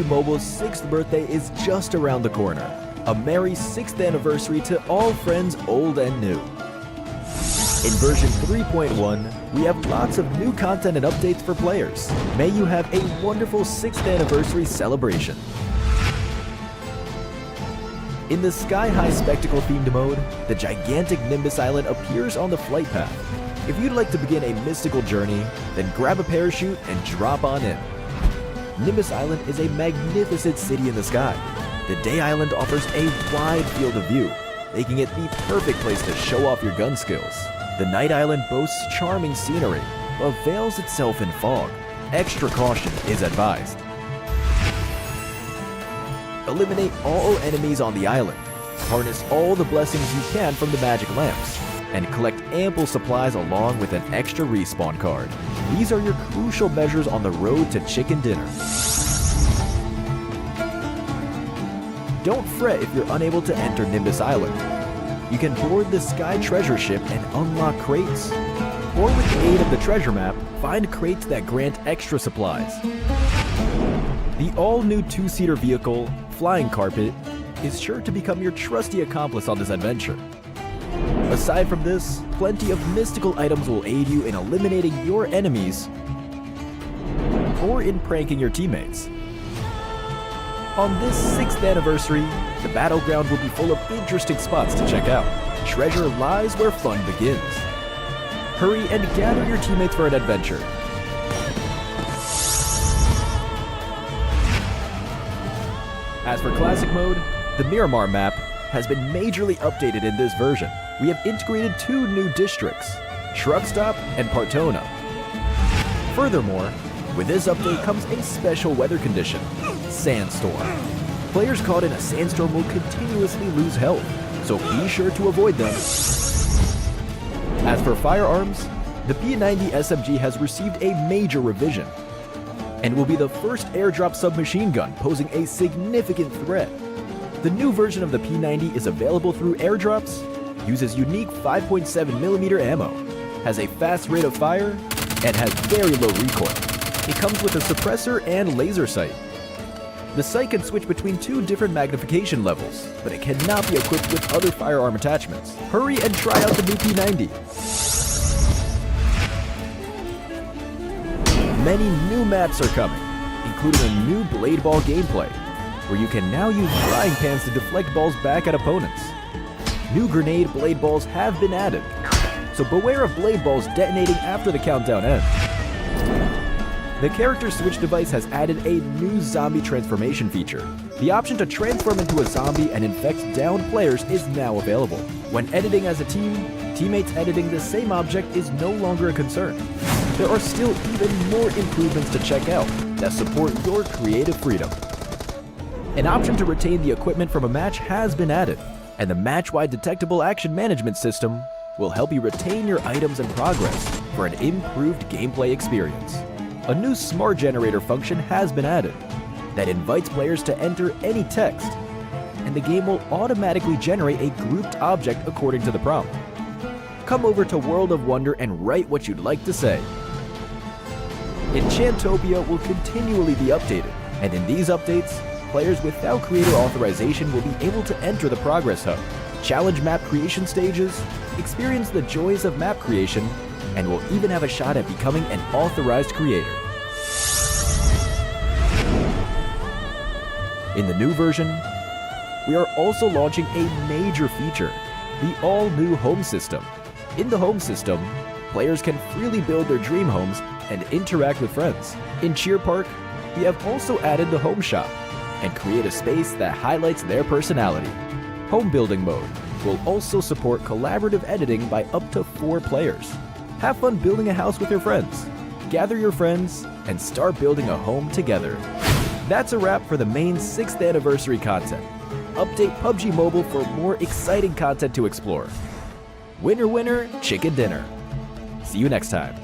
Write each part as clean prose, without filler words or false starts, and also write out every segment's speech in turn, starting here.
PUBG Mobile's 6th birthday is just around the corner. A merry 6th anniversary to all friends old and new. In version 3.1, we have lots of new content and updates for players. May you have a wonderful 6th anniversary celebration. In the sky-high spectacle themed mode, the gigantic Nimbus Island appears on the flight path. If you'd like to begin a mystical journey, then grab a parachute and drop on in. Nimbus Island is a magnificent city in the sky. The Day Island offers a wide field of view, making it the perfect place to show off your gun skills. The Night Island boasts charming scenery, but veils itself in fog. Extra caution is advised. Eliminate all enemies on the island, harness all the blessings you can from the magic lamps, and collect ample supplies along with an extra respawn card. These are your crucial measures on the road to chicken dinner. Don't fret if you're unable to enter Nimbus Island. You can board the Sky Treasure Ship and unlock crates. Or with the aid of the treasure map, find crates that grant extra supplies. The all-new 2-seater vehicle, Flying Carpet, is sure to become your trusty accomplice on this adventure. Aside from this, plenty of mystical items will aid you in eliminating your enemies or in pranking your teammates. On this 6th anniversary, the battleground will be full of interesting spots to check out. Treasure lies where fun begins. Hurry and gather your teammates for an adventure. As for Classic Mode, the Miramar map has been majorly updated in this version. We have integrated 2 new districts, Truck Stop and Partona. Furthermore, with this update comes a special weather condition, Sandstorm. Players caught in a sandstorm will continuously lose health, so be sure to avoid them. As for firearms, the P90 SMG has received a major revision and will be the first airdrop submachine gun, posing a significant threat. The new version of the P90 is available through airdrops, uses unique 5.7mm ammo, has a fast rate of fire, and has very low recoil. It comes with a suppressor and laser sight. The sight can switch between 2 different magnification levels, but it cannot be equipped with other firearm attachments. Hurry and try out the new P90. Many new maps are coming, including a new blade ball gameplay, where you can now use frying pans to deflect balls back at opponents. New grenade blade balls have been added, so beware of blade balls detonating after the countdown ends. The character switch device has added a new zombie transformation feature. The option to transform into a zombie and infect downed players is now available. When editing as a team, teammates editing the same object is no longer a concern. There are still even more improvements to check out that support your creative freedom. An option to retain the equipment from a match has been added, and the match-wide detectable action management system will help you retain your items and progress for an improved gameplay experience. A new smart generator function has been added that invites players to enter any text, and the game will automatically generate a grouped object according to the prompt. Come over to World of Wonder and write what you'd like to say. Enchantopia will continually be updated, and in these updates, players without creator authorization will be able to enter the Progress Hub, challenge map creation stages, experience the joys of map creation, and will even have a shot at becoming an authorized creator. In the new version, we are also launching a major feature, the all-new Home System. In the Home System, players can freely build their dream homes and interact with friends. In Cheer Park, we have also added the Home Shop and create a space that highlights their personality. Home Building Mode will also support collaborative editing by up to 4 players. Have fun building a house with your friends. Gather your friends and start building a home together. That's a wrap for the main 6th anniversary content. Update PUBG Mobile for more exciting content to explore. Winner, winner, chicken dinner. See you next time.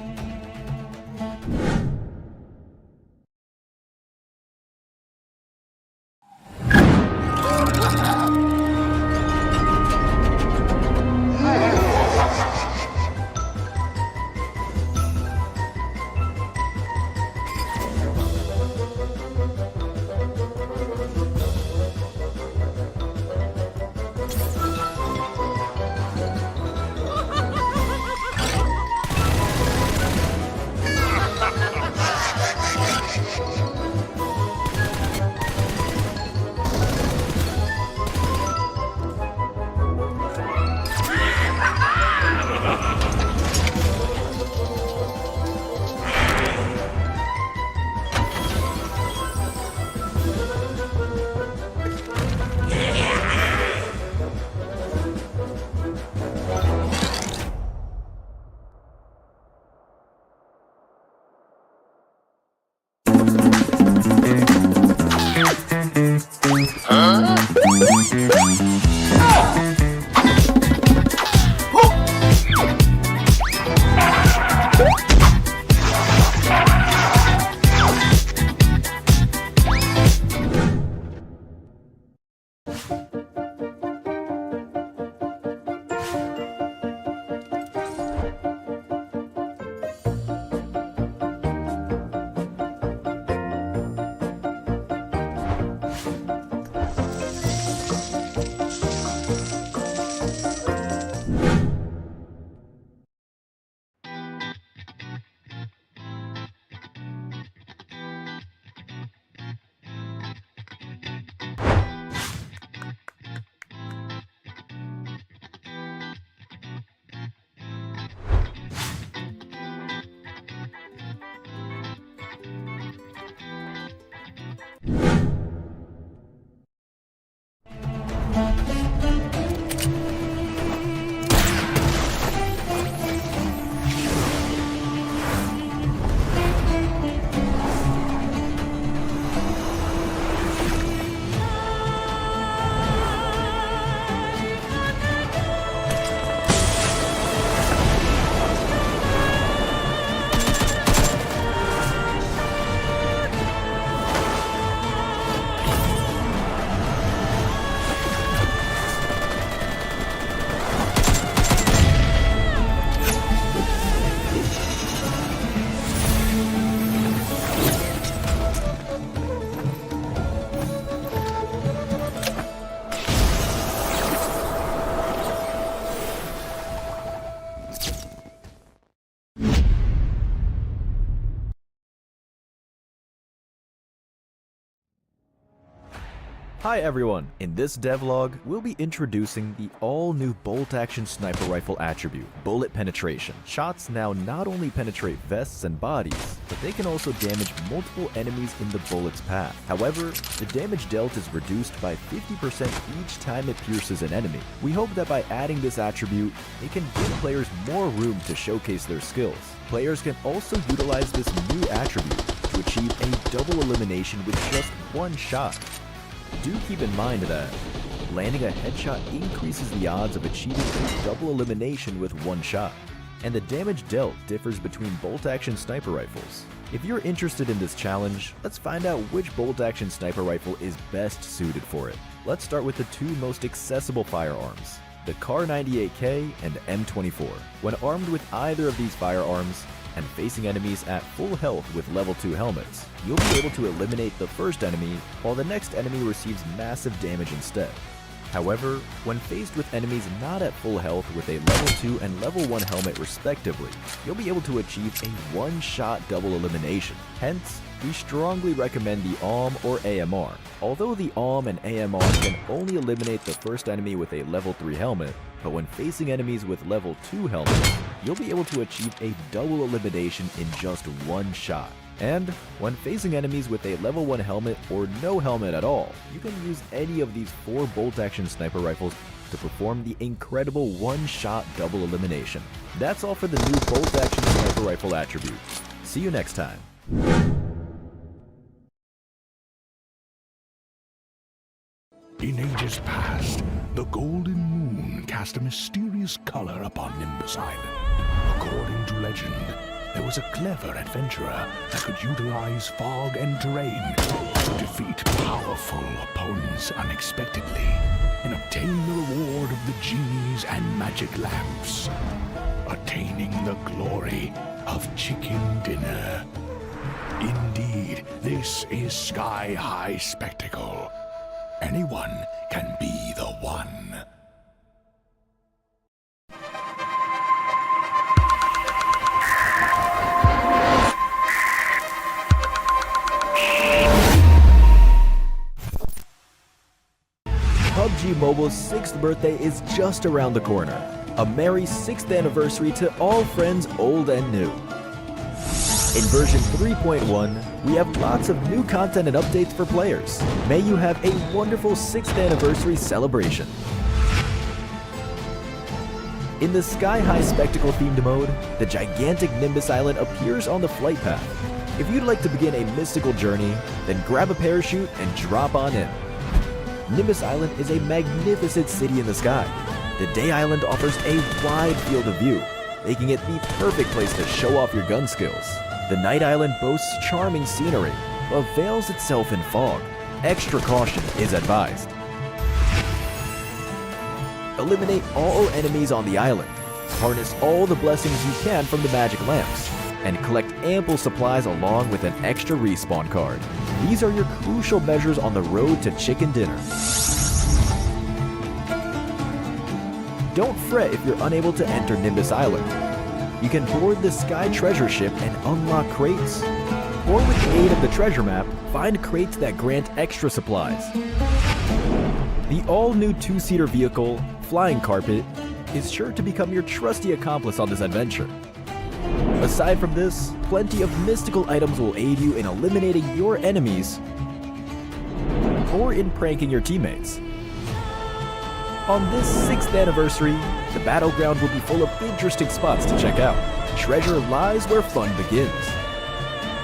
Hi everyone! In this devlog, we'll be introducing the all-new bolt-action sniper rifle attribute, Bullet Penetration. Shots now not only penetrate vests and bodies, but they can also damage multiple enemies in the bullet's path. However, the damage dealt is reduced by 50% each time it pierces an enemy. We hope that by adding this attribute, it can give players more room to showcase their skills. Players can also utilize this new attribute to achieve a double elimination with just one shot. Do keep in mind that landing a headshot increases the odds of achieving a double elimination with one shot, and the damage dealt differs between bolt-action sniper rifles. If you're interested in this challenge, let's find out which bolt-action sniper rifle is best suited for it. Let's start with the two most accessible firearms, the Kar98K and M24. When armed with either of these firearms, and facing enemies at full health with level 2 helmets, you'll be able to eliminate the first enemy while the next enemy receives massive damage instead. However, when faced with enemies not at full health with a level 2 and level 1 helmet respectively, you'll be able to achieve a one-shot double elimination. Hence, we strongly recommend the AUM or AMR. Although the AUM and AMR can only eliminate the first enemy with a level 3 helmet, but when facing enemies with level 2 helmets, you'll be able to achieve a double elimination in just one shot. And when facing enemies with a level 1 helmet or no helmet at all, you can use any of these 4 bolt-action sniper rifles to perform the incredible one-shot double elimination. That's all for the new bolt-action sniper rifle attribute. See you next time. In ages past, the golden moon cast a mysterious color upon Nimbus Island. According to legend, there was a clever adventurer that could utilize fog and terrain to defeat powerful opponents unexpectedly and obtain the reward of the genies and magic lamps, attaining the glory of chicken dinner. Indeed, this is sky-high spectacle. Anyone can be the one. PUBG Mobile's 6th birthday is just around the corner. A merry 6th anniversary to all friends old and new. In version 3.1, we have lots of new content and updates for players. May you have a wonderful 6th anniversary celebration. In the Sky High Spectacle themed mode, the gigantic Nimbus Island appears on the flight path. If you'd like to begin a mystical journey, then grab a parachute and drop on in. Nimbus Island is a magnificent city in the sky. The Day Island offers a wide field of view, making it the perfect place to show off your gun skills. The Night Island boasts charming scenery, but veils itself in fog. Extra caution is advised. Eliminate all enemies on the island, harness all the blessings you can from the magic lamps, and collect ample supplies along with an extra respawn card. These are your crucial measures on the road to chicken dinner. Don't fret if you're unable to enter Nimbus Island. You can board the Sky Treasure Ship and unlock crates, or with the aid of the treasure map, find crates that grant extra supplies. The all-new two-seater vehicle, Flying Carpet, is sure to become your trusty accomplice on this adventure. Aside from this, plenty of mystical items will aid you in eliminating your enemies or in pranking your teammates. On this 6th anniversary, the battleground will be full of interesting spots to check out. Treasure lies where fun begins.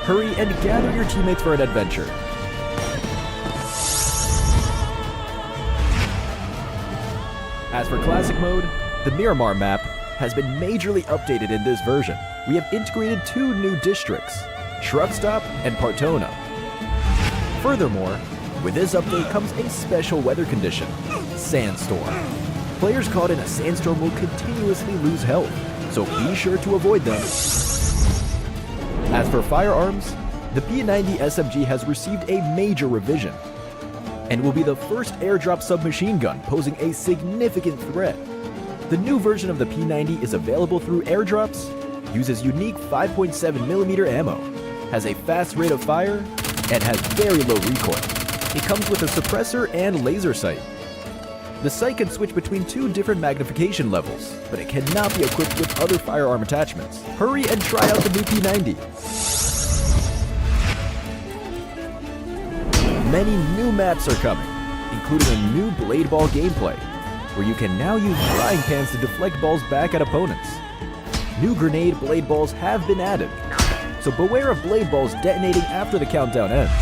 Hurry and gather your teammates for an adventure. As for Classic Mode, the Miramar map has been majorly updated in this version. We have integrated 2 new districts, Truck Stop and Partona. Furthermore, with this update comes a special weather condition, Sandstorm. Players caught in a sandstorm will continuously lose health, so be sure to avoid them. As for firearms, the P90 SMG has received a major revision and will be the first airdrop submachine gun, posing a significant threat. The new version of the P90 is available through airdrops, uses unique 5.7mm ammo, has a fast rate of fire, and has very low recoil. It comes with a suppressor and laser sight. The sight can switch between 2 different magnification levels, but it cannot be equipped with other firearm attachments. Hurry and try out the new P90. Many new maps are coming, including a new blade ball gameplay, where you can now use frying pans to deflect balls back at opponents. New grenade blade balls have been added, so beware of blade balls detonating after the countdown ends.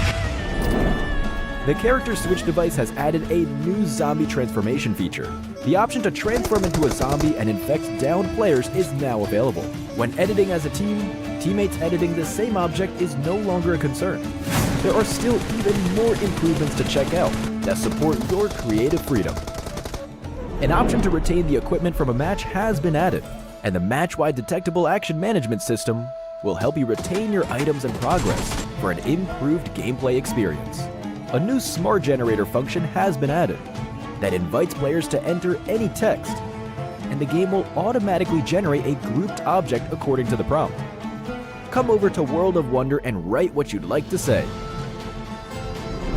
The character switch device has added a new zombie transformation feature. The option to transform into a zombie and infect downed players is now available. When editing as a team, teammates editing the same object is no longer a concern. There are still even more improvements to check out that support your creative freedom. An option to retain the equipment from a match has been added, and the match-wide detectable action management system will help you retain your items and progress for an improved gameplay experience. A new smart generator function has been added that invites players to enter any text, and the game will automatically generate a grouped object according to the prompt. Come over to World of Wonder and write what you'd like to say.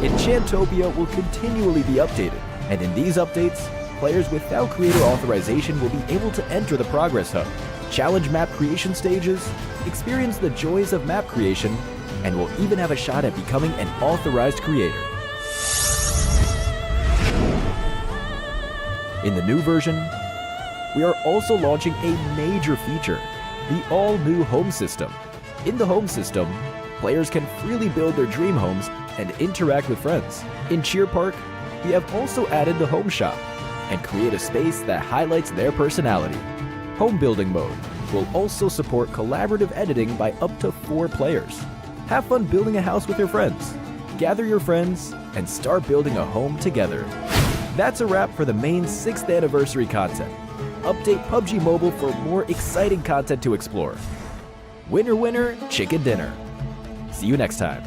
Enchantopia will continually be updated, and in these updates, players without creator authorization will be able to enter the Progress Hub, challenge map creation stages, experience the joys of map creation, and will even have a shot at becoming an authorized creator. In the new version, we are also launching a major feature, the all-new home system. In the home system, players can freely build their dream homes and interact with friends. In Cheer Park, we have also added the home shop and create a space that highlights their personality. Home building mode will also support collaborative editing by up to 4 players. Have fun building a house with your friends. Gather your friends and start building a home together. That's a wrap for the main 6th anniversary content. Update PUBG Mobile for more exciting content to explore. Winner, winner, chicken dinner. See you next time.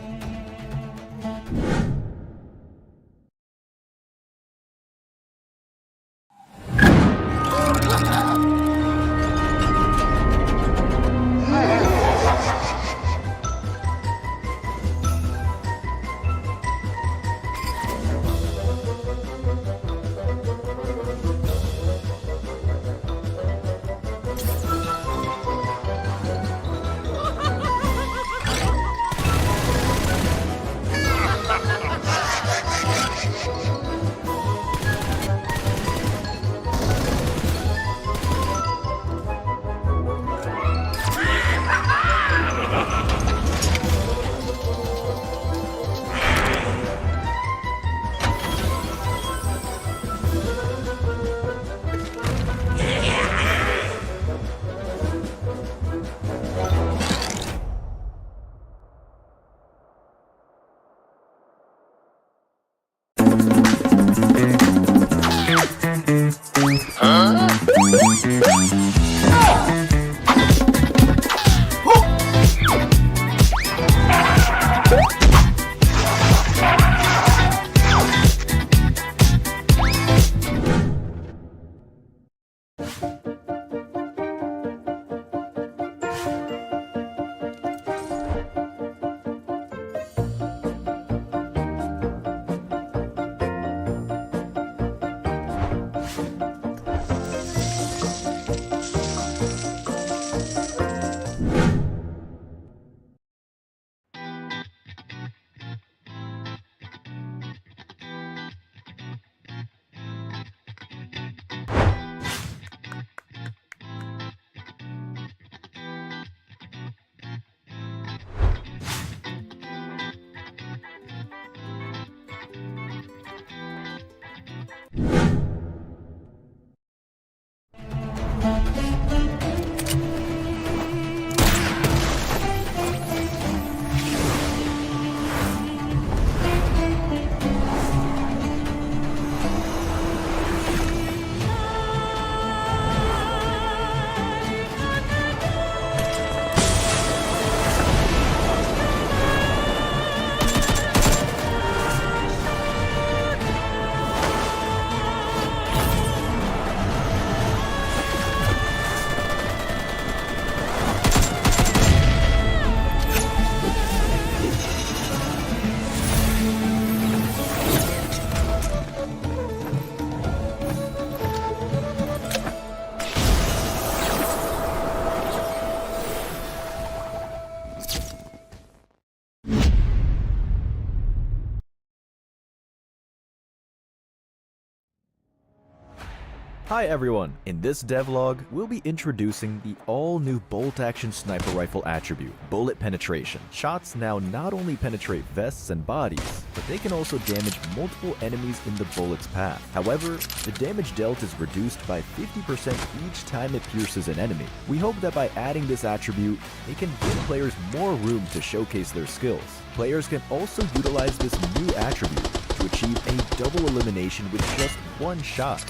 Hi everyone! In this devlog, we'll be introducing the all-new bolt-action sniper rifle attribute, Bullet Penetration. Shots now not only penetrate vests and bodies, but they can also damage multiple enemies in the bullet's path. However, the damage dealt is reduced by 50% each time it pierces an enemy. We hope that by adding this attribute, it can give players more room to showcase their skills. Players can also utilize this new attribute to achieve a double elimination with just one shot.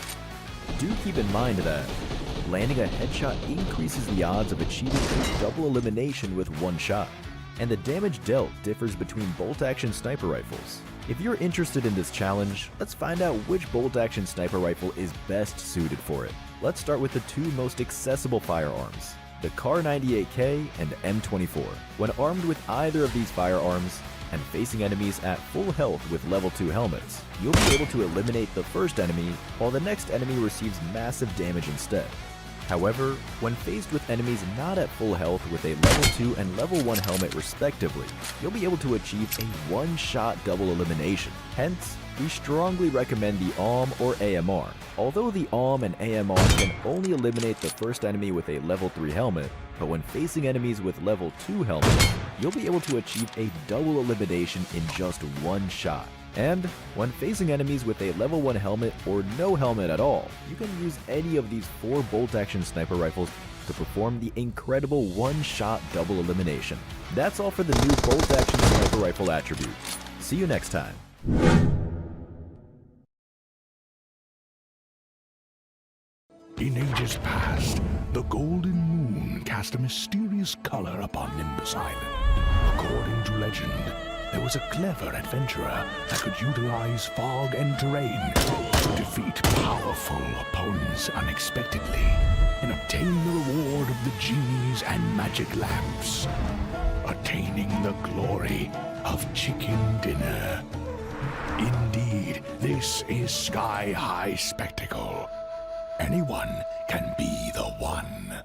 Do keep in mind that landing a headshot increases the odds of achieving a double elimination with one shot, and the damage dealt differs between bolt-action sniper rifles. If you're interested in this challenge, let's find out which bolt-action sniper rifle is best suited for it. Let's start with the two most accessible firearms, the Kar 98K and M24. When armed with either of these firearms, and facing enemies at full health with level 2 helmets, you'll be able to eliminate the first enemy while the next enemy receives massive damage instead. However, when faced with enemies not at full health with a level 2 and level 1 helmet respectively, you'll be able to achieve a one-shot double elimination. Hence, we strongly recommend the AUM or AMR. Although the AUM and AMR can only eliminate the first enemy with a level 3 helmet, but when facing enemies with level 2 helmets, you'll be able to achieve a double elimination in just one shot. And when facing enemies with a level 1 helmet or no helmet at all, you can use any of these 4 bolt-action sniper rifles to perform the incredible one-shot double elimination. That's all for the new bolt-action sniper rifle attribute. See you next time. In ages past, the golden moon cast a mysterious color upon Nimbus Island. According to legend, there was a clever adventurer that could utilize fog and terrain to defeat powerful opponents unexpectedly and obtain the reward of the genies and magic lamps, attaining the glory of chicken dinner. Indeed, this is sky-high spectacle. Anyone can be the one.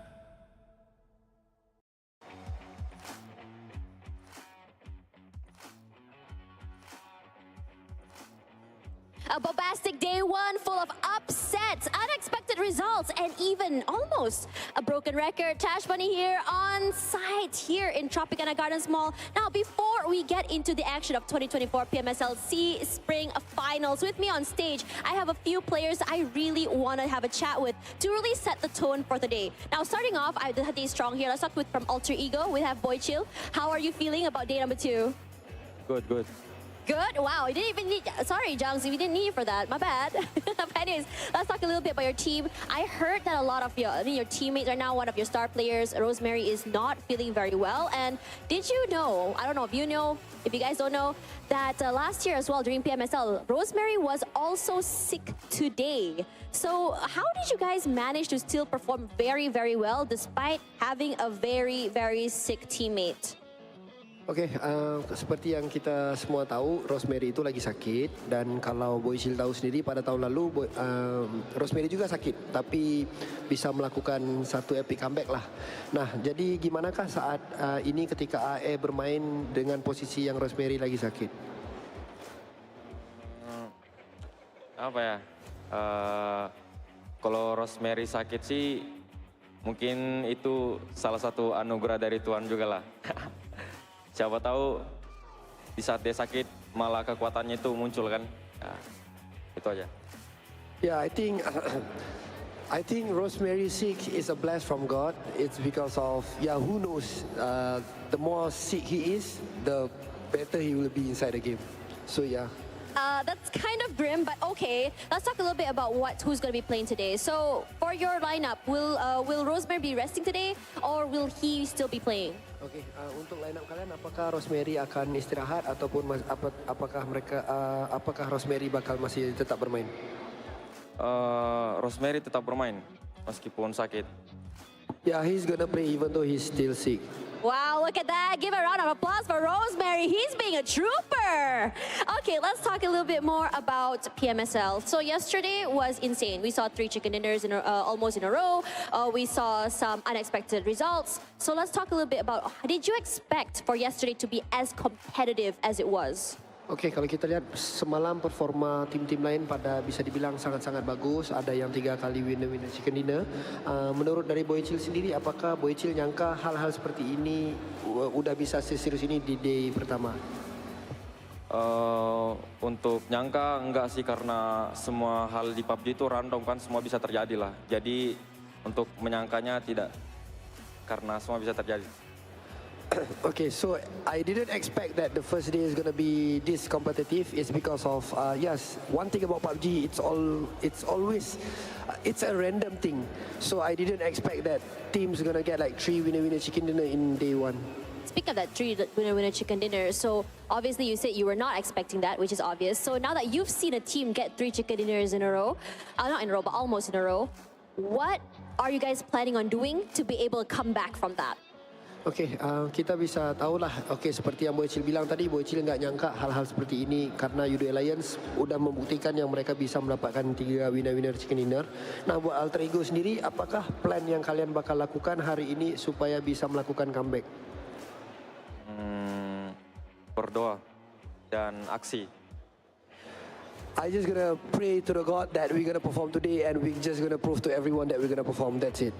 A bombastic day one full of upsets, unexpected results, and even almost a broken record. Tash Bunny here on site here in Tropicana Gardens Mall. Now, before we get into the action of 2024 PMSL SEA Spring Finals, with me on stage, I have a few players I really want to have a chat with to really set the tone for the day. Now, starting off, I have the day strong here. Let's talk with from Alter Ego. We have Boy Chill. How are you feeling about day number 2? Good, good. Good? Wow, you didn't even need... Sorry, Jiangzi, we didn't need you for that. My bad. But anyways, let's talk a little bit about your team. I heard that a lot of your teammates are now one of your star players. Rosemary is not feeling very well. And did you know, I don't know if you know, if you guys don't know, that last year as well during PMSL, Rosemary was also sick today. So how did you guys manage to still perform very, very well despite having a very, very sick teammate? Okey, seperti yang kita semua tahu, Rosemary itu lagi sakit, dan kalau Boy Shield tahu sendiri pada tahun lalu Rosemary juga sakit, tapi bisa melakukan satu epic comeback lah. Nah, jadi gimanakah saat ini ketika AE bermain dengan posisi yang Rosemary lagi sakit? Apa ya? Kalau Rosemary sakit sih, mungkin itu salah satu anugerah dari Tuhan juga lah. Siapa tahu di saat dia sakit malah kekuatannya itu muncul kan. Nah, itu aja. Yeah, I think Rosemary sick is a bless from God. It's because of, who knows, the more sick he is, the better he will be inside the game. So yeah. That's kind of grim, but okay. Let's talk a little bit about who's going to be playing today. So, for your lineup, will Rosemary be resting today, or will he still be playing? Okey, untuk lineup kalian, apakah Rosemary akan istirahat ataupun apakah Rosemary bakal masih tetap bermain? Rosemary tetap bermain meskipun sakit. Yeah, he's gonna play even though he's still sick. Wow, look at that. Give a round of applause for Rosemary. He's being a trooper. Okay, let's talk a little bit more about PMSL. So yesterday was insane. We saw 3 chicken dinners almost in a row. We saw some unexpected results. So let's talk a little bit about, did you expect for yesterday to be as competitive as it was? Okey, kalau kita lihat semalam performa tim-tim lain pada bisa dibilang sangat-sangat bagus. Ada yang 3 kali winner chicken dinner. Menurut dari Boychil sendiri, apakah Boychil nyangka hal-hal seperti ini udah bisa seserius ini di day pertama? Untuk nyangka enggak sih, karena semua hal di PUBG itu random kan, semua bisa terjadi lah. Jadi untuk menyangkanya tidak, karena semua bisa terjadi. Okay, so I didn't expect that the first day is going to be this competitive. It's because of yes, one thing about PUBG, it's always it's a random thing. So I didn't expect that teams gonna get like 3 winner chicken dinner in day 1. Speaking of that 3 winner chicken dinner, so obviously you said you were not expecting that, which is obvious. So now that you've seen a team get 3 chicken dinners in a row, not in a row, but almost in a row, what are you guys planning on doing to be able to come back from that? Okey, kita bisa tahulah. Okey, seperti yang Boychil bilang tadi, Boychil nggak nyangka hal-hal seperti ini karena Yudo Alliance udah membuktikan yang mereka bisa mendapatkan 3 winner chicken dinner. Nah, buat Alter Ego sendiri, apakah plan yang kalian bakal lakukan hari ini supaya bisa melakukan comeback? Berdoa dan aksi. I just gonna pray to the God that we're gonna perform today and we're just gonna prove to everyone that we're gonna perform. That's it.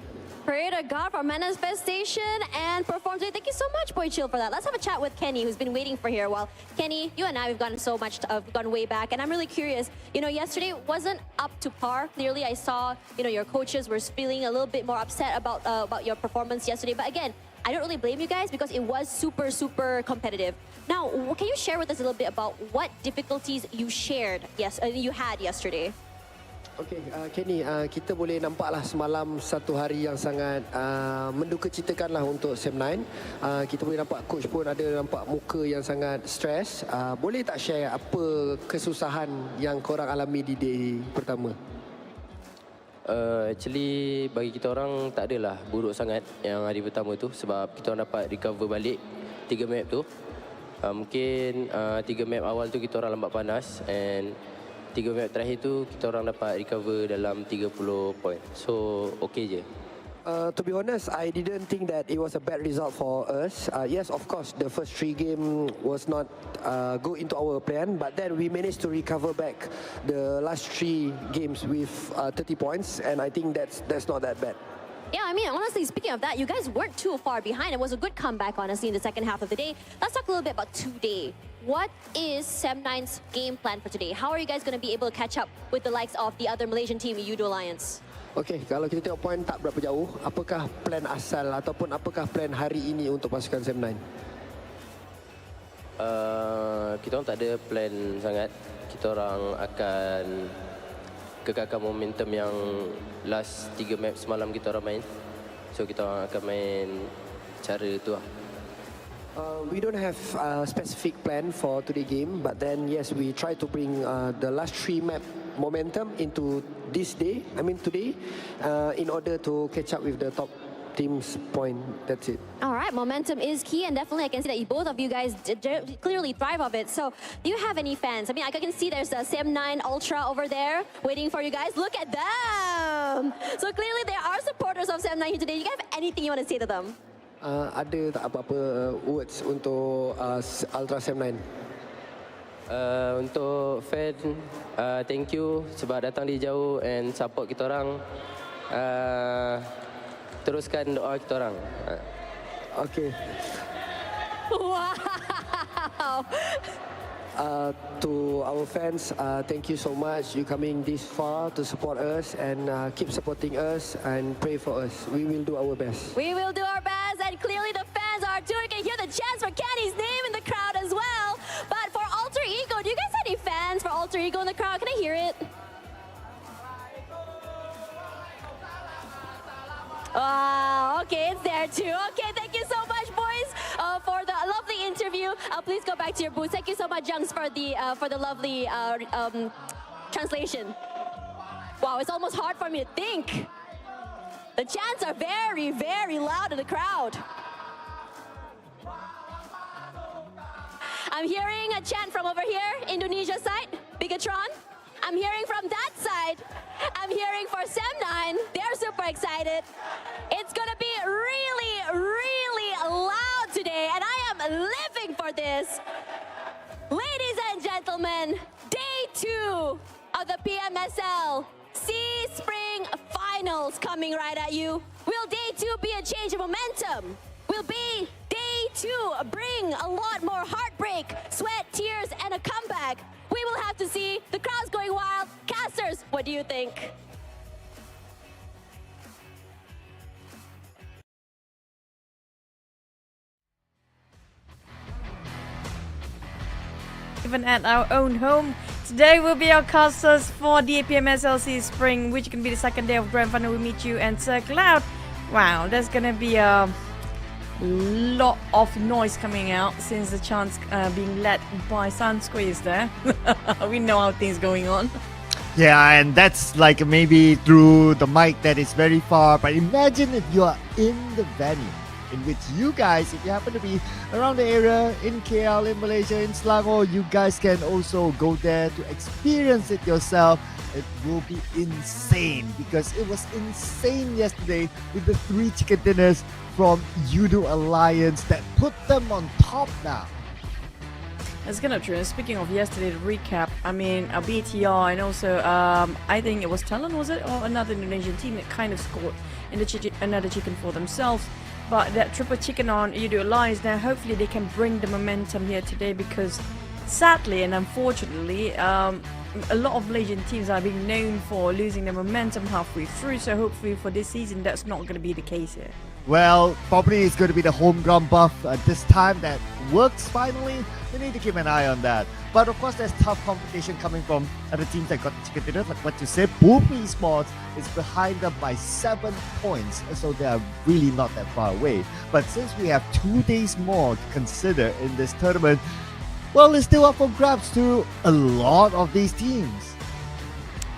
Pray to God for manifestation and perform today. Thank you so much, Boychil, for that. Let's have a chat with Kenny, who's been waiting for here. Well, Kenny, you and I, we've gone so much, we've gone way back, and I'm really curious. You know, yesterday wasn't up to par. Clearly, I saw, you know, your coaches were feeling a little bit more upset about your performance yesterday. But again, I don't really blame you guys because it was super, super competitive. Now, can you share with us a little bit about what difficulties you you had yesterday? Okey, Kenny, kita boleh nampaklah semalam satu hari yang sangat mendukacitakan lah untuk SEM9. Kita boleh nampak coach pun ada nampak muka yang sangat stres. Boleh tak share apa kesusahan yang korang alami di day pertama? Actually bagi kita orang tak adalah buruk sangat yang hari pertama tu, sebab kita orang dapat recover balik 3 map tu. Mungkin 3 map awal tu kita orang lambat panas, and 3 map terakhir tu kita orang dapat recover dalam 30 point. So okay je. To be honest, I didn't think that it was a bad result for us. Yes, of course, the first 3 game was not go into our plan, but then we managed to recover back the last 3 games with 30 points, and I think that's not that bad. Yeah, I mean, honestly, speaking of that, you guys weren't too far behind. It was a good comeback, honestly, in the second half of the day. Let's talk a little bit about today. What is SEM9's game plan for today? How are you guys going to be able to catch up with the likes of the other Malaysian team, Yudo Alliance? Okey, kalau kita tengok poin tak berapa jauh, apakah plan asal ataupun apakah plan hari ini untuk pasukan SEM9? Kita orang tak ada plan sangat. Kita orang akan kekalkan momentum yang last 3 map semalam kita orang main. So kita orang akan main cara tu lah. We don't have a specific plan for today game, but then yes, we try to bring the last 3 map momentum into this day, today, in order to catch up with the top team's point. That's it. All right, momentum is key, and definitely I can see that both of you guys clearly thrive of it. So, do you have any fans? I mean, I can see there's a SEM9 Ultra over there waiting for you guys. Look at them! So clearly there are supporters of SEM9 here today. Do you have anything you want to say to them? Ada tak apa-apa words untuk Ultra SEM9? Untuk fan, thank you sebab datang di jauh and support kita orang. Teruskan doa kita orang. Okay. Wow! To our fans, thank you so much. You coming this far to support us and keep supporting us and pray for us. We will do our best. We will do our best, and clearly the fans are too. You can hear the chants for Kenny's name in the crowd as well. But for Alter Ego, do you guys have any fans for Alter Ego in the crowd? Can I hear it? Wow, okay, it's there too. Okay, thank you so much, boys, for the lovely interview. Please go back to your booths. Thank you so much, Jungs, for the lovely translation. Wow, it's almost hard for me to think. The chants are very, very loud in the crowd. I'm hearing a chant from over here, Indonesia side, Bigatron. I'm hearing from that side. I'm hearing for SEM9. They're super excited. It's going to be really, really loud today, and I am living for this. Ladies and finals coming right at you. Will day 2 be a change of momentum? Will be day 2 bring a lot more heartbreak, sweat, tears, and a comeback? We will have to see. The crowd's going wild. Casters, what do you think? Even at our own home. Today will be our casters for the PMSL SEA Spring, which can be the second day of Grand Final. We meet you and circle out. Wow, there's gonna be a lot of noise coming out since the chance being led by Sunsqueeze there. We know how things going on. Yeah, and that's like maybe through the mic that is very far. But imagine if you are in the venue, in which you guys, if you happen to be around the area in KL, in Malaysia, in Selangor, you guys can also go there to experience it yourself. It will be insane because it was insane yesterday with the 3 chicken dinners from Yudu Alliance that put them on top now. It's kind of true. And speaking of yesterday, the recap, I mean, a BTR and also I think it was Talon, was it? Or another Indonesian team that kind of scored in the another chicken for themselves. But that triple chicken on Yudu Alliance, now hopefully they can bring the momentum here today because sadly and unfortunately, a lot of Malaysian teams are being known for losing their momentum halfway through. So hopefully for this season, that's not going to be the case here. Well, probably it's going to be the home ground buff this time that works finally. We need to keep an eye on that. But of course, there's tough competition coming from other teams that got the chicken dinner. Like what you said, Boom Esports is behind them by 7 points. So they are really not that far away. But since we have 2 days more to consider in this tournament, well, it's still up for grabs to a lot of these teams.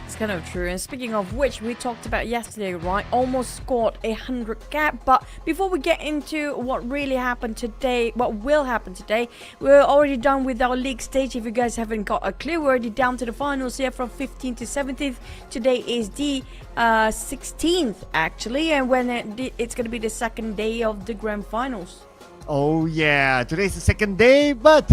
It's kind of true. And speaking of which, we talked about yesterday, right? Almost scored 100 cap. But before we get into what really happened today, what will happen today, we're already done with our league stage. If you guys haven't got a clue, we're already down to the finals here from 15th to 17th. Today is the 16th, actually. And when it's going to be the second day of the grand finals. Oh, yeah. Today's the second day, but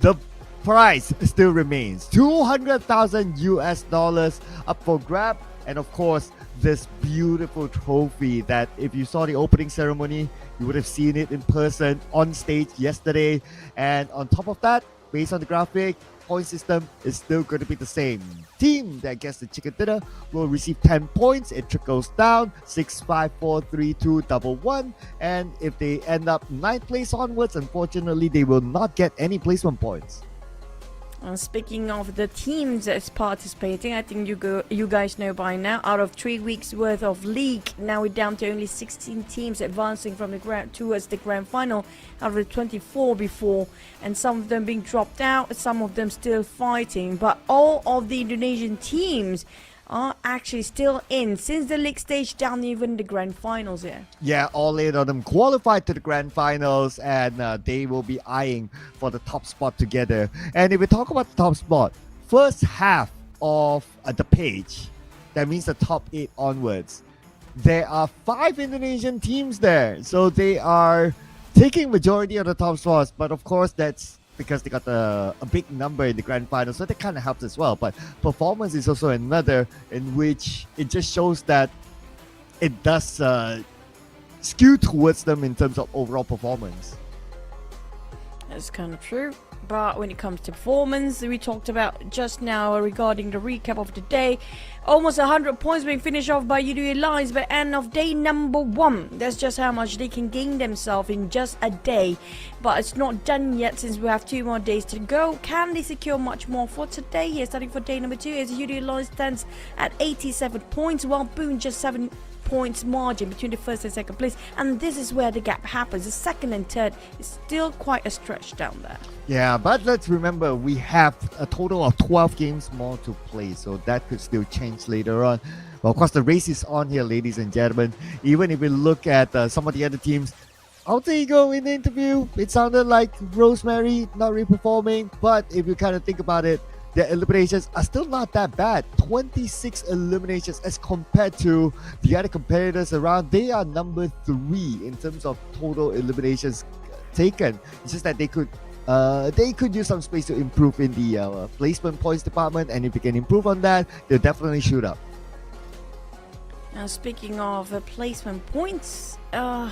the prize still remains $200,000 up for grab, and of course this beautiful trophy that if you saw the opening ceremony you would have seen it in person on stage yesterday. And on top of that, based on the graphic, point system is still going to be the same. Team that gets the chicken dinner will receive 10 points. It trickles down 6, 5, 4, 3, 2, 1, 1, and if they end up 9th place onwards, unfortunately they will not get any placement points. Speaking of the teams that's participating, I think you guys know by now, out of 3 weeks worth of league, now we're down to only 16 teams advancing from the towards the grand final out of the 24 before, and some of them being dropped out, some of them still fighting, but all of the Indonesian teams are actually still in since the league stage down even the grand finals here. Yeah, all 8 of them qualified to the grand finals, and they will be eyeing for the top spot together. And if we talk about the top spot, first half of the page, that means the top 8 onwards, there are 5 Indonesian teams there. So they are taking majority of the top spots, but of course that's because they got a big number in the grand final, so that kind of helps as well. But performance is also another in which it just shows that it does skew towards them in terms of overall performance. That's kind of true. But when it comes to performance, we talked about just now regarding the recap of the day. Almost 100 points being finished off by Yudu Alliance by end of day number 1. That's just how much they can gain themselves in just a day. But it's not done yet since we have 2 more days to go. Can they secure much more for today? Here, starting for day number 2, as Yudu Alliance stands at 87 points, while Boone just 7 points margin between the first and second place, and this is where the gap happens. The second and third is still quite a stretch down there. Yeah, but let's remember we have a total of 12 games more to play, so that could still change later on. Well, of course, the race is on here, ladies and gentlemen. Even if we look at some of the other teams, Alter Ego in the interview, it sounded like Rosemary not really performing, but if you kind of think about it, their eliminations are still not that bad. 26 eliminations as compared to the other competitors around. They are number 3 in terms of total eliminations taken. It's just that they could use some space to improve in the placement points department, and if they can improve on that, they'll definitely shoot up. Now, speaking of placement points, the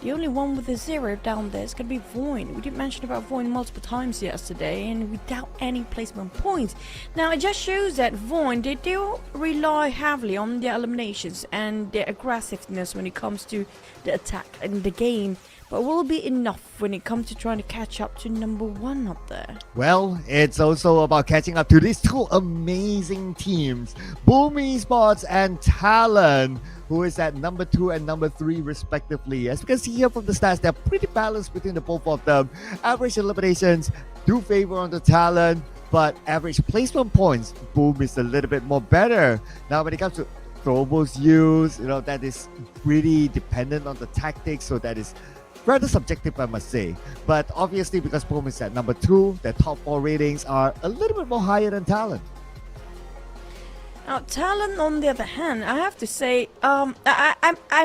only one with a 0 down there is going to be Voin. We did mention about Voin multiple times yesterday, and without any placement points. Now, it just shows that Voin, they do rely heavily on their eliminations and their aggressiveness when it comes to the attack in the game. But will it be enough when it comes to trying to catch up to number 1 up there? Well, it's also about catching up to these two amazing teams, Boom Esports and Talon, who is at number 2 and number 3 respectively. As you can see here from the stats, they're pretty balanced between the both of them. Average eliminations do favor on the Talon, but average placement points, Boom is a little bit more better. Now, when it comes to throwables use, that is really dependent on the tactics, so that is rather subjective, I must say. But obviously, because Boom is at number 2, their top 4 ratings are a little bit more higher than Talon. Now, Talon, on the other hand, I have to say, I'm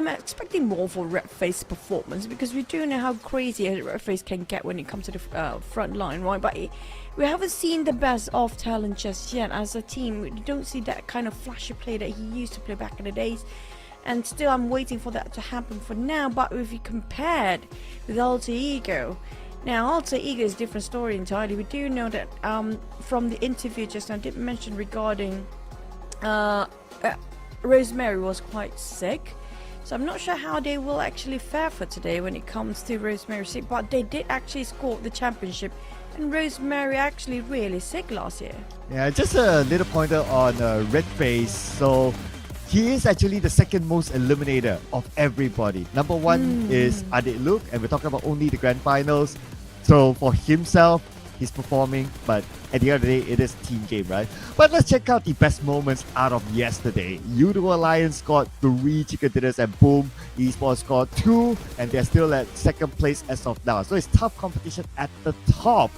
expecting more for Redface's performance, because we do know how crazy Redface can get when it comes to the front line, right? But we haven't seen the best of Talon just yet as a team. We don't see that kind of flashy play that he used to play back in the days. And still, I'm waiting for that to happen for now. But if you compared with Alter Ego, now Alter Ego is a different story entirely. We do know that from the interview just now, I did mention regarding Rosemary was quite sick. So I'm not sure how they will actually fare for today when it comes to Rosemary sick. But they did actually score the championship. And Rosemary actually really sick last year. Yeah, just a little pointer on Redface. So he is actually the second most eliminator of everybody. Number 1 is Adit Luke, and we're talking about only the grand finals. So for himself, he's performing, but at the end of the day, it is a team game, right? But let's check out the best moments out of yesterday. Udo Alliance got 3 chicken dinners, and Boom Esports got 2, and they're still at second place as of now. So it's tough competition at the top.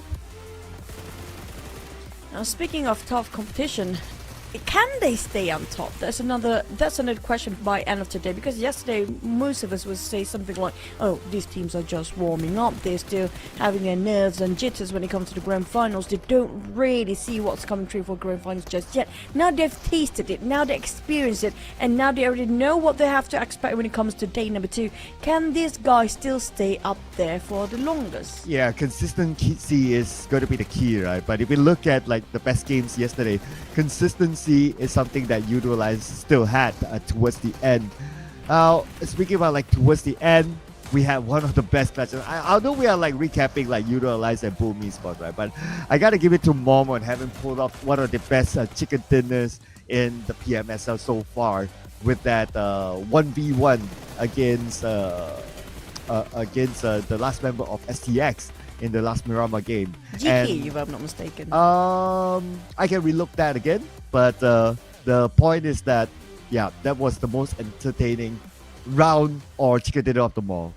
Now, speaking of tough competition, can they stay on top? That's another question by end of today, because yesterday most of us would say something like, oh, these teams are just warming up, they're still having their nerves and jitters when it comes to the grand finals, they don't really see what's coming through for grand finals just yet. Now they've tasted it, now they experienced it, and now they already know what they have to expect when it comes to day number 2. Can these guys still stay up there for the longest? Yeah, consistency is going to be the key, right? But if we look at like the best games yesterday, consistency is something that Udo Alliance still had towards the end. Now, speaking about like towards the end, we had one of the best matches. I know we are like recapping like Udo Alliance and Boom Esports, right? But I gotta give it to Momo on having pulled off one of the best chicken dinners in the PMSL so far, with that 1v1 against the last member of STX in the last Mirama game. GP, if I'm not mistaken. I can relook that again, but the point is that, yeah, that was the most entertaining round or chicken dinner of them all.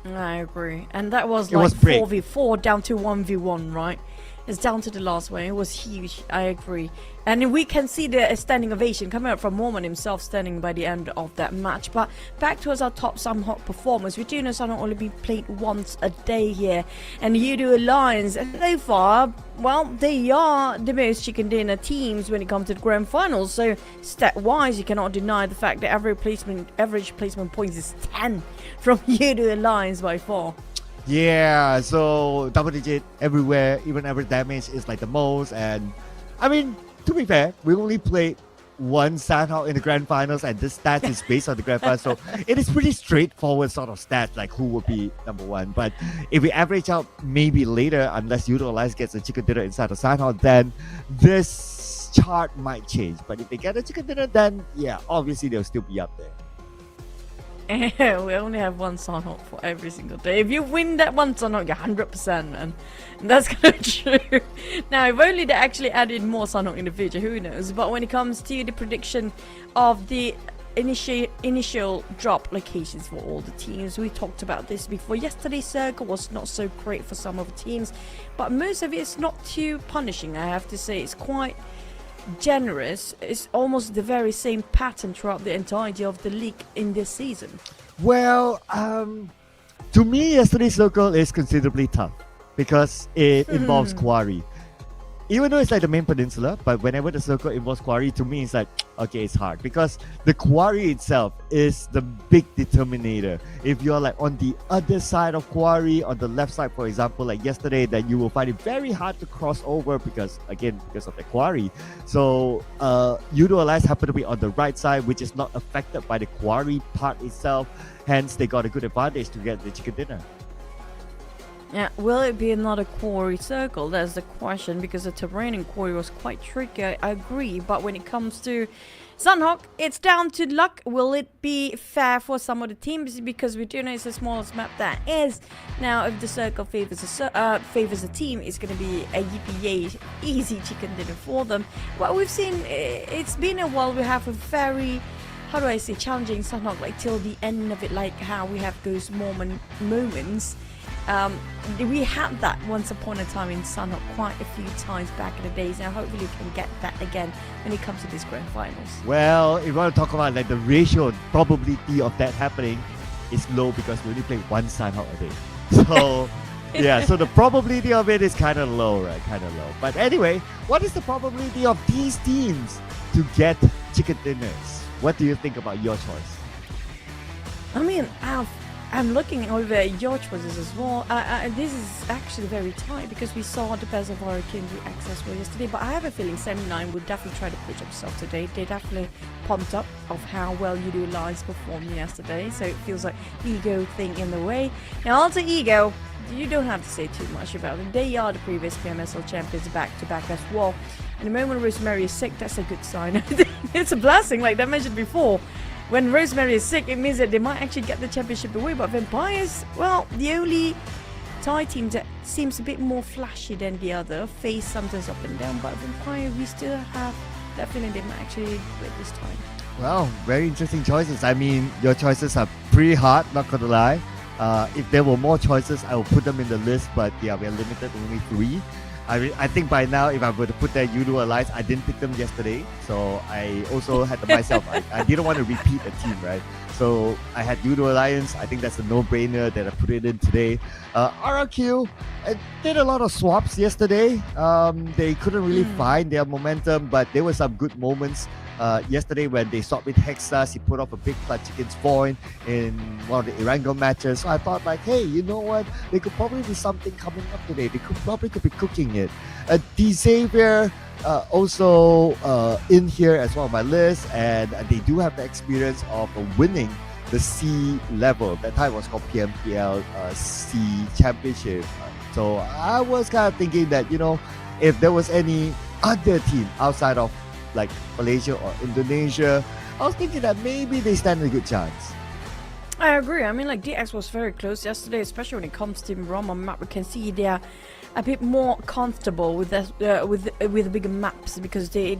I agree. And that was It like was great. 4v4 down to 1v1, right? It's down to the last one. It was huge. I agree. And we can see the standing ovation coming out from Mormon himself standing by the end of that match. But back towards our top Sunhawk performers. We do know Sunhawk only be played once a day here. And Udo Alliance, and so far, well, they are the most chicken dinner teams when it comes to the grand finals. So stat-wise, you cannot deny the fact that average placement points is 10 from Udo Alliance by far. Yeah, so double digit everywhere, even average damage is like the most. And I mean, to be fair, we only played one Sandhawk in the grand finals, and this stat is based on the grand finals, so it is pretty straightforward sort of stats, like who would be number 1. But if we average out maybe later, unless Udo Alliance gets a chicken dinner inside the Sandhawk, then this chart might change. But if they get a chicken dinner, then yeah, obviously they'll still be up there. We only have one Sunhawk for every single day. If you win that one Sunhawk, you're 100%, man. And that's kind of true. Now, if only they actually added more Sunhawk in the future, who knows? But when it comes to the prediction of the initial drop locations for all the teams, we talked about this before. Yesterday's circle was not so great for some of the teams, but most of it is not too punishing, I have to say. It's quite generous. It's almost the very same pattern throughout the entirety of the league in this season. Well, to me, yesterday's circle is considerably tough because it involves Quarry. even though it's like the main peninsula, but whenever the circle involves quarry, to me it's like, okay, it's hard because the quarry itself is the big determinator. If you're like on the other side of quarry, on the left side, for example, like yesterday, then you will find it very hard to cross over because of the quarry. So Udo Alliance happen to be on the right side, which is not affected by the quarry part itself. Hence, they got a good advantage to get the chicken dinner. Yeah, will it be another quarry circle? That's the question, because the terrain in quarry was quite tricky, I agree. But when it comes to Sunhawk, it's down to luck. Will it be fair for some of the teams? Because we do know it's the smallest map that is. Now, if the circle favors a team, it's going to be a yippee easy chicken dinner for them. What we've seen, it's been a while. We have a very, how do I say, challenging Sunhawk, like till the end of it, like how we have those moments. We had that once upon a time in Sunhawk quite a few times back in the days. Now hopefully we can get that again when it comes to these grand finals. Well, if you want to talk about like the ratio probability of that happening is low because we only play one Sunhawk a day. So yeah, so the probability of it is kind of low, right? Kind of low. But anyway, what is the probability of these teams to get chicken dinners? What do you think about your choice? I mean, I'm looking over your choices as well. This is actually very tight because we saw the best of our team do access well yesterday. But I have a feeling 79 would definitely try to push themselves today. They definitely pumped up of how well Udo Alliance performed yesterday. So it feels like ego thing in the way. Now, also ego, you don't have to say too much about it. They are the previous PMSL champions back-to-back as well. And the moment Rosemary is sick, that's a good sign. It's a blessing, like I mentioned before. When Rosemary is sick, it means that they might actually get the championship away. But Vampires, well, the only Thai team that seems a bit more flashy than the other. Face sometimes up and down, but Vampire, we still have that feeling they might actually win this time. Well, very interesting choices. I mean, your choices are pretty hard, not gonna lie. If there were more choices, I will put them in the list, but yeah, we are limited to only 3. I think by now, if I were to put that Udo Alliance, I didn't pick them yesterday. So I also had to myself, I didn't want to repeat the team, right? So I had Udo Alliance. I think that's a no-brainer that I put it in today. RRQ did a lot of swaps yesterday. They couldn't really find their momentum, but there were some good moments. Yesterday when they swapped with Hexas, he put off a big clutch against Void in one of the Irango matches. So I thought like, hey, you know what? There could probably be something coming up today. They could be cooking it. Xavier also in here as well on my list, and they do have the experience of winning the C level. That time was called PMPL C Championship. So I was kind of thinking that, you know, if there was any other team outside of like Malaysia or Indonesia, I was thinking that maybe they stand a good chance. I agree. I mean, like DX was very close yesterday, especially when it comes to Roma map. We can see they're a bit more comfortable with with bigger maps because they're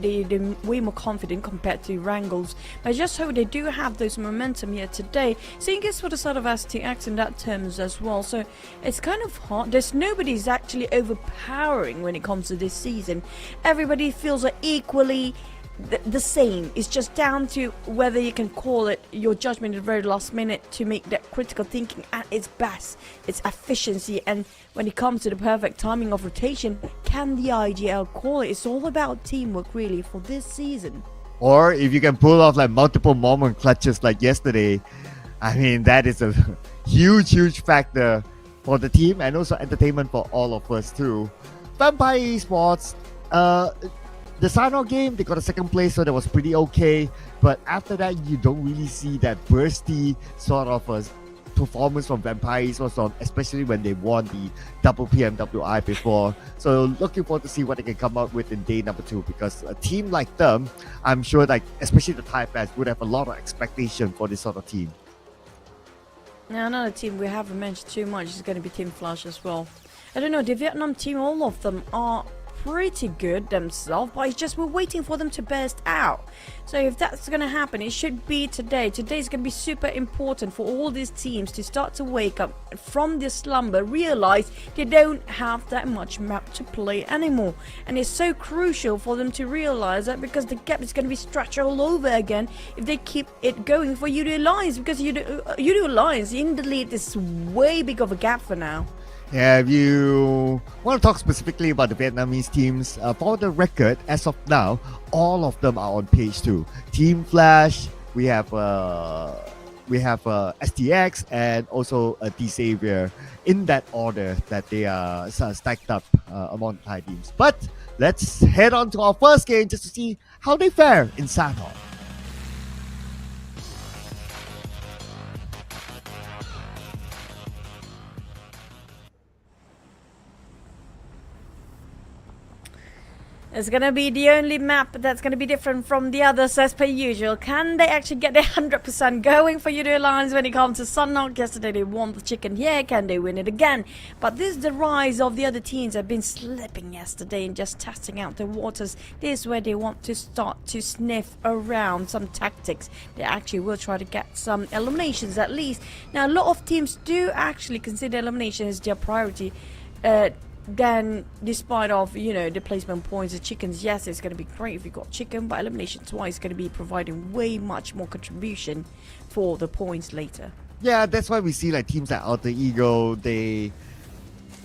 way more confident compared to Wrangles. But I just hope they do have those momentum here today. Same goes for the side of STX in that terms as well. So it's kind of hard. There's nobody's actually overpowering when it comes to this season. Everybody feels like equally the same. It's just down to whether you can call it your judgment at the very last minute to make that critical thinking at its best, its efficiency, and when it comes to the perfect timing of rotation, can the IGL call it? It's all about teamwork really for this season. Or if you can pull off like multiple moment clutches like yesterday, I mean that is a huge factor for the team and also entertainment for all of us too. Vampire Esports, the Sino game, they got a second place, so that was pretty okay. But after that, you don't really see that bursty sort of performance from Vampire Esports, especially when they won the double PMWI before. So looking forward to see what they can come up with in day number 2, because a team like them, I'm sure like especially the Thai fans would have a lot of expectation for this sort of team. Now another team we haven't mentioned too much is going to be Team Flash as well. I don't know, the Vietnam team, all of them are pretty good themselves, but it's just we're waiting for them to burst out. So if that's gonna happen, it should be today. Today's gonna be super important for all these teams to start to wake up from this slumber, realize they don't have that much map to play anymore, and it's so crucial for them to realize that, because the gap is gonna be stretched all over again if they keep it going for Udo Alliance, because Udo Alliance in the lead is way big of a gap for now. Yeah, if you want to talk specifically about the Vietnamese teams, for the record, as of now, all of them are on page 2. Team Flash, we have STX and also D Savior in that order that they are stacked up among the Thai teams. But let's head on to our first game just to see how they fare in Sathon. It's gonna be the only map that's gonna be different from the others as per usual. Can they actually get their 100% going for Udo Alliance when it comes to Sunnok? Yesterday they won the chicken here. Can they win it again? But this is the rise of the other teams have been slipping yesterday and just testing out the waters. This is where they want to start to sniff around some tactics. They actually will try to get some eliminations at least. Now a lot of teams do actually consider elimination as their priority. Then despite of the placement points, the chickens, yes, it's going to be great if you got chicken, but eliminations wise going to be providing way much more contribution for the points later. Yeah, that's why we see like teams like Alter Ego, they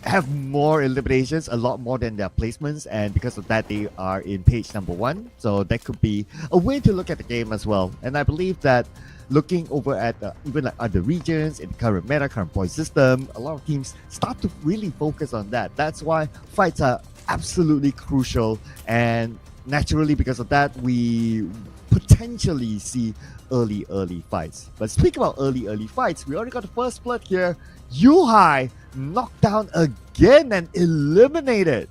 have more eliminations, a lot more than their placements, and because of that they are in page number 1. So that could be a way to look at the game as well. And I believe that looking over at even like other regions in the current meta, current point system, a lot of teams start to really focus on that. That's why fights are absolutely crucial, and naturally because of that we potentially see early fights. But speaking about early fights, we already got the first blood here. Yuhai knocked down again and eliminated.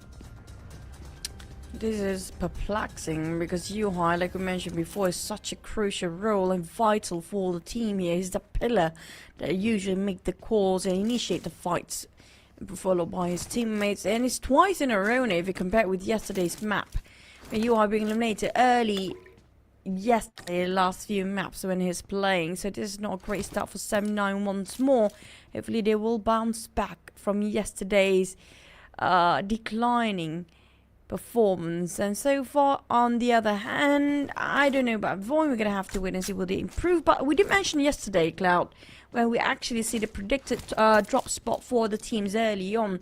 This is perplexing because Yuhai, like we mentioned before, is such a crucial role and vital for the team here. He's the pillar that usually make the calls and initiate the fights, followed by his teammates. And it's twice in a row now if you compare it with yesterday's map. Yuhai being eliminated early yesterday, last few maps when he's playing. So this is not a great start for 7-9 once more. Hopefully they will bounce back from yesterday's declining performance. And so far, on the other hand, I don't know about Void. We're gonna have to wait and see will they improve. But we did mention yesterday, Cloud, when we actually see the predicted drop spot for the teams early on.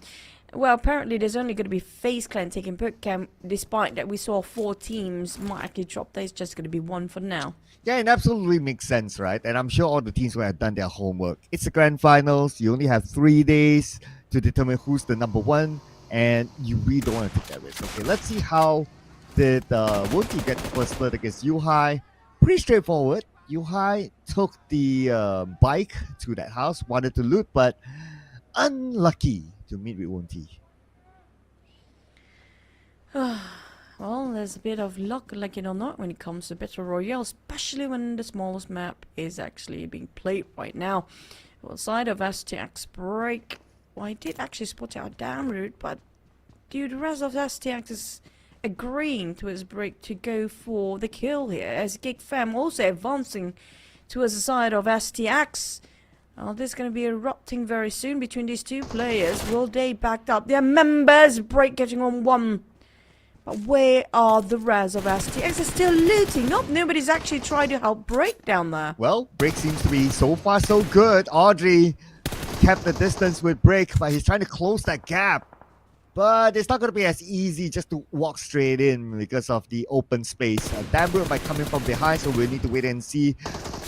Well, apparently there's only going to be FaZe Clan taking boot camp, despite that we saw 4 teams might actually drop. There's just going to be 1 for now. Yeah, it absolutely makes sense, right? And I'm sure all the teams will have done their homework. It's the grand finals. You only have 3 days to determine who's the number 1, and you really don't want to take that risk. Okay, let's see how did Wonky get the first split against Yuhai. Pretty straightforward. Yuhai took the bike to that house, wanted to loot, but unlucky to meet with Wonky. Well, there's a bit of luck, like it or not, when it comes to Battle Royale, especially when the smallest map is actually being played right now. Outside of STX break, well, I did actually spot out a damn route, but the rest of STX is agreeing to his break to go for the kill here, as Gig Fam also advancing towards the side of STX. Well, this is going to be erupting very soon between these 2 players. Will they back up their members? Break getting on 1. But where are the rest of STX? They're still looting. Nope, nobody's actually tried to help Break down there. Well, Break seems to be so far so good. Audrey kept the distance with Break, but he's trying to close that gap. But it's not going to be as easy just to walk straight in because of the open space. Dambro might come in from behind, so we'll need to wait and see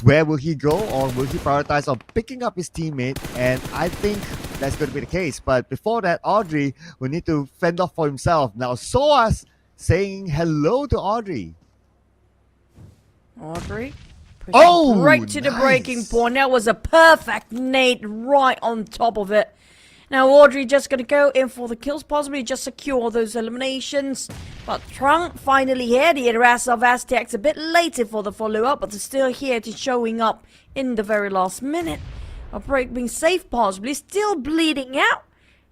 where will he go, or will he prioritize on picking up his teammate. And I think that's going to be the case. But before that, Audrey will need to fend off for himself. Now, Soas saying hello to Audrey. Audrey? Oh, right to the breaking point. That was a perfect nade right on top of it. Now Audrey just gonna go in for the kills, possibly just secure those eliminations. But Trunk finally here. The rest of STX a bit later for the follow-up, but they're still here to showing up in the very last minute. A break being safe, possibly still bleeding out.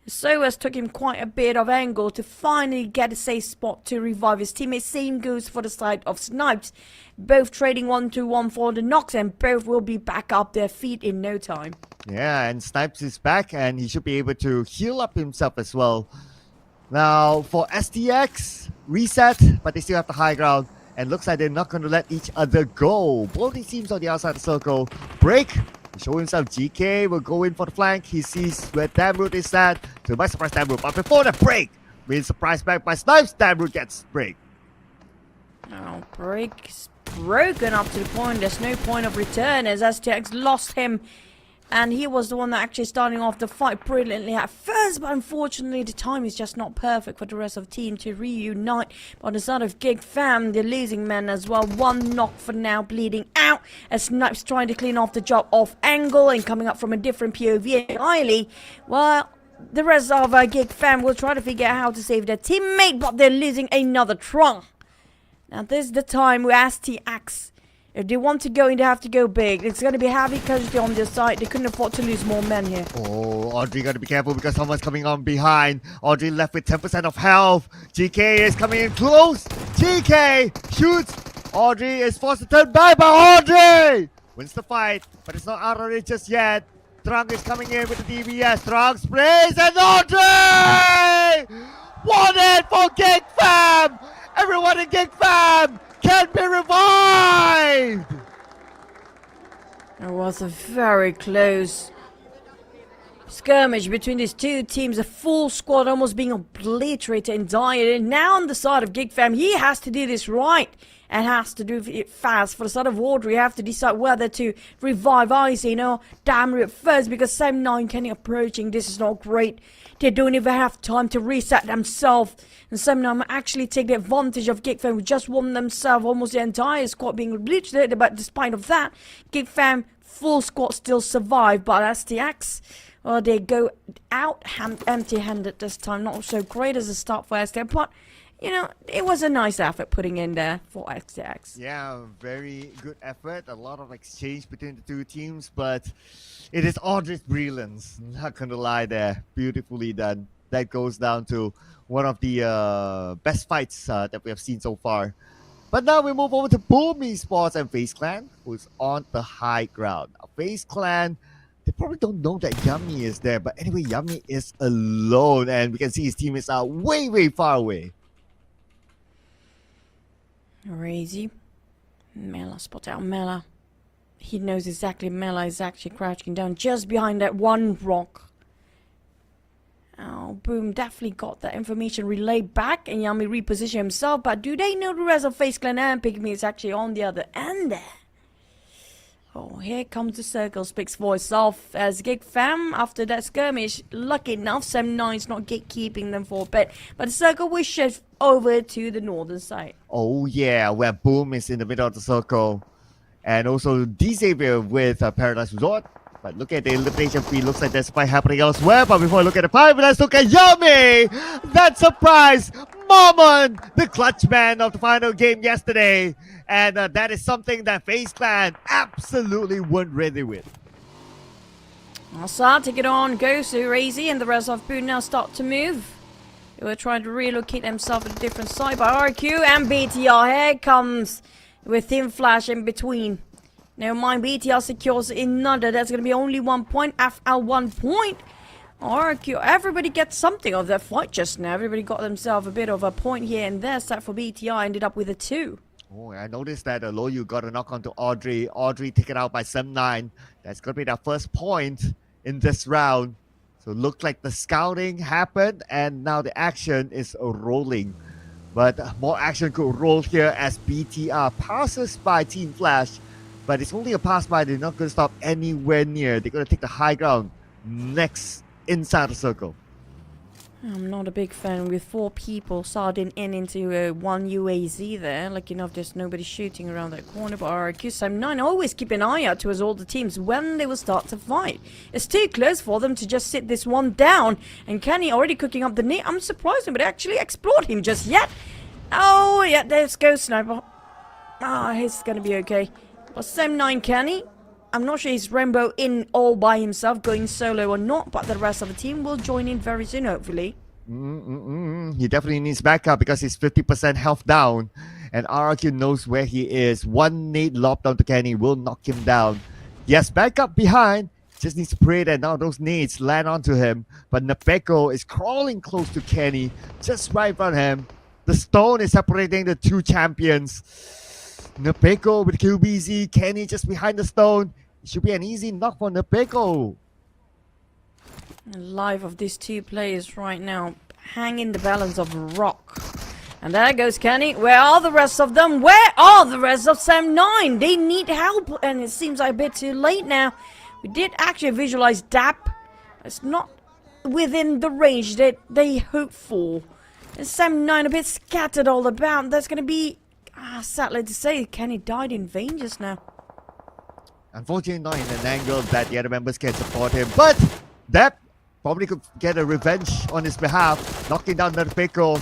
Soas took him quite a bit of angle to finally get a safe spot to revive his teammate. Same goes for the side of Snipes. Both trading 1-1 for the knocks, and both will be back up their feet in no time. Yeah, and Snipes is back, and he should be able to heal up himself as well. Now, for STX, reset, but they still have the high ground, and looks like they're not going to let each other go. Both these teams on the outside of the circle. Break Show himself. GK will go in for the flank. He sees where Damroot is at. So by surprise Damroot. But before the break, being surprised back by Snipes, Damroot gets break. Oh, break's broken up to the point. There's no point of return as STX lost him. And he was the one that actually starting off the fight brilliantly at first, but unfortunately the time is just not perfect for the rest of the team to reunite. But on the side of Gig Fam, the losing men as well, one knock for now, bleeding out as Snipes trying to clean off the job off angle and coming up from a different POV entirely. Well, the rest of Gig Fam will try to figure out how to save their teammate, but they're losing another Tron. Now this is the time where STX, if they want to go in, they have to go big. It's going to be heavy casualty on their side. They couldn't afford to lose more men here. Oh, Audrey got to be careful because someone's coming on behind. Audrey left with 10% of health. GK is coming in close. GK shoots. Audrey is forced to turn back, but Audrey wins the fight, but it's not out of it just yet. Trunk is coming in with the DBS. Trunk sprays and Audrey! 1-8 for Gig Fam! Everyone in Gig Fam can be revived! It was a very close skirmish between these two teams. A full squad almost being obliterated entirely. Now on the side of Gig Fam, he has to do this right and has to do it fast. For the side of Audrey, you have to decide whether to revive Icy, Damroot first, because Sam9 Kenny approaching. This is not great. They don't even have time to reset themselves. And Sam9 actually take the advantage of Gig Fam, who just won themselves, almost the entire squad being obliterated. But despite of that, Gig Fam full squad still survive. But STX, well, they go out empty-handed this time. Not so great as a start for STX, but it was a nice effort putting in there for STX. Yeah, very good effort. A lot of exchange between the two teams, but it is Audrey's brilliance. Not gonna lie there. Beautifully done. That goes down to one of the best fights that we have seen so far. But now we move over to Boom Esports and FaZe Clan, who's on the high ground. Now, FaZe Clan, they probably don't know that Yummy is there, but anyway, Yummy is alone, and we can see his teammates are way, way far away. Crazy. Mela, spot out Mela. He knows exactly Mela is actually crouching down just behind that one rock. Oh, Boom definitely got that information relayed back, and Yummy repositioned himself, but do they know the rest of FaZe Clan and Pygmy is actually on the other end there? Oh, here comes the circle, speaks for itself as Gig Fam, after that skirmish, lucky enough, Sam9's not gatekeeping them for a bit, but the circle will shift over to the northern side. Oh yeah, where Boom is in the middle of the circle. And also D-Xavier with Paradise Resort. But look at the elimination feed, looks like there's a fight happening elsewhere, but before I look at the fight, let's look at Yummy! That surprise moment! The clutch man of the final game yesterday. And that is something that FaZe Clan absolutely weren't ready with. Assad, take it on, goes to Razy, and the rest of Boom now start to move. They were trying to relocate themselves at a different side, but RQ and BTR, here comes with Thin Flash in between. Never mind, BTR secures another. That's going to be only 1 point, FL 1 point. RQ, everybody gets something of that fight just now. Everybody got themselves a bit of a point here and there, except for BTR, ended up with a 2. Oh, I noticed that Loyu got a knock onto Audrey. Audrey taken out by Sam9. That's going to be their first point in this round. So it looked like the scouting happened and now the action is rolling. But more action could roll here as BTR passes by Team Flash. But it's only a pass by. They're not going to stop anywhere near. They're going to take the high ground next inside the circle. I'm not a big fan with 4 people sardine into one UAZ there. Lucky enough, there's nobody shooting around that corner. But RQ Sam9 always keep an eye out towards all the teams when they will start to fight. It's too close for them to just sit this one down. And Kenny already cooking up the knee. I'm surprised nobody actually explored him just yet. Oh, yeah, there's Ghost Sniper. He's going to be okay. But Sam9 Kenny, I'm not sure he's Rainbow in all by himself, going solo or not, but the rest of the team will join in very soon, hopefully. He definitely needs backup because he's 50% health down. And RRQ knows where he is. One nade lobbed onto Kenny will knock him down. Yes, backup behind. Just needs to pray that now those nades land onto him. But Nepeko is crawling close to Kenny, just right in front of him. The stone is separating the two champions. Nepeko with QBZ, Kenny just behind the stone. Should be an easy knock for Nepeko. The life of these two players right now, hanging the balance of rock. And there goes Kenny. Where are the rest of them? Where are the rest of Sam 9? They need help, and it seems like a bit too late now. We did actually visualize DAP. It's not within the range that they hoped for. And Sam 9 a bit scattered all about. That's going to be, sadly to say, Kenny died in vain just now. Unfortunately, not in an angle that the other members can support him. But Depp probably could get a revenge on his behalf. Knocking down Nepeko.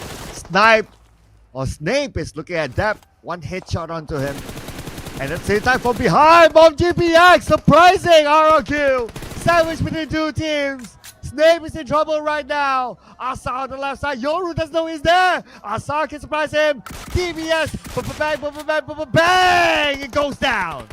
Snape is looking at Depp. One headshot onto him. And at the same time from behind, Bomb GPX, surprising RRQ. Sandwich between two teams. Snape is in trouble right now. Asa on the left side. Yoru doesn't know he's there. Asa can surprise him. DBS. Bang. It goes down.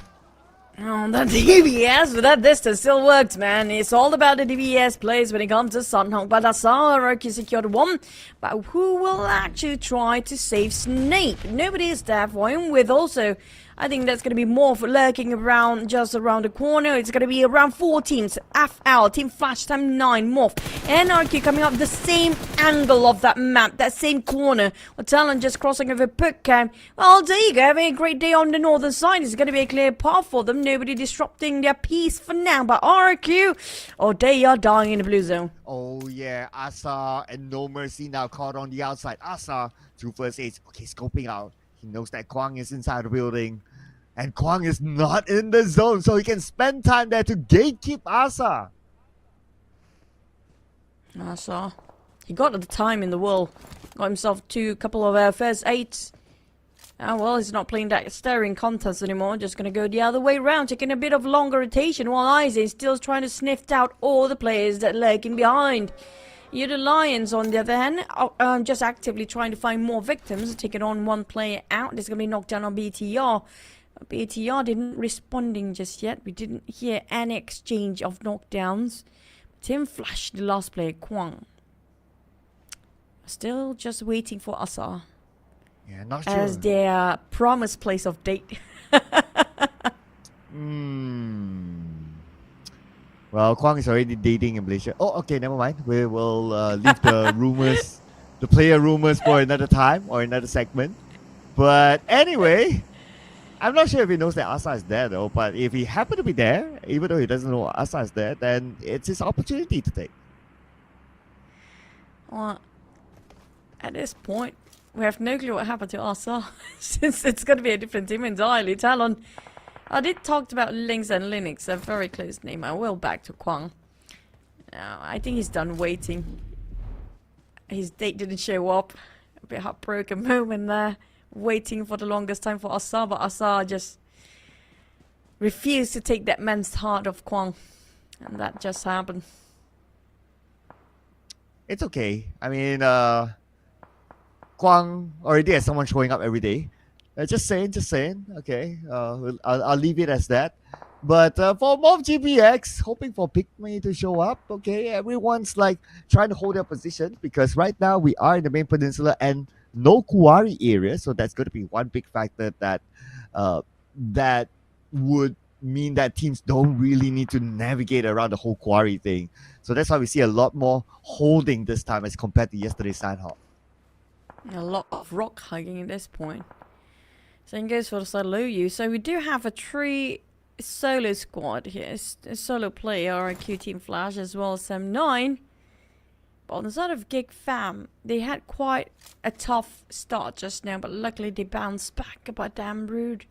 Oh, that DBS with that distance still works, man. It's all about the DBS plays when it comes to Sunhawk. But RRQ secured one. But who will actually try to save Snape? Nobody is there for him. With also, I think that's going to be Morph lurking around just around the corner. It's going to be around 4 teams. FL, Team Flash, Time 9, Morph. NRK coming up the same angle of that map, that same corner. With Talon just crossing over Bootcamp. Well, there you go. Having a great day on the northern side. It's going to be a clear path for them. Nobody disrupting their peace for now. But RQ, they are dying in the blue zone. Oh yeah, Asa and No Mercy now caught on the outside. Asa, 2 first aids. Okay, scoping out. He knows that Kwang is inside the building. And Kwang is not in the zone, so he can spend time there to gatekeep Asa. Asa, he got the time in the world. Got himself a couple of first aids. Well, he's not playing that staring contest anymore. Just going to go the other way around, taking a bit of longer rotation while Isaac is still trying to sniff out all the players that are lurking behind. You the Lions, on the other hand, are just actively trying to find more victims, taking on one player out. There's going to be knocked down on BTR. BTR didn't responding just yet. We didn't hear any exchange of knockdowns. Team Flash, the last player, Kwang. Still just waiting for Asa. Yeah, not sure. As their promised place of date. Well, Kwang is already dating in Malaysia. Oh, okay, never mind. We will leave the rumors, the player rumors for another time or another segment. But anyway, I'm not sure if he knows that Asa is there though. But if he happened to be there, even though he doesn't know Asa is there, then it's his opportunity to take. Well, at this point, we have no clue what happened to Asa, since it's going to be a different team entirely. Talon, I did talk about Lynx and Linux, a very close name. I will back to Kwang. Now, I think he's done waiting. His date didn't show up. A bit heartbroken moment there. Waiting for the longest time for Asa, but Asa just refused to take that man's heart of Kwang. And that just happened. It's okay. I mean, Kwang already has someone showing up every day. Just saying. Okay, I'll leave it as that. But for Mob GPX, hoping for Pygmy to show up. Okay, everyone's like trying to hold their position because right now we are in the main peninsula and no Kuwari area, so that's going to be one big factor that that would mean that teams don't really need to navigate around the whole Kuwari thing. So that's why we see a lot more holding this time as compared to yesterday's Sandhawk. A lot of rock hugging at this point. Same goes for the solo you. So we do have a 3 solo squad here. A solo player, RQ Team Flash, as well as M9. But on the side of Gig Fam, they had quite a tough start just now, but luckily they bounced back. But damn rude.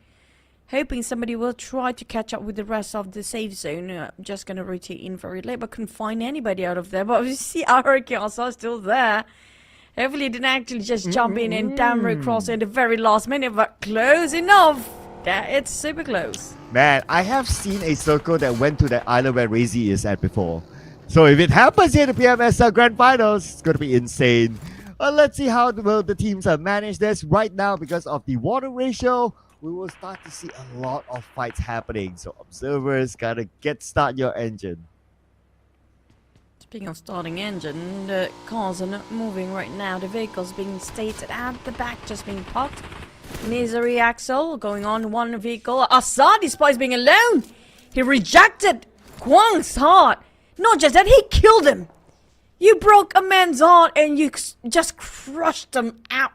Hoping somebody will try to catch up with the rest of the safe zone. I'm just going to rotate in very late, but couldn't find anybody out of there. But we see RQ also still there. Hopefully he didn't actually just jump in and damn rude cross in the very last minute, but close enough. Yeah, it's super close. Man, I have seen a circle that went to that island where Razy is at before. So if it happens here in the PMSL Grand Finals, it's going to be insane. Well, let's see how well the teams have managed this right now because of the water ratio. We will start to see a lot of fights happening. So observers gotta start your engine. Speaking of starting engine, the cars are not moving right now. The vehicle's being stated at the back, just being parked. Misery Axel going on one vehicle. Assad, despite being alone, He rejected Kwang's heart. Not just that, he killed him. You broke a man's heart and you just crushed him out.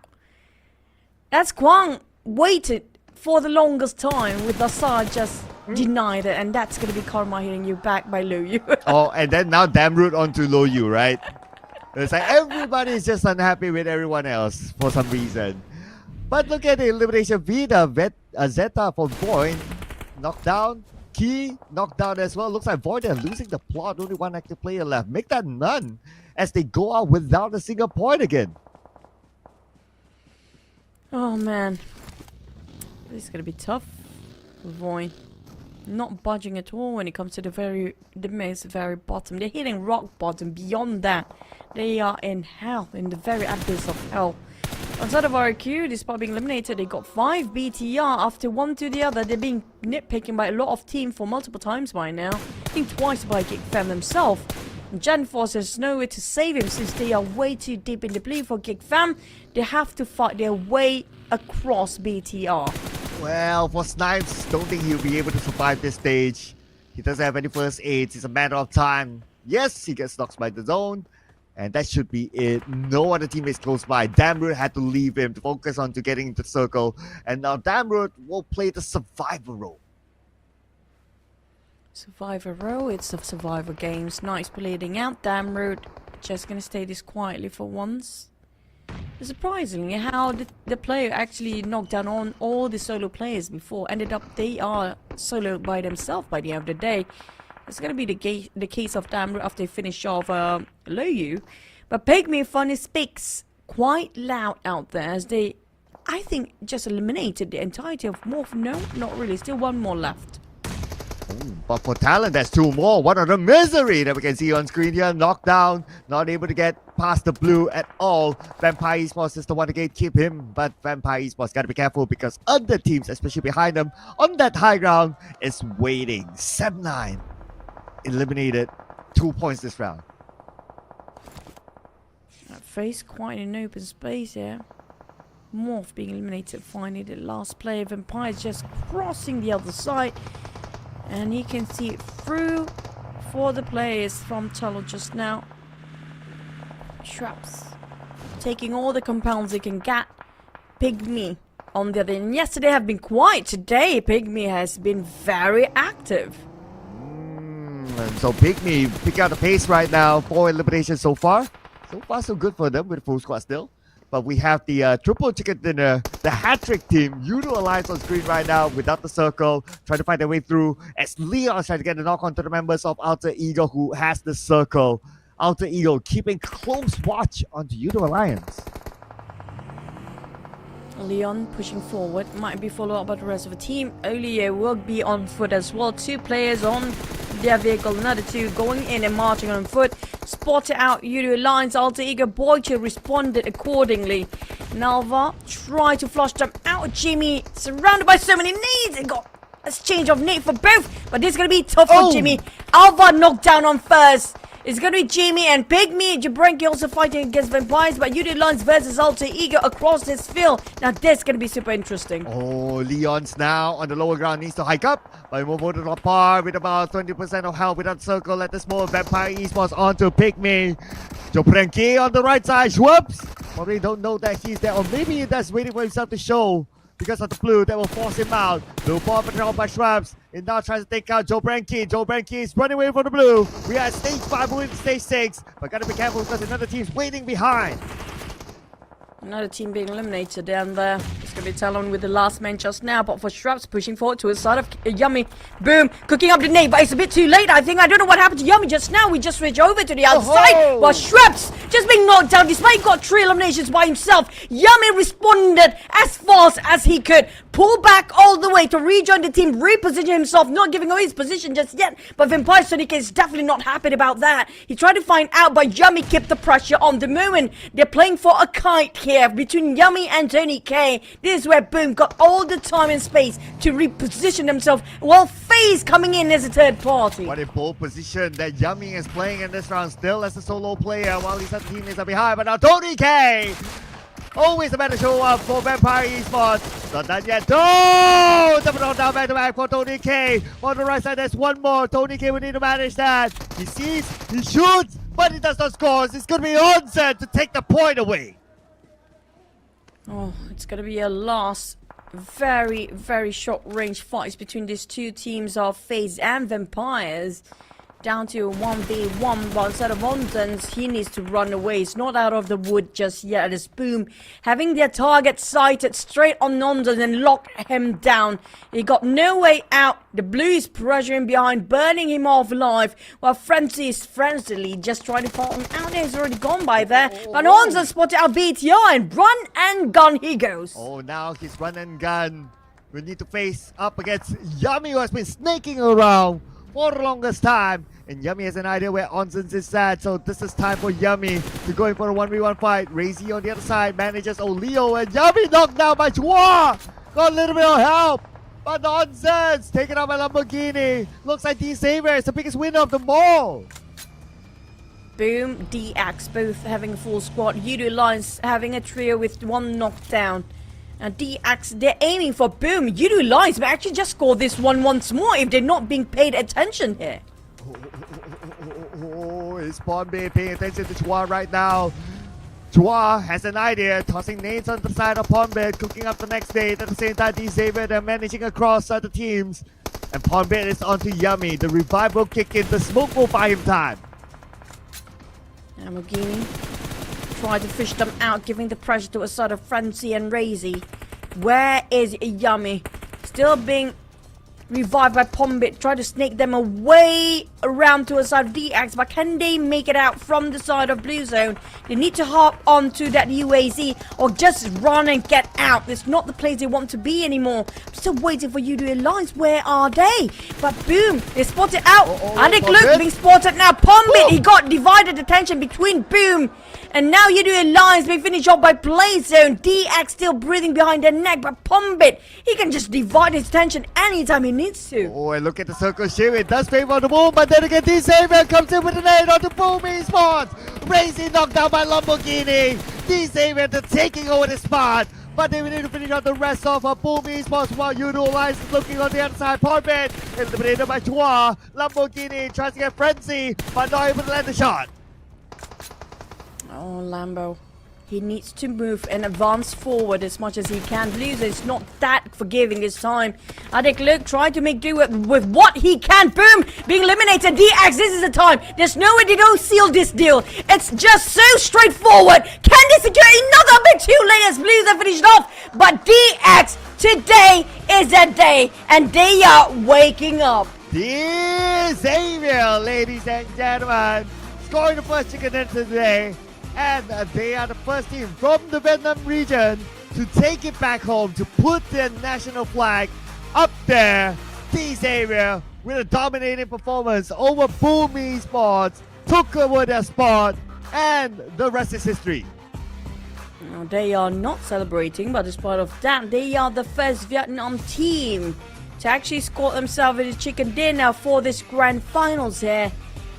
That's Kwang waited for the longest time with Assad just denied it, and that's gonna be karma hitting you back by Lu Yu. Oh, and then now Damroot onto Lo Yu, right? It's like everybody is just unhappy with everyone else for some reason. But look at the elimination. Vida, Zeta for Void, knocked down. Key knocked down as well. Looks like Void are losing the plot. Only one active player left. Make that none as they go out without a single point again. Oh man, this is gonna be tough. Void not budging at all when it comes to the very bottom. They're hitting rock bottom. Beyond that, they are in hell, in the very abyss of hell. Outside of RQ, despite being eliminated, they got 5 BTR after one to the other. They're being nitpicking by a lot of team for multiple times by now. I think twice by GigFam himself. Gen Force has nowhere to save him since they are way too deep in the bleed for GigFam. They have to fight their way across BTR. Well, for Snipes, don't think he'll be able to survive this stage. He doesn't have any first aids. It's a matter of time. Yes, he gets knocked by the zone. And that should be it. No other teammates close by. Damroot had to leave him to focus on to getting into the circle. And now Damroot will play the survivor role. Survivor role, it's a survivor games. Nice bleeding out. Damroot just gonna stay this quietly for once. Surprisingly, how the player actually knocked down on all the solo players before. Ended up they are solo by themselves by the end of the day. It's gonna be the case of Damroot after they finish off Lo Yu. But Pygmy Funny speaks quite loud out there as they, I think, just eliminated the entirety of Morph. No, not really. Still one more left. But for Talon, there's 2 more. What a the misery that we can see on screen here. Knockdown, not able to get past the blue at all. Vampire Esports is the one to gatekeep him, but Vampire Esports gotta be careful because other teams, especially behind them, on that high ground, is waiting. 7-9 eliminated. 2 points this round. That face quite in an open space here. Morph being eliminated finally. The last player. Vampire's just crossing the other side. And he can see it through for the players from Tunnel just now. Traps. Taking all the compounds they can get. Pygmy on the other end. Yesterday have been quiet. Today, Pygmy has been very active. And so Pygmy pick out the pace right now. 4 eliminations so far. So far, so good for them with full squad still. But we have the triple chicken dinner, the hat-trick team, Udo Alliance on screen right now without the circle, trying to find their way through as Leon trying to get the knock onto the members of Alter Ego who has the circle. Alter Ego keeping close watch onto Udo Alliance. Leon pushing forward, might be followed up by the rest of the team. Olie will be on foot as well. 2 players on their vehicle, another 2 going in and marching on foot. Spotted out Udo Alliance, Alter Ego. Boyche responded accordingly. Nalva tried to flush them out. Jimmy surrounded by so many nades and got a exchange of nade for both. But this is going to be tough for Jimmy. Alva knocked down on first. It's going to be Jimmy and Pygmy. Jabranki also fighting against vampires, but Udo Alliance versus Alter Ego across this field. Now this is going to be super interesting. Oh, Leon's now on the lower ground, needs to hike up. But move over to the par with about 20% of health without circle. Let the small Vampire Esports onto Pygmy. Jabranki on the right side. Schwabs probably don't know that he's there, or maybe he does, waiting for himself to show. Because of the blue that will force him out. Blue ball controlled by Schwabs. And now tries to take out Joe Branke. Joe Branke is running away from the blue. We are at stage 5, moving to stage 6. But gotta be careful because another team's waiting behind. Another team being eliminated down there. It's going to be Talon with the last man just now. But for Schraps pushing forward to his side of Yummy. Boom. Cooking up the nade. But it's a bit too late, I think. I don't know what happened to Yummy just now. We just switched over to the outside. But Schraps just being knocked down. Despite he got 3 eliminations by himself. Yummy responded as fast as he could. Pull back all the way to rejoin the team. Reposition himself. Not giving away his position just yet. But Vampire Sonic is definitely not happy about that. He tried to find out. But Yummy kept the pressure on the moment. They're playing for a kite here. Between Yummy and Tony K. This is where Boom got all the time and space to reposition themselves while FaZe coming in as a third party. What a bold position that Yummy is playing in this round, still as a solo player while his other teammates are behind. But now Tony K Always a better show up for Vampire Esports. Not done yet. No! Double knockdown back to back for Tony K. On the right side, there's one more. Tony K will need to manage that. He sees, he shoots, but he does not score. It's going to be Onsen to take the point away. Oh, it's gonna be a last very, very short range fights between these two teams of FaZe and Vampires. Down to 1v1, but instead of Onsen's, he needs to run away. He's not out of the wood just yet. It's Boom having their target sighted straight on Onsen and locked him down. He got no way out. The blue is pressuring behind, burning him off alive, while Frenzy is frenziedly just trying to fall him out there. He's already gone by there. But Onsen spotted out BTR and run and gun he goes. Oh, now he's run and gun. We need to face up against Yummy, who has been snaking around for the longest time. And Yummy has an idea where Onsen's is at, so this is time for Yummy to go in for a 1v1 fight. Razy on the other side manages Leo, and Yummy knocked down by Chua. Got a little bit of help, but Onsen's taken out by Lamborghini. Looks like D Saver is the biggest winner of the mall. Boom, DX both having a full squad. Yudu Alliance having a trio with one knockdown. And DX, they're aiming for Boom. Yudu Alliance but actually just scored this one once more if they're not being paid attention here. Is Ponbay paying attention to Chua right now? Chua has an idea, tossing nades on the side of Ponbay, cooking up the next day. At the same time, D Xavier, they're managing across other teams. And Ponbay is onto Yummy. The revive will kick in, the smoke will buy him time. Lamborghini try to fish them out, giving the pressure to a side of Frenzy and Razy. Where is Yummy? Still being revived by Pombit, try to snake them away around to a side of DX, but can they make it out from the side of Blue Zone? They need to hop onto that UAZ or just run and get out. It's not the place they want to be anymore. I'm still waiting for you to Alliance. Where are they? But Boom, they spotted out. And look, being spotted now. Pombit, he got divided attention between Boom. And now you do Alliance being finished off by Play Zone. DX still breathing behind their neck, but Pombit, he can just divide his attention anytime he needs to. Oh, and look at the circle shift. It does favor the Boom, but then again, D Xavier comes in with an aid on the Boom Esports. Razy knocked down by Lamborghini. D Xavier taking over the spot. But they will need to finish out the rest of Boom Esports while Yudo Alliance is looking on the other side. Porbit eliminated by Chua. Lamborghini tries to get Frenzy, but not able to land the shot. Oh, Lambo. He needs to move and advance forward as much as he can. Blue Zone is not that forgiving this time. Adik Luke trying to make do with what he can. Boom! Being eliminated. DX, this is the time. There's no way to go seal this deal. It's just so straightforward. Can they secure another big 2 layers? Blue Zone finished off. But DX, today is a day. And they are waking up. D Xavier, ladies and gentlemen, scoring the first chicken dinner today. And they are the first team from the Vietnam region to take it back home, to put their national flag up there. D Xavier with a dominating performance over Boom Esports, took over their spot, and the rest is history. Now, they are not celebrating, but despite of that, they are the first Vietnam team to actually score themselves a chicken dinner for this grand finals here.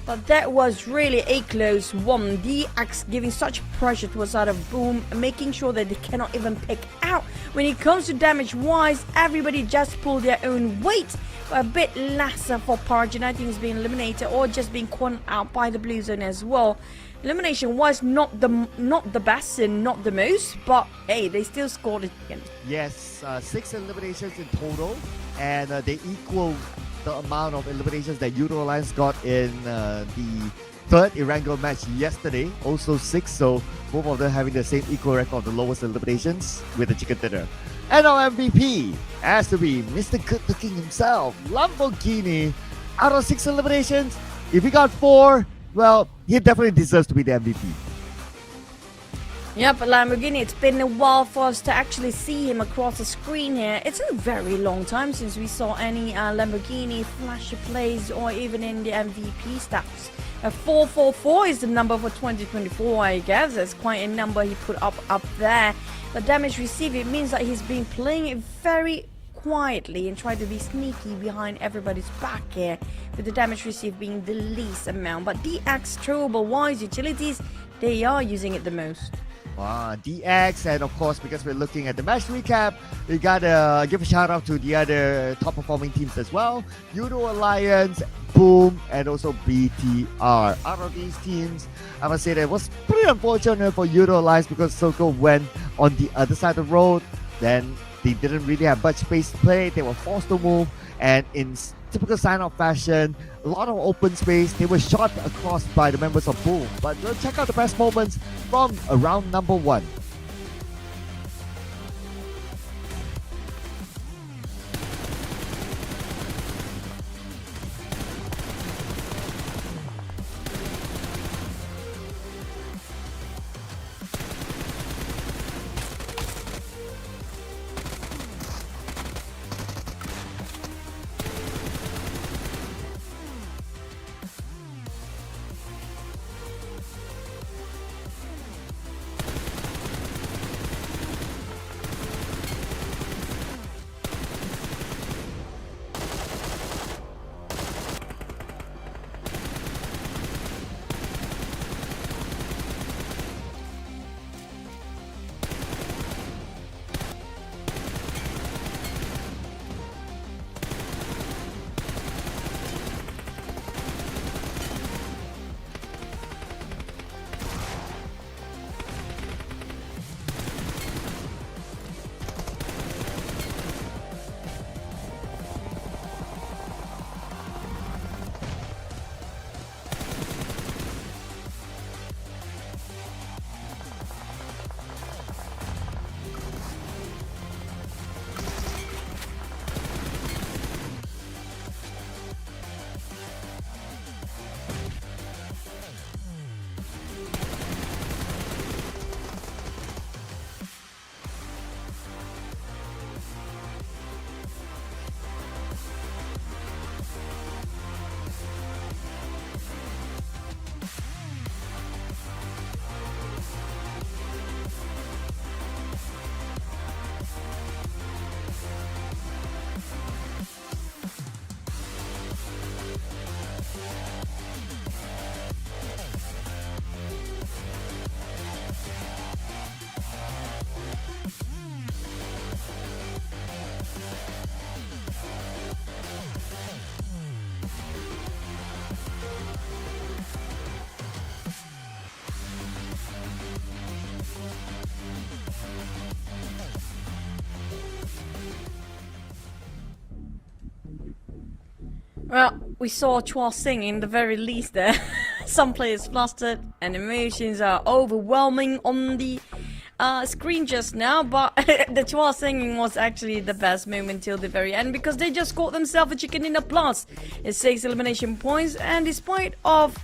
But that was really a close one. DX giving such pressure to a side of Boom, making sure that they cannot even pick out. When it comes to damage wise, everybody just pull their own weight. But a bit lesser for Parjin, I think, is being eliminated or just being cornered out by the Blue Zone as well. Elimination was not the best and not the most, but hey, they still scored it again. Yes, 6 eliminations in total, and they equal the amount of eliminations that Yudo Alliance got in the third Erangel match yesterday, also 6, so both of them having the same equal record of the lowest eliminations with the chicken dinner. And our MVP has to be Mr. Good Looking himself, Lamborghini. Out of 6 eliminations, if he got 4, well, he definitely deserves to be the MVP. Yep, Lamborghini, it's been a while for us to actually see him across the screen here. It's a very long time since we saw any Lamborghini flashy plays or even in the MVP stats. 444 is the number for 2024, I guess. That's quite a number he put up there. But damage received, it means that he's been playing it very quietly and trying to be sneaky behind everybody's back here, with the damage received being the least amount. But DX throwable wise utilities, they are using it the most. DX, and of course, because we're looking at the match recap, we gotta give a shout out to the other top performing teams as well. Euro Alliance, Boom, and also BTR. Out of these teams, I must say that it was pretty unfortunate for Euro Alliance because Circle went on the other side of the road. Then they didn't really have much space to play. They were forced to move, and in typical sign-off fashion, a lot of open space. They were shot across by the members of Boom. But we'll check out the best moments from round number 1. Well, we saw Chua Singh in the very least there. Some players flustered and emotions are overwhelming on the screen just now, but the Chua singing was actually the best moment till the very end because they just got themselves a chicken dinner plus. It's 6 elimination points, and despite of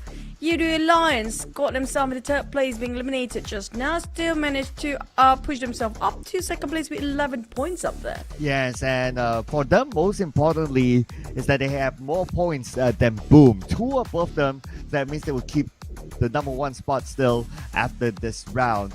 Yudu Alliance got themselves in the third place being eliminated just now, still managed to push themselves up to second place with 11 points up there. Yes, and for them, most importantly, is that they have more points than Boom. 2 above them, that means they will keep the number 1 spot still after this round.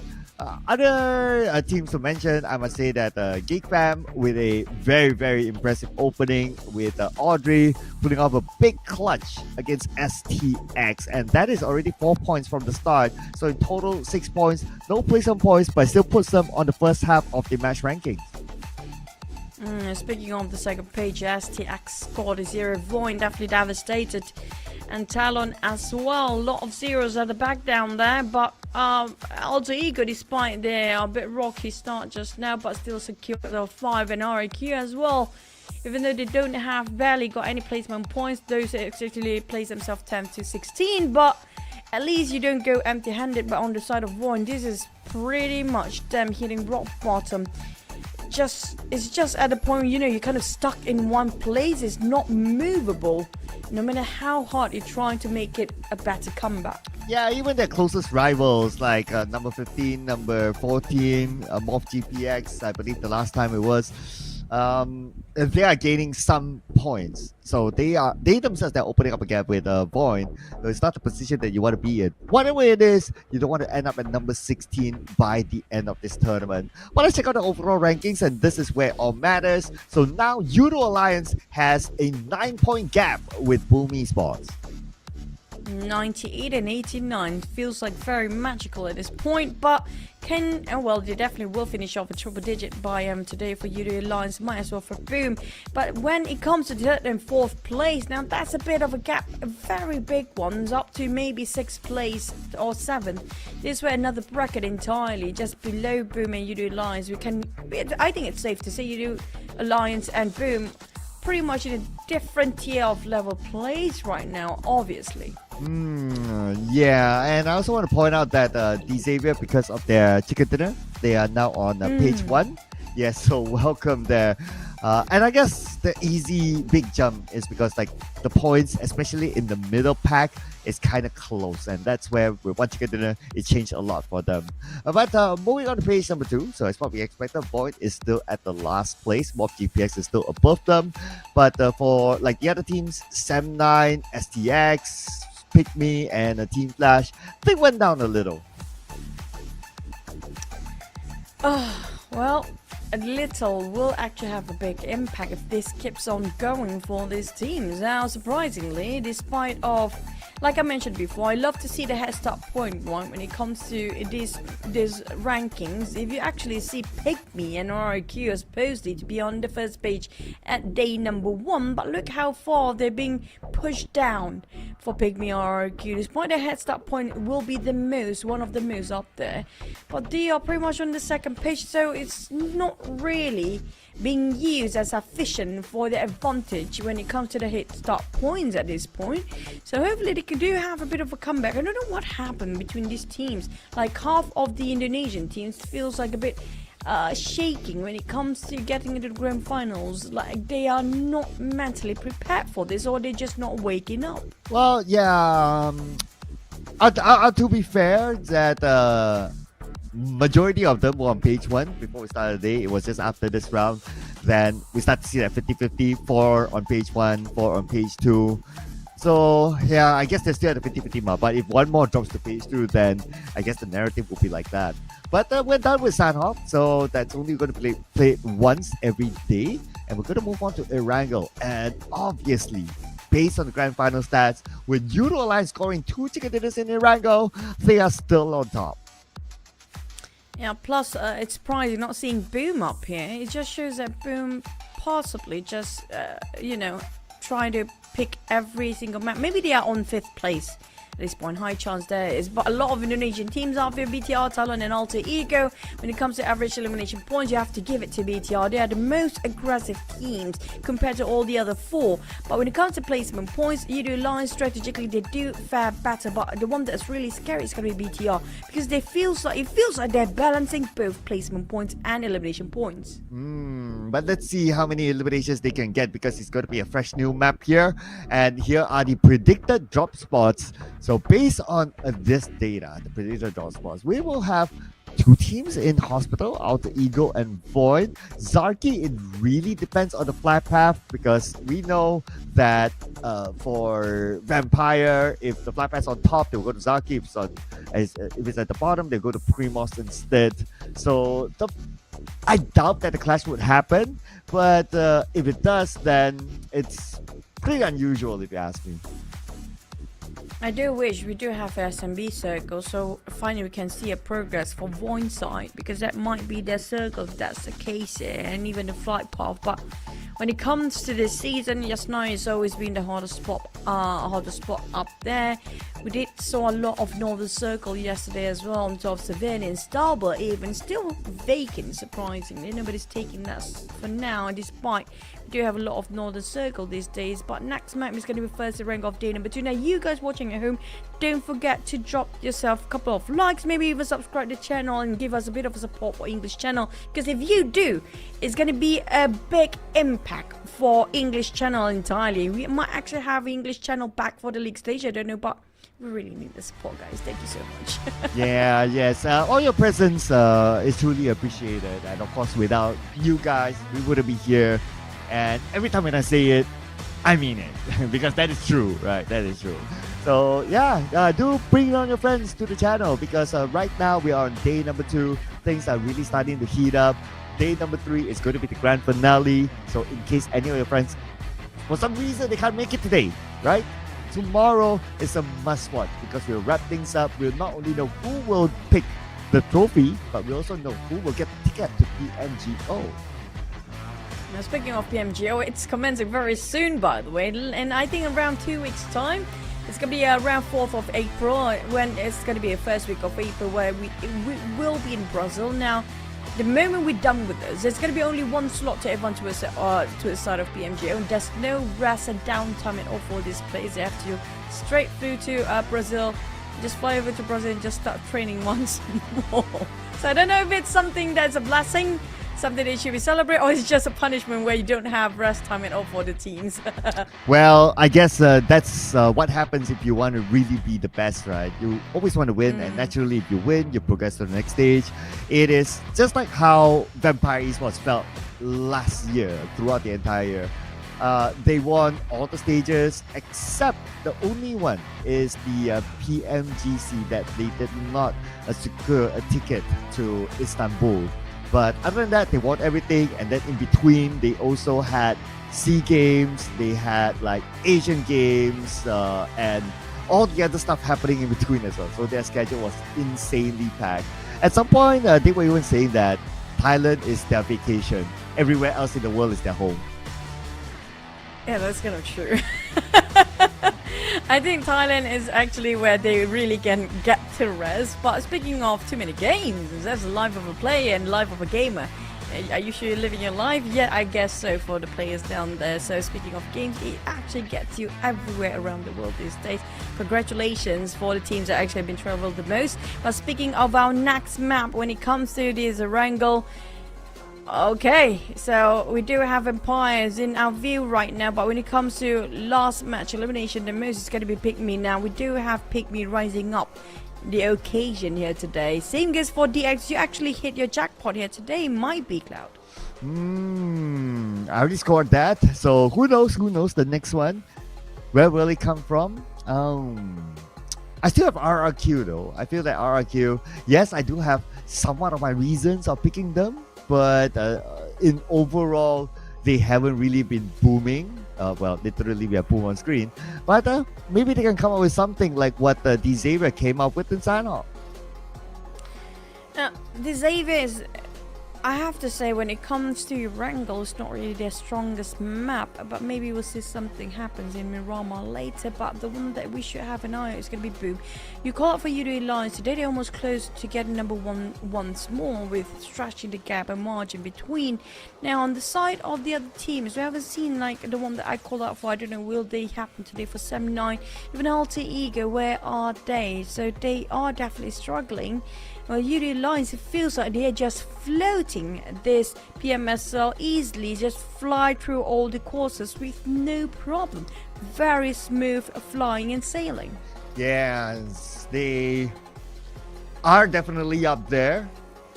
Other teams to mention, I must say that Geek Fam with a very, very impressive opening with Audrey putting off a big clutch against STX, and that is already 4 points from the start. So in total, 6 points, no placement points, but still puts them on the first half of the match rankings. Speaking of the second page, STX scored a 0. Void definitely devastated, and Talon as well. A lot of zeros at the back down there, but also Ego, despite their a bit rocky start just now, but still secured the 5 and RAQ as well. Even though they don't have barely got any placement points, those actually place themselves 10 to 16, but at least you don't go empty-handed. But on the side of Void, this is pretty much them hitting rock bottom. It's just at the point, you know, you're kind of stuck in one place. It's not movable, no matter how hard you're trying to make it a better comeback. Yeah, even their closest rivals like number 15, number 14, Morph GPX, I believe the last time it was, they are gaining some points. So they themselves, they're opening up a gap with Void. So it's not the position that you want to be in. Whatever it is, you don't want to end up at number 16 by the end of this tournament. But let's check out the overall rankings, and this is where all matters. So now Yudo Alliance has a 9-point gap with Boom Esports. 98 and 89 feels like very magical at this point, but well, they definitely will finish off a triple digit by today for UD Alliance, might as well for Boom. But when it comes to third and fourth place, now that's a bit of a gap, a very big ones, up to maybe sixth place or seventh. This way another bracket entirely just below Boom and UD Alliance. I think it's safe to say UD Alliance and Boom pretty much in a different tier of level plays right now, obviously. Yeah, and I also want to point out that Xavier, because of their chicken dinner, they are now on page 1. Yes, so welcome there. And I guess the easy big jump is because like the points, especially in the middle pack, is kind of close, and that's where with one chicken dinner it changed a lot for them. But moving on to page number 2, so as what we expected, Void is still at the last place. Mob GPX is still above them, but for like the other teams, Sam9, STX, Pygmy, and Team Flash, they went down a little. Well, a little will actually have a big impact if this keeps on going for these teams. Now, surprisingly, despite of, like I mentioned before, I love to see the head start point one when it comes to these rankings. If you actually see Pygmy and RIQ are supposedly to be on the first page at day number 1, but look how far they're being pushed down for Pygmy and RIQ. Despite the head start point will be one of the most up there, but they are pretty much on the second page, so it's not really being used as efficient for the advantage when it comes to the hit start points at this point. So hopefully they do have a bit of a comeback. I don't know what happened between these teams. Like half of the Indonesian teams feels like a bit shaking when it comes to getting into the grand finals. Like they are not mentally prepared for this, or they're just not waking up. Well, yeah. To be fair, that majority of them were on page 1 before we started the day. It was just after this round, then we start to see that 50-50, 4 on page 1, 4 on page 2. So yeah, I guess they're still at the 50-50 mark, but if one more drops to page 2, then I guess the narrative will be like that. But we're done with Sandhawk, so that's only going to be played once every day, and we're going to move on to Erangel. And obviously, based on the grand final stats, with UD Alliance scoring 2 chicken dinners in Erangel, they are still on top. Yeah, plus it's surprising not seeing Boom up here. It just shows that Boom possibly just, trying to pick every single map. Maybe they are on 5th place at this point. High chance there is. But a lot of Indonesian teams out there, BTR, Talon, and Alter Ego. When it comes to average elimination points, you have to give it to BTR. They are the most aggressive teams compared to all the other 4. But when it comes to placement points, UD Alliance strategically they do fare better. But the one that's really scary is going to be BTR, because it feels like they're balancing both placement points and elimination points. But let's see how many eliminations they can get, because it's going to be a fresh new map here. And here are the predicted drop spots. So based on this data, the predicted drop spots, we will have 2 teams in Hospital, Alter Ego and Void. Zarky, it really depends on the flight path, because we know that for Vampire, if the flight path's on top, they'll go to Zarky. If it's at the bottom, they'll go to Primos instead. So I doubt that the clash would happen, but if it does, then it's pretty unusual if you ask me. I do wish we do have SMB circle, so finally we can see a progress for Void side, because that might be their circle if that's the case here, and even the flight path. But when it comes to this season, just now it's always been the hardest spot up there. We did saw a lot of Northern Circle yesterday as well, on top of Civilian Starboard even still vacant, surprisingly. Nobody's taking that for now, and despite we do have a lot of Northern Circle these days. But next map is going to be first to rank of day number 2. Now you guys watching at home, don't forget to drop yourself a couple of likes, maybe even subscribe to the channel and give us a bit of a support for English channel, because if you do, it's going to be a big impact for English channel entirely. We might actually have English channel back for the league stage, I don't know, but we really need the support, guys. Thank you so much. Yes. All your presence is truly appreciated, and of course, without you guys, we wouldn't be here. And every time when I say it, I mean it, because that is true, right? That is true. So yeah, do bring on your friends to the channel, because right now we are on day number 2. Things are really starting to heat up. Day number 3 is going to be the grand finale. So in case any of your friends, for some reason, they can't make it today, right? tomorrow is a must-watch because we'll wrap things up. We'll not only know who will pick the trophy, but we also know who will get the ticket to PMGO. Now, speaking of PMGO, it's commencing very soon, by the way, and I think around 2 weeks' time. It's going to be around 4th of April, when it's going to be the first week of April, where we will be in Brazil. Now, the moment we're done with this, there's going to be only one slot to everyone to the side of PMGO, and there's no rest and downtime at all for these players. They have to go straight through to Brazil, just fly over to Brazil and just start training once more. So I don't know if it's something that's a blessing, something they should be celebrated, or it's just a punishment where you don't have rest time at all for the teams. Well, I guess that's what happens if you want to really be the best, right? You always want to win, and naturally, if you win, you progress to the next stage. It is just like how Vampire Esports felt last year throughout the entire year. They won all the stages except the only one is the PMGC that they did not secure a ticket to Istanbul. But other than that, they won everything. And then in between, they also had SEA Games, they had like Asian Games, and all the other stuff happening in between as well. So their schedule was insanely packed. At some point, they were even saying that Thailand is their vacation. Everywhere else in the world is their home. Yeah, that's kind of true. I think Thailand is actually where they really can get to rest. But speaking of too many games, that's the life of a player and life of a gamer. Are you sure you're living your life? Yeah, I guess so for the players down there. So speaking of games, it actually gets you everywhere around the world these days. Congratulations for the teams that actually have been traveled the most. But speaking of our next map, when it comes to this Wrangle, okay, so we do have Empires in our view right now, but when it comes to last match elimination, the most is going to be Pygmy. Now, we do have Pygmy rising up the occasion here today. Same goes for DX. You actually hit your jackpot here today, might be Cloud. I already scored that, so who knows the next one? Where will it come from? I still have RRQ though. I feel that RRQ, yes, I do have somewhat of my reasons of picking them, but in overall, they haven't really been booming. Well, literally, we have boom on screen. But maybe they can come up with something like what the Xavier came up with in Sign-Off. Now, the Xavier is, I have to say, when it comes to Wrangle, it's not really their strongest map, but maybe we'll see something happens in Miramar later. But the one that we should have an eye on is going to be Boom. You call out for UD Alliance. Today they're almost close to getting number one once more, with stretching the gap and margin between. Now, on the side of the other teams, we haven't seen like the one that I called out for. I don't know, will they happen today for 7-9? Even Alter Ego, where are they? So they are definitely struggling. Well, UD Alliance, it feels like they're just floating this PMSL easily, just fly through all the courses with no problem. Very smooth flying and sailing. Yes, they are definitely up there.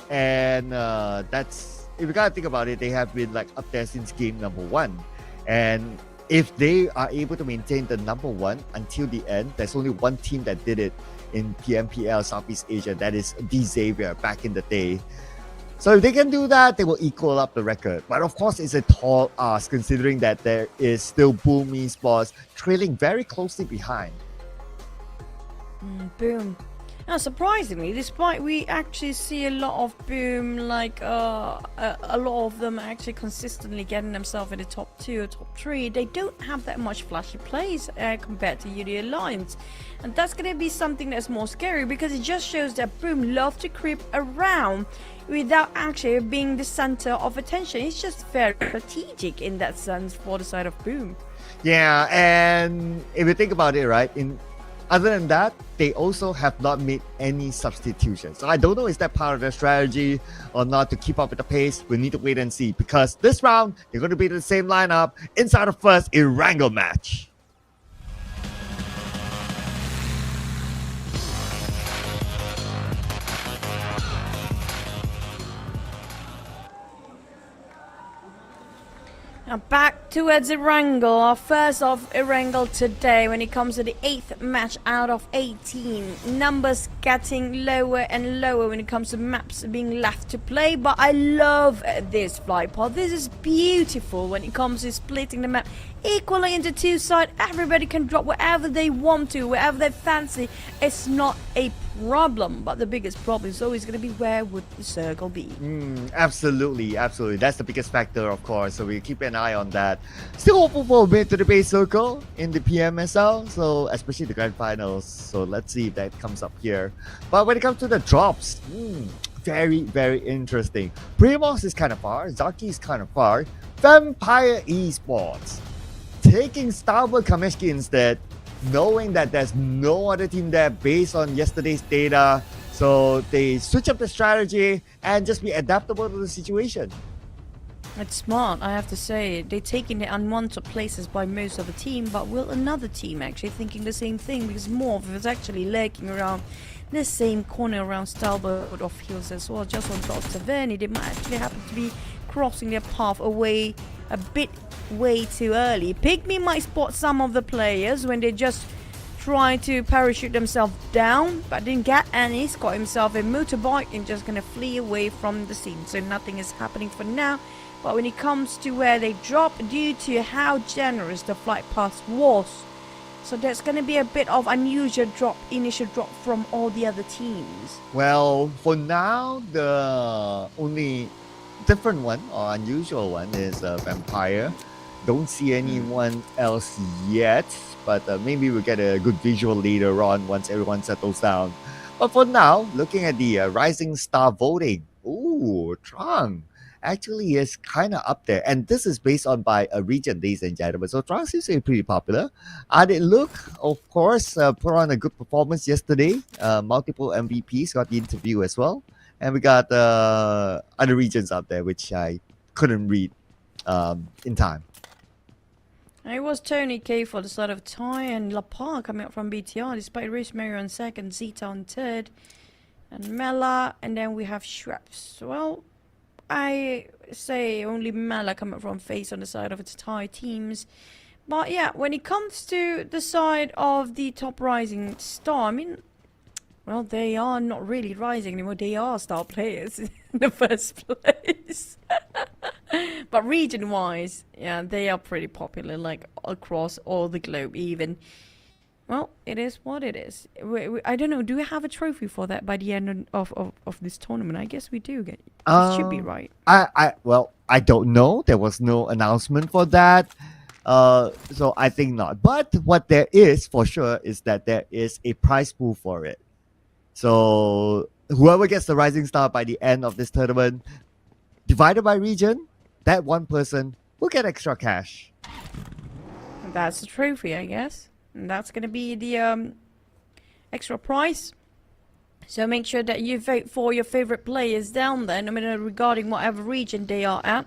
And that's, if you gotta think about it, they have been like up there since game number 1. And if they are able to maintain the number 1 until the end, there's only one team that did it in PMPL Southeast Asia, that is Xavier back in the day. So if they can do that, they will equal up the record. But of course, it's a tall ask considering that there is still Boom Esports trailing very closely behind. Boom. Now, surprisingly, despite we actually see a lot of Boom, like a lot of them actually consistently getting themselves in the top 2 or top 3, they don't have that much flashy plays compared to UD Alliance. And that's going to be something that's more scary, because it just shows that Boom love to creep around without actually being the center of attention. It's just very strategic in that sense for the side of Boom. Yeah, and if you think about it, right, other than that, they also have not made any substitutions. So I don't know, is that part of their strategy or not to keep up with the pace? We need to wait and see, because this round, they're going to be the same lineup inside the first Wrangle match. Now back towards Erangel, our first of Erangel today when it comes to the 8th match out of 18. Numbers getting lower and lower when it comes to maps being left to play, but I love this flight pod. This is beautiful when it comes to splitting the map equally into two sides. Everybody can drop wherever they want to, wherever they fancy. It's not a problem, but the biggest problem is always going to be where would the circle be. Absolutely. That's the biggest factor, of course. So we keep an eye on that. Still hopeful for a bit to the base circle in the PMSL, so especially the grand finals. So let's see if that comes up here. But when it comes to the drops, very, very interesting. Primos is kind of far. Zaki is kind of far. Vampire Esports taking Starboard Kameshki instead, knowing that there's no other team there based on yesterday's data. So they switch up the strategy and just be adaptable to the situation. It's smart, I have to say. They're taking the unwanted places by most of the team, but will another team actually thinking the same thing? Because Morph is actually lurking around the same corner around Starboard off hills as well, just on top of Taverni. They might actually happen to be crossing their path away a bit way too early. Pygmy might spot some of the players when they just try to parachute themselves down, but didn't get any. He's got himself a motorbike and just gonna flee away from the scene. So nothing is happening for now. But when it comes to where they drop, due to how generous the flight pass was, so there's gonna be a bit of unusual initial drop from all the other teams. Well, for now, the only different one or unusual one is Vampire. Don't see anyone else yet, but maybe we'll get a good visual later on once everyone settles down. But for now, looking at the Rising Star voting, Trang actually is kind of up there. And this is based on by a region, ladies and gentlemen. So Trang seems to be pretty popular. Adit Look, of course, put on a good performance yesterday. Multiple MVPs got the interview as well. And we got other regions out there, which I couldn't read in time. It was Tony K for the start of Thai and La Par coming up from BTR, despite Rosemary on second, Zeta on third, and Mela, and then we have Schweppes. Well, I say only Mela coming from FaZe on the side of its Thai teams. But yeah, when it comes to the side of the top rising star, I mean, well, they are not really rising anymore. They are star players in the first place. But region-wise, yeah, they are pretty popular, like across all the globe even. Well, it is what it is. I don't know, do we have a trophy for that by the end of this tournament? I guess we do. It should be right. Well, I don't know. There was no announcement for that. So I think not. But what there is for sure is that there is a prize pool for it. So whoever gets the Rising Star by the end of this tournament, divided by region, that one person will get extra cash. That's the trophy, I guess. And that's going to be the extra prize. So make sure that you vote for your favorite players down there, no matter regarding whatever region they are at.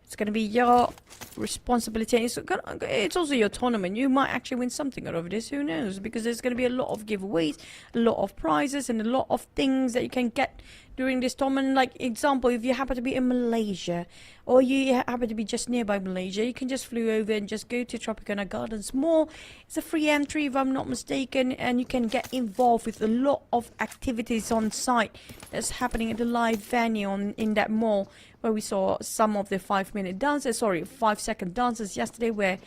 It's going to be your responsibility. It's also your tournament. You might actually win something out of this. Who knows? Because there's going to be a lot of giveaways, a lot of prizes, and a lot of things that you can get during this tournament. Like, example, if you happen to be in Malaysia, or you happen to be just nearby Malaysia, you can just flew over and just go to Tropicana Gardens Mall. It's a free entry, if I'm not mistaken, and you can get involved with a lot of activities on site that's happening at the live venue in that mall, where we saw some of the 5-minute dances, 5-second dances yesterday, where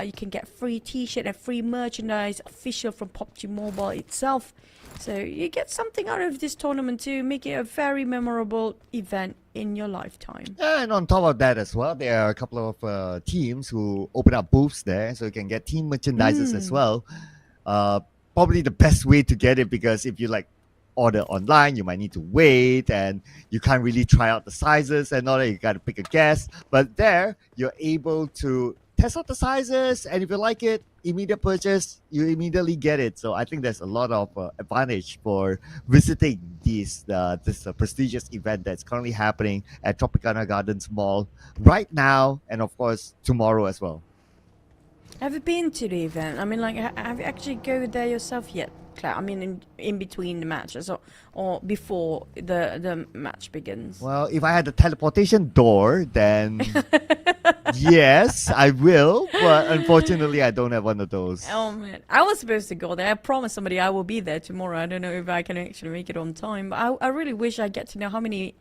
you can get free t-shirt and free merchandise official from PUBG Mobile itself. So you get something out of this tournament to make it a very memorable event in your lifetime. And on top of that as well, there are a couple of teams who open up booths there, so you can get team merchandises as well. Probably the best way to get it, because if you like order online, you might need to wait and you can't really try out the sizes and all that. You got to pick a guess. But there, you're able to test out the sizes, and if you like it, immediate purchase, you immediately get it. So I think there's a lot of advantage for visiting this prestigious event that's currently happening at Tropicana Gardens Mall right now, and of course tomorrow as well. Have you been to the event? I mean, like, have you actually go there yourself yet? I mean, in between the matches or before the match begins. Well, if I had the teleportation door, then yes, I will. But unfortunately, I don't have one of those. Oh man, I was supposed to go there. I promised somebody I will be there tomorrow. I don't know if I can actually make it on time. But I really wish I get to know how many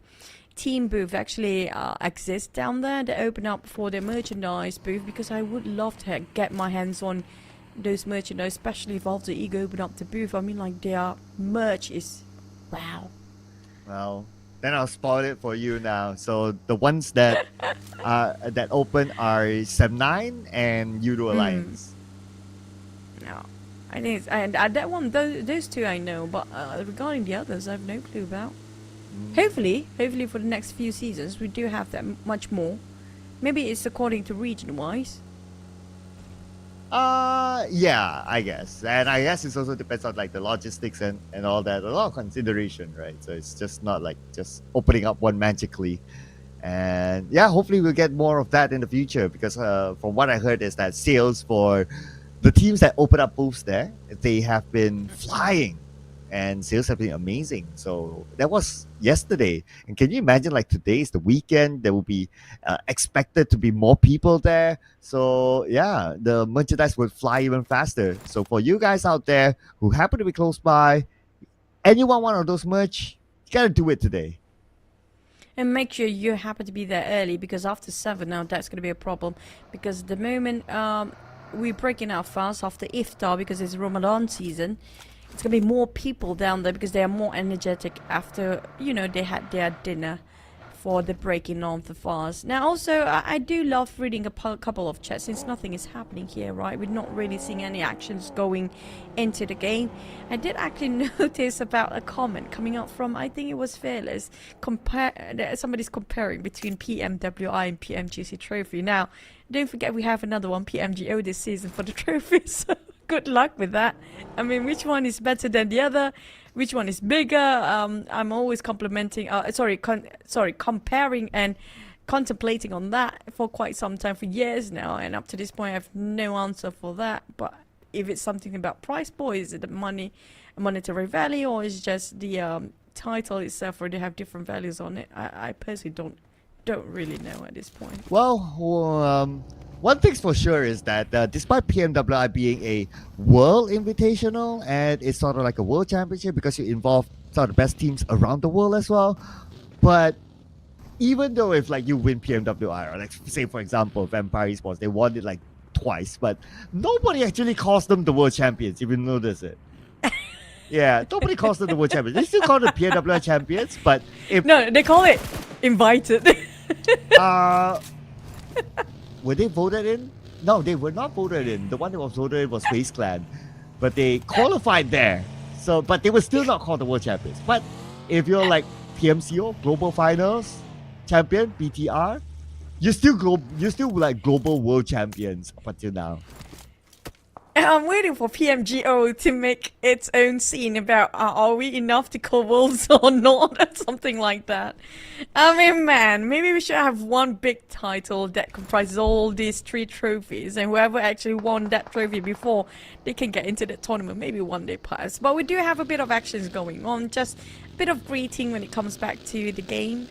team booth actually exist down there that open up for their merchandise booth, because I would love to get my hands on those merchandise, especially if Alter Ego open up the booth. I mean, like, their merch is wow. Well, then I'll spoil it for you now. So the ones that that open are Sem9 and Euro Alliance. No, I think it's, and that one, those two I know, but regarding the others, I have no clue about. Hopefully for the next few seasons, we do have that much more. Maybe it's according to region-wise. Yeah, I guess. And I guess it also depends on like the logistics and all that. A lot of consideration, right? So it's just not like just opening up one magically. And yeah, hopefully we'll get more of that in the future, because from what I heard is that sales for the teams that open up booths there, they have been flying. And sales have been amazing. So that was yesterday. And can you imagine, like, today is the weekend. There will be expected to be more people there. So yeah, the merchandise will fly even faster. So for you guys out there who happen to be close by, anyone want one of those merch, you gotta do it today. And make sure you happen to be there early, because after 7 now, that's going to be a problem. Because the moment we're breaking out fast after Iftar, because it's Ramadan season, it's going to be more people down there because they are more energetic after, you know, they had their dinner for the breaking of the fast. Now, also, I do love reading a couple of chats, since nothing is happening here, right? We're not really seeing any actions going into the game. I did actually notice about a comment coming up from, I think it was Fearless, somebody's comparing between PMWI and PMGC Trophy. Now, don't forget we have another one, PMGO, this season for the trophies. Good luck with that. I mean, which one is better than the other? Which one is bigger? I'm always comparing and contemplating on that for quite some time, for years now, and up to this point I have no answer for that. But if it's something about price pool, is it the monetary value, or is it just the title itself, or they have different values on it? I personally don't really know at this point. Well, one thing's for sure is that despite PMWI being a world invitational, and it's sort of like a world championship because you involve some of the best teams around the world as well, but even though if like you win PMWI, or like say for example Vampire Esports, they won it like twice, but nobody actually calls them the world champions, if you notice it. Yeah, nobody calls them the world champions. They still call them PMWI champions, but if no, they call it invited. Were they voted in? No, they were not voted in. The one that was voted in was Face Clan, but they qualified there. So, but they were still not called the world champions. But if you're like PMCO, Global Finals champion, BTR, you're still like global world champions up until now. I'm waiting for PMGO to make its own scene about are we enough to call wolves or not, something like that. I mean, man, maybe we should have one big title that comprises all these 3 trophies, and whoever actually won that trophy before, they can get into the tournament, maybe one day pass. But we do have a bit of actions going on, just a bit of greeting when it comes back to the game.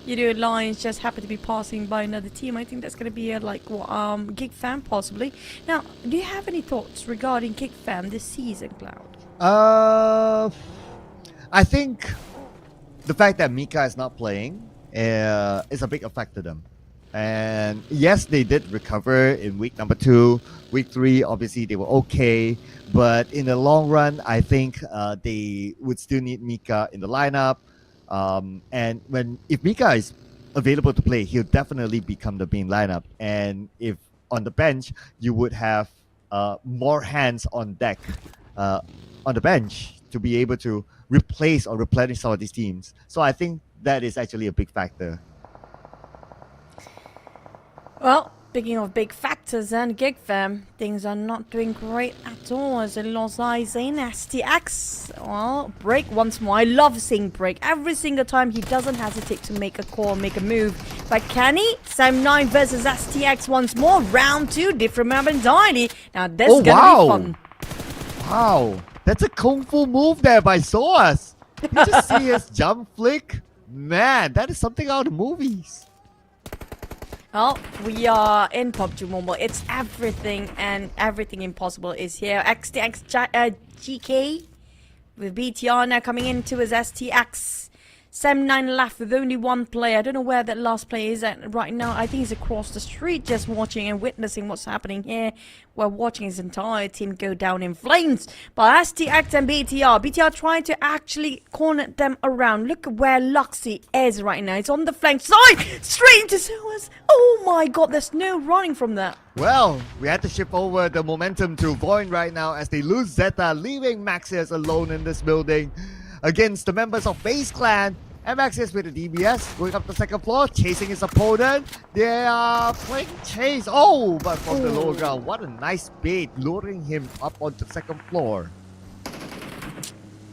You do Lions just happen to be passing by another team. I think that's going to be Gig Fam possibly. Now, do you have any thoughts regarding Gig Fam this season, Cloud? I think the fact that Mika is not playing is a big effect to them. And yes, they did recover in week number 2. Week 3, obviously, they were okay. But in the long run, I think they would still need Mika in the lineup. And if Mika is available to play, he'll definitely become the main lineup. And if on the bench, you would have more hands on deck on the bench to be able to replace or replenish some of these teams. So I think that is actually a big factor. Well, speaking of big factors and Gig Fam, things are not doing great at all as it lost eyes in STX. Well, Break once more. I love seeing Break. Every single time he doesn't hesitate to make a call, make a move. But can he? Sem9 versus STX once more. Round 2, different map entirely. Now this is gonna be fun. Wow. That's a kung fu move there by Soas. You just see his jump flick. Man, that is something out of movies. Well, we are in PUBG Mobile. It's everything, and everything impossible is here. XTX GK with BTR now coming into his STX. 7-9 left with only one player. I don't know where that last player is at right now. I think he's across the street just watching and witnessing what's happening here. We're watching his entire team go down in flames. But STX and BTR trying to actually corner them around. Look at where Luxy is right now. It's on the flank side. Straight into Soas. Oh my god, there's no running from that. Well, we had to shift over the momentum to Void right now as they lose Zeta, leaving Maxius alone in this building against the members of FaZe Clan. And Maxius with the DBS going up the second floor, chasing his opponent. They are playing chase. Oh, but from the lower ground, what a nice bait, luring him up onto the second floor.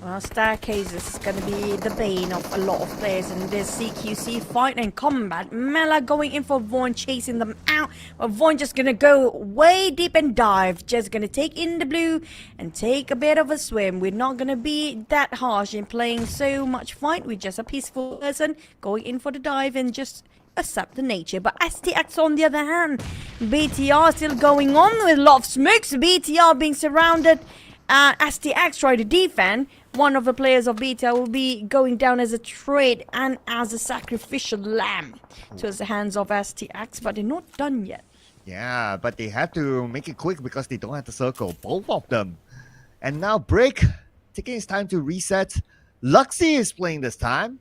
Well, staircase is going to be the bane of a lot of players in this CQC fight and combat. Mela going in for Vaughn, chasing them out. But Vaughn just going to go way deep and dive. Just going to take in the blue and take a bit of a swim. We're not going to be that harsh in playing so much fight. We're just a peaceful person going in for the dive and just accept the nature. But STX on the other hand, BTR still going on with a lot of smokes. BTR being surrounded. STX try to defend. One of the players of BTR will be going down as a trade and as a sacrificial lamb to the hands of STX, but they're not done yet. Yeah, but they have to make it quick because they don't have to circle, both of them. And now Break, taking his time to reset. Luxy is playing this time.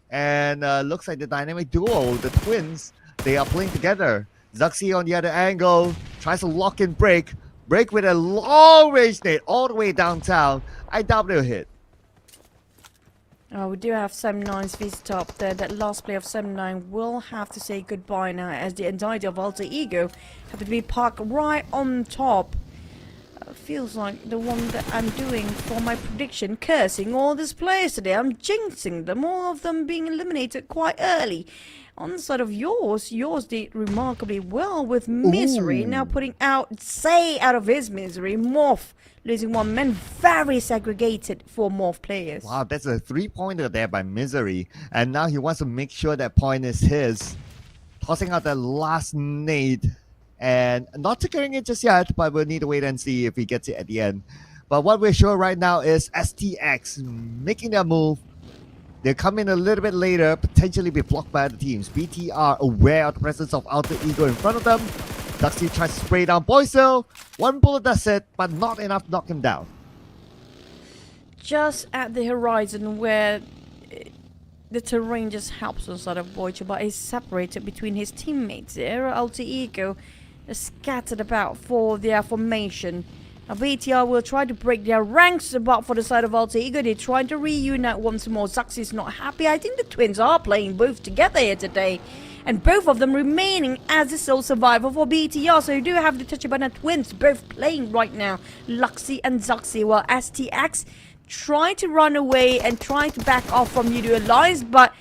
And looks like the dynamic duo, the twins, they are playing together. Zuxi on the other angle, tries to lock in Break. Break with a long range nade all the way downtown. I doubt they'll hit. Oh, we do have 7-9's visitor up there. That last play of 7-9 will have to say goodbye now as the entirety of Alter Ego have to be parked right on top. Feels like the one that I'm doing for my prediction, cursing all these players today. I'm jinxing them, all of them being eliminated quite early. On the side of yours did remarkably well with Misery. Now putting out, Say out of his Misery. Morph losing one man, very segregated for Morph players. Wow, that's a 3-pointer there by Misery. And now he wants to make sure that point is his. Tossing out that last nade. And not securing it just yet, but we'll need to wait and see if he gets it at the end. But what we're sure right now is STX making their move. They come in a little bit later, potentially be blocked by other teams. BTR aware of the presence of Alter Ego in front of them. Duxie tries to spray down Boysil. One bullet does it, but not enough to knock him down. Just at the horizon where the terrain just helps on side of Boysil, but is separated between his teammates there. Alter Ego is scattered about for their formation. Now BTR will try to break their ranks, but for the side of Alter Ego, they're trying to reunite once more. Zuxi's not happy. I think the twins are playing both together here today. And both of them remaining as the sole survivor for BTR. So you do have the Tachibana twins both playing right now. Luxy and Zuxi, while STX try to run away and try to back off from Yudu Alliance, but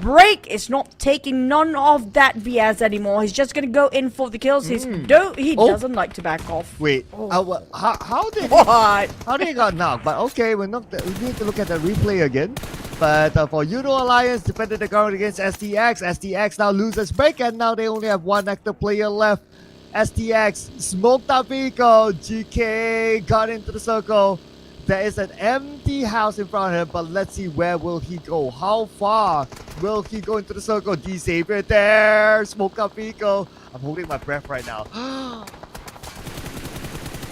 Break is not taking none of that VS anymore. He's just gonna go in for the kills. He doesn't like to back off. Wait, how did What? how did he got knocked? But okay, we need to look at the replay again. But for Yudo Alliance, defended the ground against STX. STX now loses Break, and now they only have one active player left. STX smoked out vehicle. GK got into the circle. There is an empty house in front of him, but let's see, where will he go? How far will he go into the circle? D-Savior there, smoked out vehicle. I'm holding my breath right now.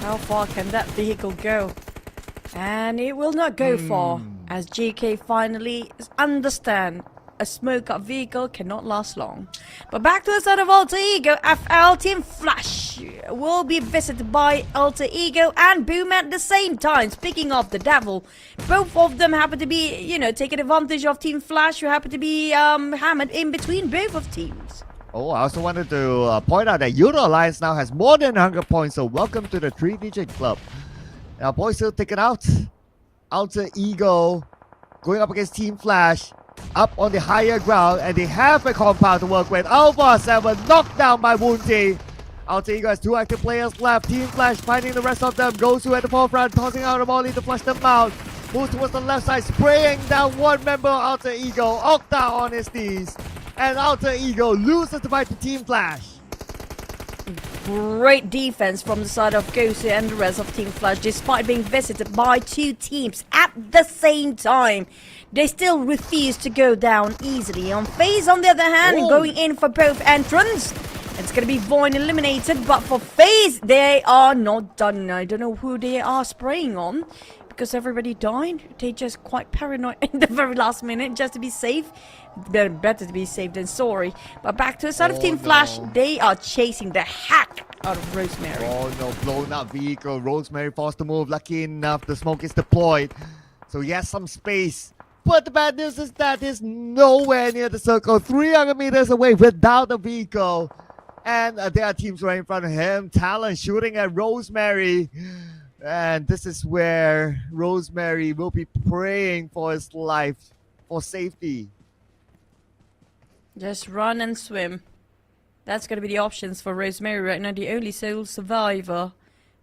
How far can that vehicle go? And it will not go far, as GK finally understand a smoke-up vehicle cannot last long. But back to the side of Alter Ego, FL Team Flash will be visited by Alter Ego and Boom at the same time. Speaking of the devil, both of them happen to be, taking advantage of Team Flash, who happen to be hammered in between both of teams. Oh, I also wanted to point out that Yudo Alliance now has more than 100 points, so welcome to the 3-digit club. Now, boys still taken out. Alter Ego going up against Team Flash. Up on the higher ground, and they have a compound to work with. Alpha 7 knocked down by Woonty. Alter Ego has 2 active players left. Team Flash finding the rest of them. Gosu at the forefront, tossing out a volley to flush them out. Moves towards the left side, spraying down one member of Alter Ego. Octa on his knees. And Alter Ego loses the fight to Team Flash. Great defense from the side of Gosu and the rest of Team Flash, despite being visited by 2 teams at the same time. They still refuse to go down easily. On FaZe, on the other hand, going in for both entrants. It's going to be Void eliminated, but for FaZe, they are not done. I don't know who they are spraying on, because everybody died. They just quite paranoid in the very last minute just to be safe. Better to be safe than sorry. But back to the side of Team Flash, they are chasing the heck out of Rosemary. Oh no, blown up vehicle. Rosemary forced to move. Lucky enough, the smoke is deployed. So he has some space. But the bad news is that he's nowhere near the circle. 300 meters away without a vehicle. And there are teams right in front of him. Talon shooting at Rosemary. And this is where Rosemary will be praying for his life, for safety. Just run and swim. That's going to be the options for Rosemary right now. The only sole survivor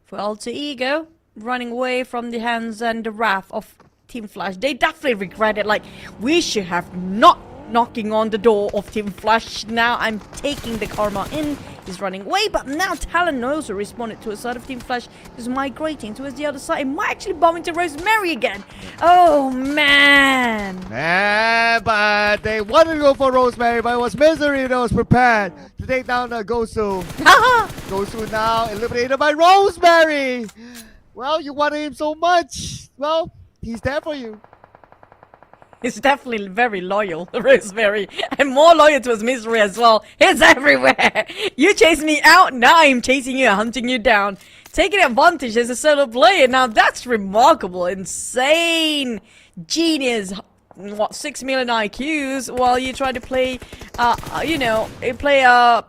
for Alter Ego. Running away from the hands and the wrath of Team Flash. They definitely regret it. Like, we should have not knocking on the door of Team Flash. Now I'm taking the karma in. He's running away, but now Talon also responded to a side of Team Flash. He's migrating towards the other side. He might actually bump into Rosemary again. Oh, man. But they wanted to go for Rosemary, but it was Misery that was prepared to take down Gosu. Gosu now eliminated by Rosemary. Well, you wanted him so much. Well, he's there for you. He's definitely very loyal, Rosemary, and more loyal to his Misery as well. He's everywhere. You chase me out, now I'm chasing you, hunting you down. Taking advantage as a solo player. Now that's remarkable, insane, genius. What, 6 million IQs while you try to play,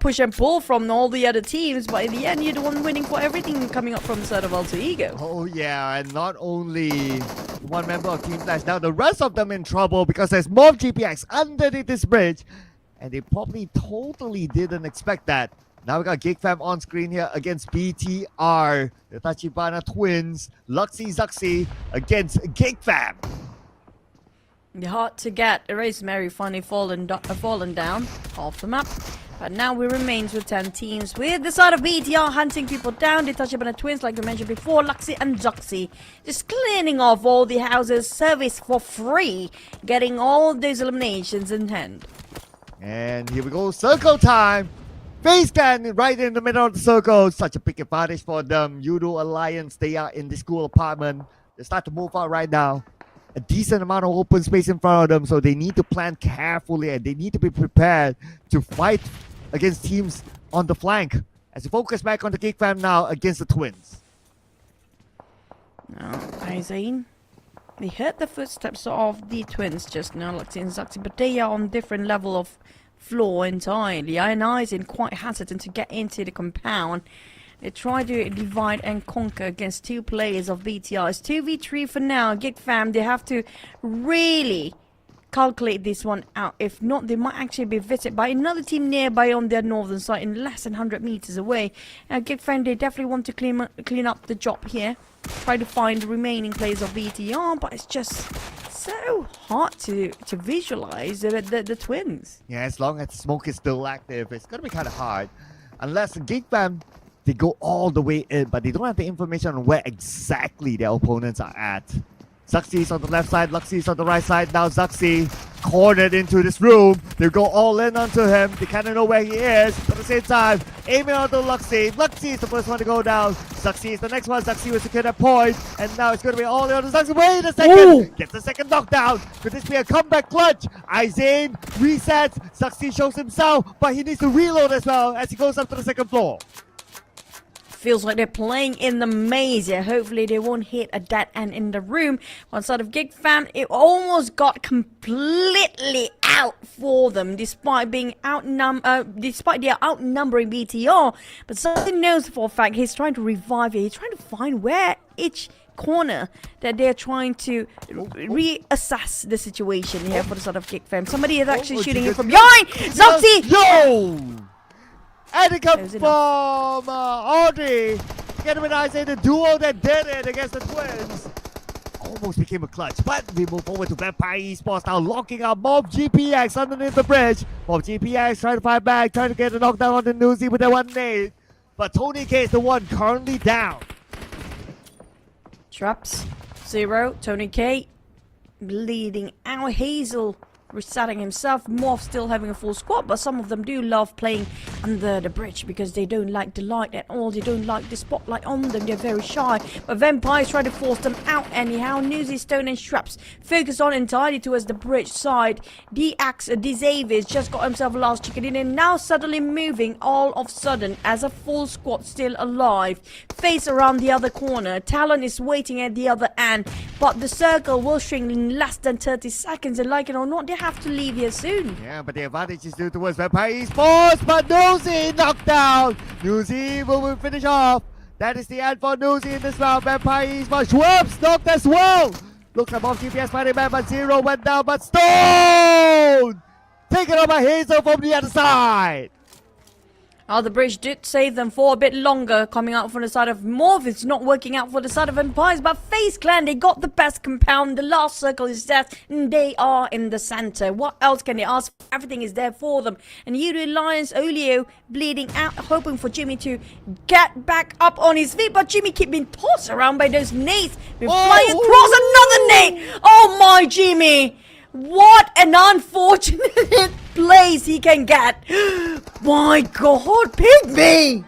push and pull from all the other teams, but in the end you're the one winning for everything coming up from the side of Alter Ego. Oh yeah, and not only one member of Team Flash, now the rest of them in trouble because there's more GPX underneath this bridge, and they probably totally didn't expect that. Now we got GigFam on screen here against BTR, the Tachibana twins, Luxy Zuxi against GigFam. Hard to get. Rosemary finally fallen down off the map. But now we remains with 10 teams with the side of BTR hunting people down. The Tachibana twins, like we mentioned before, Luxy and Zuxi. Just cleaning off all the houses, service for free. Getting all those eliminations in hand. And here we go, circle time. FaZe scan right in the middle of the circle. Such a big advantage for them. Yudo Alliance, they are in the school apartment. They start to move out right now. A decent amount of open space in front of them, so they need to plan carefully and they need to be prepared to fight against teams on the flank. As we focus back on the Geek Fam now against the twins. Now, Aizain, we heard the footsteps of the twins just now, Luxy and Zuxi, but they are on different level of floor entirely. And Aizain quite hesitant to get into the compound. They try to divide and conquer against 2 players of BTR. It's 2v3 for now. Gig Fam, they have to really calculate this one out. If not, they might actually be visited by another team nearby on their northern side in less than 100 meters away. Gig Fam, they definitely want to clean up the job here. Try to find the remaining players of BTR, but it's just so hard to visualize the twins. Yeah, as long as the smoke is still active, it's going to be kind of hard. Unless the Geek Fam, they go all the way in, but they don't have the information on where exactly their opponents are at. Zuxi is on the left side, Luxy is on the right side. Now Zuxi cornered into this room. They go all in onto him. They kind of know where he is, but at the same time, aiming onto Luxy. Luxy is the first one to go down. Zuxi is the next one. Zuxi will secure that point, and now it's going to be all in on Zuxi. Wait a second! Ooh. Gets the second knockdown. Could this be a comeback clutch? Aizain resets. Zuxi shows himself, but he needs to reload as well as he goes up to the second floor. Feels like they're playing in the maze here. Hopefully they won't hit a dead end in the room. One side of Gig Fam, it almost got completely out for them, despite being despite they are outnumbering BTR. But something knows for a fact he's trying to revive it. He's trying to find where each corner that they're trying to reassess the situation here for the side of Gig Fam. Somebody is actually shooting him from behind. Zuxi! Yo! And it comes There's from Audrey. Together with Isaiah, the duo that did it against the Twins. Almost became a clutch, but we move forward to Vampire Esports now, locking out Mob GPX underneath the bridge. Mob GPX trying to fight back, trying to get a knockdown on the Newsy with that one nade. But Tony K is the one currently down. Traps, 0. Tony K bleeding out. Hazel resetting himself. Morph still having a full squad, but some of them do love playing under the bridge because they don't like the light at all. They don't like the spotlight on them. They're very shy. But Vampires try to force them out anyhow. Newsy, Stone and Shraps focus on entirely towards the bridge side. Xavier just got himself a last chicken in and now suddenly moving all of a sudden as a full squad still alive. Face around the other corner. Talon is waiting at the other end, but the circle will shrink in less than 30 seconds, and like it or not, they have to leave here soon. Yeah, but the advantage is due towards Vampire Esports, but Newsy knocked down. Newsy will finish off. That is the end for Newsy in this round. Vampire Esports, Schwabs knocked as well. Looks like Mob GPS fighting back, but 0 went down, but Stone taken out by Hazel from the other side. Oh, the bridge did save them for a bit longer, coming out from the side of Morph. It's not working out for the side of Empires, but FaZe Clan, they got the best compound. The last circle is death, and they are in the center. What else can they ask? Everything is there for them. And Yuri Lions, Olio bleeding out, hoping for Jimmy to get back up on his feet, but Jimmy keep being tossed around by those nades. We're flying across another nade. Oh my, Jimmy! What an unfortunate place he can get. My God, Pygmy!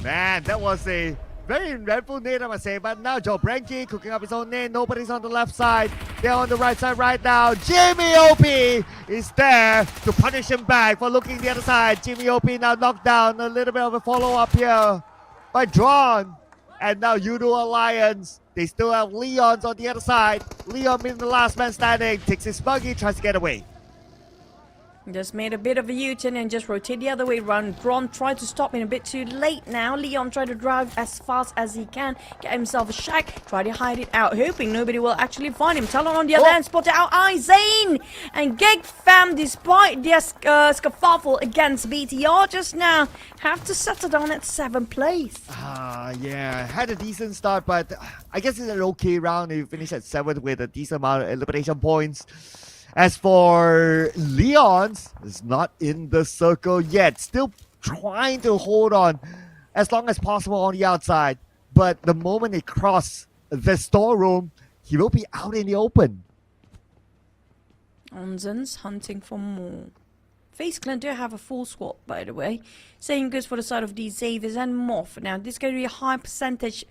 Man, that was a very dreadful nade, I must say. But now Joe Branke cooking up his own nade. Nobody's on the left side. They're on the right side right now. Jimmy OP is there to punish him back for looking the other side. Jimmy OP now knocked down. A little bit of a follow-up here by Drawn. And now Yudo Alliance. They still have Leon's on the other side. Leon being the last man standing. Takes his buggy, tries to get away. Just made a bit of a U-turn and just rotate the other way around. Braun tried to stop him a bit too late now. Leon tried to drive as fast as he can, get himself a shack, try to hide it out, hoping nobody will actually find him. Talon on the other hand spotted out Zane and Gig Fam, despite their scuffle against BTR just now, have to settle down at 7th place. Yeah, had a decent start, but I guess it's an okay round if you finish at 7th with a decent amount of elimination points. As for Leon's, is not in the circle yet. Still trying to hold on as long as possible on the outside. But the moment they cross the storeroom, he will be out in the open. Onzen's hunting for more. FaZe Clan do have a full squad, by the way. Same goes for the side of these Xaviers and Morph. Now, this is going to be a high percentage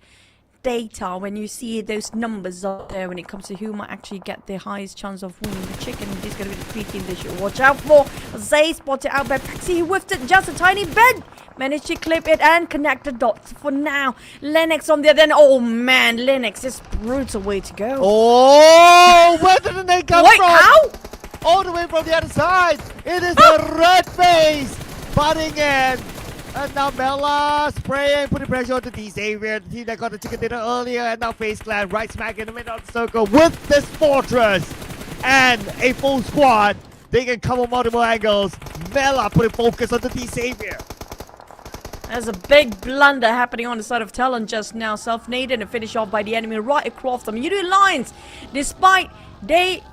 data when you see those numbers up there when it comes to who might actually get the highest chance of winning the chicken. This is going to be the 3 team they should watch out for. Zay spotted out by Paxi. He whiffed it just a tiny bit. Managed to clip it and connect the dots for now. Lennox on the other end. Oh man, Lennox is brutal way to go. Oh, where did the name come from? Ow! All the way from the other side. It is a red face butting in. And now Mela spraying, putting pressure on the Xavier, the team that got the chicken dinner earlier, and now FaZe Clan right smack in the middle of the circle with this fortress and a full squad. They can cover multiple angles. Mela putting focus on the Xavier. There's a big blunder happening on the side of Talon just now. Self-naded and finished off by the enemy right across them. You do Lions, despite they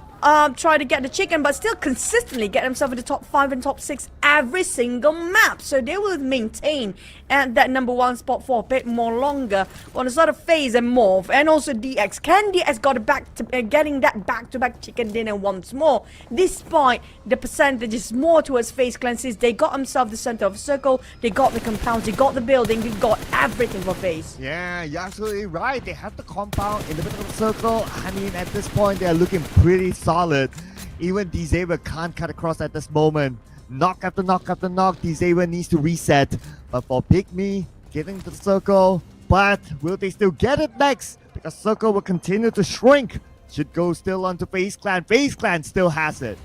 try to get the chicken, but still consistently get themselves in the top 5 and top 6 every single map. So they will maintain at that number 1 spot for a bit more longer. On the side of FaZe and Morph, and also DX. Can DX got it back to getting that back-to-back chicken dinner once more, despite the percentages more towards FaZe Clan, since they got themselves the center of the circle, they got the compounds, they got the building, they got everything for FaZe. Yeah, you're absolutely right. They have the compound in the middle of the circle. I mean, at this point, they're looking pretty solid. Even Xavier can't cut across at this moment. Knock after knock after knock. Xavier needs to reset. But for Pygmy, getting to the circle. But will they still get it next? Because circle will continue to shrink. Should go still onto FaZe Clan. FaZe Clan still has it.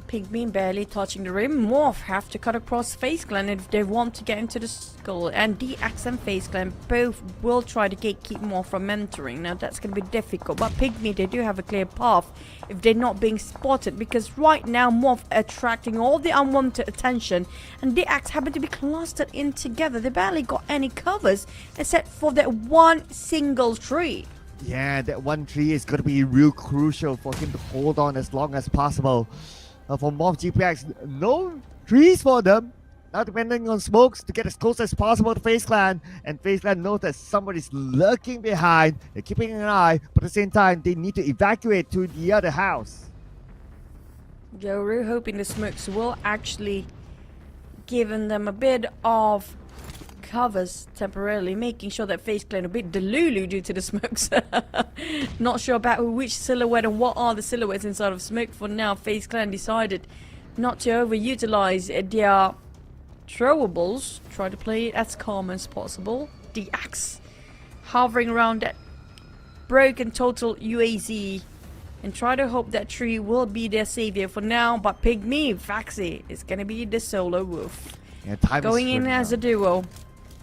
Pygmy barely touching the rim. Morph have to cut across FaZe Clan if they want to get into the circle. And DX and FaZe Clan both will try to gatekeep Morph from entering. Now that's going to be difficult. But Pygmy, they do have a clear path if they're not being spotted. Because right now Morph attracting all the unwanted attention. And DX happen to be clustered in together. They barely got any covers except for that one single tree. Yeah, that one tree is going to be real crucial for him to hold on as long as possible. For Morph GPX, no trees for them. Now depending on smokes to get as close as possible to FaZe Clan. And FaZe Clan knows that somebody's lurking behind. They're keeping an eye, but at the same time, they need to evacuate to the other house. Yoru hoping the smokes will actually give them a bit of covers temporarily, making sure that FaZe Clan a bit delulu due to the smokes. Not sure about which silhouette and what are the silhouettes inside of smoke. For now, FaZe Clan decided not to overutilize their throwables. Try to play it as calm as possible. The axe hovering around that broken total UAZ and try to hope that tree will be their savior for now. But Pygmy, Vaxi is gonna be the solo wolf. Yeah, time going is in running as out. a duo.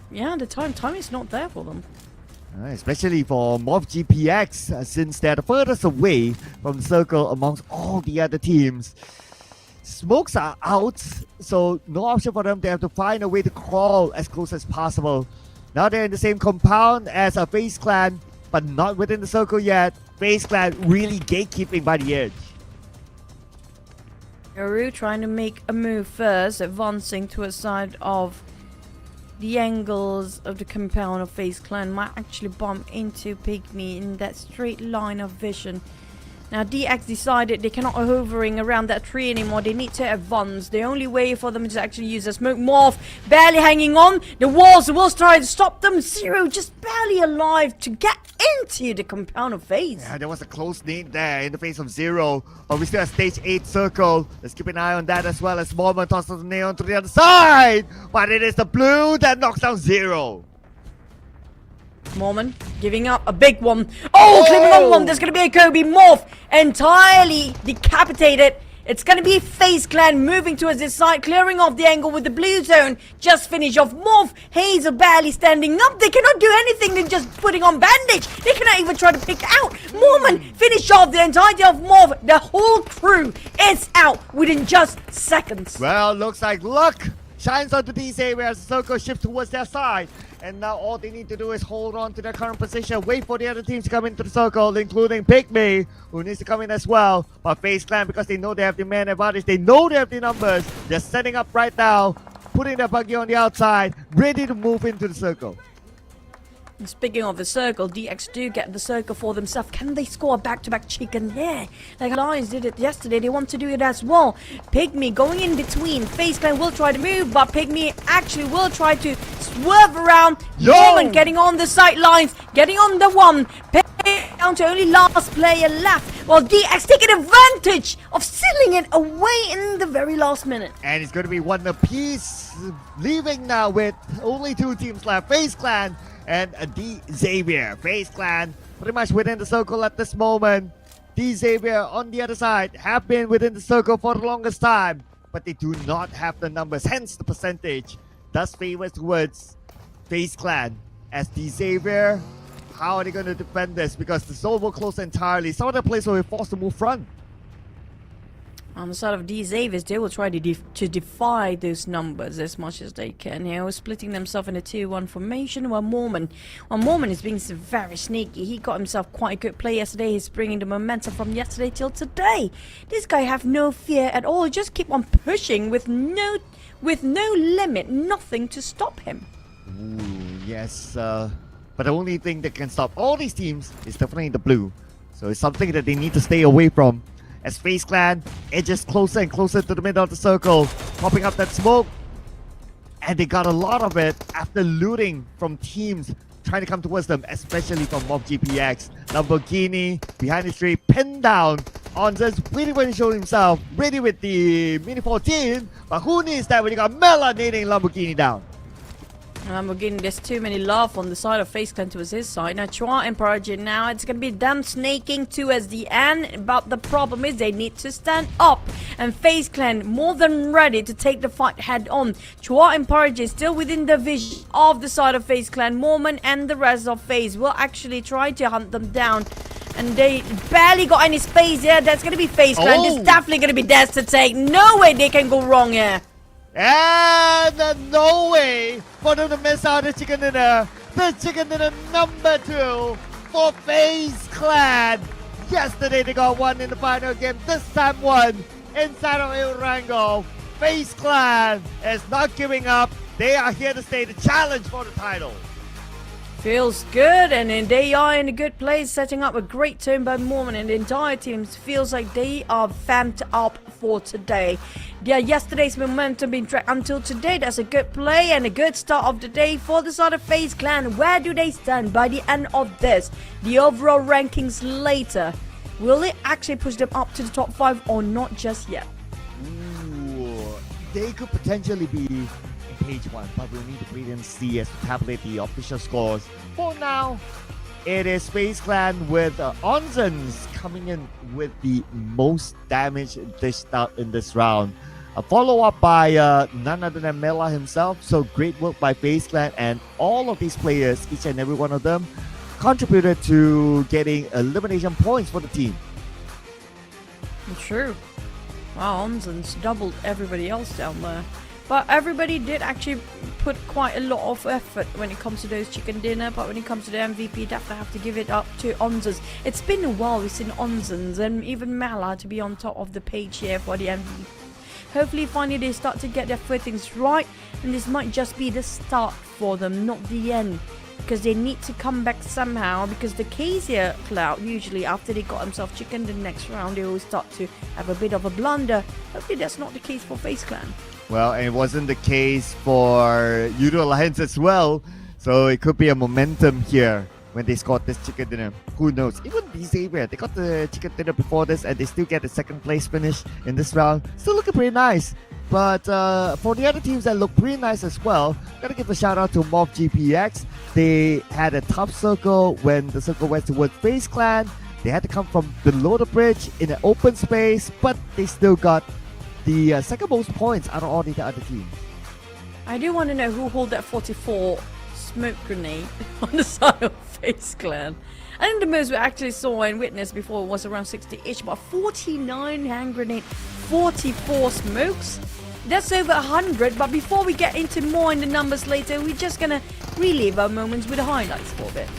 Yeah, the time is not there for them. Especially for Morph GPX, since they're the furthest away from the circle amongst all the other teams. Smokes are out, so no option for them. They have to find a way to crawl as close as possible. Now they're in the same compound as a FaZe Clan, but not within the circle yet. FaZe Clan really gatekeeping by the edge. Yoru trying to make a move first, advancing to a side of the angles of the compound of FaZe Clan. Might actually bump into Pygmy in that straight line of vision. Now DX decided they cannot hovering around that tree anymore. They need to advance. The only way for them is to actually use a smoke. Morph barely hanging on. The walls will try to stop them. Zero just barely alive to get into the compound of FaZe. Yeah, there was a close need there in the face of Zero. But we still have stage 8 circle. Let's keep an eye on that as well as Smallman tosses the neon to the other side. But it is the blue that knocks down Zero. Mormon giving up a big one. Oh, clipping on one. There's going to be a Kobe. Morph entirely decapitated. It's going to be FaZe Clan moving towards this side, clearing off the angle with the blue zone. Just finish off. Morph, Hazel barely standing up. They cannot do anything than just putting on bandage. They cannot even try to pick out. Mormon finish off the entirety of Morph. The whole crew is out within just seconds. Well, looks like luck shines onto these areas. The circle shifts towards their side. And now all they need to do is hold on to their current position, wait for the other teams to come into the circle, including Pygmy, who needs to come in as well. But FaZe Clan, because they know they have the man advantage, they know they have the numbers, they're setting up right now, putting their buggy on the outside, ready to move into the circle. And speaking of the circle, DX do get the circle for themselves. Can they score a back-to-back chicken? Yeah, like Lions did it yesterday. They want to do it as well. Pygmy going in between. FaZe Clan will try to move, but Pygmy actually will try to swerve around. Norman getting on the sidelines, getting on the one. Pygmy down to only last player left. While DX taking advantage of sealing it away in the very last minute. And it's going to be one apiece, leaving now with only 2 teams left. FaZe Clan and D Xavier. FaZe Clan pretty much within the circle at this moment. D Xavier on the other side have been within the circle for the longest time, but they do not have the numbers, hence the percentage does favor towards FaZe Clan. As D Xavier, how are they going to defend this? Because the zone will close entirely. Some of the players will be forced to move front. On the side of D Xavier, they will try to defy those numbers as much as they can. You know, splitting themselves in a 2-1 formation. While Mormon is being very sneaky. He got himself quite a good play yesterday. He's bringing the momentum from yesterday till today. This guy have no fear at all. Just keep on pushing with no limit, nothing to stop him. Ooh, yes. But the only thing that can stop all these teams is definitely the blue. So it's something that they need to stay away from. As FaZe Clan edges closer and closer to the middle of the circle, popping up that smoke. And they got a lot of it after looting from teams trying to come towards them, especially from Mob GPX. Lamborghini behind the tree, pinned down. Onzer's really when he showed himself, ready with the Mini 14. But who needs that when you got melanating Lamborghini down? Again, there's too many love on the side of FaZe Clan towards his side. Now, Chua and Project now, it's gonna be them snaking towards the end, but the problem is they need to stand up. And FaZe Clan more than ready to take the fight head on. Chua and Project still within the vision of the side of FaZe Clan. Mormon and the rest of FaZe will actually try to hunt them down. And they barely got any space here. That's gonna be FaZe Clan. This is definitely gonna be theirs to take. No way they can go wrong here. And no way for them to miss out the chicken dinner. The chicken dinner number 2 for FaZe Clan. Yesterday they got one in the final game. This time one inside of El Rango. FaZe Clan is not giving up. They are here to stay. The challenge for the title. Feels good, and then they are in a good place, setting up a great turn by Mormon, and the entire team feels like they are vamped up for today. Yeah, yesterday's momentum being tracked until today. That's a good play and a good start of the day for the side of FaZe Clan. Where do they stand by the end of this? The overall rankings later. Will it actually push them up to the top 5 or not just yet? Ooh, they could potentially be in page 1, but we'll need to wait and see as we tabulate the official scores. For now, it is FaZe Clan with Onzens coming in with the most damage dished out in this round. A follow-up by none other than Mela himself. So great work by FaZe Clan, and all of these players, each and every one of them, contributed to getting elimination points for the team. True. Wow, Onzens doubled everybody else down there. But everybody did actually put quite a lot of effort when it comes to those chicken dinner. But when it comes to the MVP, definitely have to give it up to Onzens. It's been a while we've seen Onzens and even Mala to be on top of the page here for the MVP. Hopefully finally they start to get their footings right, and this might just be the start for them, not the end. Because they need to come back somehow, because the case here, Cloud, usually after they got themselves chicken the next round, they always start to have a bit of a blunder. Hopefully that's not the case for FaZe Clan. Well, and it wasn't the case for Udo Alliance as well, so it could be a momentum here when they scored this chicken dinner. Who knows? Even Xavier, they got the chicken dinner before this and they still get the second place finish in this round. Still looking pretty nice. But for the other teams that look pretty nice as well, gotta give a shout out to Mob GPX. They had a top circle when the circle went towards FaZe Clan. They had to come from below the bridge in an open space, but they still got the second most points out of all the other teams. I do want to know who hold that 44 smoke grenade on the side of FaZe Clan. I think the most we actually saw and witnessed before was around 60-ish, but 49 hand grenade, 44 smokes. That's over 100, but before we get into more in the numbers later, we're just gonna relive our moments with the highlights for a bit.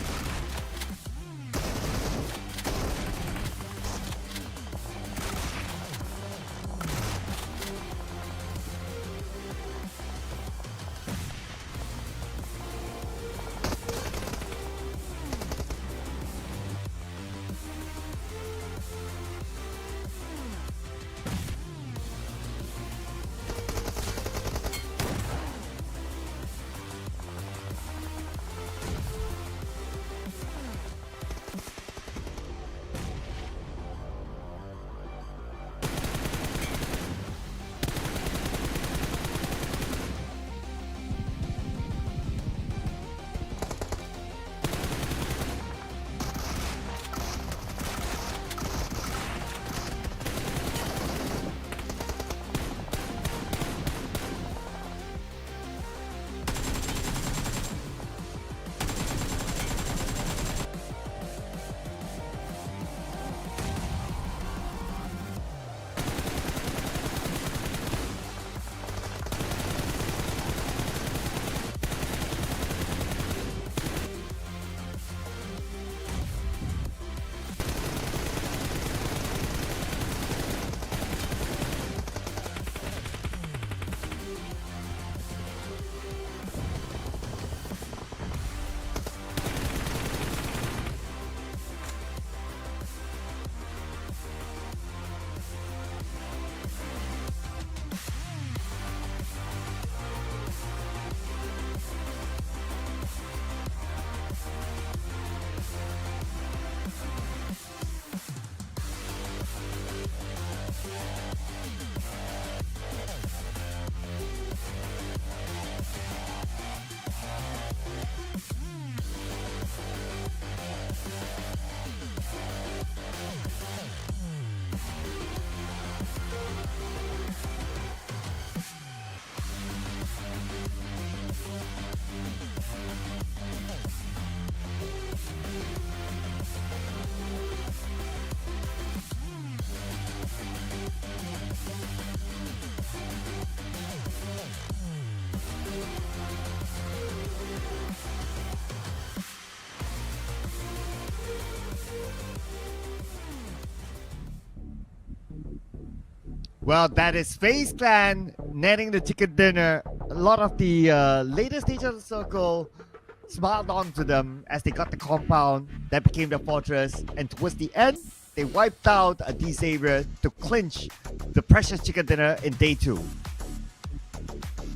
Well, that is FaZe Clan netting the chicken dinner. A lot of the later stage of the circle smiled on to them as they got the compound that became their fortress. And towards the end, they wiped out a D-Savior to clinch the precious chicken dinner in day 2.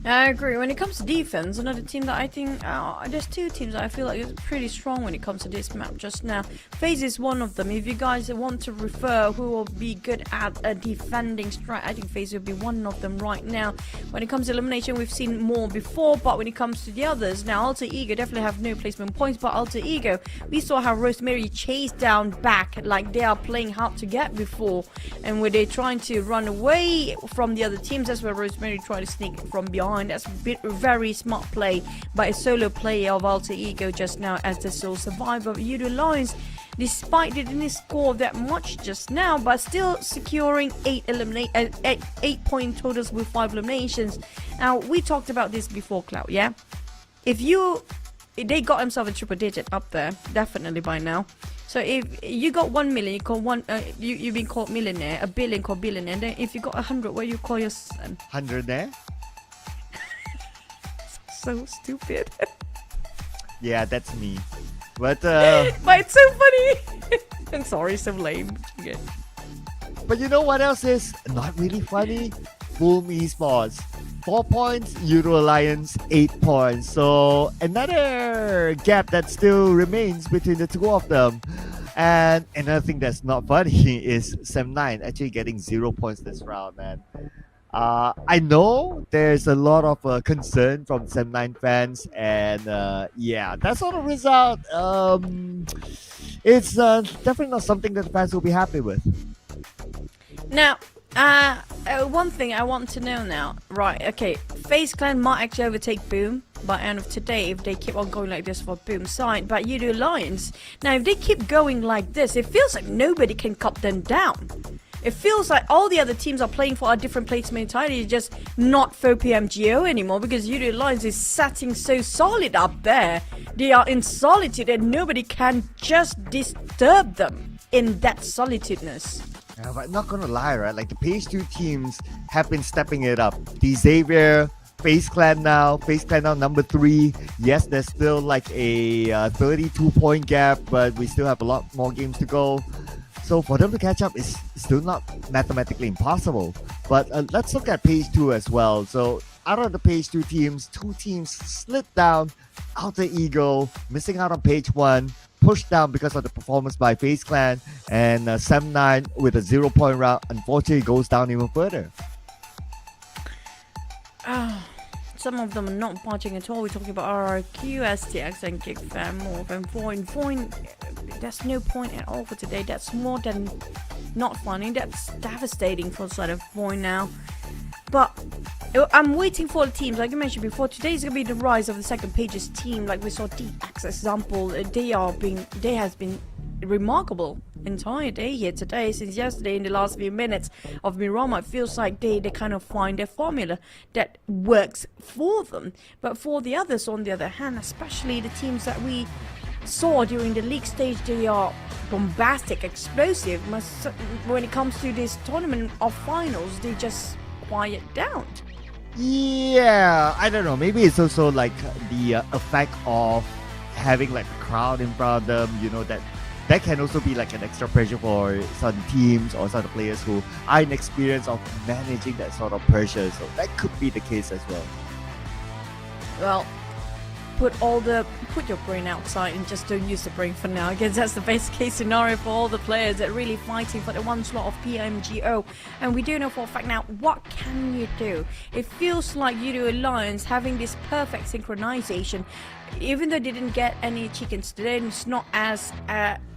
I agree. When it comes to defense, another team that I think there's two teams that I feel like is pretty strong when it comes to this map just now. FaZe is one of them. If you guys want to refer who will be good at a defending strat, I think FaZe will be one of them right now. When it comes to elimination, we've seen more before, but when it comes to the others, now Alter Ego definitely have no placement points, but Alter Ego, we saw how Rosemary chased down back like they are playing hard to get before, and where they're trying to run away from the other teams, that's where Rosemary tried to sneak from behind. That's a very smart play by a solo player of Alter Ego just now as the sole survivor of Udo Lions, despite they didn't score that much just now, but still securing 8 point totals with 5 eliminations. Now, we talked about this before, Cloud, yeah? If they got themselves a triple digit up there, definitely by now. So if you got 1 million, you call you've been called millionaire, a billion called billionaire, then if you got 100, what do you call your son? 100 there? So stupid. Yeah, that's me. But it's so funny. I'm sorry, so lame. Okay. But you know what else is not really funny? Boom Esports. 4 points, Euro Alliance 8 points. So another gap that still remains between the two of them. And another thing that's not funny is Sem9 actually getting 0 points this round, man. I know there's a lot of concern from Sem9 fans, and yeah, that sort of result, it's definitely not something that the fans will be happy with. Now, one thing I want to know now, right? Okay, FaZe Clan might actually overtake Boom by end of today if they keep on going like this for Boom side, but you do Lions. Now, if they keep going like this, it feels like nobody can cut them down. It feels like all the other teams are playing for a different placement entirely, just not for PMGO anymore, because Udo Lions is sitting so solid up there. They are in solitude and nobody can just disturb them in that solitudeness. Yeah, but not gonna lie, right? Like the Page 2 teams have been stepping it up. The Xavier, FaZe Clan now number 3. Yes, there's still like a 32-point gap, but we still have a lot more games to go. So for them to catch up is still not mathematically impossible. But let's look at Page 2 as well. So out of the Page 2 teams, 2 teams slid down. Alter Ego missing out on Page 1, pushed down because of the performance by FaZe Clan, and Sem9 with a 0 point round unfortunately goes down even further. Some of them are not budging at all. We're talking about RRQ, STX, and Gig Fan more than Void. There's no point at all for today. That's more than not funny. That's devastating for the side of Void now. But I'm waiting for the teams. Like I mentioned before, today's gonna be the rise of the second Pages team. Like we saw DX example. They has been remarkable entire day here today. Since yesterday, in the last few minutes of Mirama, it feels like they kind of find their formula that works for them. But for the others, on the other hand, especially the teams that we saw during the league stage, they are bombastic, explosive. When it comes to this tournament of finals, they just quiet down. Yeah, I don't know. Maybe it's also like the effect of having like a crowd in front of them. You know, that can also be like an extra pressure for some teams or some players who are inexperienced of managing that sort of pressure. So that could be the case as well. Well, put your brain outside and just don't use the brain for now. I guess that's the best case scenario for all the players that are really fighting for the one slot of PMGO. And we do know for a fact now, what can you do? It feels like Udo Alliance having this perfect synchronization. Even though they didn't get any chickens today, it's not as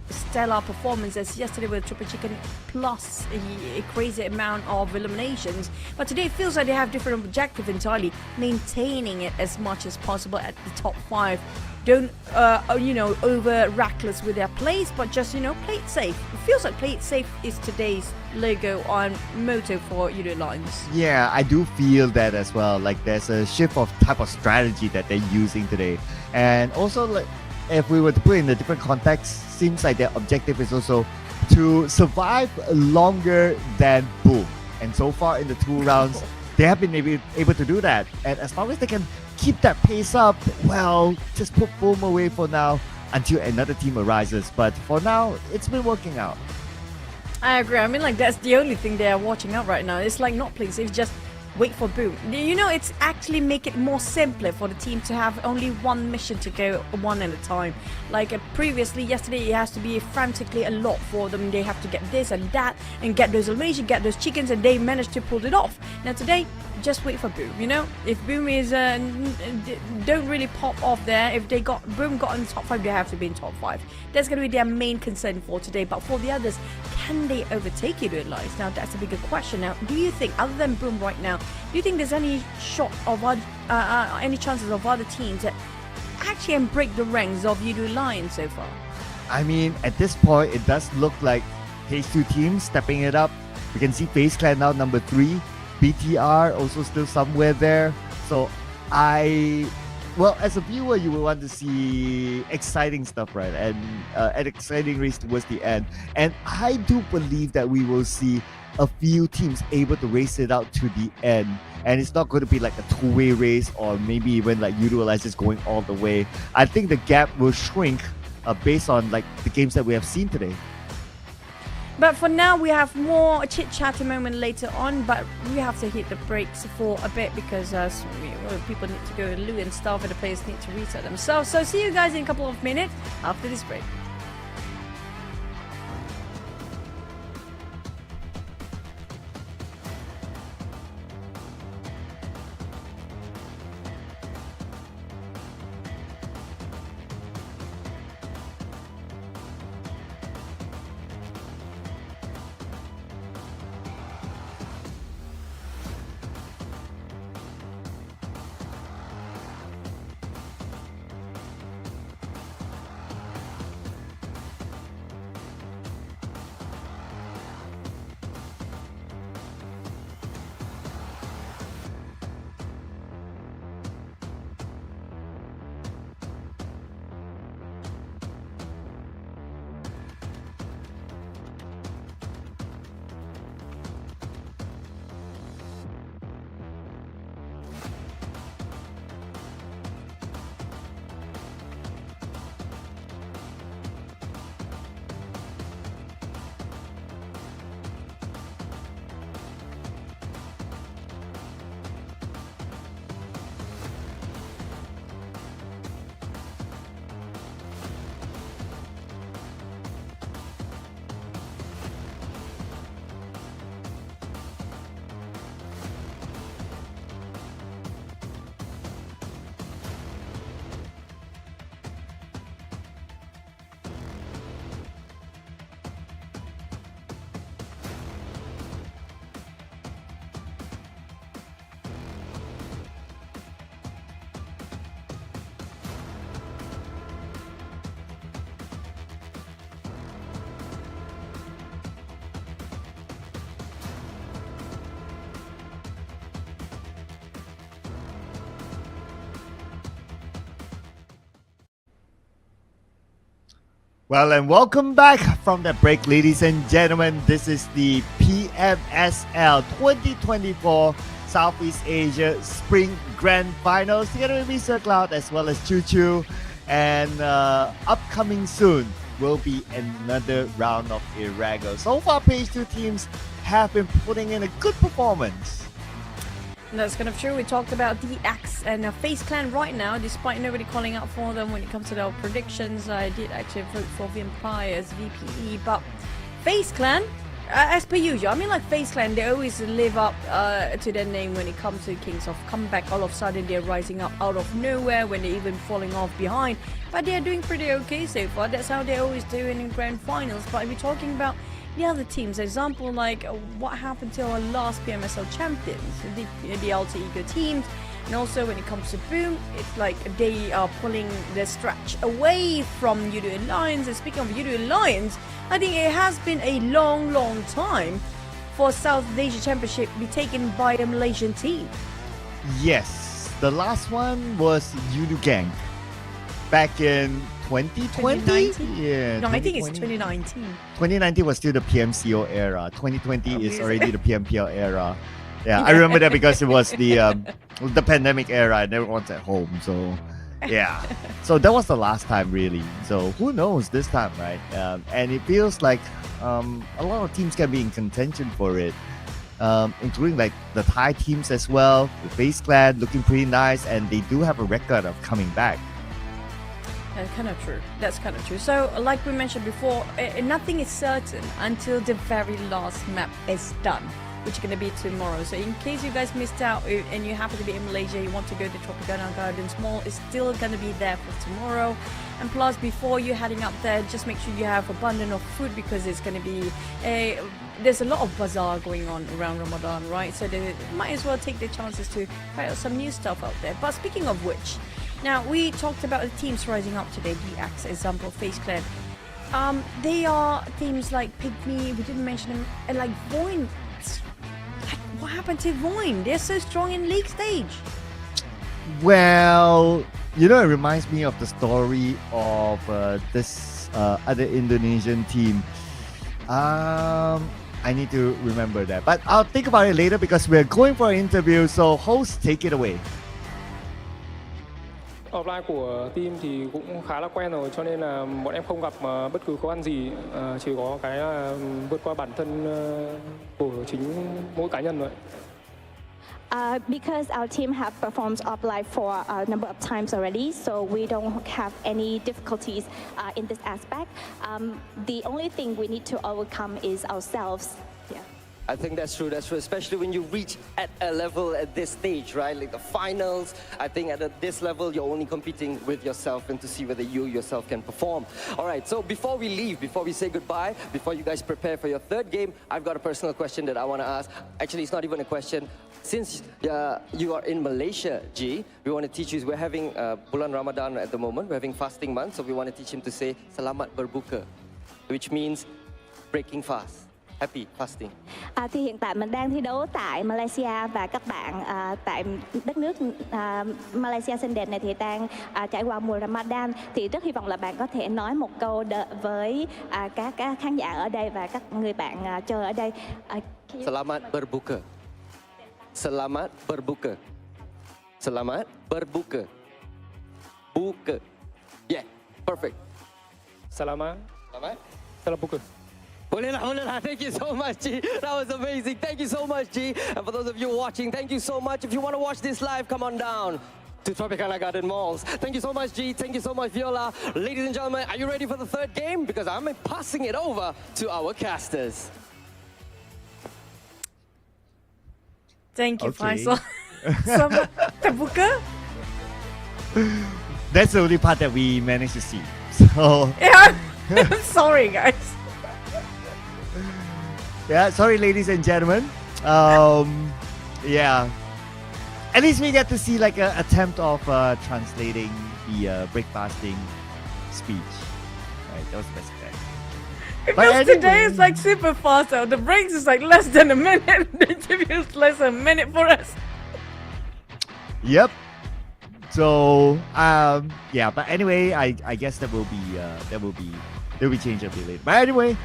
stellar performance as yesterday with Triple Chicken plus a crazy amount of eliminations. But today it feels like they have different objectives entirely, maintaining it as much as possible at the top 5. Don't over reckless with their plays, but just play it safe. It feels like play it safe is today's logo on motto for Udo Lions. Yeah, I do feel that as well. Like there's a shift of type of strategy that they're using today, and also like if we were to put it in a different context, seems like their objective is also to survive longer than Boom. And so far in the 2 rounds, they have been able to do that. And as long as they can keep that pace up, well, just put Boom away for now until another team arises. But for now, it's been working out. I agree. I mean, like, that's the only thing they are watching out right now. It's like not please, it's just wait for Boom. You know, it's actually make it more simpler for the team to have only one mission to go one at a time. Like previously, yesterday, it has to be frantically a lot for them. They have to get this and that and get those elimination, get those chickens, and they managed to pull it off. Now today, just wait for Boom, you know? If Boom is, don't really pop off there, if they got, Boom got in the top 5, they have to be in top 5. That's going to be their main concern for today. But for the others, can they overtake you, Allies? Now, that's a bigger question. Now, do you think, other than Boom right now, do you think there's any shot of, any chances of other teams that actually can break the ranks of Yudu Lions so far? I mean, at this point, it does look like Phase 2 teams stepping it up. We can see FaZe Clan now number 3. BTR also still somewhere there. So well, as a viewer, you will want to see exciting stuff, right? And an exciting race towards the end. And I do believe that we will see a few teams able to race it out to the end. And it's not going to be like a two-way race or maybe even like Utilize is going all the way. I think the gap will shrink based on like the games that we have seen today. But for now, we have more chit-chatty moment later on, but we have to hit the brakes for a bit because people need to go to loo and stuff, and the players need to reset themselves. So see you guys in a couple of minutes after this break. Well, and welcome back from the break, ladies and gentlemen. This is the PMSL 2024 Southeast Asia Spring Grand Finals. Together with me, Sir Cloud, as well as Choo Choo. And upcoming soon will be another round of Irregular. So far, Page 2 teams have been putting in a good performance. That's kind of true. We talked about DX and FaZe Clan right now, despite nobody calling out for them when it comes to their predictions. I did actually vote for Vampires VPE, but FaZe Clan, as per usual, I mean, like FaZe Clan, they always live up to their name when it comes to Kings of Comeback. All of a sudden, they're rising up out of nowhere when they're even falling off behind. But they're doing pretty okay so far. That's how they always do in Grand Finals. But we're talking about the other teams, example like what happened to our last PMSL champions, the Alter Ego teams, and also when it comes to Boom, it's like they are pulling the stretch away from Yudu Alliance. And speaking of Yudu Alliance, I think it has been a long time for South Asia Championship be taken by a Malaysian team. Yes, the last one was Yudu Gang back in 2020? 2019? Yeah. No, I think it's 2020. 2019. 2019 was still the PMCO era. 2020 is Amazing. already the PMPL era. Yeah, I remember that because it was the pandemic era and everyone's at home. So, yeah. So that was the last time, really. So who knows this time, right? And it feels like a lot of teams can be in contention for it, including like the Thai teams as well. The FaZe Clan looking pretty nice, and they do have a record of coming back. That's kind of true. That's kind of true. So, like we mentioned before, nothing is certain until the very last map is done, which is going to be tomorrow. So, in case you guys missed out and you happen to be in Malaysia, you want to go to Tropicana Gardens Mall, it's still going to be there for tomorrow. And plus, before you're heading up there, just make sure you have abundant of food because it's going to be there's a lot of bazaar going on around Ramadan, right? So they might as well take the chances to try out some new stuff out there. But speaking of which, now we talked about the teams rising up today. DX, example, FaZe Clan. They are teams like Pygmy. We didn't mention them, and like Void. Like, what happened to Void? They're so strong in league stage. Well, you know, it reminds me of the story of this other Indonesian team. I need to remember that, but I'll think about it later because we're going for an interview. So, host, take it away. Offline của team thì cũng khá là quen rồi, cho nên là bọn em không gặp bất cứ khó khăn gì, chỉ có cái vượt qua bản thân của chính mỗi cá nhân thôi. Because our team have performed offline for a number of times already, so we don't have any difficulties in this aspect. The only thing we need to overcome is ourselves. Yeah. I think that's true, especially when you reach at a level at this stage, right? Like the finals, I think at this level, you're only competing with yourself and to see whether you yourself can perform. All right, so before we leave, before we say goodbye, before you guys prepare for your third game, I've got a personal question that I want to ask. Actually, it's not even a question. Since you are in Malaysia, G, we want to teach you, we're having Bulan Ramadan at the moment, we're having fasting month, so we want to teach him to say Selamat Berbuka, which means breaking fast. Happy fasting. Thì hiện tại mình đang thi đấu tại Malaysia và các bạn tại đất nước Malaysia xinh đẹp này thì đang trải qua mùa Ramadan. Thì rất hy vọng là bạn có thể nói một câu với các khán giả ở đây và các người bạn chơi ở đây. Selamat Berbuka. Selamat Berbuka. Selamat Berbuka. Buka. Yeah, perfect. Selamat. Selamat. Selamat buka. Boleh lah. Thank you so much, G. That was amazing. Thank you so much, G. And for those of you watching, thank you so much. If you want to watch this live, come on down to Tropicana Gardens Malls. Thank you so much, G. Thank you so much, Viola. Ladies and gentlemen, are you ready for the third game? Because I'm passing it over to our casters. Thank you, Okay. Faisal. Selamat terbuka. That's the only part that we managed to see. So, Yeah. Sorry, guys. yeah, sorry, ladies and gentlemen. Yeah. At least we get to see like an attempt of translating the breakfasting speech. Right, that was the best thing. Because today is like super fast out. The breaks is like less than a minute. The interview is less than a minute for us. Yep. So yeah, but anyway, I guess that will be changed a bit later. But anyway,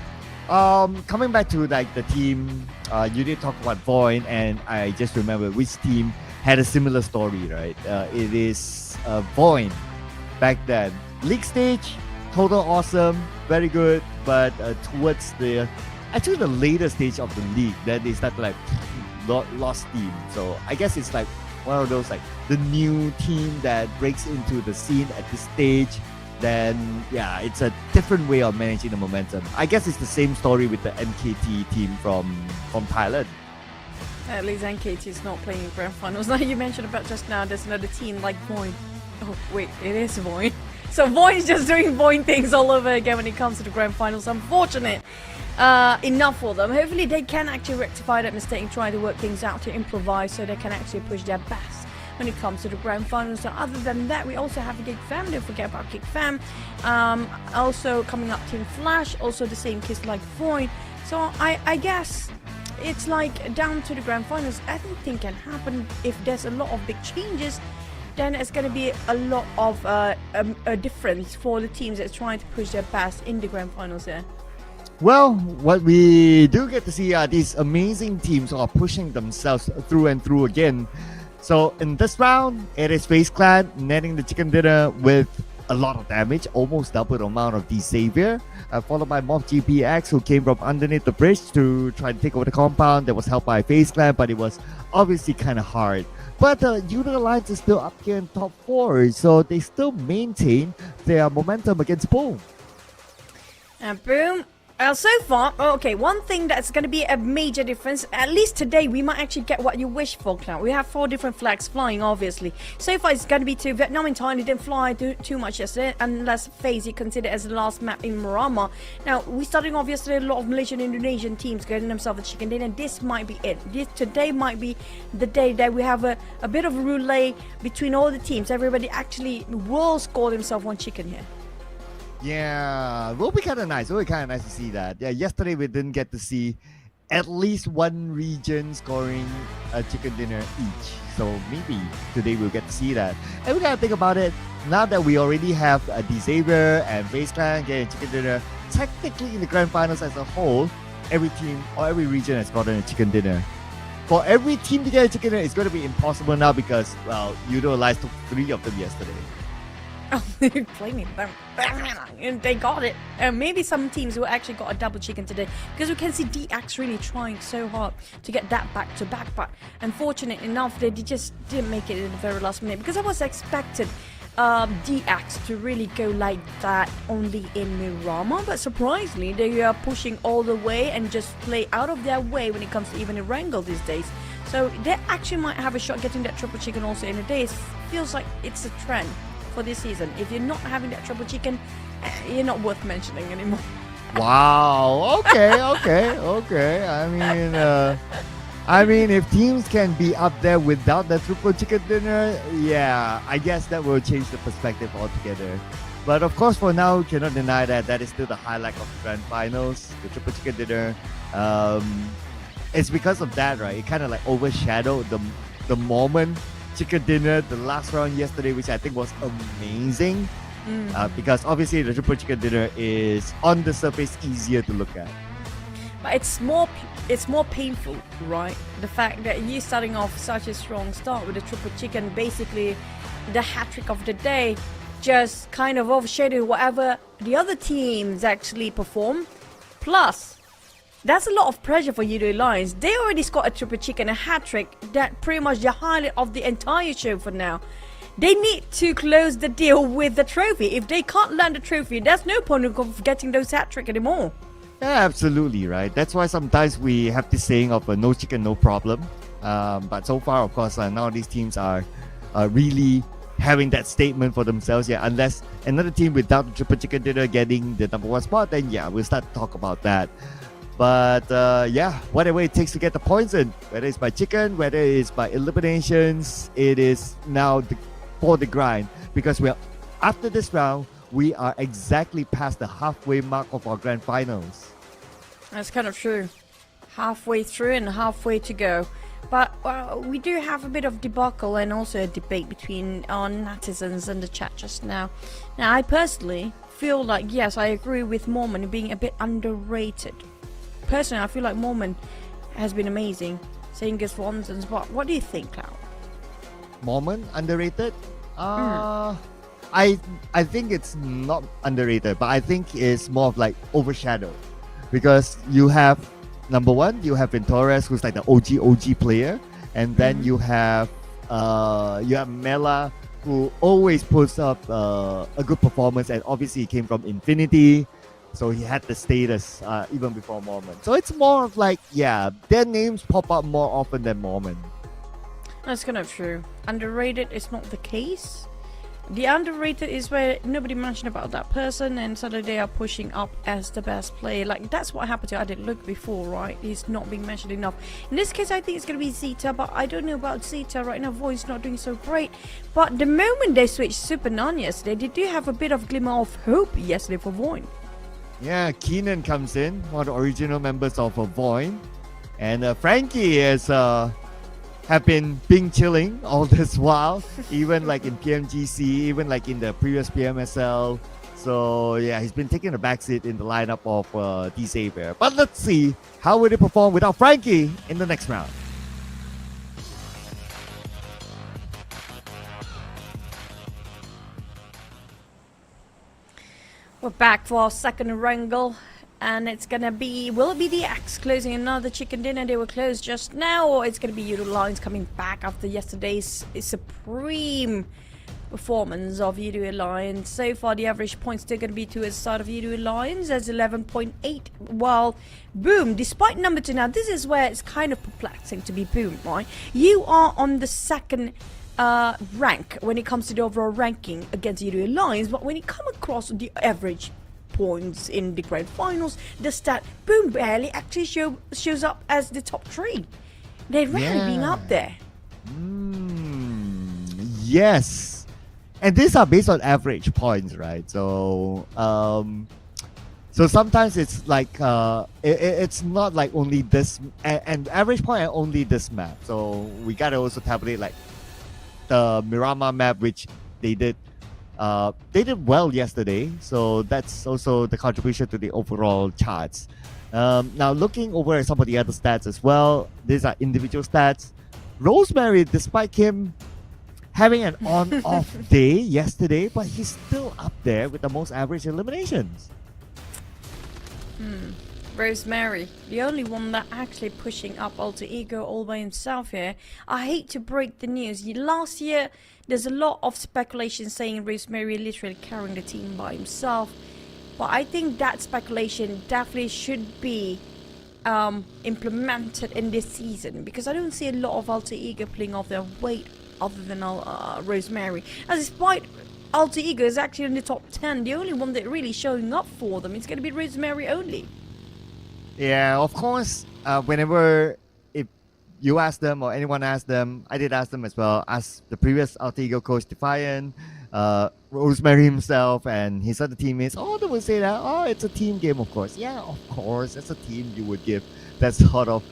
coming back to like the team, you did talk about Void, and I just remember which team had a similar story, right? It is Void back then. League stage, total awesome, very good, but towards the later stage of the league, then they start like lost steam. So I guess it's like one of those like the new team that breaks into the scene at this stage. Then yeah, it's a different way of managing the momentum. I guess it's the same story with the NKT team from Thailand. At least NKT is not playing in grand finals. Like you mentioned about just now, there's another team like Void. Oh wait, it is Void. So Void is just doing Void things all over again when it comes to the grand finals. Unfortunate enough for them. Hopefully they can actually rectify that mistake and try to work things out to improvise so they can actually push their best when it comes to the grand finals. So other than that, we also have Gig Fam. Don't forget about Gig Fam. Also coming up, Team Flash. Also the same case like Void. So I guess it's like down to the grand finals. Anything can happen if there's a lot of big changes. then it's going to be a lot of a difference for the teams that's trying to push their best in the grand finals there. Well, what we do get to see are these amazing teams who are pushing themselves through and through again. So in this round, it is FaZe Clan netting the chicken dinner with a lot of damage, almost double the amount of the Xavier, followed by Mob GPX, who came from underneath the bridge to try to take over the compound. That was helped by FaZe Clan, but it was obviously kind of hard. But Unit Alliance is still up here in top 4, so they still maintain their momentum against Boom. And Boom. So far, okay, one thing that's going to be a major difference, at least today, we might actually get what you wish for, Cloud. We have 4 different flags flying, obviously. So far, it's going to be 2. Vietnam and Thailand didn't fly too much yesterday, unless FaZe you consider as the last map in Marama. Now, we're starting off yesterday, a lot of Malaysian and Indonesian teams getting themselves a chicken dinner, and this might be it. Today might be the day that we have a bit of a roulette between all the teams. Everybody actually will score themselves one chicken here. Yeah, will be kind of nice. It will be kind of nice to see that. Yeah, yesterday we didn't get to see at least one region scoring a chicken dinner each. So maybe today we'll get to see that. And we gotta think about it. Now that we already have the Xavier and FaZe Clan getting chicken dinner, technically in the grand finals as a whole, every team or every region has gotten a chicken dinner. For every team to get a chicken dinner, it's going to be impossible now because, well, Udo Alliance took 3 of them yesterday. Oh, blaming them. And they got it. Maybe some teams will actually got a double chicken today because we can see DX really trying so hard to get that back to back. But unfortunate enough, they just didn't make it in the very last minute because I was expected DX to really go like that only in Mirama, but surprisingly they are pushing all the way and just play out of their way when it comes to even a wrangle these days. So they actually might have a shot getting that triple chicken also in a day. It feels like it's a trend for this season. If you're not having that triple chicken, you're not worth mentioning anymore. Wow. Okay. I mean, if teams can be up there without the triple chicken dinner, yeah, I guess that will change the perspective altogether. But of course, for now, cannot deny that is still the highlight of the grand finals, the triple chicken dinner. It's because of that, right? It kind of like overshadowed the moment chicken dinner, the last round yesterday, which I think was amazing. Because obviously the triple chicken dinner is on the surface easier to look at. But it's more painful, right? The fact that you starting off such a strong start with a triple chicken, basically the hat-trick of the day, just kind of overshadowed whatever the other teams actually perform. Plus, that's a lot of pressure for Udo Alliance. They already scored a triple chicken, a hat-trick, that pretty much the highlight of the entire show for now. They need to close the deal with the trophy. If they can't land the trophy, there's no point of getting those hat-trick anymore. Yeah, absolutely, right? That's why sometimes we have this saying of no chicken, no problem. But so far, of course, now these teams are really having that statement for themselves. Yeah, unless another team without the triple chicken dinner getting the number 1 spot, then yeah, we'll start to talk about that. But yeah, whatever it takes to get the points in, whether it's by chicken, whether it's by eliminations, it is now for the grind. Because after this round, we are exactly past the halfway mark of our grand finals. That's kind of true. Halfway through and halfway to go. But we do have a bit of debacle and also a debate between our netizens and the chat just now. Now, I personally feel like, yes, I agree with Mormon being a bit underrated. Personally, I feel like Mormon has been amazing, saying his nonsense. But what do you think, Cloud? Mormon underrated? I think it's not underrated, but I think it's more of like overshadowed. Because you have, number 1, you have Ventores, who's like the OG player. And then you have Mela, who always puts up a good performance. And obviously he came from Infinity. So he had the status even before Mormon. So it's more of like, yeah, their names pop up more often than Mormon. That's kind of true. Underrated is not the case. The underrated is where nobody mentioned about that person and suddenly they are pushing up as the best player. Like, that's what happened to Adit before, right? He's not being mentioned enough. In this case, I think it's going to be Zeta, but I don't know about Zeta right now. Voice not doing so great. But the moment they switched Super Nan yesterday, they do have a bit of glimmer of hope yesterday for Void. Yeah, Keenan comes in, one of the original members of Void. And Frankie is have been being chilling all this while, even like in PMGC, even like in the previous PMSL. So yeah, he's been taking a backseat in the lineup of D-Saber. But let's see how will they perform without Frankie in the next round. We're back for our second wrangle, and it's gonna be, will it be the Axe closing another chicken dinner? They were closed just now, or it's gonna be Udo Lions coming back after yesterday's supreme performance of Udo Lions. So far, the average points still gonna be to the side of Udo Lions as 11.8, while Boom, despite number 2, now this is where it's kind of perplexing to be Boom, right? You are on the second rank when it comes to the overall ranking against Udo Lions, but when you come across the average points in the grand finals, the stat Boom barely actually shows up as the top 3. They're rarely being up there. Yes, and these are based on average points, right? So so sometimes it's like it's not like only this and average point and only this map. So we gotta also tabulate like the Miramar map, which they did well yesterday, so that's also the contribution to the overall charts. Now looking over at some of the other stats as well, these are individual stats. Rosemary, despite him having an on-off day yesterday, but he's still up there with the most average eliminations. Rosemary, the only one that actually pushing up Alter Ego all by himself here. I hate to break the news. Last year, there's a lot of speculation saying Rosemary literally carrying the team by himself. But I think that speculation definitely should be implemented in this season, because I don't see a lot of Alter Ego pulling off their weight other than Rosemary. And despite Alter Ego is actually in the top 10, the only one that really showing up for them is going to be Rosemary only. Yeah, of course, whenever if you ask them or anyone asks them, I did ask them as well, ask the previous Alter Ego coach Defiant, Rosemary himself and his other teammates, all they would say that, oh, it's a team game, of course. Yeah, of course, it's a team, you would give that sort of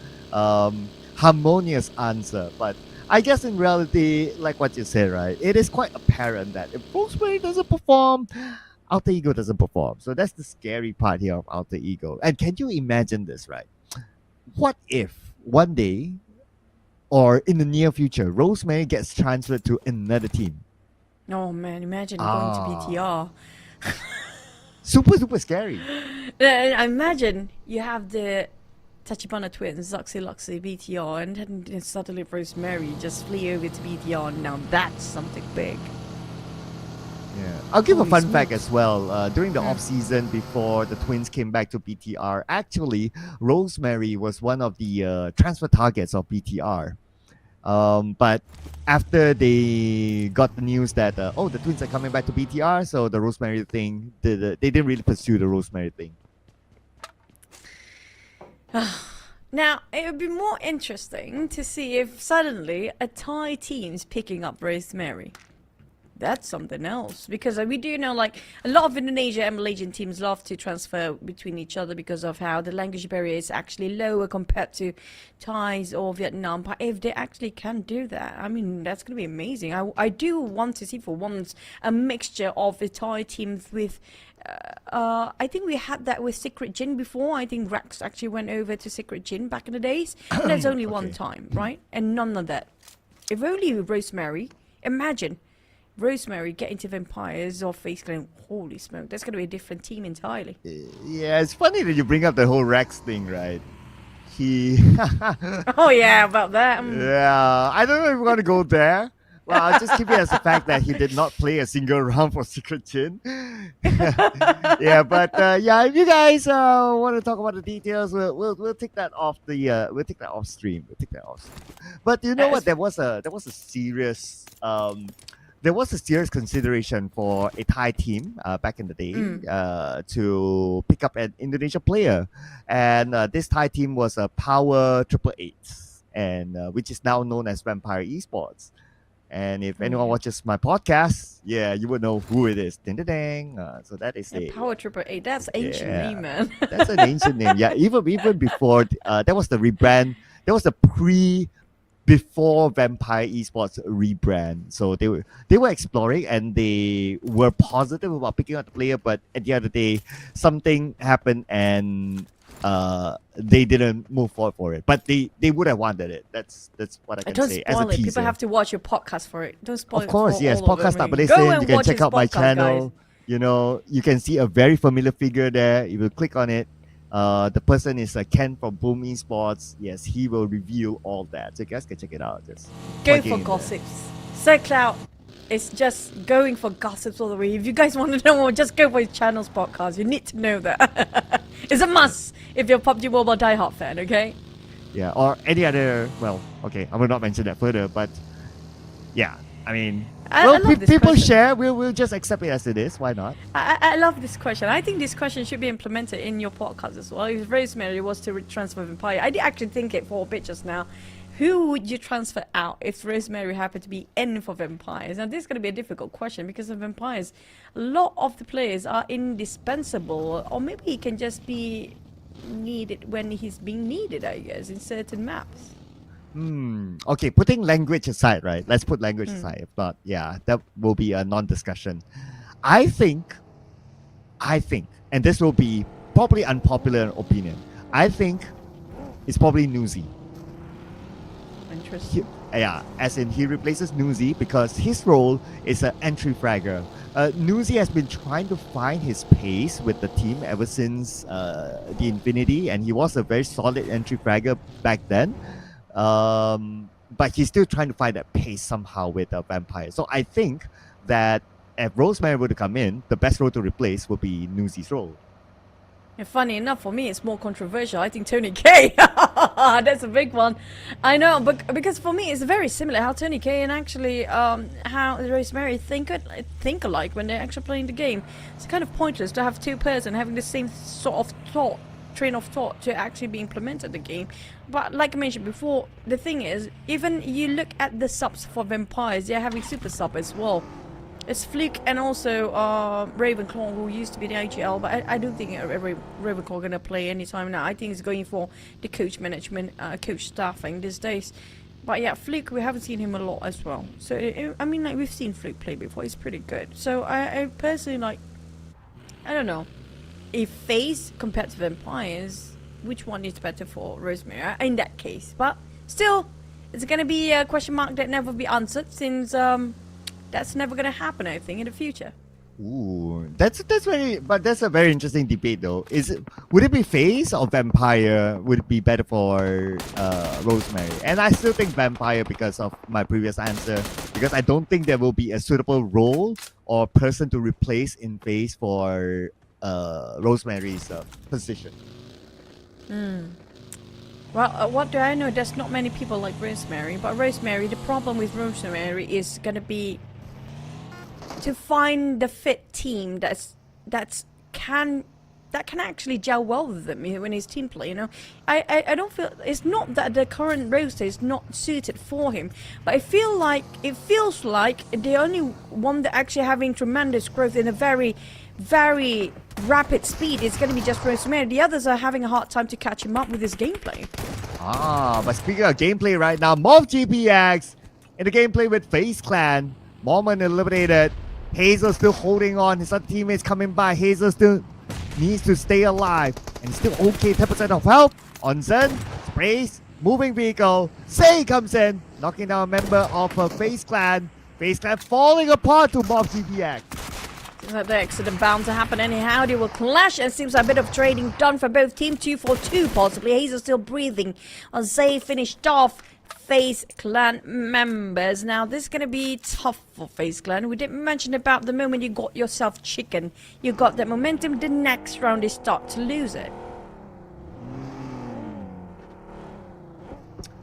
harmonious answer. But I guess in reality, like what you said, right, it is quite apparent that if Rosemary doesn't perform, Alter Ego doesn't perform. So that's the scary part here of Alter Ego. And can you imagine this, right? What if one day or in the near future, Rosemary gets transferred to another team? Oh man, imagine going to BTR. Super scary. Imagine you have the Tachibana twins, Luxy, BTR, and then suddenly Rosemary just flee over to BTR. Now that's something big. Yeah, I'll give a fun fact as well. During the off season before the twins came back to BTR, actually Rosemary was one of the transfer targets of BTR. But after they got the news that the twins are coming back to BTR, so the Rosemary thing, they didn't really pursue the Rosemary thing. Now, it would be more interesting to see if suddenly a Thai team's picking up Rosemary. That's something else, because we do know like a lot of Indonesia and Malaysian teams love to transfer between each other because of how the language barrier is actually lower compared to Thais or Vietnam. But if they actually can do that, I mean, that's going to be amazing. I do want to see for once a mixture of the Thai teams with I think we had that with Secret Jin before. I think Rex actually went over to Secret Jin back in the days. And that's only one time, right? And none of that. If only Rosemary, imagine Rosemary getting to Vampires or Face Clan, holy smoke, that's going to be a different team entirely. Yeah, it's funny that you bring up the whole Rex thing, right? Oh yeah, about that. Yeah, I don't know if we're going to go there. Well, I'll just keep it as the fact that he did not play a single round for Secret Jin. Yeah, but yeah, if you guys want to talk about the details, we'll take that off the we'll take that off stream. But you know what? There was a serious consideration for a Thai team back in the day to pick up an Indonesian player, and this Thai team was a Power 888, and which is now known as Vampire Esports. And if anyone watches my podcast, yeah, you would know who it is. Ding ding ding. So that is a Power 888. That's ancient name, man. That's an ancient name. Yeah, even before that was the rebrand. That was the pre-BTR before Vampire Esports rebrand. So they were exploring and they were positive about picking up the player, but at the end of the day, something happened and they didn't move forward for it. But they would have wanted it. That's what I can Don't say as a spoil it. teaser. People have to watch your podcast for it. Don't spoil it. Of course, for yes. all of Podcast them. tak boleh Go sin. and You can watch check his out my podcast, channel. guys. You know, you can see a very familiar figure there. You will click on it. The person is Ken from Boom Esports. Yes, he will reveal all that. So you guys can check it out. Just Go plugging for in there. gossips. SoCloud is just going for gossips all the way. If you guys want to know more, just go for his channel's podcast. You need to know that. It's a must if you're a PUBG Mobile diehard fan, okay? Yeah, or any other. Well, okay, I will not mention that further. But yeah, I mean, I well, love this people question. share. We'll just accept it as it is. Why not? I love this question. I think this question should be implemented in your podcast as well. If Rosemary was to transfer Vampire, I did actually think it for a bit just now. Who would you transfer out if Rosemary happened to be in for Vampires? Now, this is going to be a difficult question because of Vampires, a lot of the players are indispensable, or maybe he can just be needed when he's being needed, I guess, in certain maps. Okay, putting language aside, right? Let's put language aside. If not, yeah, that will be a non-discussion. I think, and this will be probably unpopular opinion. I think it's probably Nuzi. Interesting. Yeah, as in he replaces Nuzi because his role is an entry fragger. Nuzi has been trying to find his pace with the team ever since the Infinity, and he was a very solid entry fragger back then. But he's still trying to find that pace somehow with a Vampire. So I think that if Rosemary were to come in, the best role to replace would be Nuzi's role. And funny enough, for me, it's more controversial. I think Tony K. That's a big one. I know, but because for me, it's very similar how Tony K and actually how Rosemary think alike when they're actually playing the game. It's kind of pointless to have two person having the same sort of train of thought to actually be implemented in the game. But like I mentioned before, the thing is, even you look at the subs for Vampires, they're having super sub as well. It's Fluke and also Ravenclaw, who used to be the IGL, but I don't think Ravenclaw gonna play anytime now. I think he's going for the coach management, coach staffing these days. But yeah, Fluke, we haven't seen him a lot as well. So I mean, like, we've seen Fluke play before. He's pretty good. So I personally like, I don't know, if FaZe compared to Vampires, which one is better for Rosemary in that case? But still, it's gonna be a question mark that never be answered since that's never going to happen, I think, in the future. Ooh, that's a very interesting debate though. Would it be FaZe or Vampire? Would it be better for Rosemary? And I still think Vampire because of my previous answer. Because I don't think there will be a suitable role or person to replace in FaZe for Rosemary's position. Well, what do I know? There's not many people like Rosemary, but Rosemary, the problem with Rosemary is going to be to find the fit team that can actually gel well with them when his team play. You know, I don't feel it's not that the current roster is not suited for him, but it feels like the only one that actually having tremendous growth in a very, very rapid speed is going to be just Rosemary. The others are having a hard time to catch him up with his gameplay. But speaking of gameplay right now, Mob GPX in the gameplay with FaZe Clan. Moment eliminated. Hazel still holding on. His other teammates coming by. Hazel still needs to stay alive. And still okay, 10% of health. Onsen sprays, moving vehicle. Say comes in, knocking down a member of FaZe Clan. FaZe Clan falling apart to Mob GPX. Seems like the accident bound to happen anyhow. They will clash, and seems like a bit of trading done for both team. 2-4-2 possibly. Hazel still breathing. Zay finished off FaZe Clan members. Now this is going to be tough for FaZe Clan. We didn't mention about the moment you got yourself chicken. You got that momentum. The next round they start to lose it.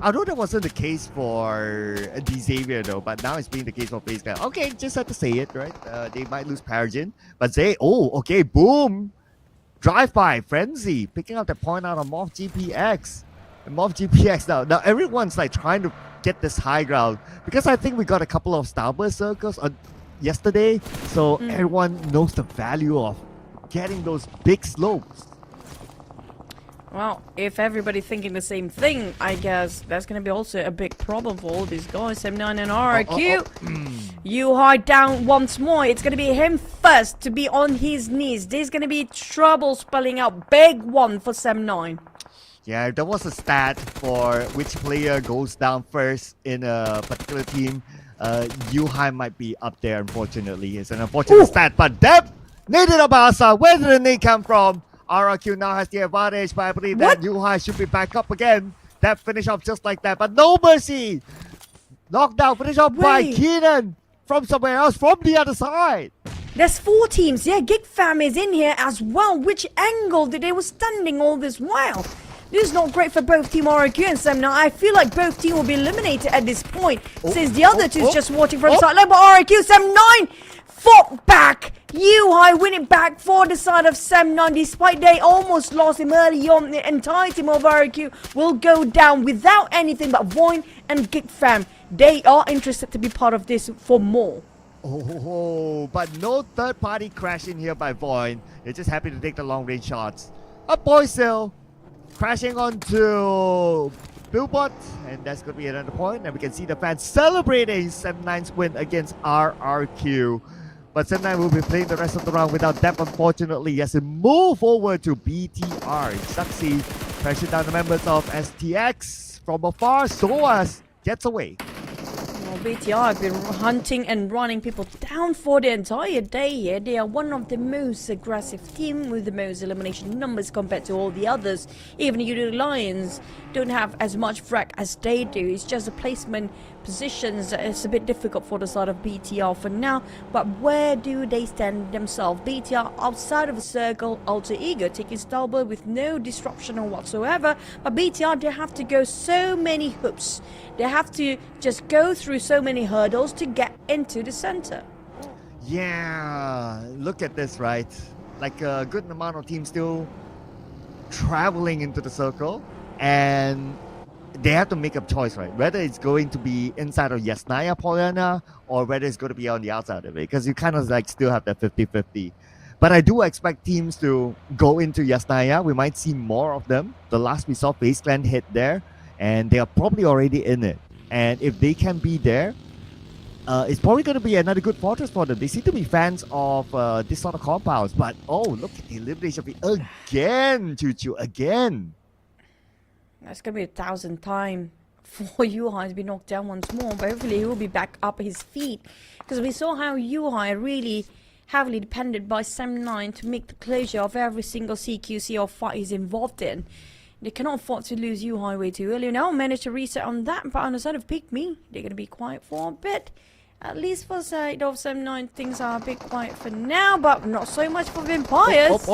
Although that wasn't the case for Xavier though, but now it's being the case for FaZe Clan. Okay, just have to say it, right? They might lose Paragin, but Zay, okay, boom! Drive-by, Frenzy, picking up the point out of Moth GPX. And Moth GPX now everyone's like trying to get this high ground, because I think we got a couple of Starburst circles yesterday, so everyone knows the value of getting those big slopes. Well, if everybody thinking the same thing, I guess that's gonna be also a big problem for all these guys. M9 and RRQ. Yuhai down once more. It's gonna be him first to be on his knees. There's gonna be trouble spelling out big one for Sem9. Yeah, there was a stat for which player goes down first in a particular team. Yuhai might be up there, unfortunately. It's an unfortunate stat, but Deb needed a Barca. Where did the nade come from? RRQ now has the advantage, but I believe that Yuhai should be back up again. That finish off just like that, but no mercy. Knockdown, finish off by Keenan from somewhere else, from the other side. There's 4 teams. Yeah, Gig Fam is in here as well. Which angle did they were standing all this while? This is not great for both Team RRQ and Sem. Now, I feel like both teams will be eliminated at this point, since the other two is just watching from the sideline. But RRQ, Sem9 fought back. Yuhai winning back for the side of Sem9, despite they almost lost him early on. The entire team of RRQ will go down without anything but Voin and Gig Fam. They are interested to be part of this for more. Oh, but no third party crash in here by Voin. They're just happy to take the long range shots. A Boysil crashing onto Billboard, and that's going to be another point. And we can see the fans celebrating Sem9's win against RRQ. But Sem9 will be playing the rest of the round without depth, unfortunately, as they move over to BTR. Saxi pressure down the members of STX from afar. Soas gets away. Well, BTR have been hunting and running people down for the entire day here. They are one of the most aggressive team with the most elimination numbers compared to all the others. Even the Lions don't have as much frag as they do. It's just the placement positions. It's a bit difficult for the side of BTR for now. But where do they stand themselves? BTR outside of the circle, Alter Ego taking Stalber with no disruption or whatsoever. But BTR, they have to go so many hoops. They have to just go through so many hurdles to get into the center. Yeah, look at this, right? Like a good amount of teams still traveling into the circle, and they have to make a choice, right? Whether it's going to be inside of Yasnaya Polyana or whether it's going to be on the outside of it, because you kind of like still have that 50-50. But I do expect teams to go into Yasnaya. We might see more of them. The last we saw FaZe Clan hit there, and they are probably already in it. And if they can be there, it's probably going to be another good fortress for them. They seem to be fans of this sort of compounds. But, oh, look at the elimination feed again, Choo-Choo, again. That's going to be 1,000 times for Yuhai to be knocked down once more. But hopefully he will be back up his feet. Because we saw how Yuhai really heavily depended by Sem9 to make the closure of every single CQC or fight he's involved in. They cannot afford to lose Yuhai way too early. Now managed to reset on that, but on the side of Pick Me, they're going to be quiet for a bit. At least for the side of Sem9, things are a bit quiet for now, but not so much for Vampires.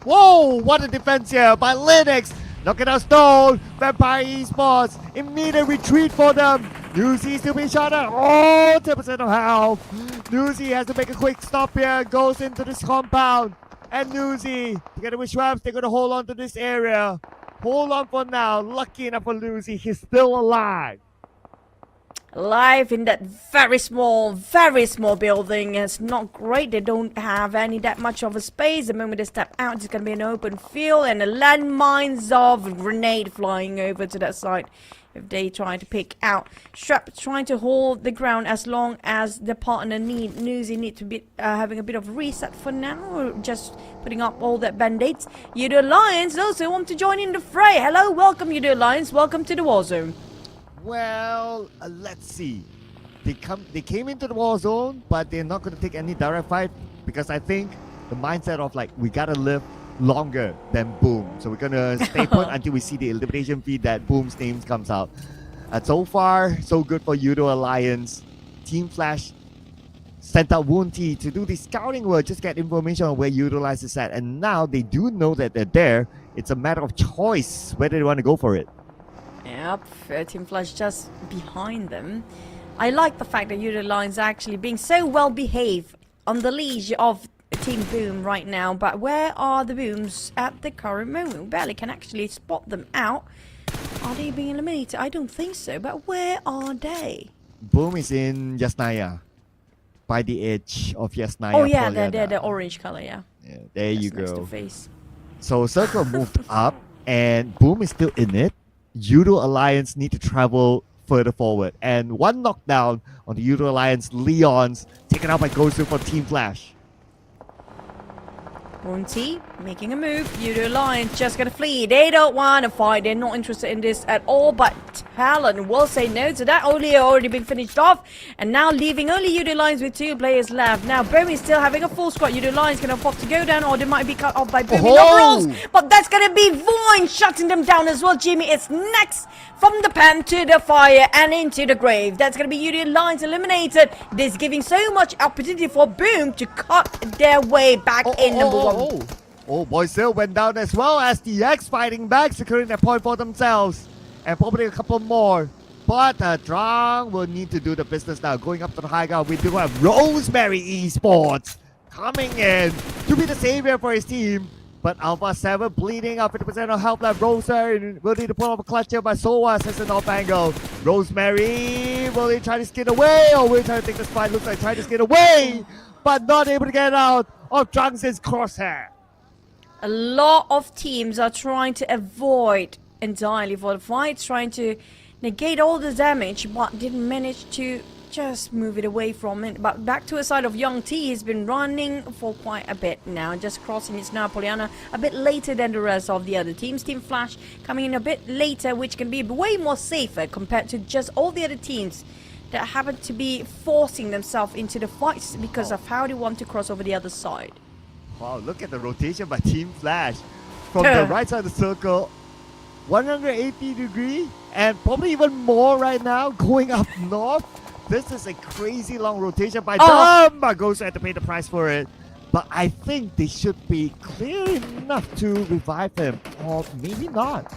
Whoa, what a defense here by Linux. Knocking out Stone, Vampire Esports, immediate retreat for them. Newsy still being shot at, 10% of health. Newsy has to make a quick stop here, goes into this compound. And Newsy, together with Schwabs, they're going to hold on to this area. Hold on for now. Lucky enough for Newsy, he's still alive. Alive in that very small building. It's not great. They don't have that much of a space. The moment they step out, it's going to be an open field and the landmines of grenade flying over to that side. If they try to pick out Strap, trying to hold the ground as long as the partner Newsy need to be having a bit of reset for now, just putting up all that band-aids. Yudo Alliance also want to join in the fray. Hello, welcome Yudo Alliance, welcome to the war zone. Well, let's see. They came into the war zone, but they're not going to take any direct fight because I think the mindset of like we gotta live longer than Boom. So we're gonna stay put until we see the elimination feed that Boom's name comes out. So far, so good for Yudo Alliance. Team Flash sent out Woonty to do the scouting work, just get information on where Yudo Alliance is at. And now they do know that they're there. It's a matter of choice whether they want to go for it. Yep, Team Flash just behind them. I like the fact that Yudo Alliance actually being so well behaved on the leash of Team Boom right now, but where are the Booms at the current moment? We barely can actually spot them out. Are they being eliminated? I don't think so, but where are they? Boom is in Yasnaya, by the edge of Yasnaya. Oh yeah, they're the orange color, yeah. Yeah, there you go. Next to face. So Circle moved up, and Boom is still in it. Judo Alliance need to travel further forward. And one knockdown on the Judo Alliance, Leon's taken out by Gosu for Team Flash. Monty making a move. Judo Alliance just gonna flee. They don't want to fight. They're not interested in this at all. But Talon will say no to that. Already been finished off. And now leaving only Judo Alliance with 2 players left. Now Boom is still having a full squad. Judo Alliance gonna afford to go down, or they might be cut off by Boom in overalls. But that's gonna be Voin shutting them down as well. Jimmy is next from the pan to the fire and into the grave. That's gonna be Judo Alliance eliminated. This giving so much opportunity for Boom to cut their way back in number 1. Oh, Boysil went down as well as the X fighting back, securing that point for themselves. And probably a couple more. But Drang will need to do the business now. Going up to the high ground, we do have Rosemary Esports coming in to be the savior for his team. But Alpha 7 bleeding up 50% of health left. Rosemary will need to pull off a clutch here by Soa as an off angle. Rosemary, will he try to skid away or will he try to take this fight? Looks like trying to skid away, but not able to get out of Drang's crosshair. A lot of teams are trying to avoid entirely for the fight, trying to negate all the damage, but didn't manage to just move it away from it. But back to the side of Young T, he's been running for quite a bit now, just crossing his Napoleana a bit later than the rest of the other teams. Team Flash coming in a bit later, which can be way more safer compared to just all the other teams that happen to be forcing themselves into the fights because of how they want to cross over the other side. Wow, look at the rotation by Team Flash. From the right side of the circle, 180 degree, and probably even more right now, going up north. This is a crazy long rotation by them, but Gosu had to pay the price for it. But I think they should be clear enough to revive him, or maybe not.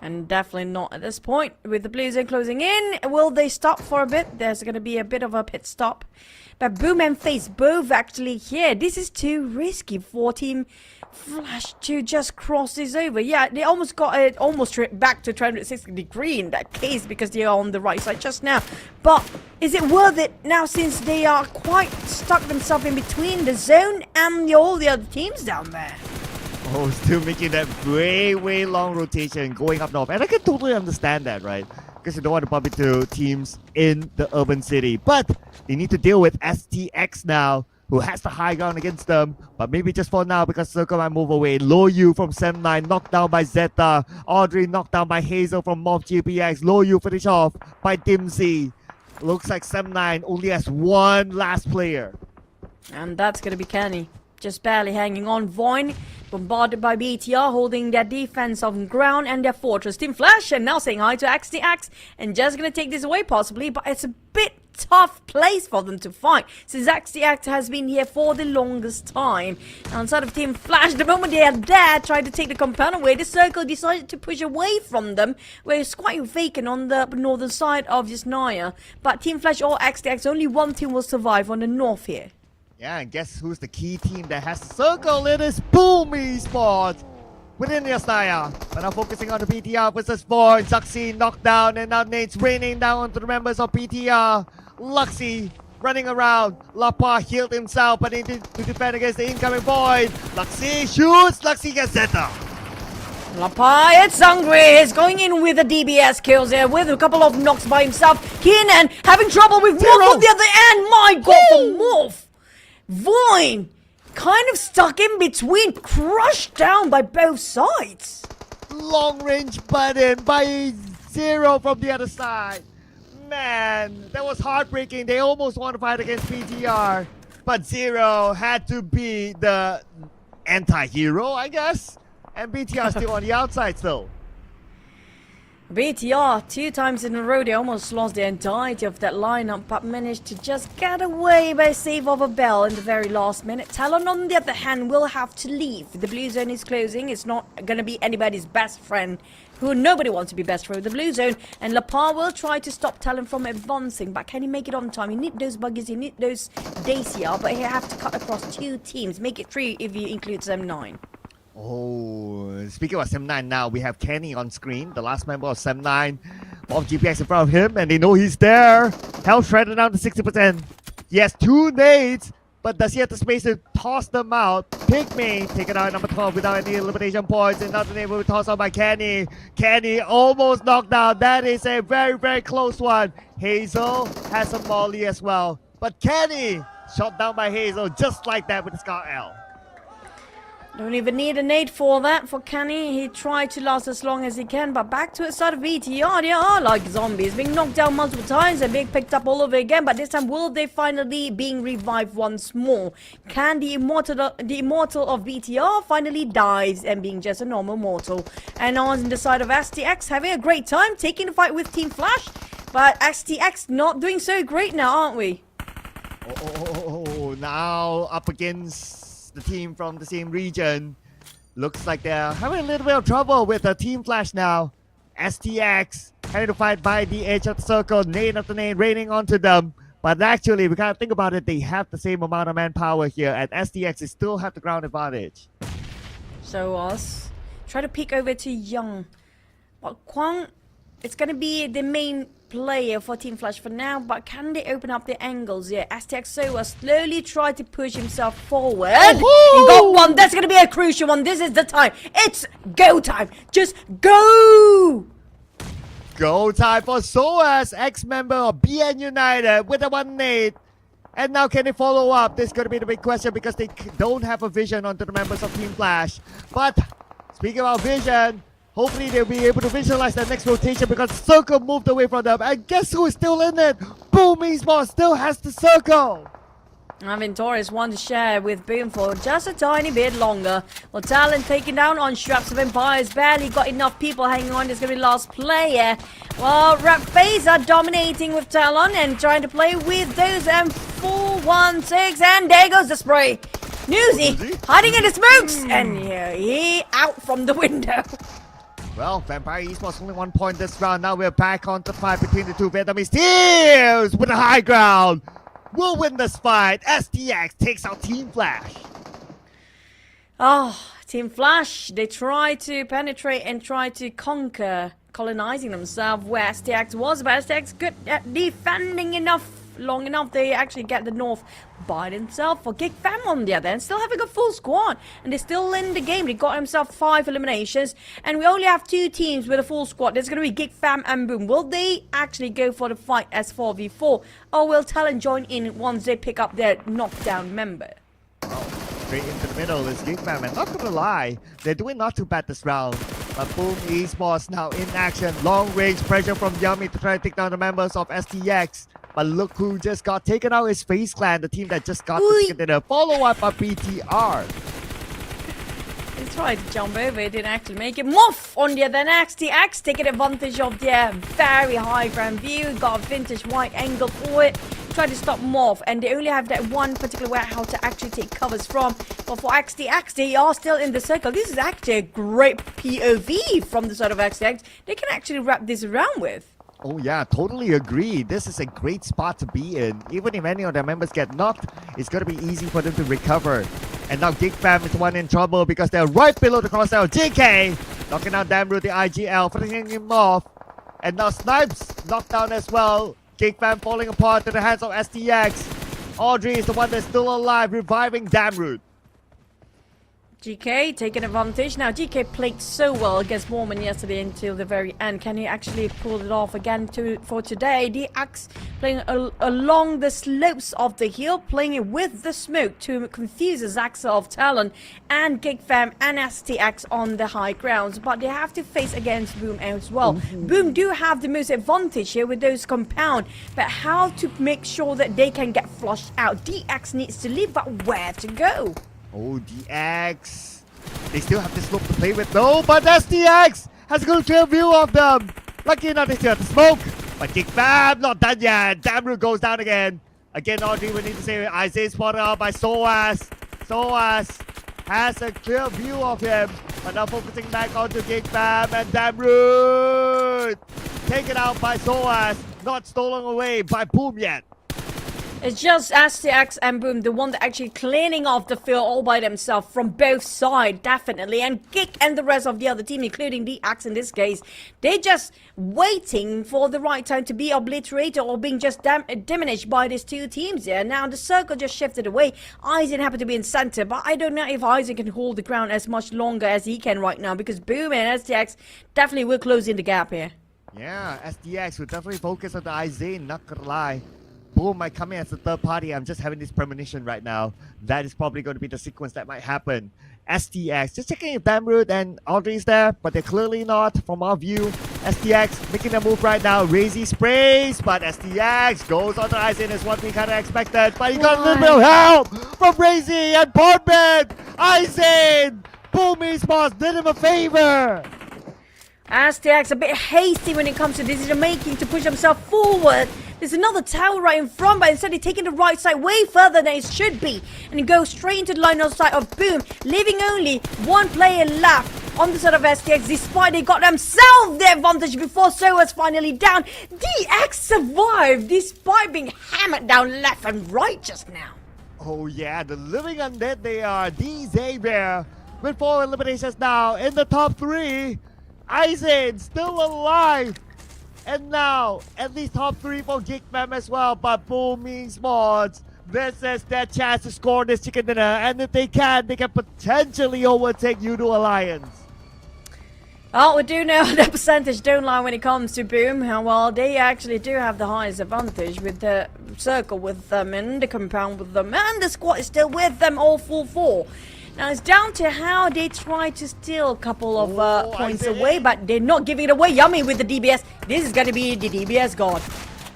And definitely not at this point. With the Blue Zone closing in, will they stop for a bit? There's going to be a bit of a pit stop. But Boom and Face both actually here. This is too risky for Team Flash to just cross this over. Yeah, they almost got it back to 360 degree in that case because they are on the right side just now. But is it worth it now since they are quite stuck themselves in between the zone and all the other teams down there? Oh, still making that way long rotation going up north. And I can totally understand that, right? Because you don't want to bump into teams in the urban city. But they need to deal with STX now, who has the high ground against them. But maybe just for now, because Circle might move away. Low Yu from Sem9 knocked down by Zeta. Audrey knocked down by Hazel from Mob GPX. Low Yu finished off by Dimsy. Looks like Sem9 only has one last player. And that's going to be Kenny. Just barely hanging on. Voin bombarded by BTR, holding their defense on ground and their fortress. Team Flash and now saying hi to XTX and just gonna take this away possibly, but it's a bit tough place for them to fight since XTX has been here for the longest time. Now inside of Team Flash, the moment they are there trying to take the compound away, the Circle decided to push away from them, where it's quite vacant on the northern side of Yasnaya. But Team Flash or XTX, only one team will survive on the north here. Yeah, and guess who's the key team that has the Circle? It is Boom Esports within Yasnaya. But now focusing on the PTR versus Void. Zaxi knocked down, and now Nate's raining down onto the members of PTR. Luxy running around. Lapa healed himself, but he needed to defend against the incoming Void. Luxy shoots. Luxy gets Zeta. Lapa, it's hungry. He's going in with the DBS kills here with a couple of knocks by himself. Keenan having trouble with Morph on the other end. My god, for Morph. Voin kind of stuck in between, crushed down by both sides. Long range button by Zero from the other side. Man, that was heartbreaking. They almost want to fight against PTR, but Zero had to be the anti-hero, I guess. And BTR still on the outside still. BTR, 2 times in a row, they almost lost the entirety of that lineup, but managed to just get away by a save of a bell in the very last minute. Talon, on the other hand, will have to leave. The Blue Zone is closing. It's not going to be anybody's best friend, who nobody wants to be best friend with the Blue Zone. And Lapar will try to stop Talon from advancing, but can he make it on time? He need those buggies, he need those Dacia, but he have to cut across 2 teams. Make it 3 if you include Sem9. Oh, speaking of Sem9 now, we have Kenny on screen, the last member of Sem9. Mob GPX in front of him, and they know he's there. Health shredded down to 60%. He has 2 nades, but does he have the space to toss them out? Pygmy taken out at number 12 without any elimination points. Another name will be tossed out by Kenny. Kenny almost knocked out. That is a very, very close one. Hazel has a molly as well. But Kenny shot down by Hazel just like that with the Scar L. Don't even need a nade for that for Kenny. He tried to last as long as he can, but back to the side of BTR. They are like zombies, being knocked down multiple times and being picked up all over again. But this time, will they finally being revived once more? Can the immortal of BTR finally dies and being just a normal mortal? And on the side of STX, having a great time taking the fight with Team Flash, but STX not doing so great now, aren't we? Oh, now up against the team from the same region. Looks like they're having a little bit of trouble with the Team Flash now. STX having to fight by the edge of the circle, nade after nade raining onto them. But actually, we gotta think about it, they have the same amount of manpower here, and STX still have the ground advantage. So us try to peek over to Young. But Kwang, it's gonna be the main player for Team Flash for now, but can they open up the angles here? STX Soa slowly try to push himself forward. He got one. That's gonna be a crucial one. This is the time. It's go time. Just go! Go time for Soas, ex-member of BN United with a 1 nade. And now can they follow up? This is going to be the big question because they don't have a vision onto the members of Team Flash. But speaking about vision, hopefully they'll be able to visualize their next rotation because Circle moved away from them. And guess who is still in it? Boom Esports still has the Circle. Torres want to share with Boom for just a tiny bit longer. Well, Talon taken down on Straps of Empires. Barely got enough people hanging on. There's going to be last player. Well, Rap Face are dominating with Talon and trying to play with those M416. And there goes the spray. Newsy hiding in the smokes. And he out from the window. Well, Vampire Esports only 1 point this round. Now we're back on the fight between the two Vietnamese teams with the high ground. Will win this fight. STX takes out Team Flash. Oh, Team Flash, they try to penetrate and try to conquer, colonizing themselves where STX was, but STX good at defending long enough. They actually get the north by themselves. For Gig Fam on the other end, still having a full squad, and they're still in the game. They got himself 5 eliminations, and we only have 2 teams with a full squad. There's going to be Gig Fam and Boom. Will they actually go for the fight as 4v4, or will Talon join in once they pick up their knockdown member? Straight into the middle is Gig Fam, and not gonna lie, they're doing not too bad this round. But Boom Esports now in action. Long range pressure from Yummy to try to take down the members of STX. But look who just got taken out is FaZe Clan, the team that just got the ticket in a follow-up by BTR. They tried to jump over, it didn't actually make it. Moth on the other end, STX taking advantage of their very high ground view. Got a vintage wide angle for it. Tried to stop Moth, and they only have that one particular warehouse to actually take covers from. But for XTX, they are still in the circle. This is actually a great POV from the side of XTX. They can actually wrap this around with. Oh yeah, totally agree. This is a great spot to be in. Even if any of their members get knocked, it's going to be easy for them to recover. And now Gig Fam is one in trouble because they're right below the crosshair. JK knocking out Damru, the IGL, finishing him off. And now Snipes knocked down as well. Gig Fam falling apart to the hands of STX. Audrey is the one that's still alive, reviving Damru. GK taking advantage. Now GK played so well against Mormon yesterday until the very end. Can he actually pull it off again for today? DX playing along the slopes of the hill, playing it with the smoke to confuse the Zaxa of Talon and Gig Fam and STX on the high grounds. But they have to face against Boom as well. Boom do have the most advantage here with those compound, but how to make sure that they can get flushed out? DX needs to leave, but where to go? Oh, DX. They still have this slope to play with. No, but STX has a good clear view of them. Lucky enough, they still have the smoke. But Gig Fam not done yet. Damru goes down again. Again, Audrey, we need to say Isaiah spotted out by Soas. Soas has a clear view of him. But now focusing back onto Gig Fam and Damru. Taken out by Soas. Not stolen away by Boom yet. It's just STX and Boom, the one that actually cleaning off the field all by themselves from both sides, definitely. And Kick and the rest of the other team, including the Axe in this case, they're just waiting for the right time to be obliterated or being just diminished by these two teams here. Now the circle just shifted away. Aizen happened to be in center, but I don't know if Aizen can hold the ground as much longer as he can right now, because Boom and STX definitely will close in the gap here. Yeah, SDX will definitely focus on the Aizen, not gonna lie. Boom might come in as a third party. I'm just having this premonition right now. That is probably going to be the sequence that might happen. STX, just checking if Damroot and Audrey's there, but they're clearly not from our view. STX making a move right now. Razy sprays, but STX goes on the Aizen is what we kind of expected. But he got a little bit of help from Razy and Portman. Aizen, Boom Esports did him a favor. STX a bit hasty when it comes to decision making to push himself forward. There's another tower right in front, but instead he's taking the right side way further than it should be. And he goes straight into the line of sight of Boom, leaving only one player left on the side of STX, despite they got themselves the advantage before So was finally down. DX survived despite being hammered down left and right just now. Oh yeah, the living undead they are. D Xavier with 4 eliminations now in the top 3. Aizen still alive. And now, at least top 3 for Geekmem as well. But Boom Esports, this is their chance to score this chicken dinner. And if they can potentially overtake Yudu Alliance. Oh, we do know the percentage don't lie when it comes to Boom. Well, they actually do have the highest advantage with the circle with them and the compound with them. And the squad is still with them, all full 4. Now it's down to how they try to steal a couple of points away, but they're not giving it away. Yummy with the DBS. This is going to be the DBS god.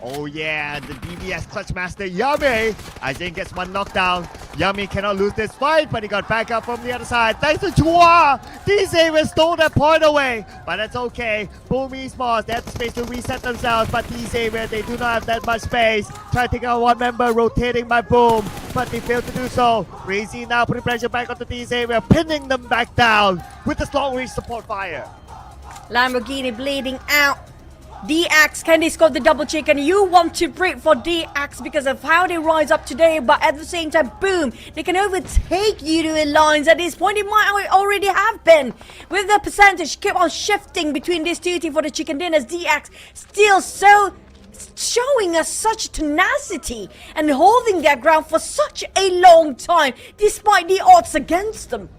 Oh yeah, the DBS clutch master Yummy. Aizen gets one knockdown. Yummy cannot lose this fight, but he got back up from the other side. Thanks to Chua. DZ stole that point away, but that's okay. Boom Esports, they have the space to reset themselves, but DZ, they do not have that much space. Try to take out one member, rotating by Boom, but they failed to do so. Razy now putting pressure back on the DZ, pinning them back down with the long range support fire. Lamborghini bleeding out. DX, can they score the double chicken? You want to break for DX because of how they rise up today, but at the same time, Boom, they can overtake you to a lines. At this point, it might already have been. With the percentage keep on shifting between these two teams for the chicken dinners, DX still so showing us such tenacity and holding their ground for such a long time, despite the odds against them.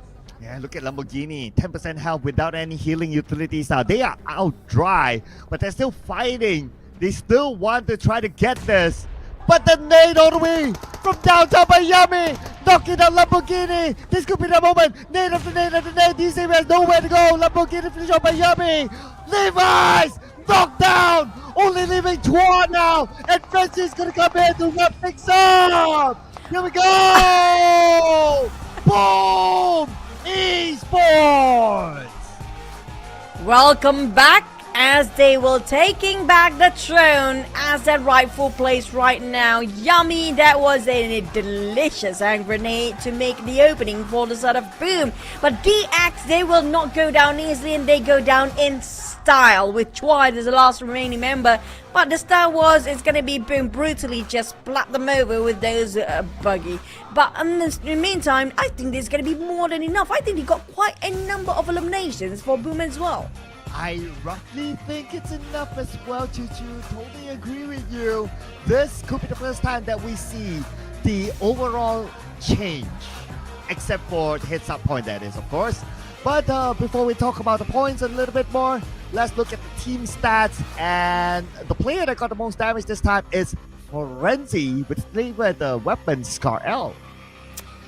Yeah, look at Lamborghini, 10% health without any healing utilities now. They are out dry, but they're still fighting. They still want to try to get this. But the nade all the way from downtown by Yummy, knocking down Lamborghini. This could be the moment. Nade after nade after nade. DC has nowhere to go. Lamborghini finished off by Yummy. Levi's knocked down. Only leaving Chua now. And Frenchie's going to come in to wrap things up. Here we go. Boom. Esports! Welcome back, as they will taking back the throne as their rightful place right now. Yummy, that was a delicious hand grenade to make the opening for the side of Boom. But DX, they will not go down easily, and they go down in style with Chua as the last remaining member. But the style was, it's going to be Boom brutally just splat them over with those buggy. But in the meantime, I think there's going to be more than enough. I think he got quite a number of eliminations for Boom as well. I roughly think it's enough as well, Choo-Choo. Totally agree with you. This could be the first time that we see the overall change. Except for the heads-up point, that is, of course. But before we talk about the points a little bit more, let's look at the team stats. And the player that got the most damage this time is Frenzy with the weapon Scar L.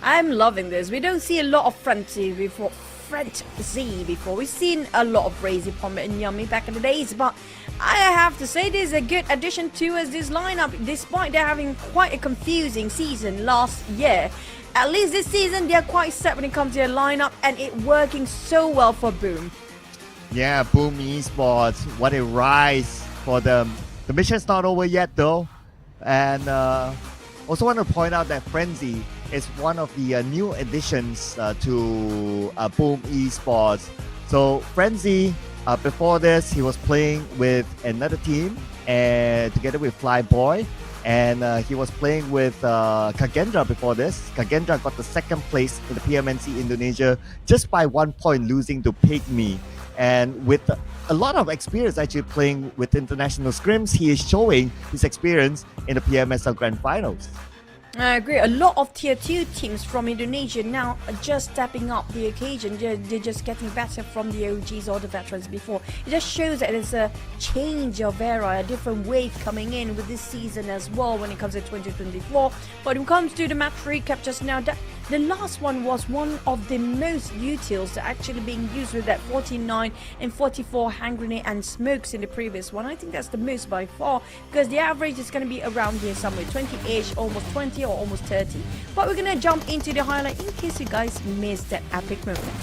I'm loving this. We don't see a lot of Frenzy before. We've seen a lot of Crazy Pommet and Yummy back in the days, but I have to say this is a good addition to us this lineup, despite they're having quite a confusing season last year. At least this season they're quite set when it comes to their lineup, and it working so well for Boom. Yeah, Boom Esports, what a rise for them. The mission's not over yet though, and also want to point out that Frenzy is one of the new additions to Boom Esports. So Frenzy, before this, he was playing with another team and together with Flyboy. And he was playing with Kagendra before this. Kagendra got the second place in the PMNC Indonesia just by 1 point, losing to Pygmy. And with a lot of experience actually playing with international scrims, he is showing his experience in the PMSL Grand Finals. I agree. A lot of tier 2 teams from Indonesia now are just stepping up the occasion. They're just getting better from the OGs or the veterans before. It just shows that there's a change of era, a different wave coming in with this season as well when it comes to 2024. But when it comes to the match recap just now, the last one was one of the most utils that actually being used with that 49 and 44 hand grenade and smokes in the previous one. I think that's the most by far, because the average is going to be around here somewhere, 20-ish, almost 20 or almost 30. But we're going to jump into the highlight in case you guys missed that epic moment.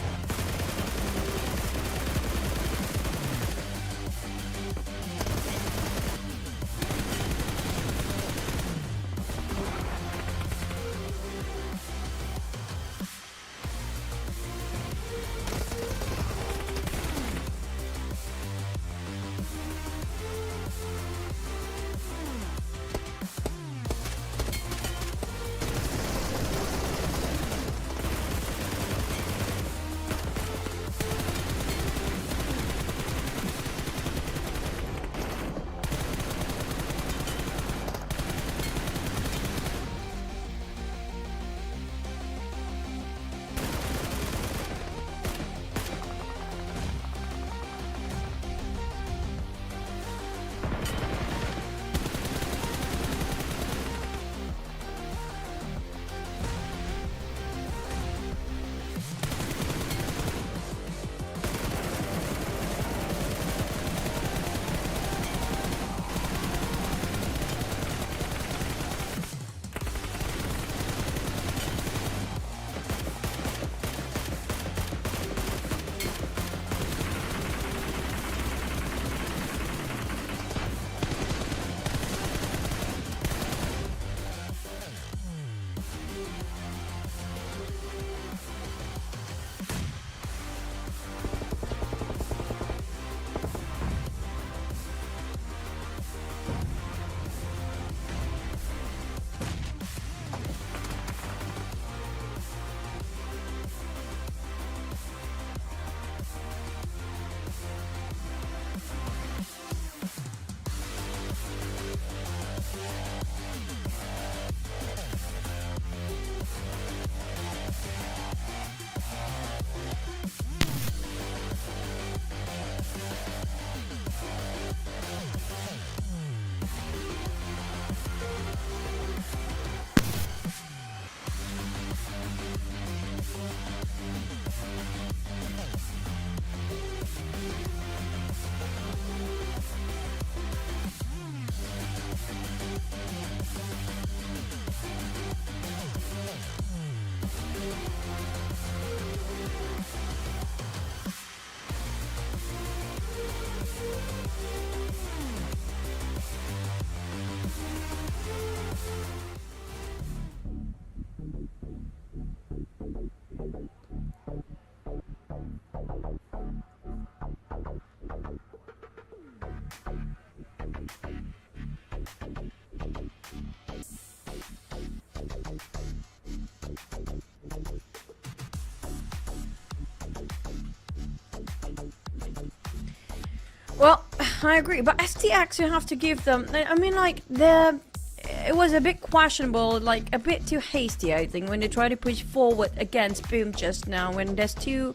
Well, I agree, but STX, you have to give them. I mean, like, it was a bit questionable, like a bit too hasty, I think, when they tried to push forward against Boom just now. When there's two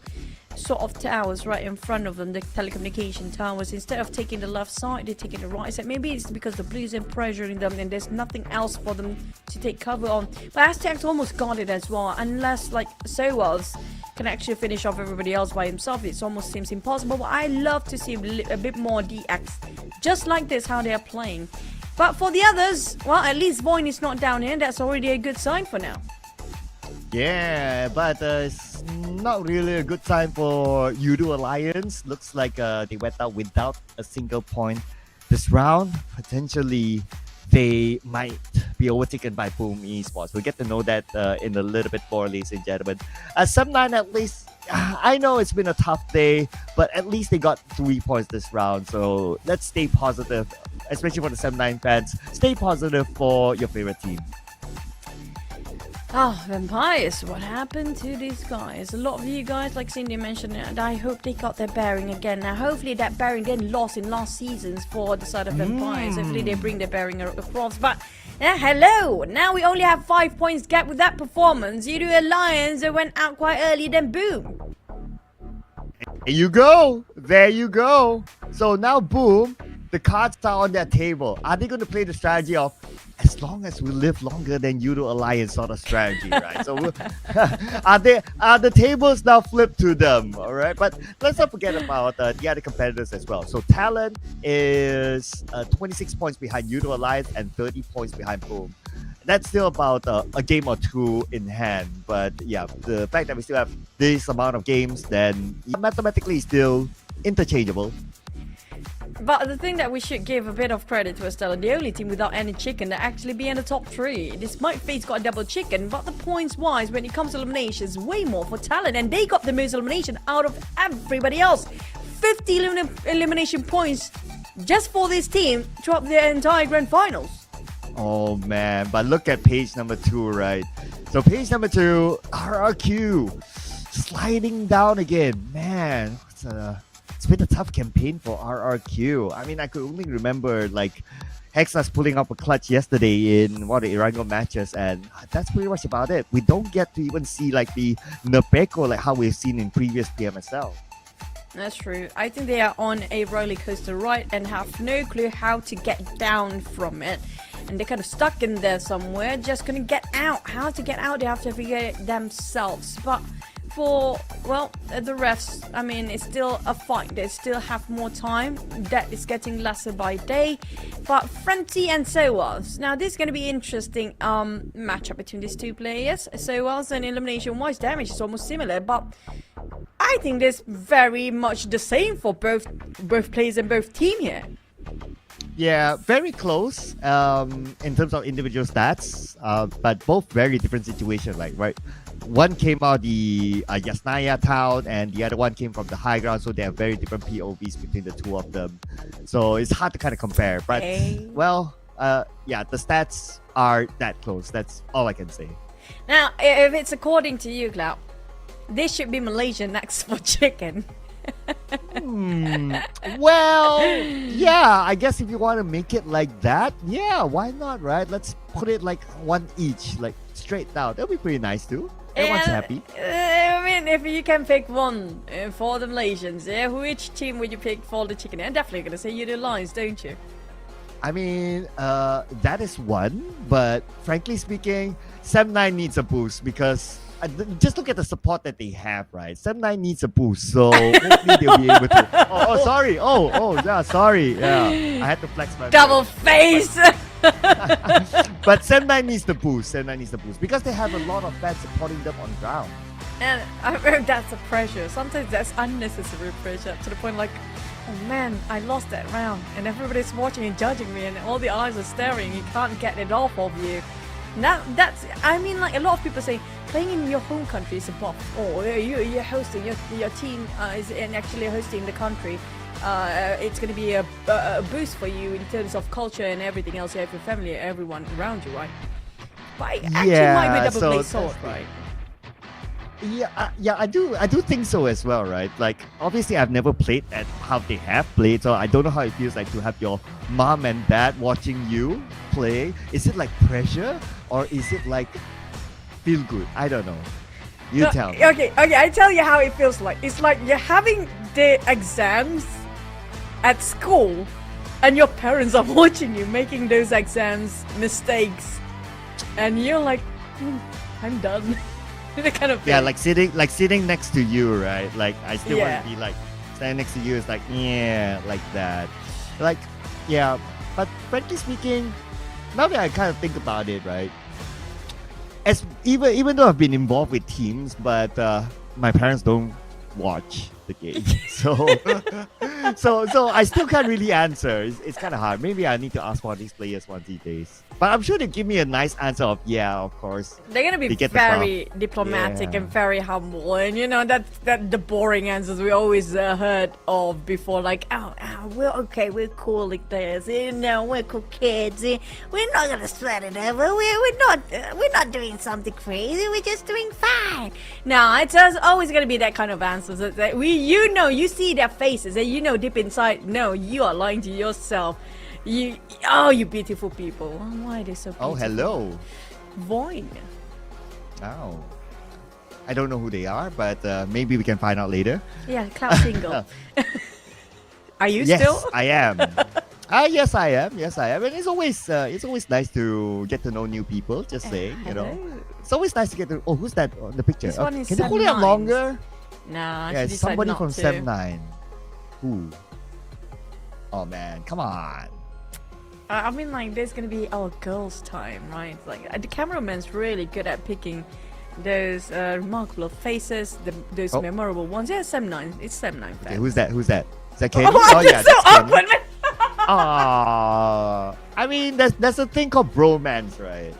sort of towers right in front of them, the telecommunication towers, instead of taking the left side, they're taking the right side. Maybe it's because the Blues are pressuring them and there's nothing else for them to take cover on. But STX almost got it as well, unless like Sowells can actually finish off everybody else by himself. It almost seems impossible, but I love to see a bit more DX just like this, how they are playing. But for the others, well, at least Voin is not down here. That's already a good sign for now. Yeah, but it's not really a good sign for Yudu Alliance. Looks like they went out without a single point this round. Potentially, they might be overtaken by Boom Esports. We'll get to know that in a little bit more, ladies and gentlemen. Sub9, at least, I know it's been a tough day, but at least they got 3 points this round. So let's stay positive especially for the 7-9 fans. Stay positive for your favorite team. Oh, Vampires, what happened to these guys? A lot of you guys, like Cindy mentioned, and I hope they got their bearing again. Now, hopefully that bearing then lost in last seasons for the side of Vampires. Hopefully they bring their bearing across. But, hello! Now we only have 5 points gap with that performance. You do a Lions that went out quite early, then boom. There you go. There you go. So now, boom, the cards are on their table. Are they going to play the strategy of as long as we live longer than you do Alliance sort of strategy, right? So are the tables now flipped to them? All right, but let's not forget about the other competitors as well. So Talon is 26 points behind Yudo Alliance and 30 points behind Boom. That's still about a game or two in hand, but yeah, the fact that we still have this amount of games, then mathematically still interchangeable. But the thing that we should give a bit of credit to Estella, the only team without any chicken that actually be in the top 3. Despite Fate's got a double chicken, but the points wise, when it comes to eliminations, way more for Talent, and they got the most elimination out of everybody else. 50 elimination points just for this team throughout the entire grand finals. Oh man, but look at page number 2, right? So page number 2, RRQ sliding down again. Man, it's been a tough campaign for RRQ. I mean, I could only remember like Hexas pulling up a clutch yesterday in the Irango matches, and that's pretty much about it. We don't get to even see like the Nepeko like how we've seen in previous PMSL. That's true. I think they are on a roller coaster ride and have no clue how to get down from it. And they're kind of stuck in there somewhere, just gonna get out. How to get out, they have to figure it themselves. But for, well, the refs, I mean, it's still a fight. They still have more time. That is getting lesser by day. But Frenzy and Soas. Now, this is going to be interesting matchup between these two players. Soas and elimination-wise, damage is almost similar. But I think there's very much the same for both players and both team here. Yeah, very close in terms of individual stats, but both very different situations. Like, right, one came out the Yasnaya town, and the other one came from the high ground, so they have very different POVs between the two of them. So it's hard to kind of compare. But well, yeah, the stats are that close. That's all I can say. Now, if it's according to you, Cloud, this should be Malaysia next for chicken. Well, yeah, I guess if you want to make it like that, yeah, why not, right? Let's put it like one each, like straight down. That'll be pretty nice too. Everyone's happy. I mean, if you can pick one for the Malaysians, which team would you pick for the chicken? I'm definitely going to say you do Lions, don't you? I mean, that is one, but frankly speaking, 7-9 needs a boost because just look at the support that they have, right? 7-9 needs a boost, so hopefully they'll be able to. Oh, sorry. Oh, yeah, sorry. Yeah, I had to flex my double face. But 7-9 needs the boost. 7-9 needs the boost because they have a lot of fans supporting them on ground. And I heard that's a pressure. Sometimes that's unnecessary pressure to the point like, oh man, I lost that round, and everybody's watching and judging me, and all the eyes are staring. You can't get it off of you. Now that's, I mean, like a lot of people say playing in your home country is a buff. Oh, you're hosting your team is actually hosting the country. It's going to be a boost for you in terms of culture and everything else. You have your family, everyone around you, right? But it actually might be double-bladed sword, right? Yeah, I do think so as well, right? Like, obviously, I've never played at how they have played, so I don't know how it feels like to have your mom and dad watching you play. Is it like pressure, or is it like feel good? I don't know. You tell me. Okay, I tell you how it feels like. It's like you're having the exams at school, and your parents are watching you making those exams mistakes, and you're like, I'm done. Kind of yeah, like sitting next to you, right? Like I still want to be like standing next to you. It's like like that, like yeah. But frankly speaking, now that I kind of think about it, right? As even though I've been involved with teams, but my parents don't watch the game, so I still can't really answer. It's kind of hard. Maybe I need to ask one of these players one of these days. But I'm sure they give me a nice answer of yeah, of course. They're gonna be They get the very diplomatic Yeah. and very humble, and you know that the boring answers we always heard of before, like we're okay, we're cool like this, you know, we're cool kids, we're not gonna sweat it over, we're not doing something crazy, we're just doing fine. No, it's just always gonna be that kind of answers. It's like you see their faces, and you know deep inside, no, you are lying to yourself. You beautiful people. Why are they so beautiful? Oh, hello. Void. Oh. I don't know who they are, but maybe we can find out later. Yeah, Cloud single. Are you Yes, still? I am. Yes, I am. Yes, I am. And it's always nice to get to know new people. Just saying, you know. Hello. It's always nice to get to. Oh, who's that on the picture? This one is Can you hold it up Sem9. longer? Nah, Yeah, she it's decided somebody not from to. Sem9. Who? Oh man, come on. I mean, like, there's gonna be girls' time, right? Like, the cameraman's really good at picking those remarkable faces, those Oh. memorable ones. Yeah, Sem9. It's Sem9 Okay, fans. who's that? Who's that? Is that Kenny? Oh, yeah, that's so that's Kenny. awkward, man. I mean, there's a thing called bromance, right?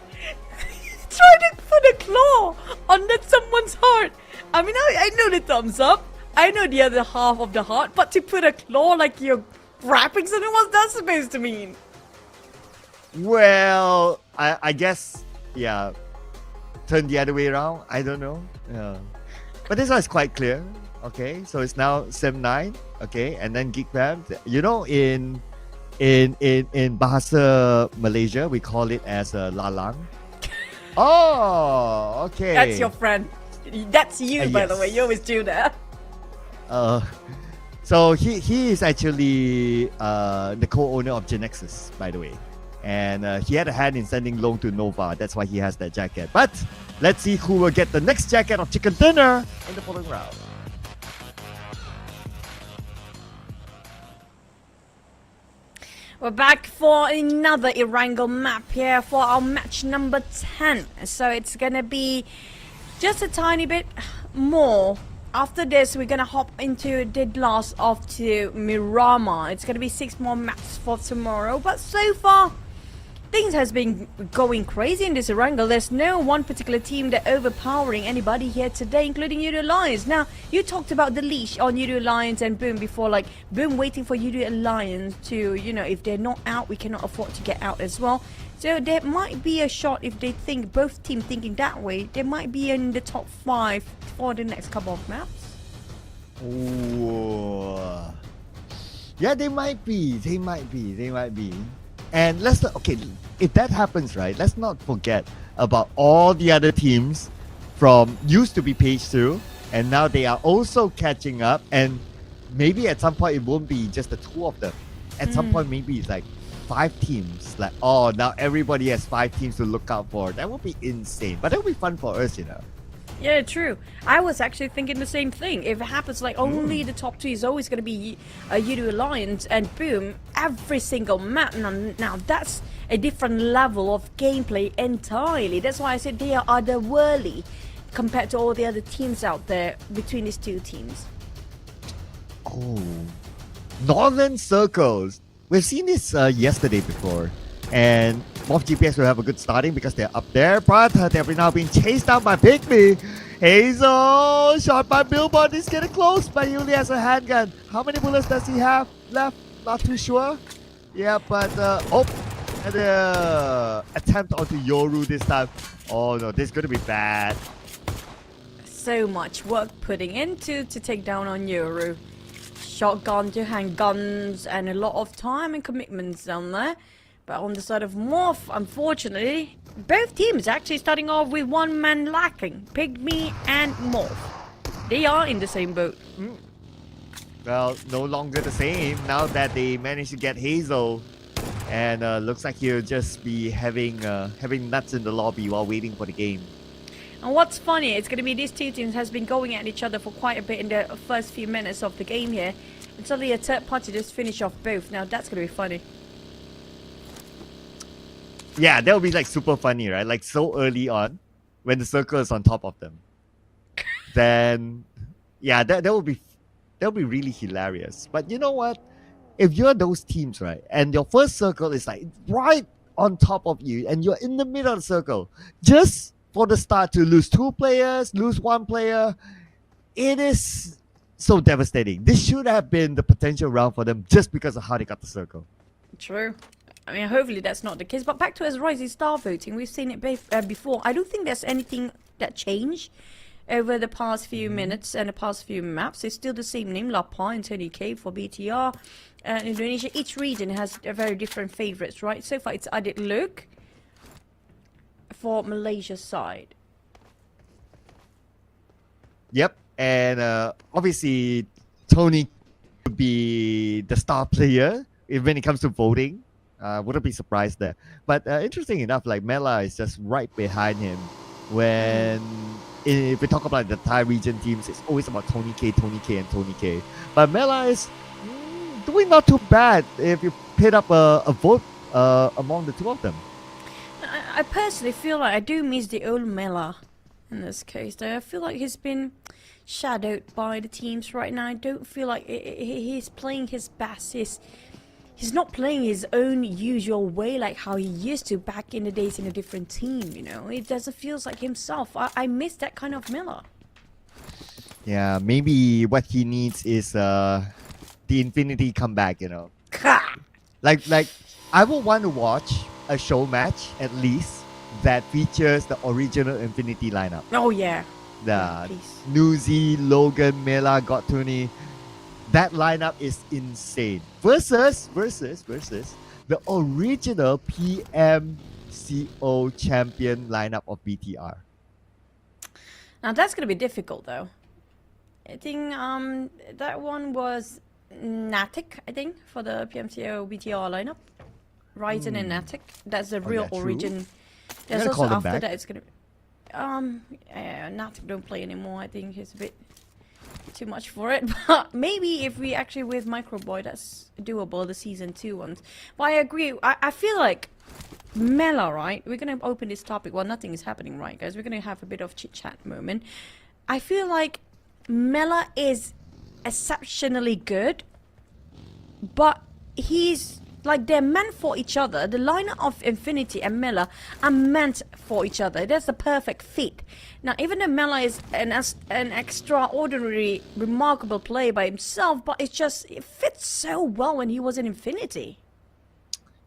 Try to put a claw on that someone's heart. I mean, I know the thumbs up. I know the other half of the heart, but to put a claw like you're wrapping something, what's that supposed to mean? Well, I guess, yeah. Turn the other way around. I don't know. Yeah. But this one is quite clear. Okay, so it's now Sem9. Okay, and then Geek Fam. You know, in Bahasa Malaysia, we call it as a lalang. Oh, okay. That's your friend. That's you, by the yes. way. You always do that. So he is actually the co-owner of Genexus, by the way. And he had a hand in sending loan to Nova. That's why he has that jacket. But let's see who will get the next jacket of chicken dinner in the following round. We're back for another Erangel map here for our match number 10. So it's gonna be just a tiny bit more. After this, we're gonna hop into the last off to Miramar. It's gonna be 6 more maps for tomorrow. But so far, things has been going crazy in this Erangel. There's no one particular team that overpowering anybody here today, including Yudu Alliance. Now, you talked about the leash on Yudu Alliance and Boom before, like Boom waiting for Yudu Alliance to, you know, if they're not out, we cannot afford to get out as well. So there might be a shot if they think, both teams thinking that way, they might be in the top 5 for the next couple of maps. Ooh. Yeah, they might be. They might be. And let's not, okay, if that happens, right, let's not forget about all the other teams from used to be page 2 and now they are also catching up, and maybe at some point it won't be just the 2 of them. At some point maybe it's like 5 teams. Like, oh, now everybody has 5 teams to look out for. That would be insane. But that would be fun for us, you know. Yeah, true. I was actually thinking the same thing. If it happens like only the top 2 is always going to be Yudu Alliance and Boom every single map, now that's a different level of gameplay entirely. That's why I said they are otherworldly compared to all the other teams out there between these 2 teams. Oh, Northern Circles. We've seen this yesterday before. And Morph GPS will have a good starting because they're up there. But they're now being chased out by Pygmy. Hazel, shot by Billboard. He's getting close, but he only has a handgun. How many bullets does he have left? Not too sure. Yeah, but and the attempt onto Yoru this time. Oh no, this is going to be bad. So much work putting into to take down on Yoru. Shotgun to handguns and a lot of time and commitments down there. But on the side of Morph, unfortunately, both teams actually starting off with 1 man lacking. Pygmy and Morph. They are in the same boat. Well, no longer the same now that they managed to get Hazel. And looks like he'll just be having nuts in the lobby while waiting for the game. And what's funny, it's going to be these 2 teams has been going at each other for quite a bit in the first few minutes of the game here. And suddenly a third party just finish off both. Now that's going to be funny. Yeah, that would be like super funny, right? Like so early on, when the circle is on top of them. Then, yeah, that would be really hilarious. But you know what? If you're those teams, right, and your first circle is like right on top of you and you're in the middle of the circle, just for the start to lose 2 players, lose 1 player, it is so devastating. This should have been the potential round for them just because of how they got the circle. True. I mean, hopefully that's not the case. But back to as Rising Star voting, we've seen it before. I don't think there's anything that changed over the past few minutes and the past few maps. It's still the same name, Lapa and Tony K for BTR. And Indonesia, each region has a very different favorites, right? So far, it's Adit Luke for Malaysia's side. Yep, and obviously Tony would be the star player when it comes to voting. Wouldn't be surprised there. But interesting enough, like Mela is just right behind him. When if we talk about the Thai region teams, it's always about Tony K, and Tony K. But Mela is doing not too bad if you pit up a vote among the two of them. I personally feel like I do miss the old Mela in this case, though. I feel like he's been shadowed by the teams right now. I don't feel like he's playing his best. He's not playing his own usual way like how he used to back in the days in a different team, you know. It doesn't feel like himself. I miss that kind of Mela. Yeah, maybe what he needs is the Infinity comeback, you know. like I would want to watch a show match at least that features the original Infinity lineup. Oh yeah. The Nuzi, Logan, Mela, Gotuni. That lineup is insane. Versus the original PMCO champion lineup of BTR. Now that's gonna be difficult though. I think that one was Natic, I think, for the PMCO BTR lineup. Ryzen and Natic. That's the real origin. There's also after that it's gonna Natic don't play anymore. I think he's a bit too much for it, but maybe if we actually with Microboy, that's doable, the season 2 ones. But I agree, I feel like Mela, right? We're gonna open this topic while nothing is happening, right, guys? We're gonna have a bit of chit chat moment. I feel like Mela is exceptionally good, but he's like, they're meant for each other. The lineup of Infinity and Mela are meant for each other. That's the perfect fit. Now, even though Mela is an extraordinary, remarkable player by himself, but it fits so well when he was in Infinity.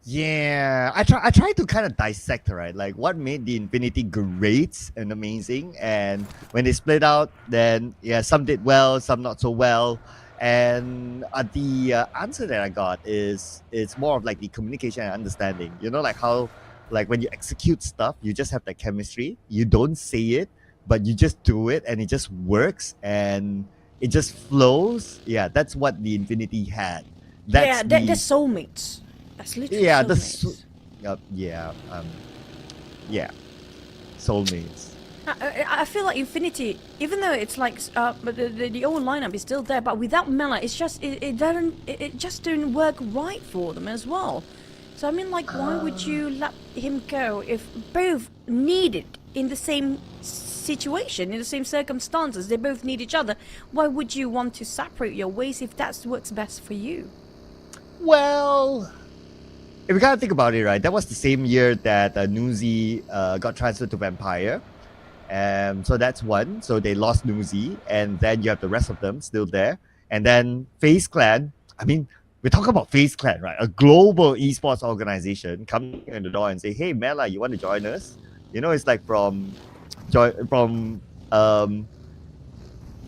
Yeah, I try to kind of dissect, right? Like what made the Infinity great and amazing, and when they split out, then yeah, some did well, some not so well. And the answer that I got is it's more of like the communication and understanding. You know, like how, like when you execute stuff, you just have that chemistry. You don't say it, but you just do it, and it just works, and it just flows. Yeah, that's what the Infinity had. That's they're soulmates. That's literally soulmates. Soulmates. I feel like Infinity, even though it's like, but the old lineup is still there, but without Mela, it's just it just didn't work right for them as well. So I mean, like, why would you let him go if both needed in the same situation, in the same circumstances? They both need each other. Why would you want to separate your ways if that works best for you? Well, if you kind of think about it, right, that was the same year that Nuzi got transferred to Vampire. So that's one. So they lost Nuzi, and then you have the rest of them still there. And then FaZe Clan. I mean, we're talking about FaZe Clan, right? A global esports organization coming in the door and say, "Hey, Mela, you want to join us?" You know, it's like from I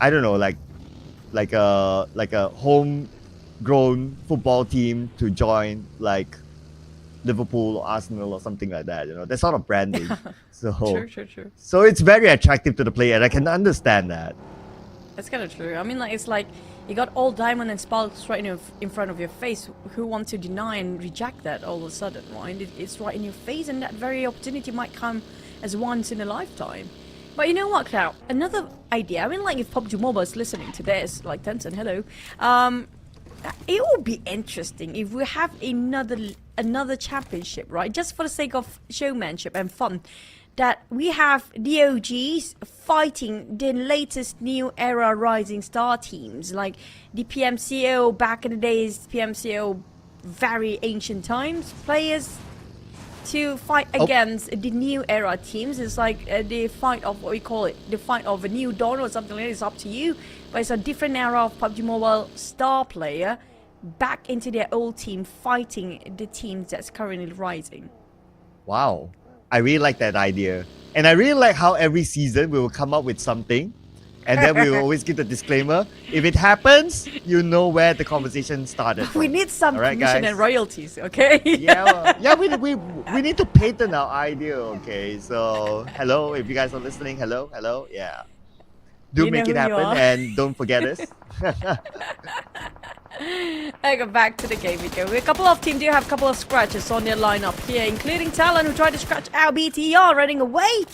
don't know, like a homegrown football team to join like Liverpool or Arsenal or something like that, you know, that sort of branding. So True. So it's very attractive to the player, and I can understand that. That's kind of true. I mean, like, it's like you got all diamond and sparkles right in front of your face. Who wants to deny and reject that all of a sudden, right? It's right in your face, and that very opportunity might come as once in a lifetime. But you know what, Cloud? Another idea. I mean, like, if PUBG Mobile is listening to this, like Tencent, hello. It would be interesting if we have another championship, right? Just for the sake of showmanship and fun, that we have DOGs fighting the latest new era rising star teams, like the PMCO back in the days, PMCO very ancient times players to fight against the new era teams. It's like the fight of what we call it, the fight of a new dawn or something like that. It's up to you. But it's a different era of PUBG Mobile star player back into their old team, fighting the teams that's currently rising. Wow. I really like that idea. And I really like how every season we will come up with something. And then we will always give the disclaimer. If it happens, you know where the conversation started from. We need some All right, commission guys? and royalties, okay? We need to patent our idea, okay? So, hello, if you guys are listening, hello, yeah. Do You make know it who you happen are. and don't forget us. I go back to the game we go. A couple of teams do have a couple of scratches on their lineup here, including Talon, who tried to scratch our BTR running away.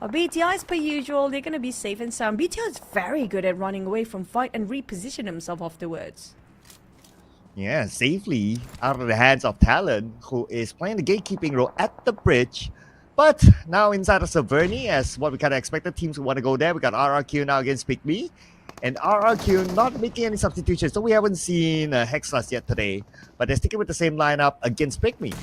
Our BTR, as per usual, they're going to be safe and sound. BTR is very good at running away from fight and reposition himself afterwards. Yeah, safely out of the hands of Talon, who is playing the gatekeeping role at the bridge. But now inside of Saverni, as what we kind of expected, teams who want to go there. We got RRQ now against Pygmy. And RRQ not making any substitutions, so we haven't seen Hexlas yet today. But they're sticking with the same lineup against Pygmy.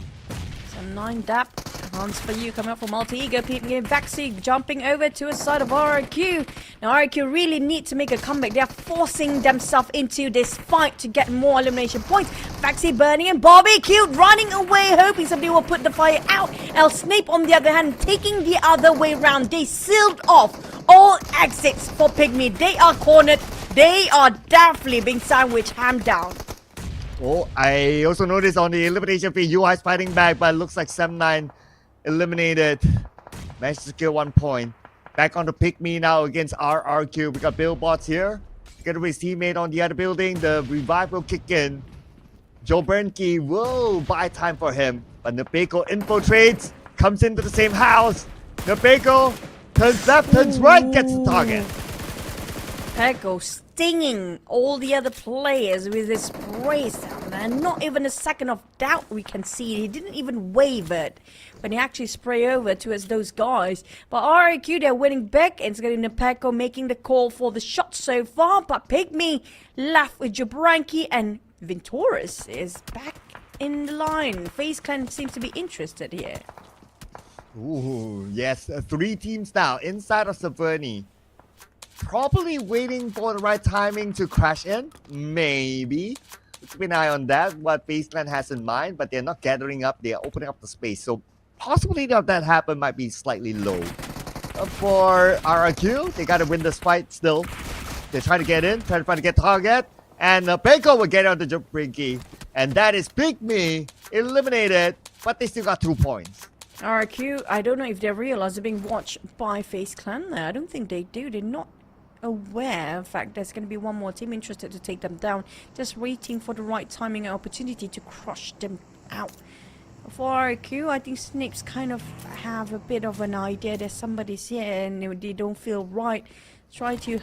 Some 9 dap runs for you coming up from Multi-Ego. Peeping Vaxi jumping over to a side of RRQ. Now RRQ really need to make a comeback. They're forcing themselves into this fight to get more elimination points. Vaxi burning and Barbecue running away, hoping somebody will put the fire out. El Snape on the other hand taking the other way round. They sealed off all exits for Pygmy. They are cornered. They are definitely being sandwiched ham down. Oh, I also noticed on the elimination feed, UI is fighting back, but it looks like Sam9 eliminated. Managed to secure 1 point. Back on the Pygmy now against RRQ. We got Billboards here. Together with his teammate on the other building. The revive will kick in. Joe Bernke will buy time for him. But Nepeko infiltrates. Comes into the same house. Nepeko turns left, turns right, gets the target. Peko stinging all the other players with his spray sound, and not even a second of doubt we can see. He didn't even waver when he actually spray over towards those guys. But RIQ, they're winning back, and it's getting Peko making the call for the shot so far. But Pygmy left with Jabranki, and Venturus is back in the line. FaZe Clan seems to be interested here. Ooh, yes, 3 teams now inside of Saverni. Probably waiting for the right timing to crash in. Maybe. Keep an eye on that, what FaZe Clan has in mind, but they're not gathering up, they're opening up the space. So possibility of that happen might be slightly low. For RRQ, they gotta win this fight still. They're trying to get in, trying to get target, and Peko will get on the jump Brinky. And that is Pygmy eliminated, but they still got 2 points. RQ, I don't know if they realize they're being watched by FaZe Clan there. I don't think they do. They're not aware. In fact, there's going to be one more team interested to take them down. Just waiting for the right timing and opportunity to crush them out. For RQ, I think Snakes kind of have a bit of an idea that somebody's here and they don't feel right. Try to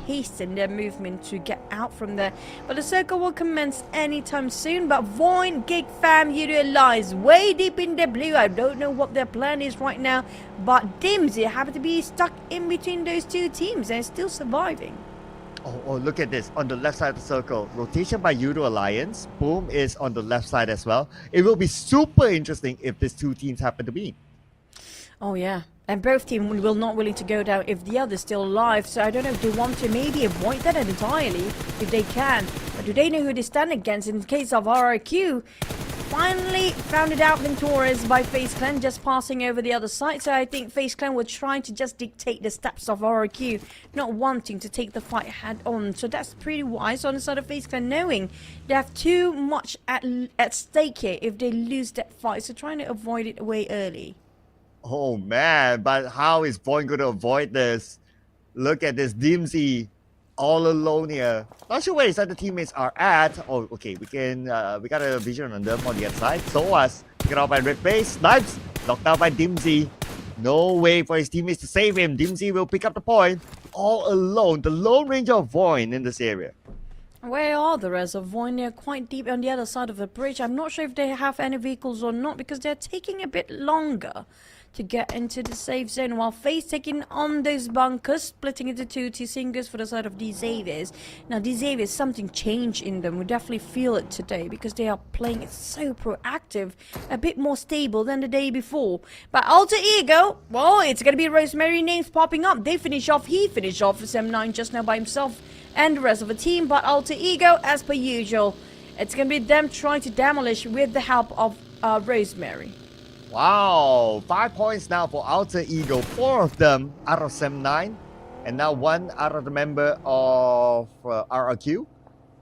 hasten their movement to get out from there. But the circle will commence anytime soon. But Void, Gig Fam, you realize way deep in the blue. I don't know what their plan is right now. But Dimsy happen to be stuck in between those 2 teams and still surviving. Oh, look at this. On the left side of the circle, rotation by Yudo Alliance. Boom is on the left side as well. It will be super interesting if these 2 teams happen to be. Oh, yeah. And both teams will not willing to go down if the other's still alive. So I don't know if they want to maybe avoid that entirely, if they can. But do they know who they stand against? In the case of RRQ, finally found it out Venturus by FaZe Clan, just passing over the other side. So I think FaZe Clan were trying to just dictate the steps of RRQ, not wanting to take the fight head on. So that's pretty wise on the side of FaZe Clan, knowing they have too much at stake here if they lose that fight. So trying to avoid it away early. Oh man, but how is Void going to avoid this? Look at this Dimsy all alone here. Not sure where his other teammates are at. Oh, okay, we got a vision on them on the other side. So us, taken out by Red Face, Snipes, knocked out by Dimsy. No way for his teammates to save him. Dimsy will pick up the point all alone. The Lone Ranger of Void in this area. Where are the reservoir? They're quite deep on the other side of the bridge. I'm not sure if they have any vehicles or not because they're taking a bit longer to get into the safe zone while FaZe taking on those bunkers, splitting into two T-Singers for the side of the Xaviers. Now the Xaviers, something changed in them. We definitely feel it today because they are playing it so proactive, a bit more stable than the day before. But Alter Ego, well, it's going to be Rosemary names popping up. He finished off SM9 just now by himself and the rest of the team, but Alter Ego, as per usual, it's going to be them trying to demolish with the help of Rosemary. Wow, 5 points now for Alter Ego, 4 of them out of SM9, and now 1 out of the member of RRQ.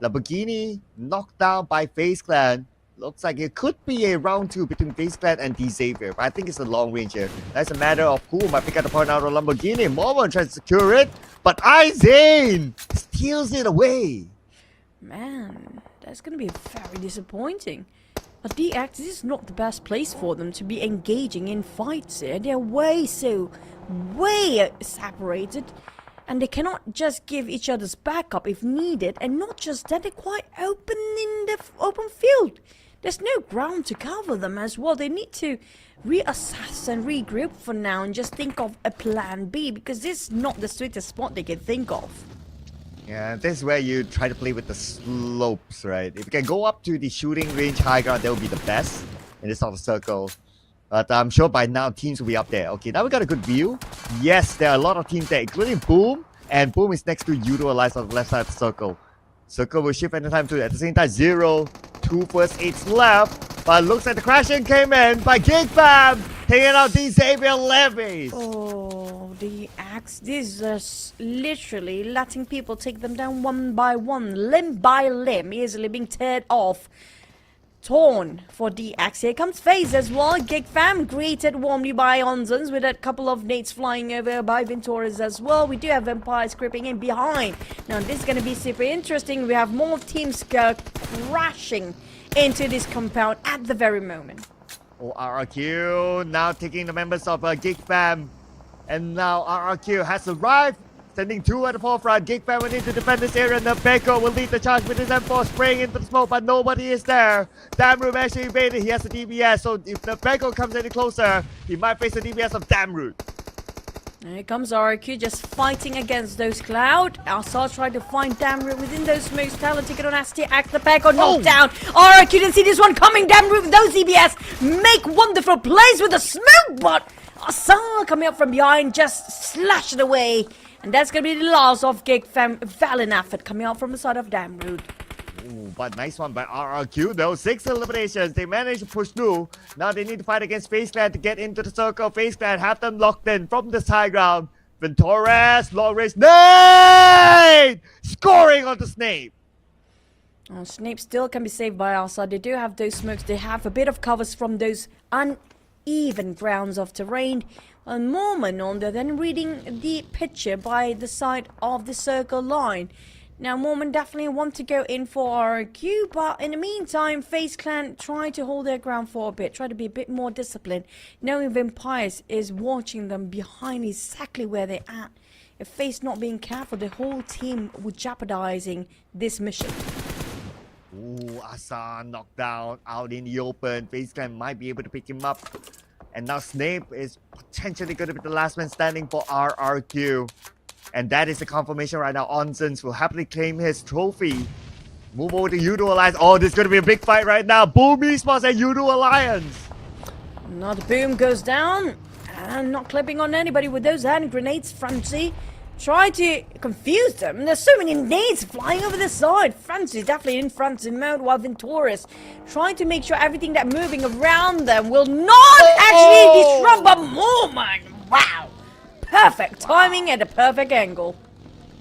Lamborghini knocked down by FaZe Clan. Looks like it could be a round 2 between FaZe Clan and D-Xavier, but I think it's a long range here. That's a matter of who might pick up the point out of Lamborghini. Momo tries to secure it, but Izane steals it away. Man, that's going to be very disappointing. But DX, this is not the best place for them to be engaging in fights here. They're way separated. And they cannot just give each other's backup if needed. And not just that, they're quite open in the open field. There's no ground to cover them as well. They need to reassess and regroup for now and just think of a plan B. Because this is not the sweetest spot they can think of. Yeah, this is where you try to play with the slopes, right? If you can go up to the shooting range high ground, that would be the best in this sort of circle. But I'm sure by now teams will be up there. Okay, now we got a good view. Yes, there are a lot of teams there, including Boom. And Boom is next to Yudo Elias on the left side of the circle. Circle will shift anytime too. At the same time, 0, 2 first aids left. But looks like the crashing came in by GigFam, taking out these Xavier Levies. Oh, the axe. This is literally letting people take them down one by one, limb by limb, easily being teared off. Torn for DX. Here comes FaZe as well. GigFam greeted warmly by Onzons with a couple of nades flying over by Venturas as well. We do have Vampires creeping in behind. Now this is going to be super interesting. We have more teams crashing into this compound at the very moment. Oh, RRQ now taking the members of GigFam. And now RRQ has arrived. Sending 2 at the forefront. GigFam will need to defend this area, and Nebeko will lead the charge with his M4 spraying into the smoke, but nobody is there. Damroot actually evaded. He has a DBS, so if Nebeko comes any closer, he might face a DBS of Damroot. Here comes RQ just fighting against those cloud. Alsar tried to find Damroot within those smokes. Talon taking on STX. The pack got knocked down. RQ didn't see this one coming. Damroot with those DBS make wonderful plays with the smoke, but Alsar coming up from behind just slashed it away. And that's going to be the loss of GigFam. Valiant effort coming out from the side of Damroot. Ooh, but nice one by RRQ though. 6 eliminations. They managed to push through. Now they need to fight against FaZe Clan to get into the circle. FaZe Clan have them locked in from this high ground. Venturas, long range, nade! Scoring on the Snape. Oh, Snape still can be saved by Alsa. They do have those smokes. They have a bit of covers from those uneven grounds of terrain. A moment on there, then reading the picture by the side of the circle line. Now, Mormon definitely want to go in for RQ, but in the meantime, FaZe Clan try to hold their ground for a bit, try to be a bit more disciplined, knowing Vampires is watching them behind exactly where they're at. If FaZe not being careful, the whole team would jeopardizing this mission. Ooh, Asan knocked down out in the open. FaZe Clan might be able to pick him up. And now Snape is potentially going to be the last man standing for RRQ. And that is the confirmation right now. Onsens will happily claim his trophy. Move over to Yudo Alliance. Oh, this is going to be a big fight right now. Boom Esports and Yudo Alliance. Another boom goes down. And not clipping on anybody with those hand grenades. Francie trying to confuse them. There's so many nades flying over the side. Francie definitely in Francie mode, while Venturas trying to make sure everything that moving around them will not actually disrupt a moment. Wow. Perfect timing at a perfect angle.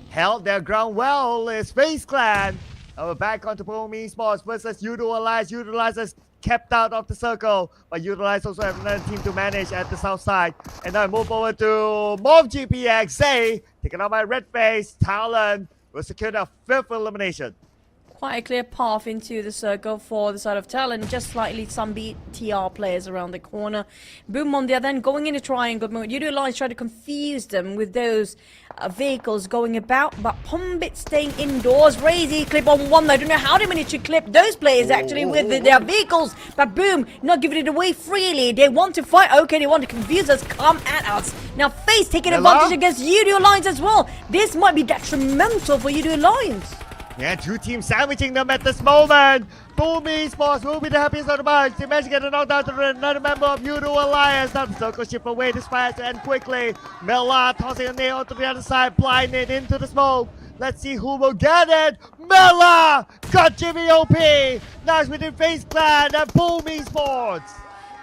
Held their ground well is FaZe Clan. Now we're back onto Boom Esports versus Yudo Alliance. Yudo Alliance has kept out of the circle, but Yudo Alliance also have another team to manage at the south side. And now I move over to Mov GPX. Zay, taken out by Red Face. Talon will secure the 5th elimination. Quite a clear path into the circle for the side of Talon. Just slightly some BTR players around the corner. Boom on the other end, going into triangle mode. You do Alliance try to confuse them with those vehicles going about, but Pombit staying indoors. Crazy clip on one. I don't know how they managed to clip those players actually with their vehicles, but Boom not giving it away freely. They want to fight. Okay, they want to confuse us. Come at us. Now Face taking advantage against Yudu Alliance as well. This might be detrimental for Yudu Alliance. Yeah, two teams sandwiching them at this moment. Boom Esports will be the happiest of the bunch. They managed to get a knockdown to another member of Yudu Alliance. Now the circle shift away. This fight has to end quickly. Mela tossing a nail to the other side, blinded into the smoke. Let's see who will get it. Mela got Jimmy OP. Now it's within Face Clan and Boom Esports.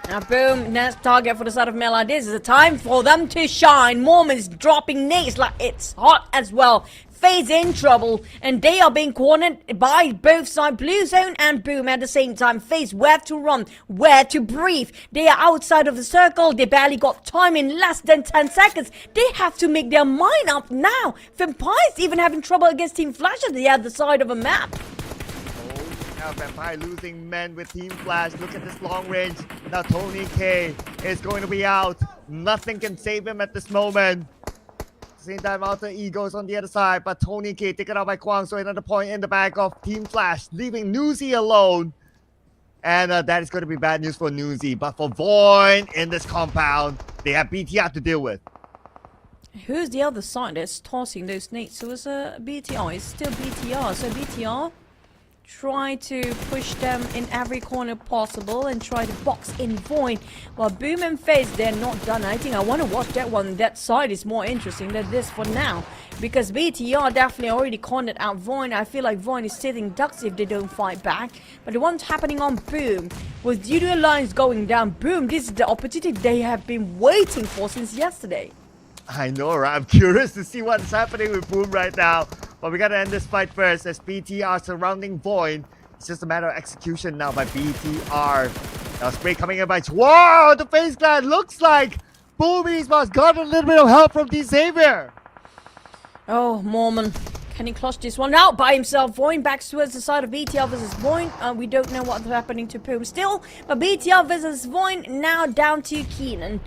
Now Boom, next target for the side of Mela. This is a time for them to shine. Mormon's dropping nades like it's hot as well. FaZe in trouble, and they are being cornered by both sides, Blue Zone and Boom at the same time. FaZe where to run, where to breathe. They are outside of the circle. They barely got time in less than 10 seconds. They have to make their mind up now. Vampire's even having trouble against Team Flash at the other side of a map. Now Vampire losing men with Team Flash. Look at this long range. Now Tony K is going to be out. Nothing can save him at this moment. Same time, Alter Egos on the other side, but Tony K taken out by Kwang, so another point in the back of Team Flash, leaving Newsy alone. And that is going to be bad news for Newsy. But for Void in this compound, they have BTR to deal with. Who's the other side that's tossing those nades? So it's a BTR. It's still BTR. So BTR try to push them in every corner possible and try to box in Void. While Boom and FaZe, they're not done. I think I want to watch that one. That side is more interesting than this for now. Because BTR definitely already cornered out Void. I feel like Void is sitting ducks if they don't fight back. But the one's happening on Boom, with Yudu Alliance going down, Boom, this is the opportunity they have been waiting for since yesterday. I know, right? I'm curious to see what's happening with Boom right now. But we gotta end this fight first as BTR surrounding Void. It's just a matter of execution now by BTR. Now spray coming in by... Whoa! The FaZe Clan looks like Boom Esports got a little bit of help from D Xavier. Oh, Mormon. Can he clutch this one out by himself? Void back towards the side of BTR versus Void. We don't know what's happening to Boom still. But BTR versus Void now down to Keenan.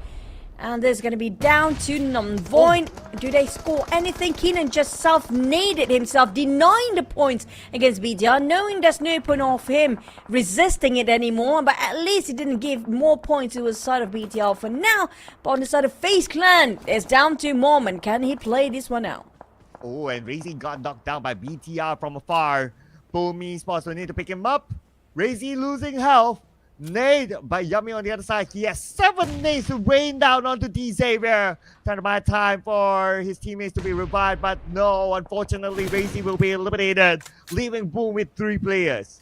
And there's going to be down to none. Void, do they score anything? Keenan just self-naded himself, denying the points against BTR, knowing there's no point of him resisting it anymore. But at least he didn't give more points to his side of BTR for now. But on the side of FaZe Clan, it's down to Mormon. Can he play this one out? Oh, and Razy got knocked down by BTR from afar. Boom Esports will need to pick him up. Razy losing health. Nade by Yummy on the other side. He has 7 nades to rain down onto D Xavier. Trying to buy time for his teammates to be revived, but no, unfortunately, Razy will be eliminated, leaving Boom with 3 players.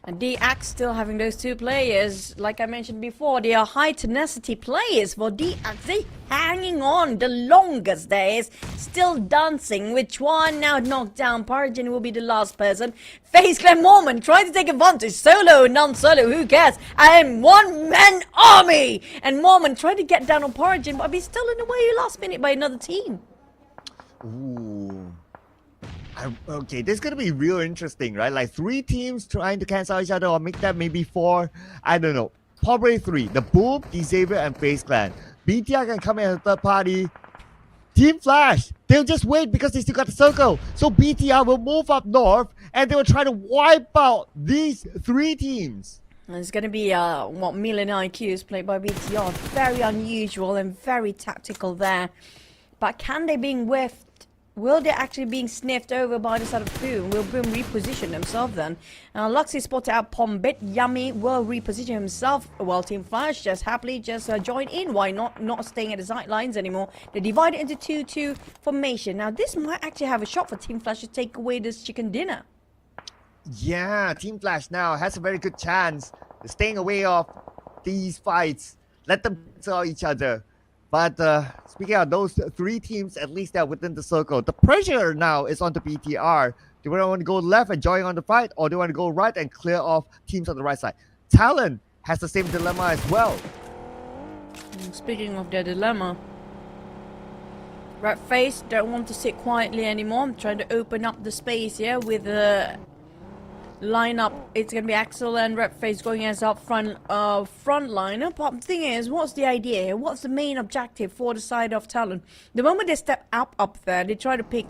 And DX still having those 2 players. Like I mentioned before, they are high tenacity players for DX. They hanging on the longest days. Still dancing. Which one now knocked down? Parjin will be the last person. FaZe Clan Mormon trying to take advantage. Solo, non-solo, who cares? I am one-man army! And Mormon trying to get down on Parjin, but he's still in the way last minute by another team. Ooh. Okay, this is going to be real interesting, right? Like 3 teams trying to cancel each other or make that maybe 4. I don't know. Probably 3. The Boom, D Xavier, and FaZe Clan. BTR can come in as a third party. Team Flash, they'll just wait because they still got the circle. So BTR will move up north and they will try to wipe out these 3 teams. It's going to be what million IQs played by BTR. Very unusual and very tactical there. But can they be whiffed? Will they actually being sniffed over by the side of Boom? Will Boom reposition themselves then? Luxy spotted out Pombit. Yummy will reposition himself. Well, Team Flash just happily join in. Why not staying at the sidelines anymore? They divided into 2-2 formation. Now this might actually have a shot for Team Flash to take away this chicken dinner. Yeah, Team Flash now has a very good chance of staying away of these fights. Let them cancel each other. But speaking of those 3 teams, at least they're within the circle. The pressure now is on the BTR. Do they want to go left and join on the fight, or do they want to go right and clear off teams on the right side? Talon has the same dilemma as well. Speaking of their dilemma, Red Face don't want to sit quietly anymore. I'm trying to open up the space here with lineup. It's gonna be Axel and Redface going as up front liner. But the thing is, what's the idea here? What's the main objective for the side of Talon? The moment they step up there, they try to pick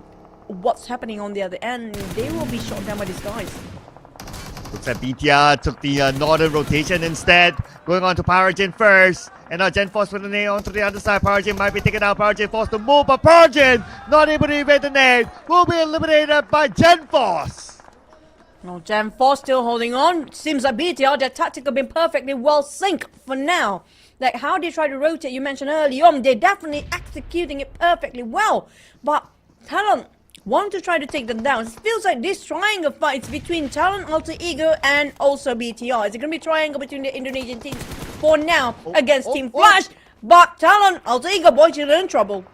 what's happening on the other end. They will be shot down by these guys. Looks like BTR took the northern rotation instead, going on to Powergen first. And now Gen Force with the nade onto the other side. Powergen might be taken out. Powergen forced to move, but Powergen not able to evade the nade. Will be eliminated by Gen Force. Well, Gen 4 still holding on. Seems like BTR, their tactic have been perfectly well synced for now. Like how they try to rotate, you mentioned early on, they're definitely executing it perfectly well. But Talon want to try to take them down. It feels like this triangle fight is between Talon, Alter Ego, and also BTR. Is it going to be a triangle between the Indonesian teams for now against Team Flash? But Talon, Alter Ego, boys, you're in trouble.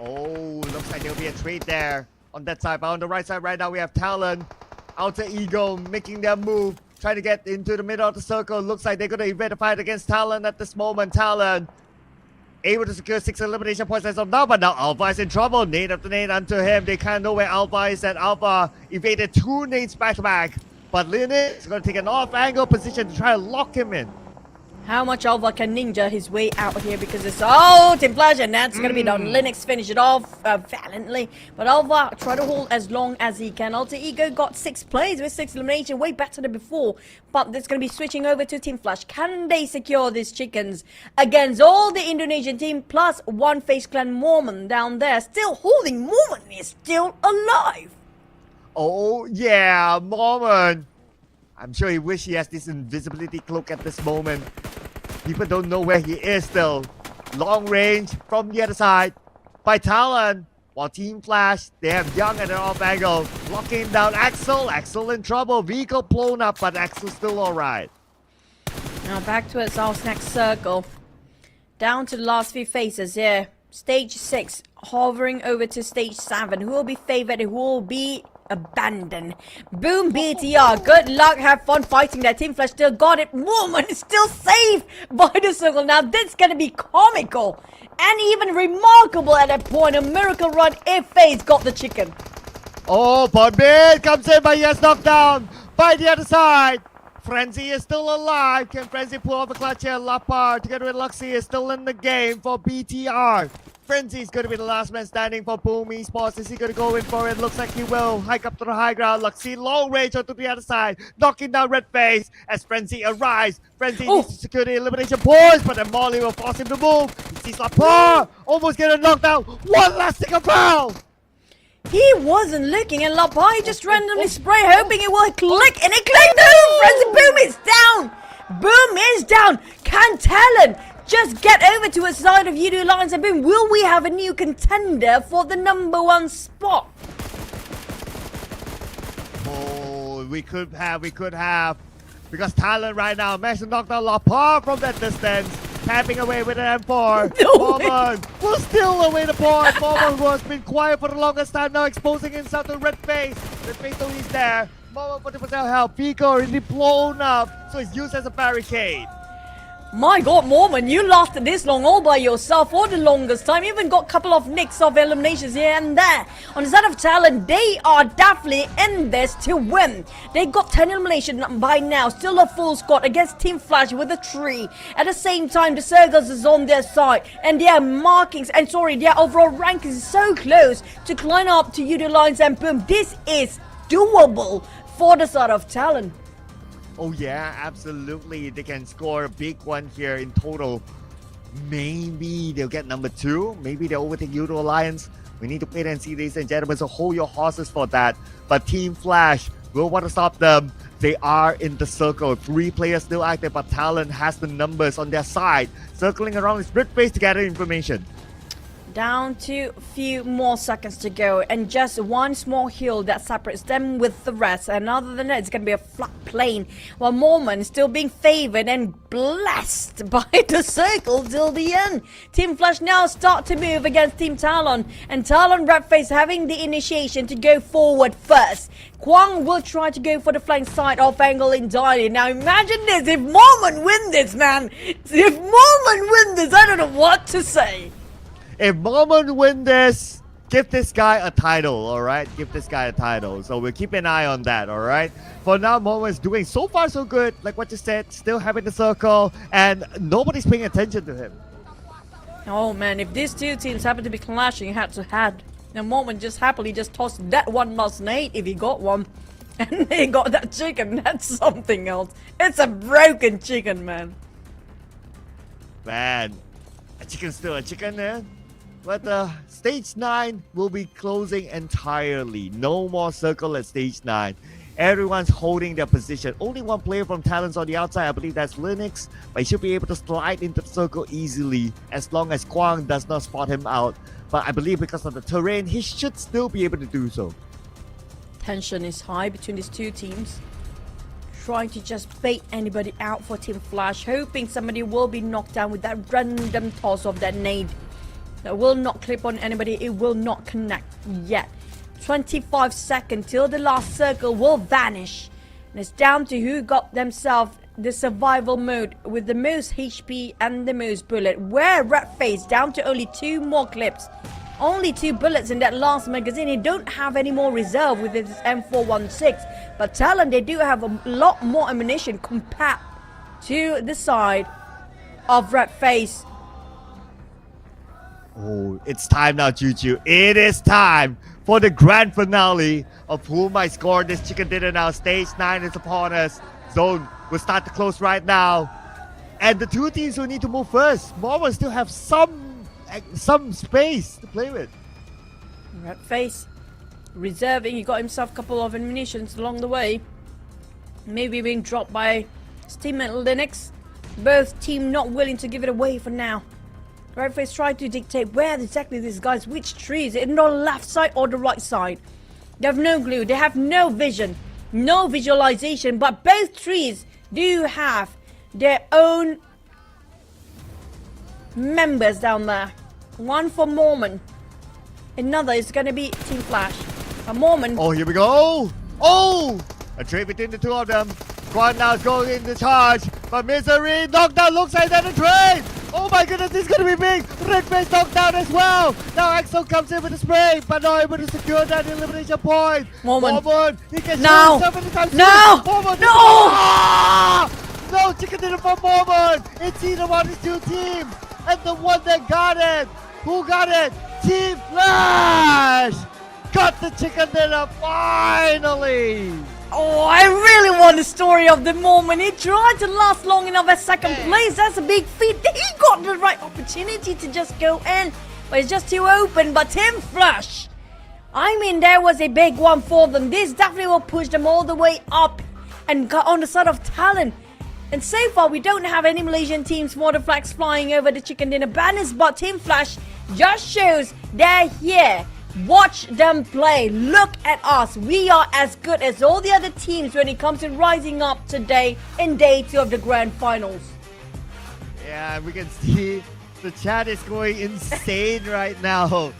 Oh, looks like there'll be a trade there on that side. But on the right side right now, we have Talon, Alter Ego making their move, trying to get into the middle of the circle. Looks like they're going to evade the fight against Talon at this moment. Talon able to secure 6 elimination points as of now, but now Alpha is in trouble. Nade after nade onto him. They can't know where Alpha is at. Alpha evaded 2 nades back to back, but Linux is going to take an off-angle position to try to lock him in. How much Alva can ninja his way out here, because it's all Team Flash and that's gonna be done. Linux finish it off valiantly, but Alva try to hold as long as he can. Alter Ego got 6 plays with 6 elimination, way better than before, but it's gonna be switching over to Team Flash. Can they secure these chickens against all the Indonesian team plus one Face Clan Mormon down there? Still holding. Mormon is still alive. Oh yeah, Mormon. I'm sure he wish he has this invisibility cloak at this moment. People don't know where he is still. Long range from the other side by Talon. While Team Flash, they have Young at an off angle. Locking down Axel. Axel in trouble. Vehicle blown up, but Axel still alright. Now back to its our next circle. Down to the last few phases here. Stage 6, hovering over to stage 7. Who will be favored? Who will be abandoned? Boom, BTR. Good luck. Have fun fighting that. Team Flash still got it. Woman is still safe by the circle. Now this is going to be comical and even remarkable at that point. A miracle run if FaZe got the chicken. Oh, Podbit comes in, but he has knocked down by the other side. Frenzy is still alive. Can Frenzy pull off a clutch here? Lapar together with Luxy is still in the game for BTR. Frenzy is going to be the last man standing for Boom Esports. Is he going to go in for it? Looks like he will. Hike up to the high ground. Luxy long range onto the other side. Knocking down Redface as Frenzy arrives. Frenzy needs to secure the elimination points, but then Molly will force him to move. He sees Lapar almost getting knocked out. One last sticker foul. He wasn't looking at Lapar. He just randomly spray, hoping it will click, and it clicked. No! Frenzy Boom is down. Boom is down. Can Talon just get over to a side of Yudu Alliance and Boom? Will we have a new contender for the #1 spot? Oh, we could have. Because Talon right now managed to knock down Lapar from that distance. Tapping away with an M4. Mormon will still away the point. Mormon who has been quiet for the longest time now, exposing himself to Redface. Redface though he's there. Mormon 40% health. Pico already blown up, so it's used as a barricade. My god, Mormon, you lasted this long all by yourself for the longest time. Even got a couple of nicks of eliminations here and there. On the side of Talon, they are definitely in this to win. They got 10 eliminations by now. Still a full squad against Team Flash with a 3. At the same time, the Circles is on their side. And their markings, and sorry, their overall rankings is so close to climb up to Yudu Lines and Boom. This is doable for the side of Talon. Oh yeah, absolutely. They can score a big one here in total. Maybe they'll get #2. Maybe they'll overtake Yudu Alliance. We need to wait and see, ladies and gentlemen, so hold your horses for that. But Team Flash will want to stop them. They are in the circle. 3 players still active, but Talon has the numbers on their side. Circling around his Britface to gather information. Down to a few more seconds to go, and just one small hill that separates them with the rest. And other than that, it's going to be a flat plain, while Mormon is still being favored and blessed by the circle till the end. Team Flash now start to move against Team Talon, and Talon Redface having the initiation to go forward first. Kwang will try to go for the flank side off angle entirely. Now imagine this, if Mormon win this, man. If Mormon win this, I don't know what to say. If Mormon win this, give this guy a title, all right? Give this guy a title. So we'll keep an eye on that, all right? For now, Momo is doing so far so good. Like what you said, still having the circle, and nobody's paying attention to him. Oh man, if these two teams happen to be clashing head to head, the Moment just happily just tossed that one last nade if he got one. And he got that chicken, that's something else. It's a broken chicken, man. Man, a chicken's still a chicken, man. But stage 9 will be closing entirely. No more circle at stage 9. Everyone's holding their position. Only one player from Talents on the outside, I believe that's Linux. But he should be able to slide into the circle easily as long as Kwang does not spot him out. But I believe because of the terrain, he should still be able to do so. Tension is high between these two teams. Trying to just bait anybody out for Team Flash, hoping somebody will be knocked down with that random toss of that nade. That will not clip on anybody, it will not connect yet. 25 seconds till the last circle will vanish. And it's down to who got themselves the survival mode with the most HP and the most bullet. Where Red Face down to only 2 more clips. Only 2 bullets in that last magazine. He don't have any more reserve with his M416. But Talon, they do have a lot more ammunition compared to the side of Red Face. Oh, it's time now, Juju. It is time for the grand finale of who might score this chicken dinner now. Stage 9 is upon us. Zone will start to close right now. And the two teams will need to move first. Momo still have some space to play with. Red Face reserving. He got himself a couple of ammunitions along the way. Maybe being dropped by his teammate Linux. Both team not willing to give it away for now. Red Face tried to dictate where exactly these guys, which trees, in the left side or the right side. They have no clue. They have no vision, no visualization. But both trees do have their own members down there. One for Mormon. Another is going to be Team Flash. A Mormon. Oh, here we go. Oh, a trade between the two of them. Quan now is going into charge. But Misery knocked down. Looks like that a trade. Oh my goodness, this is going to be big. Red Face knocked down as well. Now Axel comes in with a spray, but not able to secure that elimination point. Mormon. He can No. shoot himself anytime soon. No. Mormon. No. Ah! No chicken dinner for Mormon. It's either one of these two teams. And the one that got it. Who got it? Team Flash. Got the chicken dinner finally. Oh, I really want the story of the Mormon. He tried to last long enough at second place. That's a big feat. He got the right opportunity to just go in, but it's just too open. But Team Flash, I mean, there was a big one for them. This definitely will push them all the way up and got on the side of Talon. And so far, we don't have any Malaysian teams for the flags flying over the chicken dinner banners, but Team Flash just shows they're here. Watch them play. Look at us. We are as good as all the other teams when it comes to rising up today in day 2 of the grand finals. Yeah, we can see the chat is going insane right now.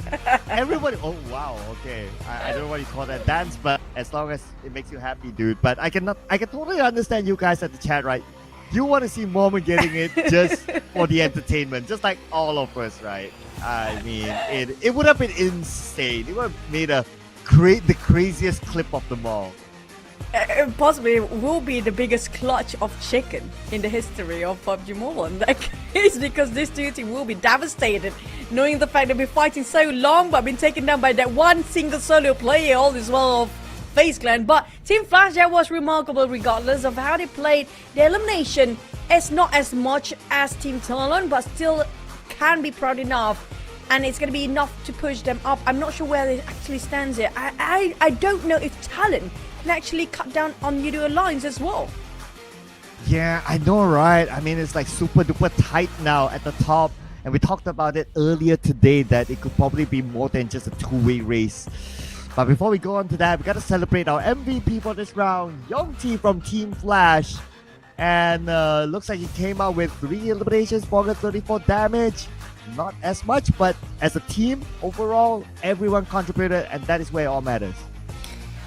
Everybody, oh wow, okay. I don't know what you call that dance, but as long as it makes you happy, dude. But I can totally understand you guys at the chat, right? You want to see Mormon getting it just for the entertainment, just like all of us, right? I mean, it would have been insane. It would have made the craziest clip of them all. Possibly will be the biggest clutch of chicken in the history of PUBG Mobile in that case, because this two team will be devastated knowing the fact they've been fighting so long but been taken down by that one single solo player, all this well of Face Clan. But Team Flash, that was remarkable regardless of how they played. The elimination is not as much as Team Talon, but still can be proud enough, and it's going to be enough to push them up. I'm not sure where it actually stands here. I don't know if Talon can actually cut down on Yudu Alliance as well. Yeah, I know, right? I mean, it's like super duper tight now at the top, and we talked about it earlier today that it could probably be more than just a two-way race. But before we go on to that, we got to celebrate our MVP for this round, Young T from Team Flash. And looks like he came out with 3 eliminations, 434 damage. Not as much, but as a team, overall, everyone contributed, and that is where it all matters.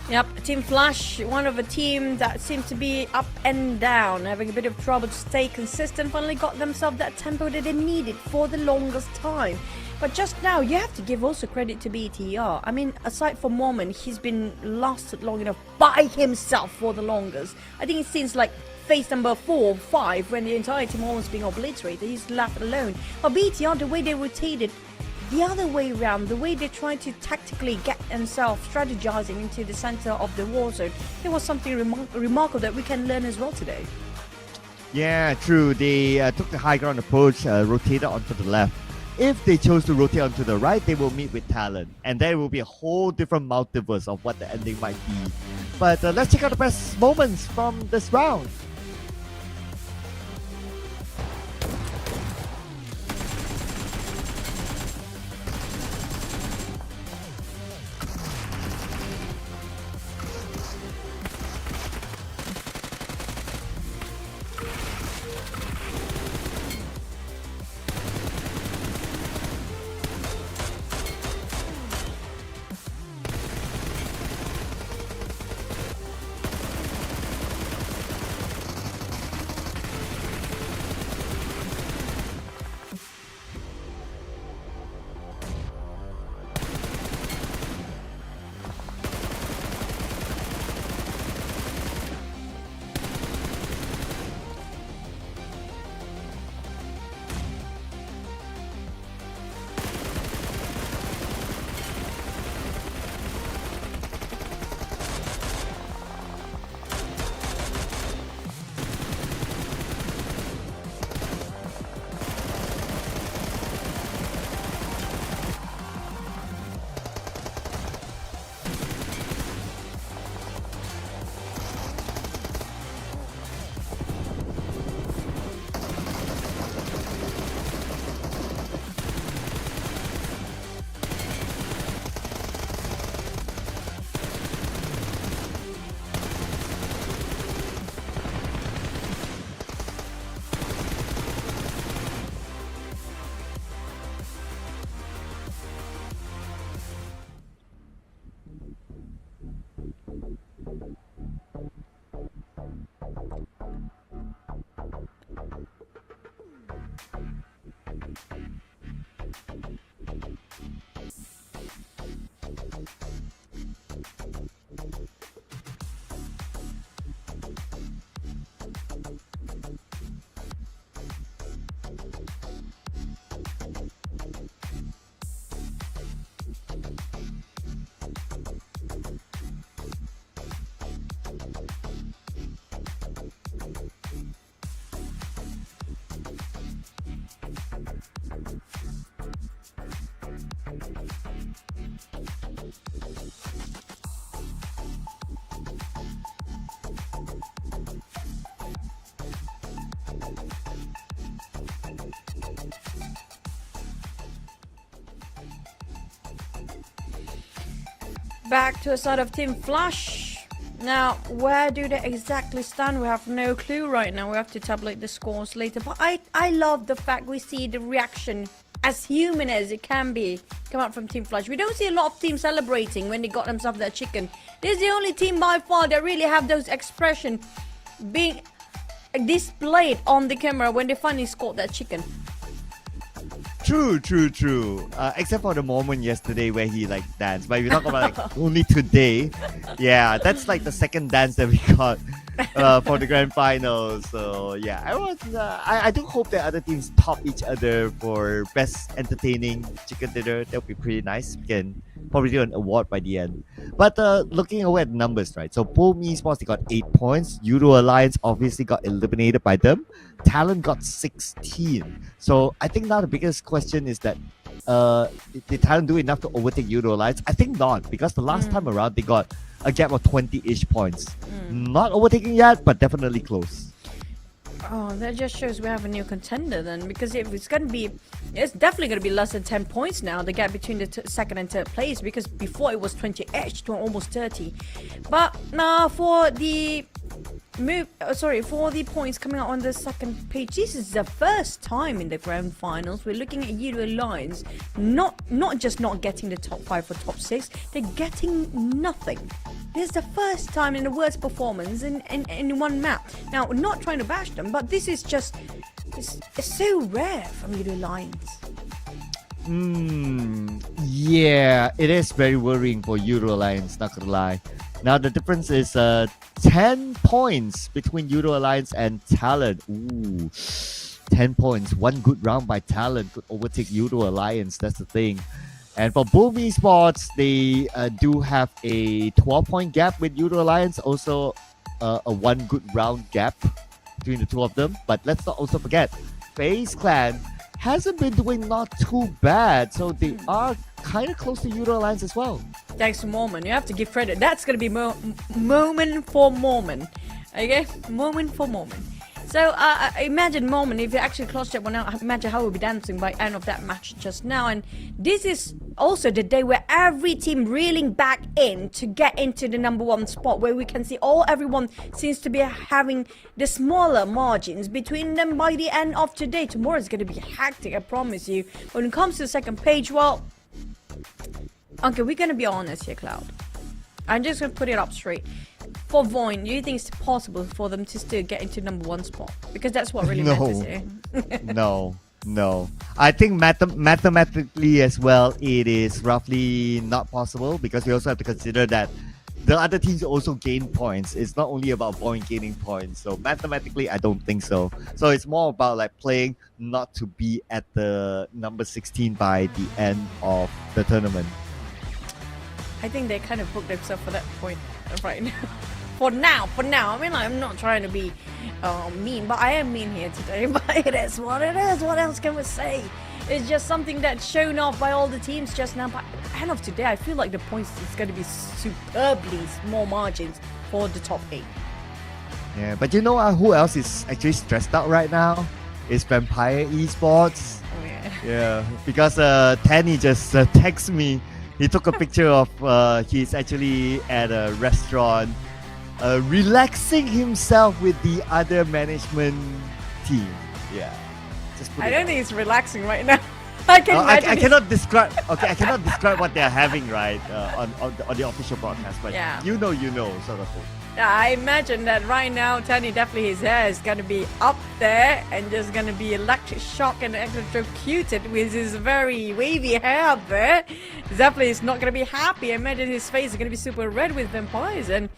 Yep, Team Flash, one of a team that seemed to be up and down, having a bit of trouble to stay consistent, finally got themselves that tempo that they needed for the longest time. But just now, you have to give also credit to BTR. I mean, aside from Mormon, he's been lasted long enough by himself for the longest. I think it seems like phase number 4 or 5, when the entire team almost being obliterated, he's left alone. But BTR, the way they rotated the other way around, the way they tried to tactically get themselves strategizing into the center of the war zone, it was something remarkable that we can learn as well today. Yeah, true. They took the high ground approach, rotated onto the left. If they chose to rotate onto the right, they will meet with Talon, and there will be a whole different multiverse of what the ending might be. But let's check out the best moments from this round. Back to the side of Team Flash. Now, where do they exactly stand? We have no clue right now. We have to tabulate the scores later. But I love the fact we see the reaction, as human as it can be, come out from Team Flash. We don't see a lot of teams celebrating when they got themselves that chicken. This is the only team by far that really have those expressions being displayed on the camera when they finally scored that chicken. True. Except for the moment yesterday where he like danced. But if you talk about like only today, yeah, that's like the second dance that we got for the grand finals. So yeah, I do hope that other teams top each other for best entertaining chicken dinner. That would be pretty nice. We can probably do an award by the end. But looking away at numbers, right? So Pome Esports, they got 8 points. Euro Alliance obviously got eliminated by them. Talent got 16. So I think now the biggest question is that did Talent do enough to overtake Euro Alliance? I think not, because the last time around they got a gap of 20-ish points. Not overtaking yet, but definitely close. Oh, that just shows we have a new contender then, because if it's gonna be, it's definitely gonna be less than 10 points now, the gap between the second and third place, because before it was 20-ish to almost 30. But now for the for the points coming out on the second page, this is the first time in the grand finals we're looking at Euro Alliance not just not getting the top 5 or top 6, they're getting nothing. This is the first time in the worst performance in one map. Now, not trying to bash them, but this is just it's so rare from Euro Alliance. Yeah, it is very worrying for Euro Alliance, not gonna lie. Now the difference is 10 points between Euro Alliance and Talent. Ooh, 10 points. One good round by Talent could overtake Euro Alliance. That's the thing. And for Boom Esports, they do have a 12-point gap with Euro Alliance. Also, a one good round gap between the two of them. But let's not also forget, FaZe Clan hasn't been doing not too bad. So they are kind of close to Euro Alliance as well. Thanks to Mormon. You have to give credit. That's going to be moment for Mormon. Okay? Moment for Mormon. So imagine Mormon, if you actually closed that one out, imagine how we'll be dancing by end of that match just now. And this is also the day where every team reeling back in to get into the number one spot, where we can see everyone seems to be having the smaller margins between them by the end of today. Tomorrow is going to be hectic, I promise you. When it comes to the second page, well, okay, we're going to be honest here, Cloud. I'm just going to put it up straight. For Void, do you think it's possible for them to still get into number one spot? Because that's what really matters here. No. I think mathematically as well, it is roughly not possible, because we also have to consider that the other teams also gain points. It's not only about Void gaining points. So mathematically, I don't think so. So it's more about like playing not to be at the number 16 by the end of the tournament. I think they kind of booked themselves for that point right now. For now. I mean, I'm not trying to be mean, but I am mean here today. But it is what it is. What else can we say? It's just something that's shown off by all the teams just now. But at the end of today, I feel like the points is going to be superbly small margins for the top 8. Yeah, but you know who else is actually stressed out right now? It's Vampire Esports. Oh, yeah. Yeah, because Tanny just texted me. He took a picture of he's actually at a restaurant relaxing himself with the other management team. Yeah. I don't think it's relaxing right now. I can imagine. I cannot describe. Okay, I cannot describe what they're having right on the official broadcast, but yeah. you know, sort of thing. I imagine that right now, Tony, definitely his hair is going to be up there and just going to be electric shock and electrocuted with his very wavy hair up there. Definitely is not going to be happy. I imagine his face is going to be super red with vampires. And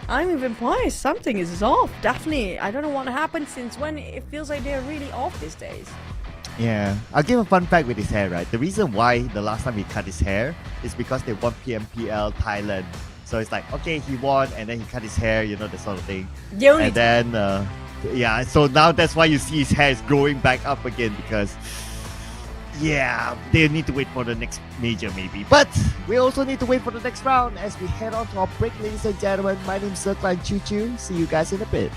I mean, vampires, something is off. Definitely. I don't know what happened since when it feels like they're really off these days. Yeah, I'll give a fun fact with his hair, right? The reason why the last time he cut his hair is because they won PMPL Thailand. So it's like, okay, he won, and then he cut his hair, you know, that sort of thing. And then, yeah, so now that's why you see his hair is growing back up again, because, yeah, they need to wait for the next major, maybe. But we also need to wait for the next round as we head on to our break, ladies and gentlemen. My name is Circle and Choo Choo. See you guys in a bit.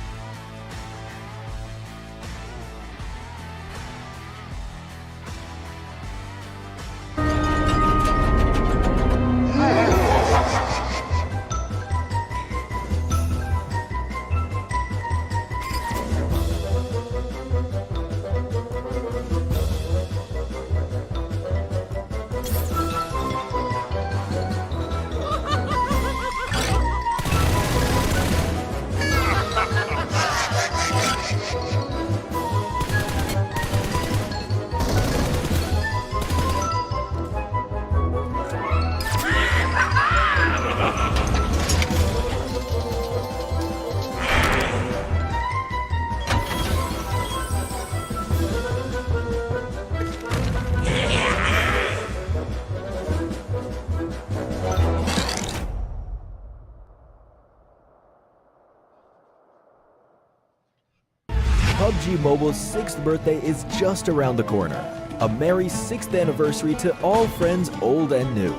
PUBG Mobile's 6th birthday is just around the corner. A merry 6th anniversary to all friends old and new.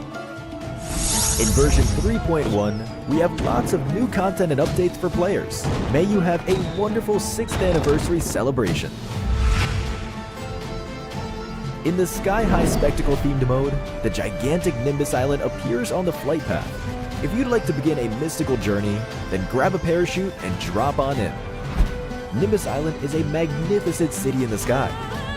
In version 3.1, we have lots of new content and updates for players. May you have a wonderful 6th anniversary celebration. In the Sky High Spectacle themed mode, the gigantic Nimbus Island appears on the flight path. If you'd like to begin a mystical journey, then grab a parachute and drop on in. Nimbus Island is a magnificent city in the sky.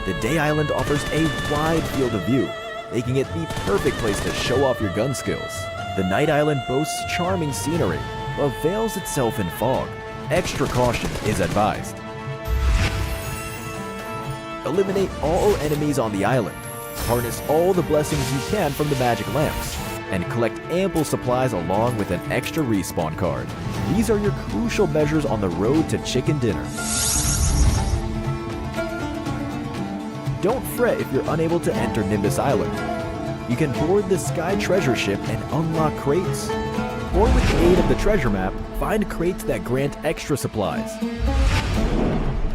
The Day Island offers a wide field of view, making it the perfect place to show off your gun skills. The night island boasts charming scenery, but veils itself in fog. Extra caution is advised. Eliminate all enemies on the island. Harness all the blessings you can from the magic lamps, and collect ample supplies along with an extra respawn card. These are your crucial measures on the road to chicken dinner. Don't fret if you're unable to enter Nimbus Island. You can board the Sky Treasure Ship and unlock crates. Or with the aid of the treasure map, find crates that grant extra supplies.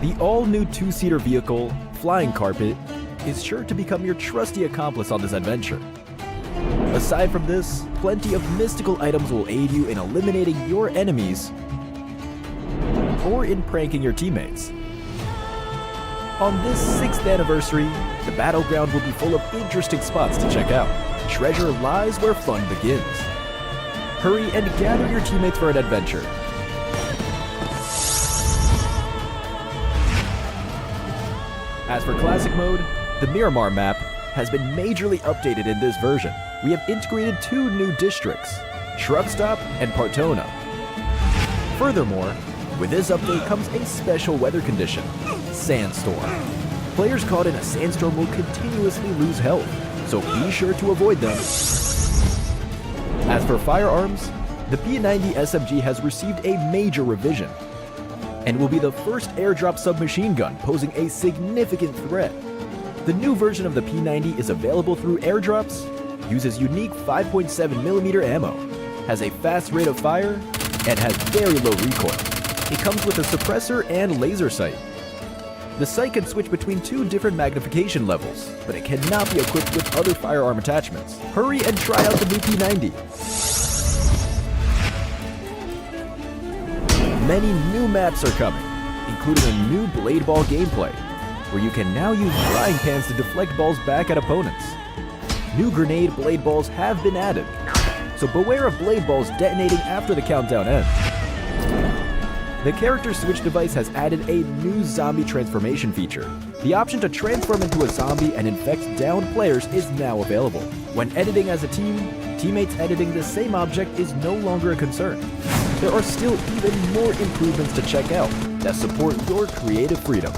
The all-new two-seater vehicle, Flying Carpet, is sure to become your trusty accomplice on this adventure. Aside from this, plenty of mystical items will aid you in eliminating your enemies or in pranking your teammates. On this 6th anniversary, the battleground will be full of interesting spots to check out. Treasure lies where fun begins. Hurry and gather your teammates for an adventure. As for Classic Mode, the Miramar map has been majorly updated in this version. We have integrated 2 new districts, Truck Stop and Partona. Furthermore, with this update comes a special weather condition, Sandstorm. Players caught in a sandstorm will continuously lose health, so be sure to avoid them. As for firearms, the P90 SMG has received a major revision and will be the first airdrop submachine gun, posing a significant threat. The new version of the P90 is available through airdrops, uses unique 5.7mm ammo, has a fast rate of fire, and has very low recoil. It comes with a suppressor and laser sight. The sight can switch between 2 different magnification levels, but it cannot be equipped with other firearm attachments. Hurry and try out the new P90. Many new maps are coming, including a new blade ball gameplay, where you can now use frying pans to deflect balls back at opponents. New grenade blade balls have been added, so beware of blade balls detonating after the countdown ends. The character switch device has added a new zombie transformation feature. The option to transform into a zombie and infect downed players is now available. When editing as a team, teammates editing the same object is no longer a concern. There are still even more improvements to check out that support your creative freedom.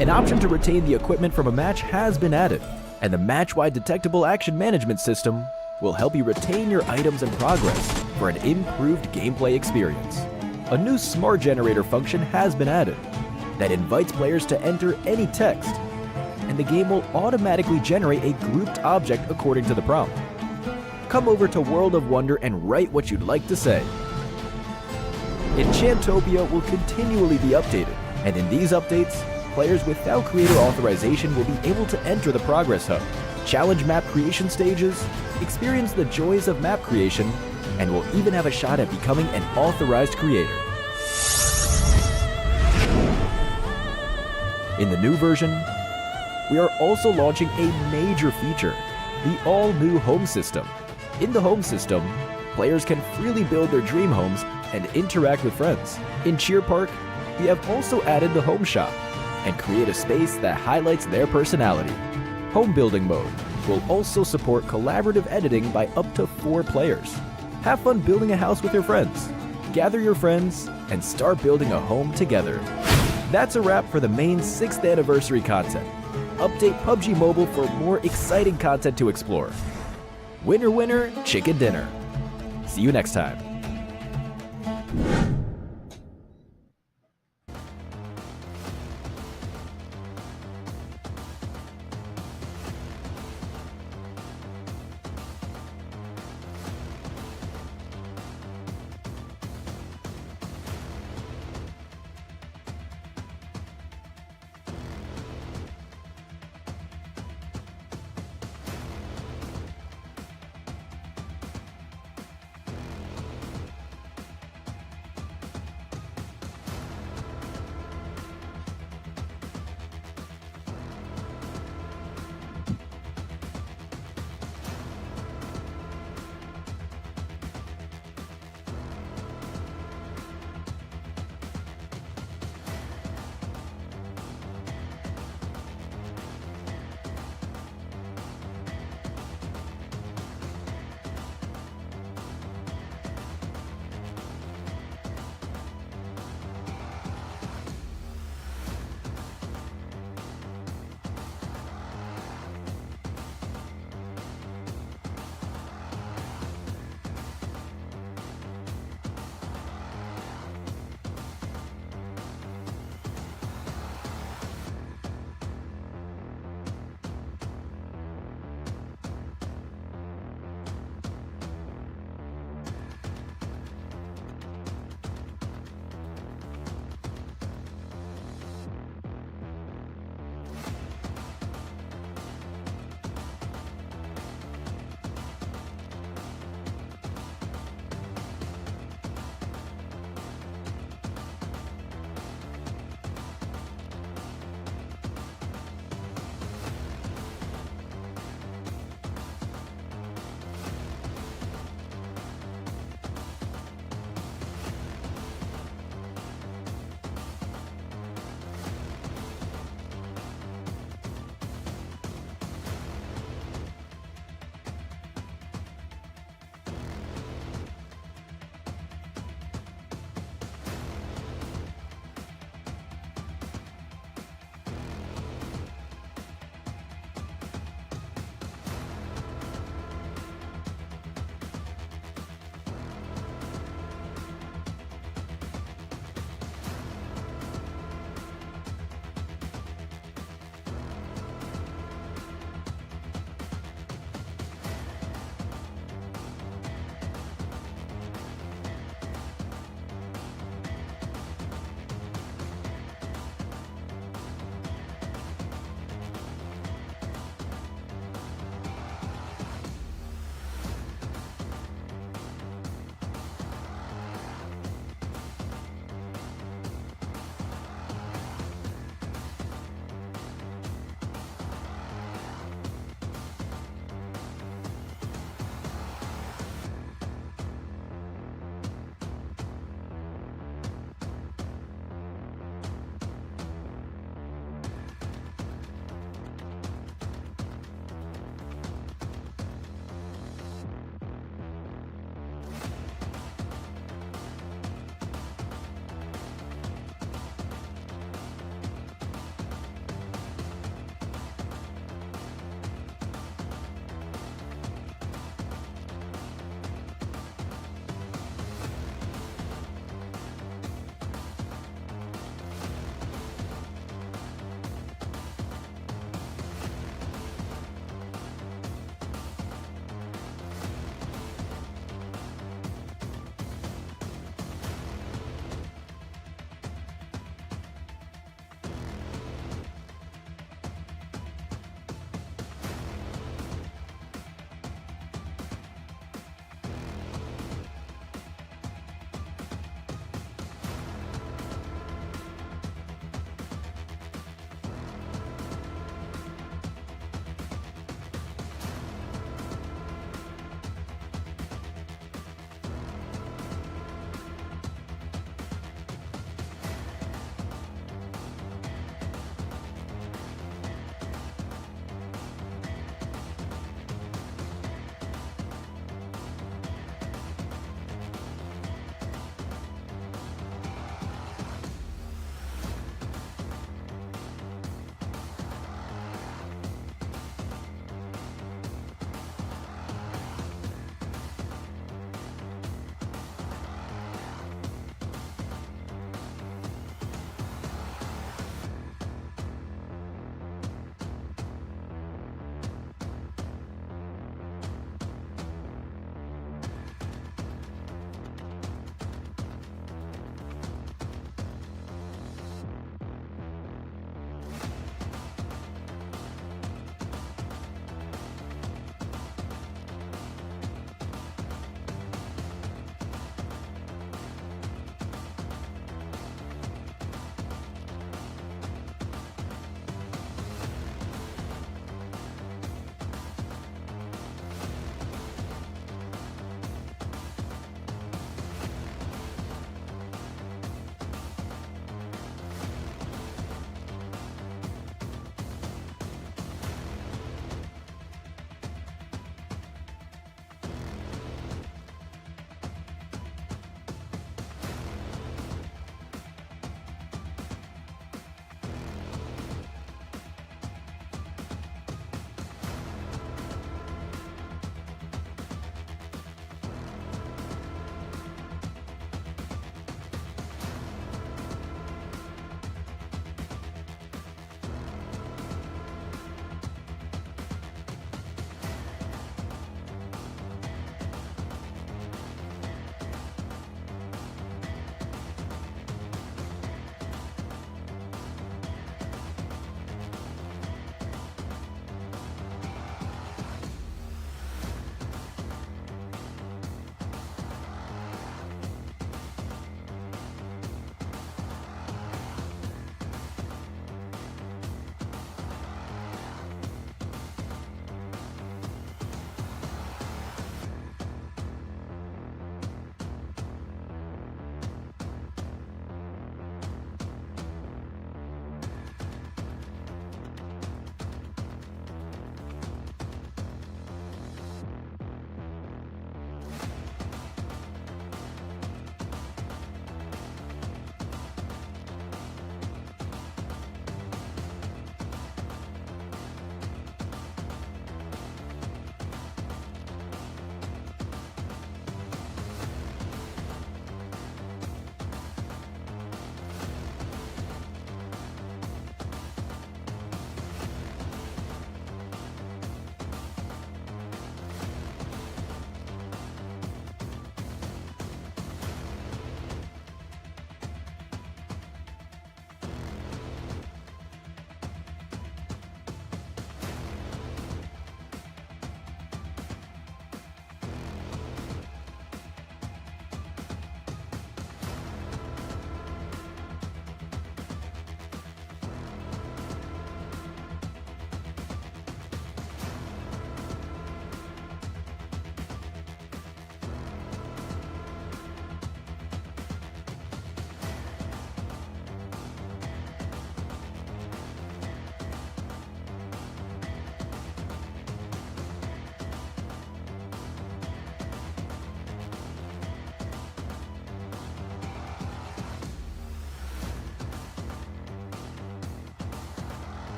An option to retain the equipment from a match has been added, and the match-wide detectable action management system will help you retain your items and progress for an improved gameplay experience. A new smart generator function has been added that invites players to enter any text, and the game will automatically generate a grouped object according to the prompt. Come over to World of Wonder and write what you'd like to say. Enchantopia will continually be updated, and in these updates, players without creator authorization will be able to enter the Progress Hub, challenge map creation stages, experience the joys of map creation, and will even have a shot at becoming an authorized creator. In the new version, we are also launching a major feature, the all-new home system. In the home system, players can freely build their dream homes and interact with friends. In Cheer Park, we have also added the home shop and create a space that highlights their personality. Home building mode will also support collaborative editing by up to 4 players. Have fun building a house with your friends. Gather your friends and start building a home together. That's a wrap for the main 6th anniversary content. Update PUBG Mobile for more exciting content to explore. Winner, winner, chicken dinner. See you next time.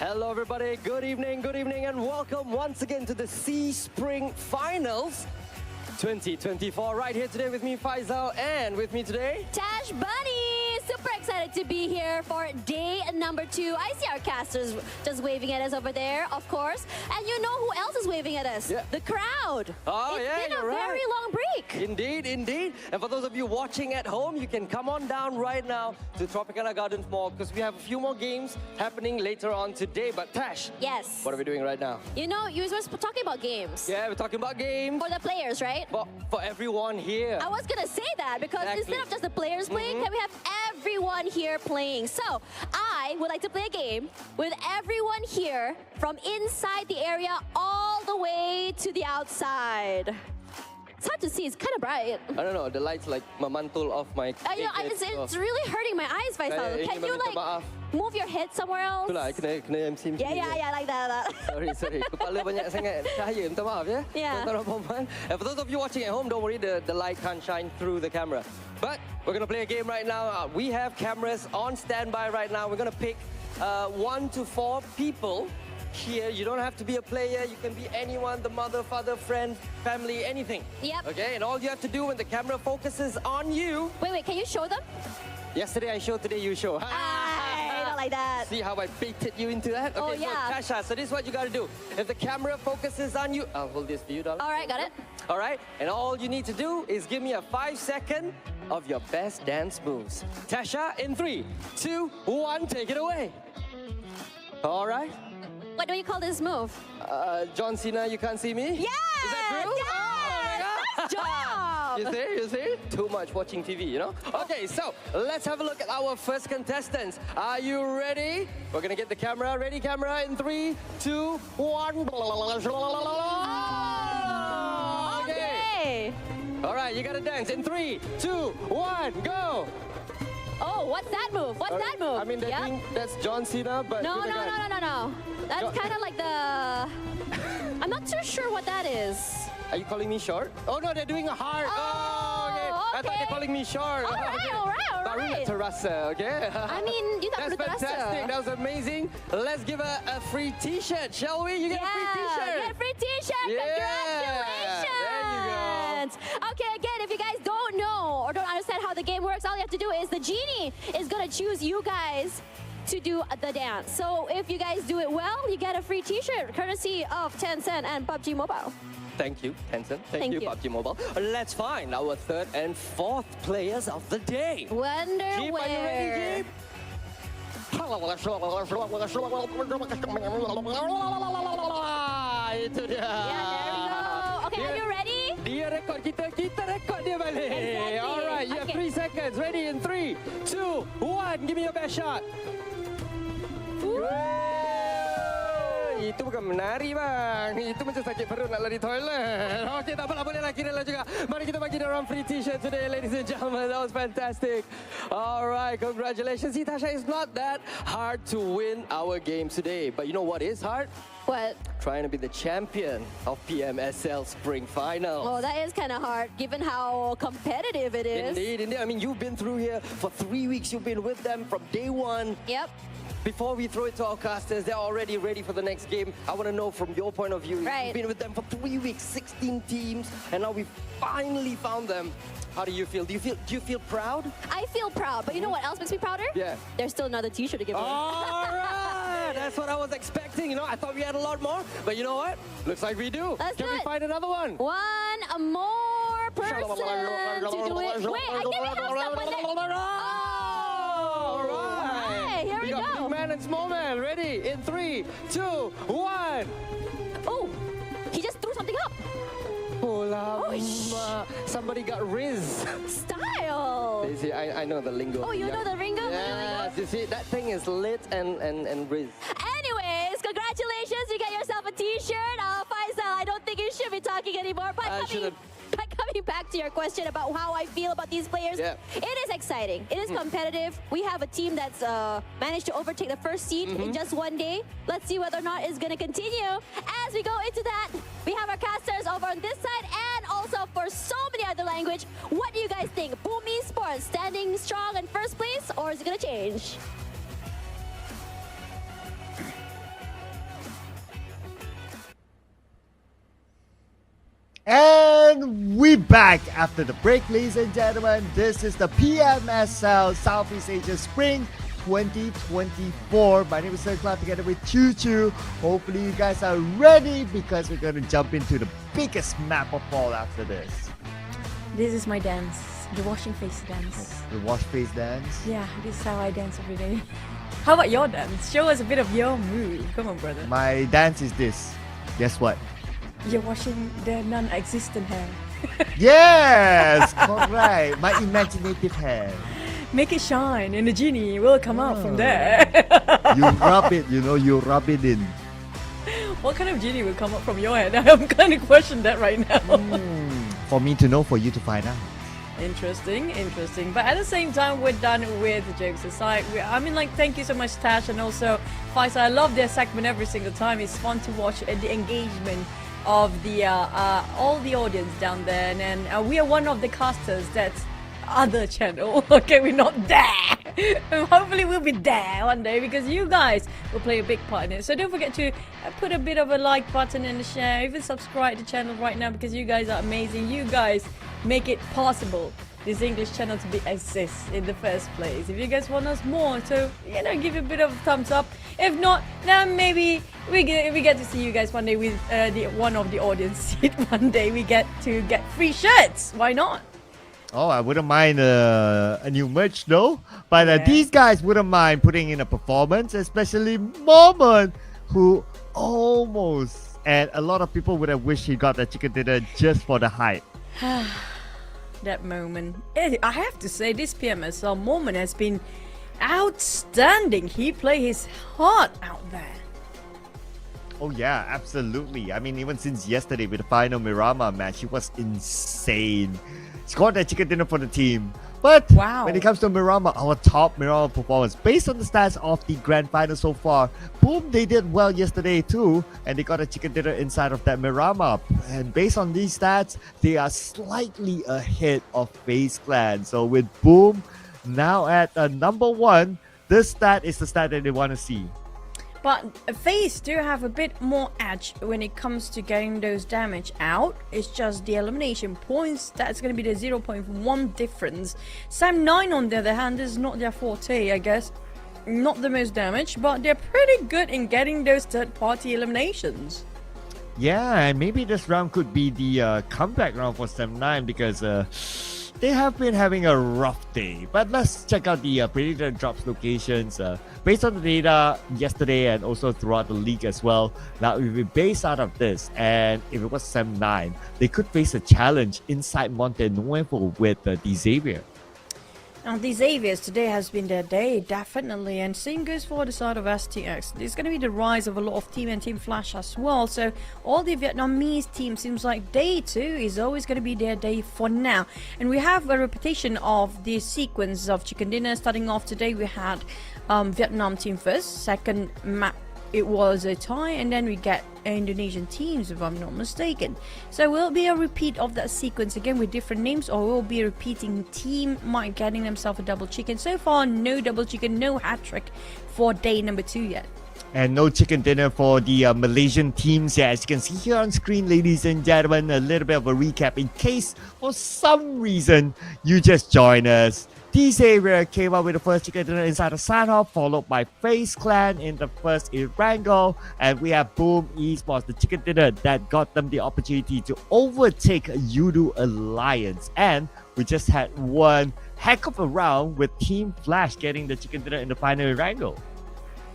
Hello, everybody. Good evening, and welcome once again to the SEA Spring Finals 2024. Right here today with me, Faisal, and with me today, Tash Bunny! Super excited to be here for day number 2. I see our casters just waving at us over there, of course. And you know who else is waving at us? Yeah. The crowd. Oh, It's yeah, been a you're right. very long break. Indeed, indeed. And for those of you watching at home, you can come on down right now to Tropicana Gardens Mall because we have a few more games happening later on today. But Tash, Yes. what are we doing right now? You know, you were talking about games. Yeah, we're talking about games For the players, right? for everyone here. I was gonna say that because Exactly. instead of just the players playing, can we have everyone here playing? So I would like to play a game with everyone here from inside the area all the way to the outside. It's hard to see, it's kind of bright. I don't know, the lights like memantul off my You know, it's really hurting my eyes, Faisal. Kaya Can you minta like maaf. move your head somewhere else? Itulah, kena MC. Yeah, like that. Sorry. Kepala banyak sangat cahaya. Minta maaf ya. Yeah. Tuan-tuan dan puan-puan. And for those of you watching at home, don't worry, the light can't shine through the camera. But we're going to play a game right now. We have cameras on standby right now. We're going to pick 1 to 4 people here. You don't have to be a player. You can be anyone, the mother, father, friend, family, anything. Yep. Okay, and all you have to do when the camera focuses on you. Wait, can you show them? Yesterday I showed, today you show. Not like that. See how I baited you into that? Oh, Okay, yeah. so Tasha, so this is what you gotta do. If the camera focuses on you, I'll hold this for you, darling. All right, got it. All right, and all you need to do is give me a 5-second of your best dance moves. Tasha, in 3, 2, 1, take it away. All right. What do you call this move? John Cena, you can't see me? Yes! Is that true? Yes! Oh my God. Nice job! You see? Too much watching TV, you know? Okay, so let's have a look at our first contestants. Are you ready? We're gonna get the camera. Ready, camera, in 3, 2, 1. Okay. All right, you gotta dance in 3, 2, 1, go. Oh, what's that move? What's that move? I mean, Yep. that's John Cena, but No. with a gun. That's kind of like the... I'm not too sure what that is. Are you calling me short? Oh no, they're doing a heart. Okay. I thought they're calling me short. All right. Baruna terasa, okay? I mean, you That's tak perlu terasa. fantastic. That was amazing. Let's give a free T-shirt, shall we? You get a free T-shirt. Get a free T-shirt. Yeah. Congratulations. There you go. Okay, again, if you guys don't know or don't understand how the game works, all you have to do is the genie is gonna choose you guys to do the dance. So if you guys do it well, you get a free T-shirt courtesy of Tencent and PUBG Mobile. Thank you, Tencent. Thank Thank you, you. PUBG Mobile. Let's find our 3rd and 4th players of the day. Wonder Jeep, are you ready, Jeep? Itu dia. Yeah, there we go. Okay, are you ready? Dia rekod kita rekod dia balik. Exactly. Alright, you have Okay. 3 seconds. Ready in 3, 2, 1. Give me your best shot. Itu bukan menari bang. Itu macam sakit perut nak lari toilet. Okey, tak apalah, bolehlah kira lah juga. Mari kita bagi dia orang free T-shirt today, ladies and gentlemen. That was fantastic. Alright, congratulations. See, Tasha, it's not that hard to win our game today. But you know what is hard? What? Trying to be the champion of PMSL Spring Finals. Oh, that is kind of hard given how competitive it is. Indeed. I mean, you've been through here for 3 weeks. You've been with them from day 1. Yep. Before we throw it to our casters, they're already ready for the next game. I want to know from your point of view. Right. You've been with them for 3 weeks, 16 teams, and now we've finally found them. How do you feel? Do you feel proud? I feel proud, but you know what else makes me prouder? Yeah. There's still another T-shirt to give away. All right, that's what I was expecting. You know, I thought we had a lot more, but you know what? Looks like we do. Let's Can do we it. find another one? One more person to do it. Wait, I think we have someone there. All right. Here we got go. Big man and small man. Ready? In 3, 2, 1. Oh, he just threw something up. Oh, lama. Somebody got Riz. Style. You see, I know the lingo. Oh, you know the lingo? Yes, you see, that thing is lit and Riz. Anyways, congratulations. You get yourself a T-shirt. Faisal, I don't think you should be talking anymore. But I should've. By coming back to your question about how I feel about these players, Yeah. it is exciting. It is competitive. We have a team that's managed to overtake the first seed in just one day. Let's see whether or not it's going to continue. As we go into that, we have our casters over on this side and also for so many other language. What do you guys think? Boom Esports standing strong in first place, or is it going to change? And we back after the break, ladies and gentlemen. This is the PMSL Southeast Asia Spring 2024. My name is Sir Clark together with Choo Choo. Hopefully you guys are ready because we're going to jump into the biggest map of all after this. This is my dance, the washing face dance. The wash face dance. Yeah, this is how I dance every day. How about your dance? Show us a bit of your move. Come on, brother. My dance is this. Guess what? You're washing the non-existent hair. Yes! Correct. My imaginative hair. Make it shine and the genie will come out from there. You rub it, you rub it in. What kind of genie will come up from your head? I'm kind of questioning that right now. For me to know, for you to find out. Interesting. But at the same time, we're done with the jokes aside. Thank you so much, Tash, and also Faisal. I love their segment every single time. It's fun to watch the engagement of the all the audience down there. And then we are one of the casters that's other channel. Okay, we're not there. Hopefully we'll be there one day because you guys will play a big part in it. So don't forget to put a bit of a like button and a share, even subscribe to the channel right now because you guys are amazing. You guys make it possible this English channel to be exist in the first place. If you guys want us more, so give a bit of a thumbs up. If not, then maybe we get to see you guys one day with one of the audience seat. One day we get to get free shirts. Why not? Oh, I wouldn't mind a new merch though. But these guys wouldn't mind putting in a performance, especially Moment, who almost, and a lot of people would have wished he got the chicken dinner just for the hype. That Moment. I have to say, this PMSL Moment has been outstanding. He played his heart out there. Oh yeah, absolutely. I mean, even since yesterday with the final Miramar match, he was insane. Scored that chicken dinner for the team. But when it comes to Miramar, our top Miramar performance, based on the stats of the grand final so far, boom, they did well yesterday too, and they got a chicken dinner inside of that Miramar. And based on these stats, they are slightly ahead of FaZe Clan. So with Boom now at number 1, this stat is the stat that they want to see. But FaZe do have a bit more edge when it comes to getting those damage out. It's just the elimination points. That's going to be the 0.1 difference. Sam9 on the other hand is not their forte, I guess. Not the most damage, but they're pretty good in getting those third-party eliminations. Yeah, and maybe this round could be the comeback round for Sam9 because they have been having a rough day. But let's check out the predicted drops locations. Based on the data yesterday and also throughout the league as well. Now, if we base out of this, and if it was Sam9, they could face a challenge inside Monte Nuevo with the Xavier. Now, the Xaviers today has been their day, definitely, and same goes for the side of STX. There's going to be the rise of a lot of Team and Team Flash as well, so all the Vietnamese team seems like day 2 is always going to be their day for now. And we have a repetition of the sequence of chicken dinner. Starting off today, we had Vietnam team first, second map it was a tie, and then we get Indonesian teams, if I'm not mistaken. So will it be a repeat of that sequence again with different names, or will be a repeating team might getting themselves a double chicken? So far, no double chicken, no hat trick for day number 2 yet. And no chicken dinner for the Malaysian teams. Yeah, as you can see here on screen, ladies and gentlemen, a little bit of a recap in case for some reason you just join us. Xavier came up with the first chicken dinner inside the sign-off, followed by FaZe Clan in the first Irango, and we have Boom Esports, the chicken dinner that got them the opportunity to overtake Yudu Alliance. And we just had one heck of a round with Team Flash getting the chicken dinner in the final Irango.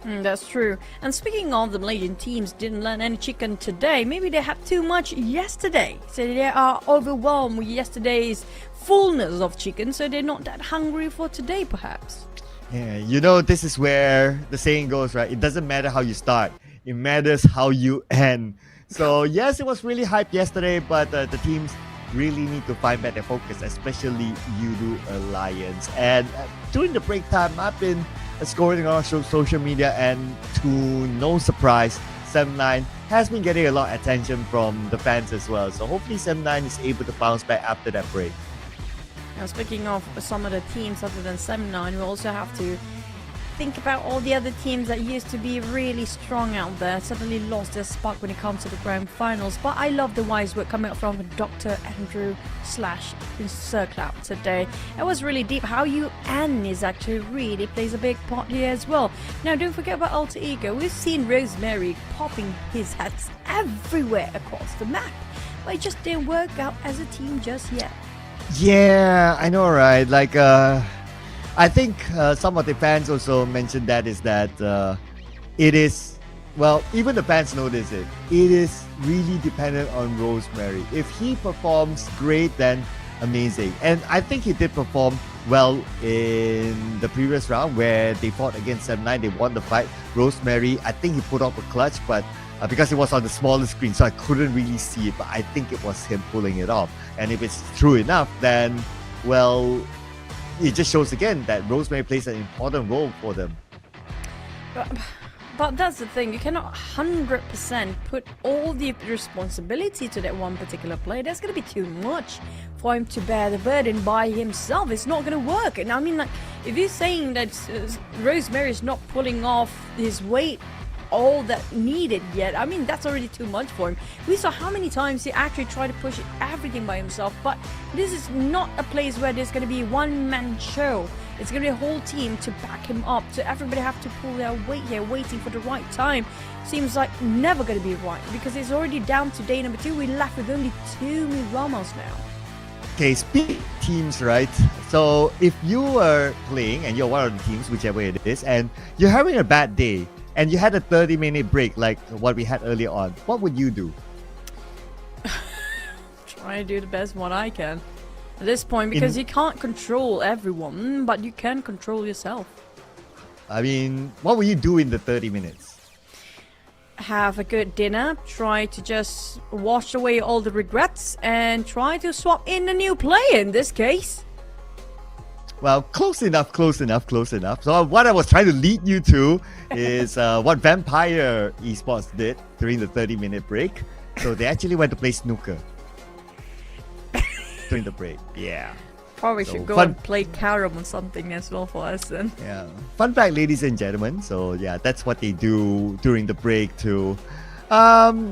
That's true. And speaking of the Malaysian teams didn't learn any chicken today, maybe they had too much yesterday. So they are overwhelmed with yesterday's fullness of chicken, so they're not that hungry for today perhaps. Yeah, this is where the saying goes, right? It doesn't matter how you start, it matters how you end. So yes, it was really hyped yesterday, but the teams really need to find back their focus, especially Yudu Alliance. And during the break time, I've been scrolling on social media, and to no surprise, Sam9 has been getting a lot of attention from the fans as well. So hopefully Sam9 is able to bounce back after that break. Now, speaking of some of the teams other than Sam9, we also have to think about all the other teams that used to be really strong out there, suddenly lost their spark when it comes to the grand finals. But I love the wise word coming up from Dr. Andrew / Sir Cloud today. It was really deep how you and is actually really plays a big part here as well. Now, don't forget about Alter Ego. We've seen Rosemary popping his hats everywhere across the map, but it just didn't work out as a team just yet. Yeah, I know, right? Like, I think some of the fans also mentioned that is that it is, well, even the fans notice it. It is really dependent on Rosemary. If he performs great, then amazing. And I think he did perform well in the previous round where they fought against 7-9. They won the fight. Rosemary, I think he put up a clutch, but because it was on the smaller screen, so I couldn't really see it, but I think it was him pulling it off. And if it's true enough, then, well, it just shows again that Rosemary plays an important role for them. But that's the thing, you cannot 100% put all the responsibility to that one particular player. That's going to be too much for him to bear the burden by himself. It's not going to work. And I mean, like, if you're saying that Rosemary is not pulling off his weight all that needed yet, I mean, that's already too much for him. We saw how many times he actually tried to push everything by himself, but this is not a place where there's going to be a one-man show. It's going to be a whole team to back him up, so everybody have to pull their weight here, waiting for the right time. Seems like never going to be right, because it's already down to day number 2. We're left with only 2 Miramas now. Okay, speak teams, right? So if you are playing and you're one of the teams, whichever it is, and you're having a bad day, and you had a 30-minute break like what we had earlier on, what would you do? Try to do the best one I can at this point, because you can't control everyone, but you can control yourself. I mean, what will you do in the 30 minutes? Have a good dinner, try to just wash away all the regrets, and try to swap in a new player in this case. Well, close enough. So what I was trying to lead you to is what Vampire Esports did during the 30-minute break. So they actually went to play snooker during the break. Yeah. Probably So should go fun- and play carom or something as well for us then. Yeah. Fun fact, ladies and gentlemen. So yeah, that's what they do during the break to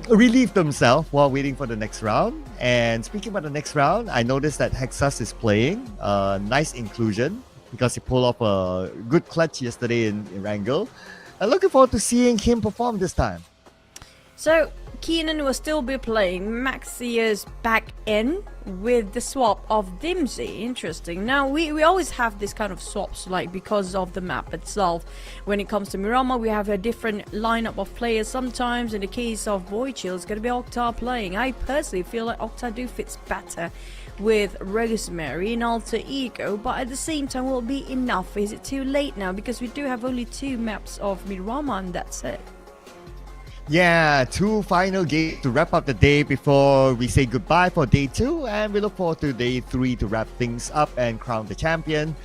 relieve themselves while waiting for the next round. And speaking about the next round, I noticed that Hexas is playing. Nice inclusion because he pulled off a good clutch yesterday in Wrangle. I'm looking forward to seeing him perform this time. So Keenan will still be playing. Maxia's back in with the swap of Dimsey. Interesting. Now we always have this kind of swaps, like because of the map itself. When it comes to Mirama, we have a different lineup of players. Sometimes in the case of Boychill, it's going to be Oktar playing. I personally feel like Oktar do fits better with Rosemary in Alter Ego, but at the same time, will it be enough? Is it too late now? Because we do have only 2 maps of Mirama and that's it. Yeah, 2 final games to wrap up the day before we say goodbye for day 2, and we look forward to day 3 to wrap things up and crown the champion.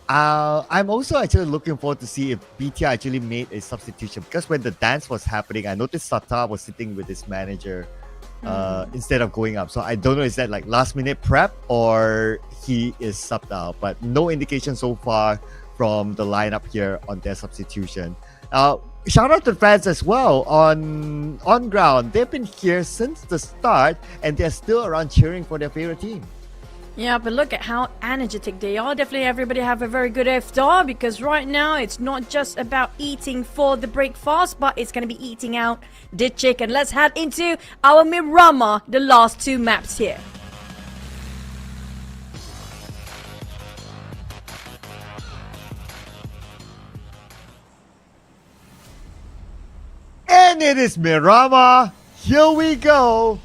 I'm also actually looking forward to see if BTR actually made a substitution, because when the dance was happening, I noticed Satar was sitting with his manager instead of going up. So I don't know, is that like last minute prep or he is subbed out, but no indication so far from the lineup here on their substitution. Shout out to the fans as well on ground. They've been here since the start and they're still around cheering for their favorite team. Yeah, but look at how energetic they are. Definitely everybody have a very good iftar, because right now it's not just about eating for the breakfast, but it's going to be eating out the chicken. Let's head into our Mirama, the last 2 maps here. And it is Mirama. Here we go.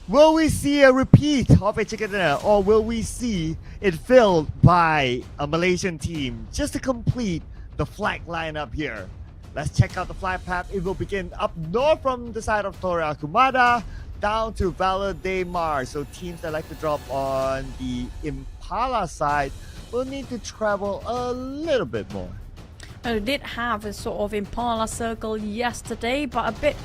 Will we see a repeat of a chicken dinner, or will we see it filled by a Malaysian team just to complete the flag lineup here? Let's check out the flag path. It will begin up north from the side of Torre Akumada down to Valor de Mar. So teams that like to drop on the Impala side will need to travel a little bit more. I did have a sort of Impala circle yesterday, but a bit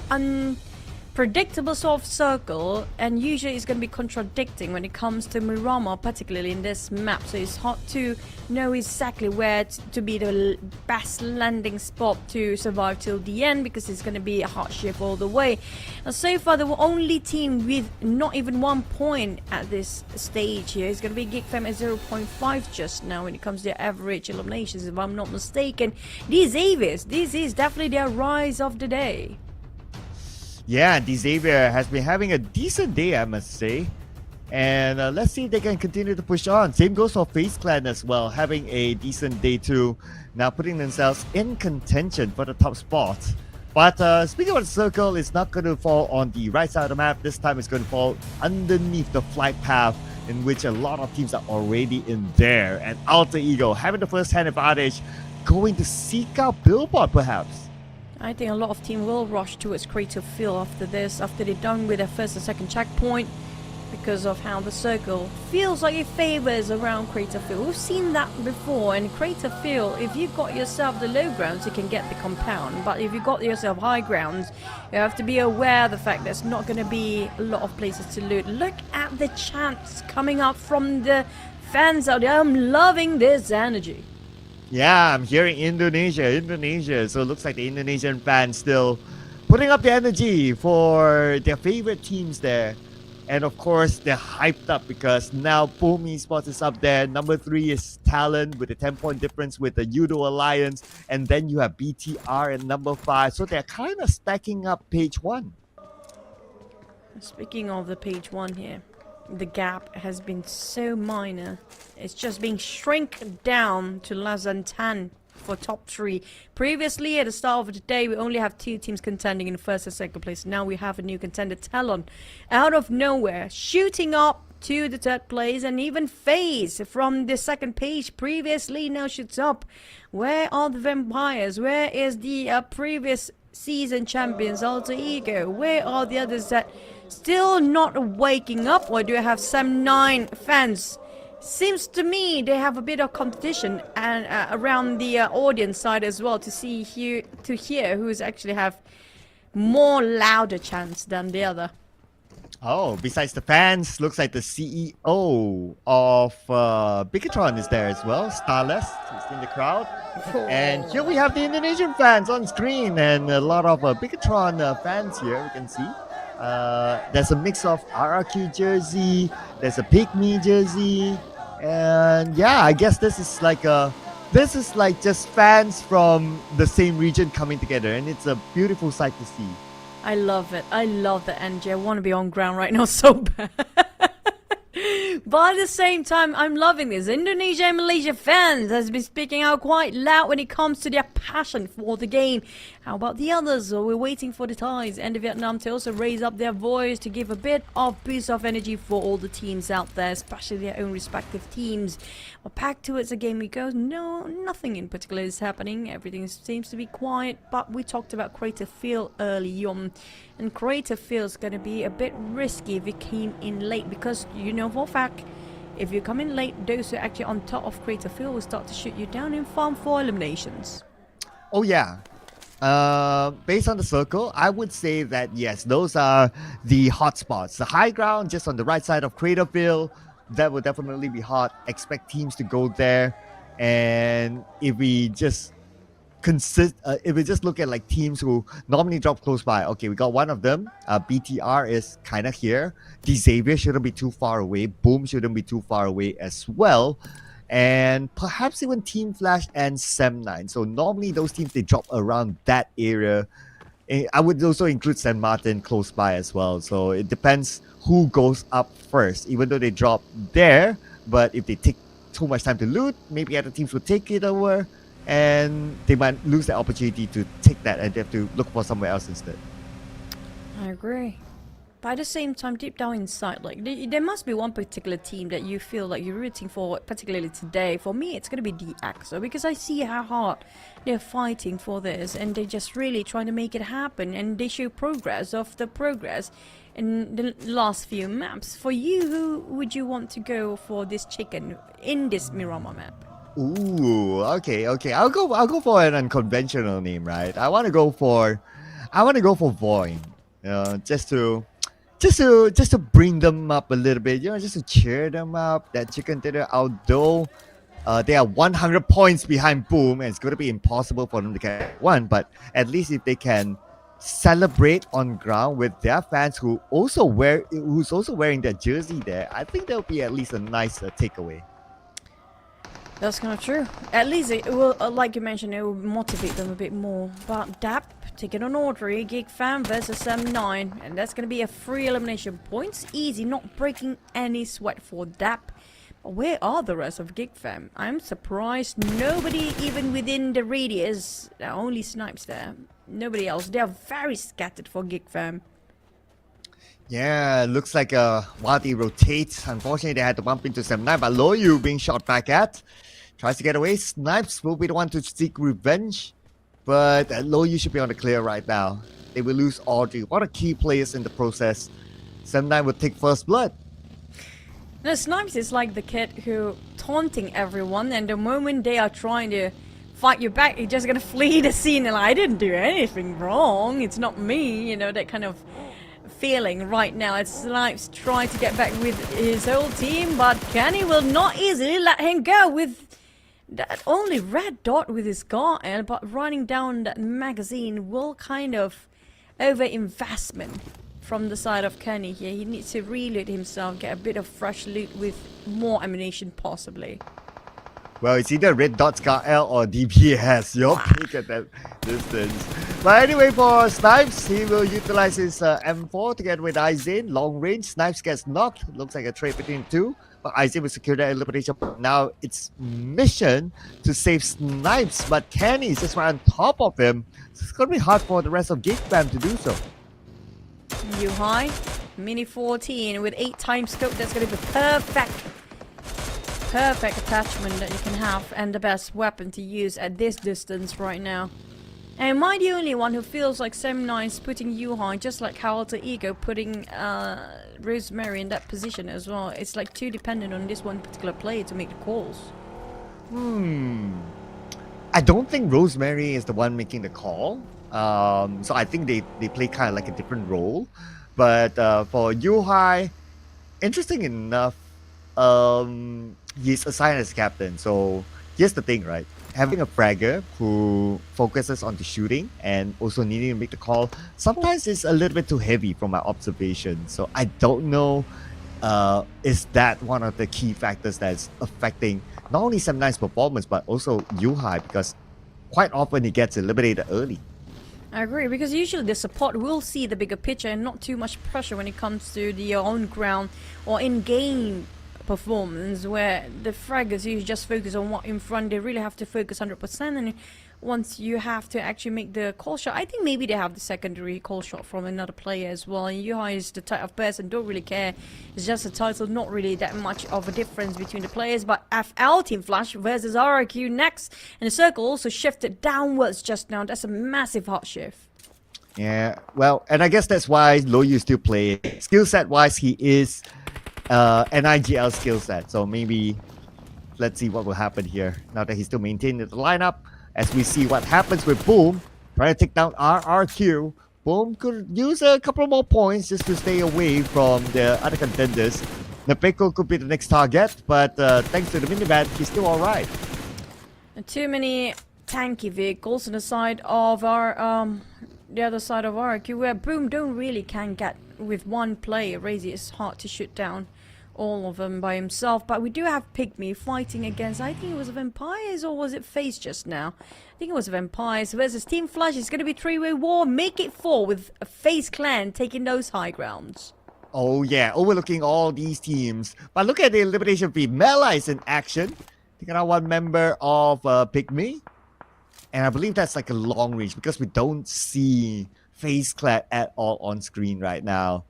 predictable sort of circle, and usually it's going to be contradicting when it comes to Miramar, particularly in this map. So it's hard to know exactly where to be the best landing spot to survive till the end, because it's going to be a hardship all the way. Now, so far, the only team with not even 1 point at this stage here is going to be GigFam at 0.5 just now when it comes to their average eliminations, if I'm not mistaken. These Avis, this is definitely their rise of the day. Yeah, Xavier has been having a decent day, I must say. And let's see if they can continue to push on. Same goes for FaZe Clan as well, having a decent day too. Now putting themselves in contention for the top spot. But speaking of the circle, it's not going to fall on the right side of the map. This time it's going to fall underneath the flight path, in which a lot of teams are already in there. And Alter Ego, having the first-hand advantage, going to seek out Billboard perhaps. I think a lot of teams will rush towards Creative Field after this, after they're done with their first and second checkpoint, because of how the circle feels like it favors around Creative Field. We've seen that before, and Creative Field, if you've got yourself the low grounds, you can get the compound, but if you've got yourself high grounds, you have to be aware of the fact there's not going to be a lot of places to loot. Look at the chants coming up from the fans out there. I'm loving this energy. Yeah, I'm hearing Indonesia. So it looks like the Indonesian fans still putting up the energy for their favorite teams there. And of course, they're hyped up because now Boom Esports is up there. Number 3 is Talon with a 10-point difference with the Judo Alliance. And then you have BTR at number 5. So they're kind of stacking up page 1. Speaking of the page 1 here, the gap has been so minor. It's just being shrink down to less than 10 for top 3. Previously, at the start of the day, we only have 2 teams contending in first and second place. Now we have a new contender, Talon, out of nowhere, shooting up to the 3rd place, and even FaZe from the 2nd page previously now shoots up. Where are the Vampires? Where is the previous season champions, Alter Ego? Where are the others that still not waking up? Or do you have some 9 fans? Seems to me they have a bit of competition and around the audience side as well, to see to hear who's actually have more louder chants than the other. Oh, besides the fans, looks like the CEO of Bigatron is there as well. Starless is in the crowd. And here we have the Indonesian fans on screen, and a lot of Bigatron fans here, we can see. There's a mix of RRQ jersey, there's a Pygmy jersey, and yeah, I guess this is like just fans from the same region coming together, and it's a beautiful sight to see. I love it. I love the energy. I want to be on ground right now so bad. But at the same time, I'm loving this. Indonesia and Malaysia fans has been speaking out quite loud when it comes to their passion for the game. How about the others? We're waiting for the Thais and the Vietnam to also raise up their voice to give a bit of boost of energy for all the teams out there, especially their own respective teams. Well, back towards the game we go. No, nothing in particular is happening. Everything seems to be quiet, but we talked about Creative Field early on. And Creative Field is going to be a bit risky if you came in late, because you know for a fact, if you come in late, those who are actually on top of Creative Field will start to shoot you down in farm for eliminations. Oh yeah. Based on the circle, I would say that yes, those are the hot spots. The high ground just on the right side of Creative Field, that will definitely be hot. Expect teams to go there. And if we just look at like teams who normally drop close by, okay, we got one of them. BTR is kind of here. Xavier shouldn't be too far away. Boom shouldn't be too far away as well. And perhaps even Team Flash and Sem9. So normally those teams, they drop around that area. I would also include San Martin close by as well. So it depends who goes up first, even though they drop there. But if they take too much time to loot, maybe other teams will take it over, and they might lose the opportunity to take that, and they have to look for somewhere else instead. I agree. But at the same time, deep down inside, like there must be one particular team that you feel like you're rooting for, particularly today. For me, it's going to be DXO, because I see how hard they're fighting for this, and they're just really trying to make it happen, and they show progress in the last few maps. For you, who would you want to go for this chicken in this Miramar map? Ooh, okay. I'll go for an unconventional name, right? I want to go for Void. Just to bring them up a little bit, just to cheer them up. That chicken dinner, although they are 100 points behind Boom, and it's going to be impossible for them to get one. But at least if they can celebrate on ground with their fans who's also wearing their jersey there, I think that'll be at least a nice takeaway. That's kind of true. At least it will, like you mentioned, it will motivate them a bit more. But DAP taking on Audrey, Gig Fam versus M9, and that's going to be a free elimination. Points easy, not breaking any sweat for DAP. But where are the rest of Gig Fam? I'm surprised nobody even within the radius. There are only Snipes there. Nobody else. They are very scattered for Gig Fam. Yeah, looks like while they rotate, unfortunately they had to bump into M9, but Loyu being shot back at. Tries to get away. Snipes will be the one to seek revenge. But Loyu should be on the clear right now. They will lose Audrey. What are key players in the process? M9 will take first blood. No, Snipes is like the kid who taunting everyone, and the moment they are trying to fight you back, you're just gonna flee the scene and like, I didn't do anything wrong. It's not me, you know, that kind of feeling right now. It's Snipes trying to get back with his whole team, but Kenny will not easily let him go with that only red dot with his guard, but running down that magazine will kind of over investment from the side of Kenny here. He needs to reload himself, get a bit of fresh loot with more ammunition possibly. Well, it's either red dot Scar L or DPS. Your pick at that distance. But anyway, for Snipes, he will utilize his M4 to get with Aizen. Long range, Snipes gets knocked. Looks like a trade between two. But Aizen will secure that elimination. Now it's mission to save Snipes, but Kenny is just right on top of him. So it's going to be hard for the rest of Gig Fam to do so. High, Mini 14 with 8 times scope. That's going to be perfect attachment that you can have, and the best weapon to use at this distance right now. And am I the only one who feels like Sem9's putting Yuhai just like how Alter Ego putting Rosemary in that position as well? It's like too dependent on this one particular player to make the calls. I don't think Rosemary is the one making the call. So I think they play kind of like a different role. But for Yuhai, interesting enough, he's assigned as captain. So here's the thing, right? Having a fragger who focuses on the shooting and also needing to make the call sometimes is a little bit too heavy from my observation. So I don't know, is that one of the key factors that's affecting not only Sem9's performance but also Yuhai, because quite often he gets eliminated early. I agree, because usually the support will see the bigger picture and not too much pressure when it comes to the on-ground or in-game performance, where the fraggers usually just focus on what in front. They really have to focus 100%, and once you have to actually make the call shot, I think maybe they have the secondary call shot from another player as well. And Yuhai is the type of person, don't really care. It's just a title, not really that much of a difference between the players. But FL Team Flash versus RRQ next, and the circle also shifted downwards just now. That's a massive hot shift. Yeah, well, and I guess that's why Loyu still play. Skill set wise, he is an IGL skill set. So maybe let's see what will happen here now that he's still maintaining the lineup. As we see what happens with Boom, trying to take down RRQ. Boom could use a couple more points just to stay away from the other contenders. Nepeko could be the next target, but thanks to the minivan, he's still alright. Too many tanky vehicles on the side of our the other side of RRQ, where Boom don't really can get with one player. Razy is hard to shoot down all of them by himself, but we do have Pygmy fighting against, I think it was Vampires, or was it FaZe just now? I think it was Vampires versus Team Flash. It's going to be 3-way war, make it 4 with a FaZe clan taking those high grounds. Oh yeah, overlooking all these teams. But look at the elimination feed. Mela is in action, taking out one member of Pygmy, and I believe that's like a long range because we don't see FaZe clan at all on screen right now.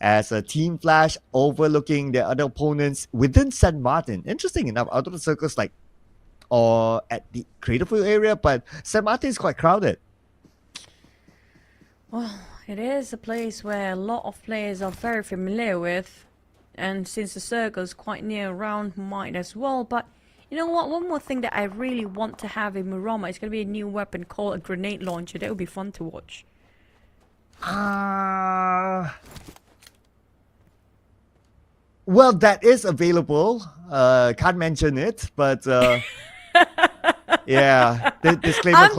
As a Team Flash overlooking the other opponents within St. Martin. Interesting enough, out of the circles like or at the creative area, but St. Martin is quite crowded. Well, it is a place where a lot of players are very familiar with, and since the circle is quite near around, might as well. But you know what, one more thing that I really want to have in Murama is going to be a new weapon called a grenade launcher. That would be fun to watch. Well, that is available. Can't mention it, but yeah, the disclaimer.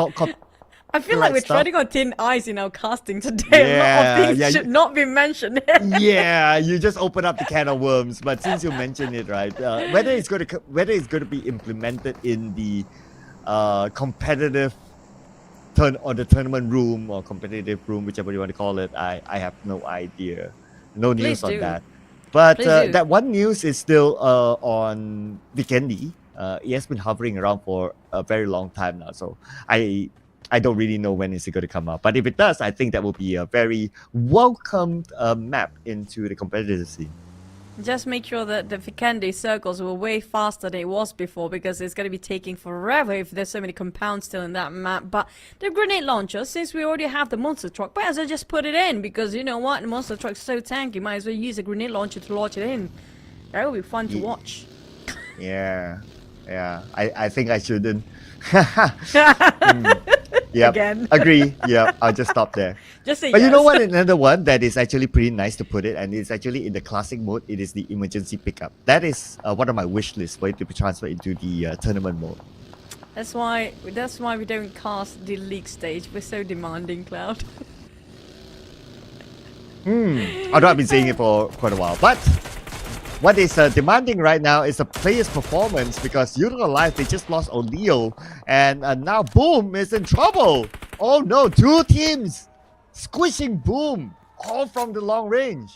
I feel like we're stuff. treading on thin ice in our casting today. A lot of things should not be mentioned. Yeah, you just open up the can of worms. But since you mentioned it, right, whether it's going to be implemented in the competitive or the tournament room or competitive room, whichever you want to call it, I have no idea. No news on that. But that one news is still on Vikendi. It has been hovering around for a very long time now. So I don't really know when it's going to come out. But if it does, I think that will be a very welcomed map into the competitive scene. Just make sure that the Vikendi circles were way faster than it was before, because it's going to be taking forever if there's so many compounds still in that map. But the grenade launcher, since we already have the monster truck, might as well just put it in, because you know what, the monster truck's so tanky, might as well use a grenade launcher to launch it in. That will be fun to watch. Yeah, I think I shouldn't. Yeah. Again. Agree. Yeah, I'll just stop there. Just say but yes. You know what? Another one that is actually pretty nice to put it, and it's actually in the classic mode. It is the emergency pickup. That is one of my wish lists for it to be transferred into the tournament mode. That's why we don't cast the league stage. We're so demanding, Cloud. Although I've been saying it for quite a while, but what is demanding right now is the player's performance, because Utica Life, they just lost O'Leal, and now Boom is in trouble. Oh no, 2 teams squishing Boom, all from the long range.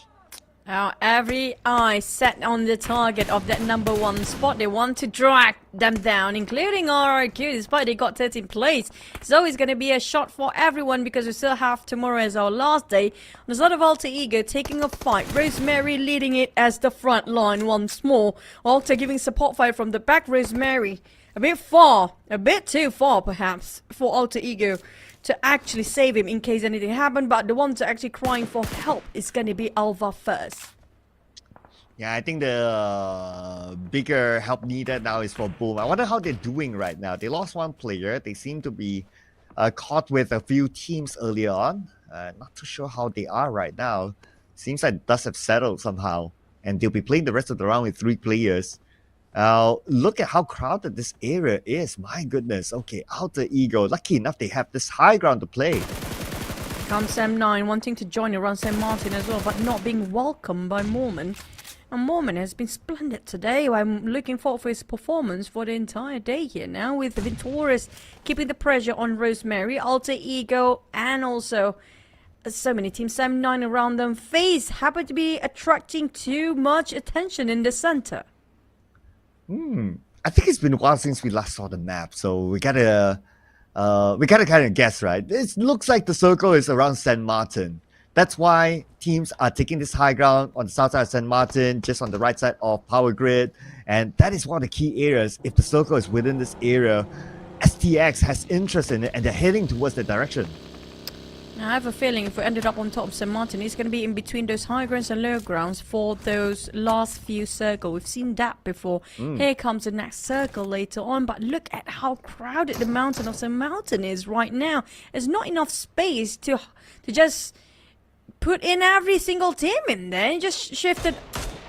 Now every eye set on the target of that number 1 spot. They want to drag them down, including RRQ, despite they got 13th place. So it's going to be a shot for everyone, because we still have tomorrow as our last day. On the side of Alter Ego taking a fight, Rosemary leading it as the front line once more. Alter giving support fight from the back. Rosemary a bit too far perhaps for Alter Ego to actually save him in case anything happened, but the ones actually crying for help is going to be Alva first. Yeah, I think the bigger help needed now is for Boom. I wonder how they're doing right now. They lost 1 player. They seem to be caught with a few teams earlier on. Not too sure how they are right now. Seems like dust have settled somehow, and they'll be playing the rest of the round with 3 players. Look at how crowded this area is. My goodness. Okay, Alter Ego. Lucky enough they have this high ground to play. Comes M9 wanting to join around St. Martin as well, but not being welcomed by Mormon. And Mormon has been splendid today. I'm looking forward for his performance for the entire day here now, with Victorious keeping the pressure on Rosemary, Alter Ego, and also so many teams. M9 around them. FaZe happen to be attracting too much attention in the center. I think it's been a while since we last saw the map, so we gotta kind of guess, right? It looks like the circle is around St. Martin. That's why teams are taking this high ground on the south side of St. Martin, just on the right side of Power Grid, and that is one of the key areas. If the circle is within this area, STX has interest in it, and they're heading towards that direction. Now, I have a feeling if we ended up on top of St. Martin, it's going to be in between those high grounds and low grounds for those last few circles. We've seen that before. Here comes the next circle later on, but look at how crowded the mountain of St. Martin is right now. There's not enough space to just put in every single team in there and just shifted.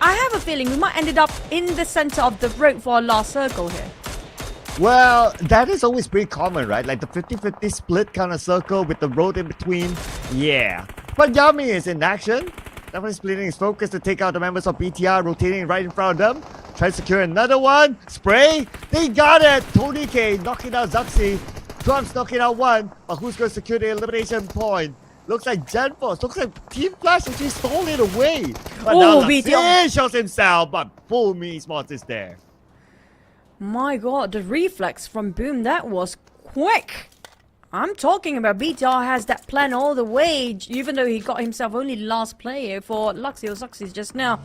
I have a feeling we might ended up in the center of the road for our last circle here. Well, that is always pretty common, right? Like the 50-50 split kind of circle with the road in between. Yeah. But Yami is in action. Definitely splitting his focus to take out the members of BTR, rotating right in front of them. Try to secure another one. Spray. They got it. Tony K knocking out Zaxi. Drums knocking out 1. But who's going to secure the elimination point? Looks like Genforce. Looks like Team Flash actually stole it away. But now BTR shows himself. But Boom Esports is there. My god, the reflex from Boom, that was quick. I'm talking about BTR has that plan all the way, even though he got himself only last player for Luxio Suxis just now.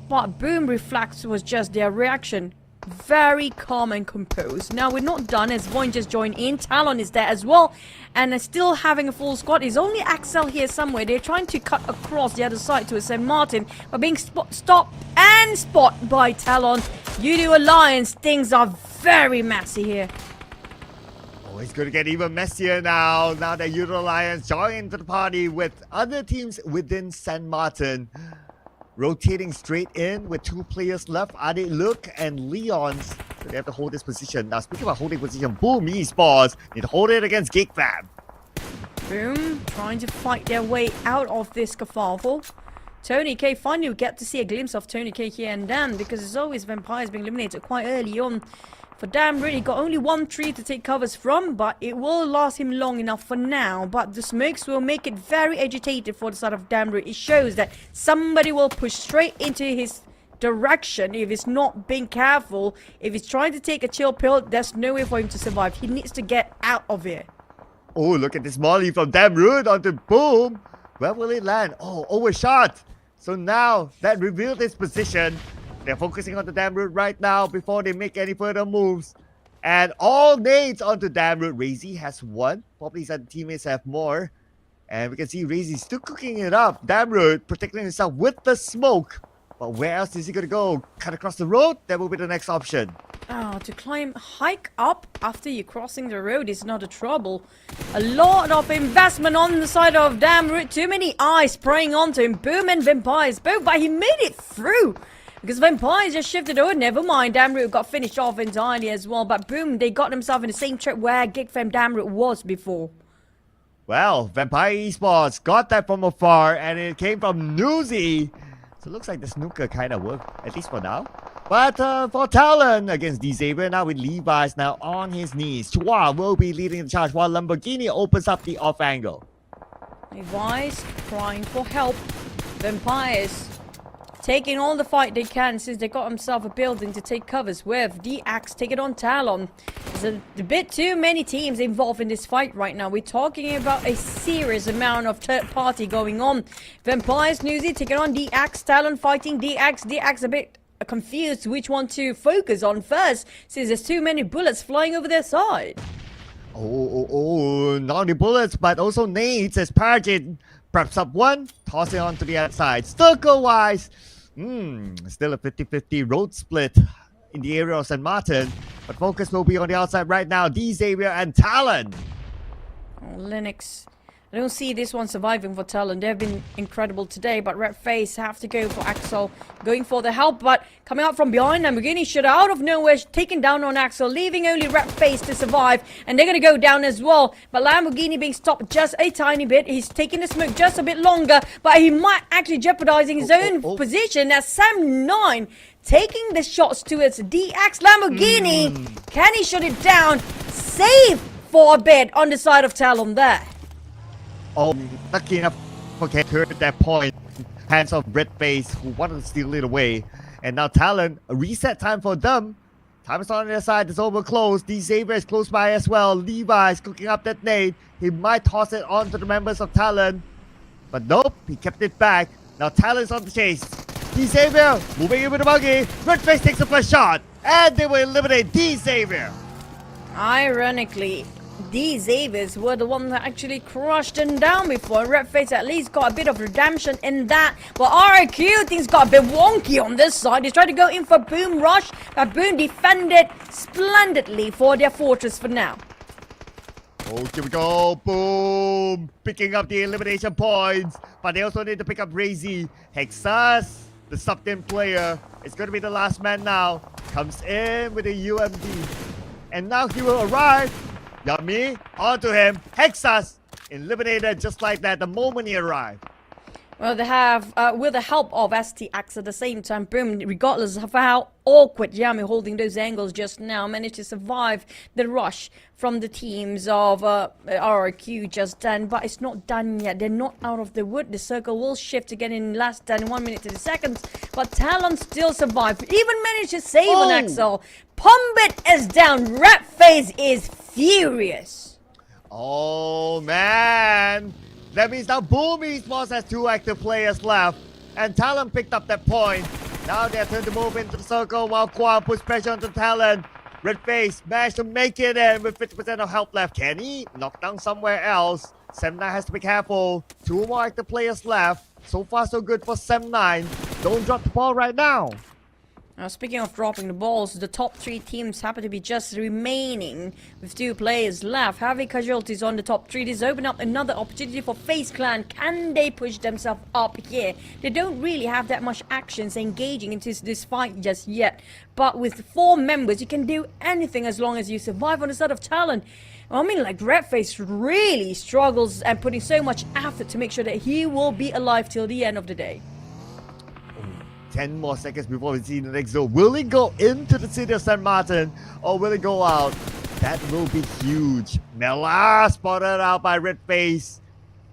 But Boom reflex was just their reaction. Very calm and composed. Now we're not done as Voin just joined in. Talon is there as well. And still having a full squad. Is only Axel here somewhere. They're trying to cut across the other side to St. Martin. But being stopped and spot by Talon. Udo Alliance, things are very messy here. Oh, it's going to get even messier now. Now that Euro Lions join into the party with other teams within San Martin. Rotating straight in with 2 players left, Ade Luke and Leons. So they have to hold this position. Now, speaking about holding position, Boom Esports need to hold it against GigFam. Boom, trying to fight their way out of this kerfuffle. Tony K, finally we get to see a glimpse of Tony K here and Dan, because it's always Vampires being eliminated quite early on. For Dan, really got only 1 tree to take covers from, but it will last him long enough for now. But the smokes will make it very agitated for the side of Damru. It shows that somebody will push straight into his direction if he's not being careful. If he's trying to take a chill pill, there's no way for him to survive. He needs to get out of here. Oh, look at this molly from Damru onto Boom. Where will it land? Oh, overshot. So now that revealed his position. They're focusing on the Damroot right now before they make any further moves. And all nades onto Damroot. Razy has 1. Probably his other teammates have more. And we can see Razy still cooking it up. Damroot protecting himself with the smoke. But where else is he going to go? Cut across the road? That will be the next option. Oh, to hike up after you're crossing the road is not a trouble. A lot of investment on the side of Damroot. Too many eyes spraying onto him. Boom and Vampires both, but he made it through. Because Vampires just shifted over, never mind, Damroot got finished off entirely as well. But boom, they got themselves in the same trip where GigFam Damroot was before. Well, Vampire Esports got that from afar, and it came from Newsy. So it looks like the snooker kind of worked, at least for now. But for Talon against D-Xavier, now with Levi's now on his knees. Chua will be leading the charge while Lamborghini opens up the off angle. Levi's crying for help. Vampires taking all the fight they can since they got themselves a building to take covers with. D-Axe taking on Talon. There's a bit too many teams involved in this fight right now. We're talking about a serious amount of third party going on. Vampires, Newsy taking on D-Axe. Talon fighting D-Axe. D-Axe a bit confused which one to focus on first since there's too many bullets flying over their side. Oh, not only bullets, but also nades as Paragin preps up 1, tossing on to the outside. Circle-wise, still a 50-50 road split in the area of St. Martin, but focus will be on the outside right now. D-Xavier and Talon. Oh, Linux. I don't see this one surviving for Talon. They've been incredible today, but Red Face have to go for Axel, going for the help, but coming out from behind, Lamborghini should out of nowhere, taking down on Axel, leaving only Red Face to survive, and they're going to go down as well. But Lamborghini being stopped just a tiny bit. He's taking the smoke just a bit longer, but he might actually jeopardizing his own position as Sam9 taking the shots towards D-Axe. Lamborghini, can he shut it down? Save for a bit on the side of Talon there. Oh, lucky enough for K at that point. Hands off Red Face, who wanted to steal it away. And now Talon, a reset time for them. Time is on their side, it's over close. D-Xavier is close by as well. Levi is cooking up that nade. He might toss it on to the members of Talon. But nope, he kept it back. Now Talon's on the chase. D-Xavier moving in with the buggy. Red Face takes the first shot. And they will eliminate D-Xavier. Ironically, these Xaviers were the ones that actually crushed them down before. Red Face at least got a bit of redemption in that. But RIQ things got a bit wonky on this side. He's trying to go in for Boom Rush, but Boom defended splendidly for their fortress for now. Oh, here we go. Boom. Picking up the elimination points. But they also need to pick up Razy. Hexas, the sub-team player, is going to be the last man now. Comes in with a UMD. And now he will arrive. Yummy, onto him. Hexas eliminated just like that the moment he arrived. Well, they have, with the help of STX at the same time, Boom, regardless of how awkward Yami holding those angles just now, managed to survive the rush from the teams of RRQ just then. But it's not done yet. They're not out of the wood. The circle will shift again in less than 1 minute to the seconds. But Talon still survived. Even managed to save an Axel. Pumbit is down. Red Face is furious. Oh, man. That means now Boom Esports has 2 active players left. And Talon picked up that point. Now they're turned to move into the circle while Kwon puts pressure onto Talon. Red Face managed to make it in with 50% of health left. Can he knock down somewhere else? Sem9 has to be careful. 2 more active players left. So far so good for Sem9. Don't drop the ball right now. Now, speaking of dropping the balls, the top 3 teams happen to be just remaining with 2 players left. Heavy casualties on the top 3. This opens up another opportunity for FaZe Clan. Can they push themselves up here? They don't really have that much actions engaging into this fight just yet. But with 4 members, you can do anything as long as you survive on the side of talent. I mean, like, Redface really struggles and putting so much effort to make sure that he will be alive till the end of the day. 10 more seconds before we see the next zone. Will he go into the city of St. Martin or will he go out? That will be huge. Mela spotted out by Redface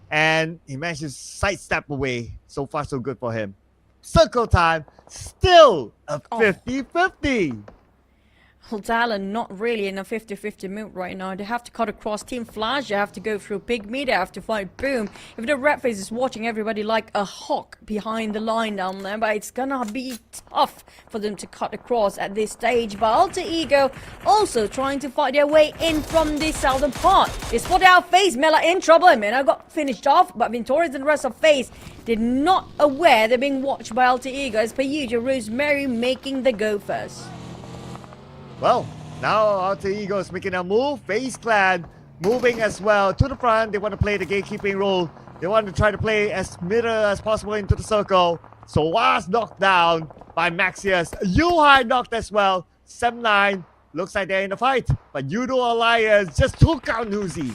and he managed to sidestep away. So far, so good for him. Circle time, still a 50-50. Well, Talon not really in a 50-50 mood right now. They have to cut across Team Flash, they have to go through Pygmy, they have to fight Boom. If the Redface is watching everybody like a hawk behind the line down there, but it's gonna be tough for them to cut across at this stage. But Alter Ego also trying to fight their way in from the southern part. They spotted out FaZe, Mela in trouble, and Mela got finished off, but Vintorious and the rest of FaZe did not aware they're being watched by Alter Ego. As per usual, Rosemary making the go first. Well, now Alter Ego is making a move. FaZe Clan moving as well to the front. They want to play the gatekeeping role. They want to try to play as middle as possible into the circle. So was knocked down by Maxius. Yuhai knocked as well. 7-9. Looks like they're in the fight. But Yudo Alliance just took out Nuzi.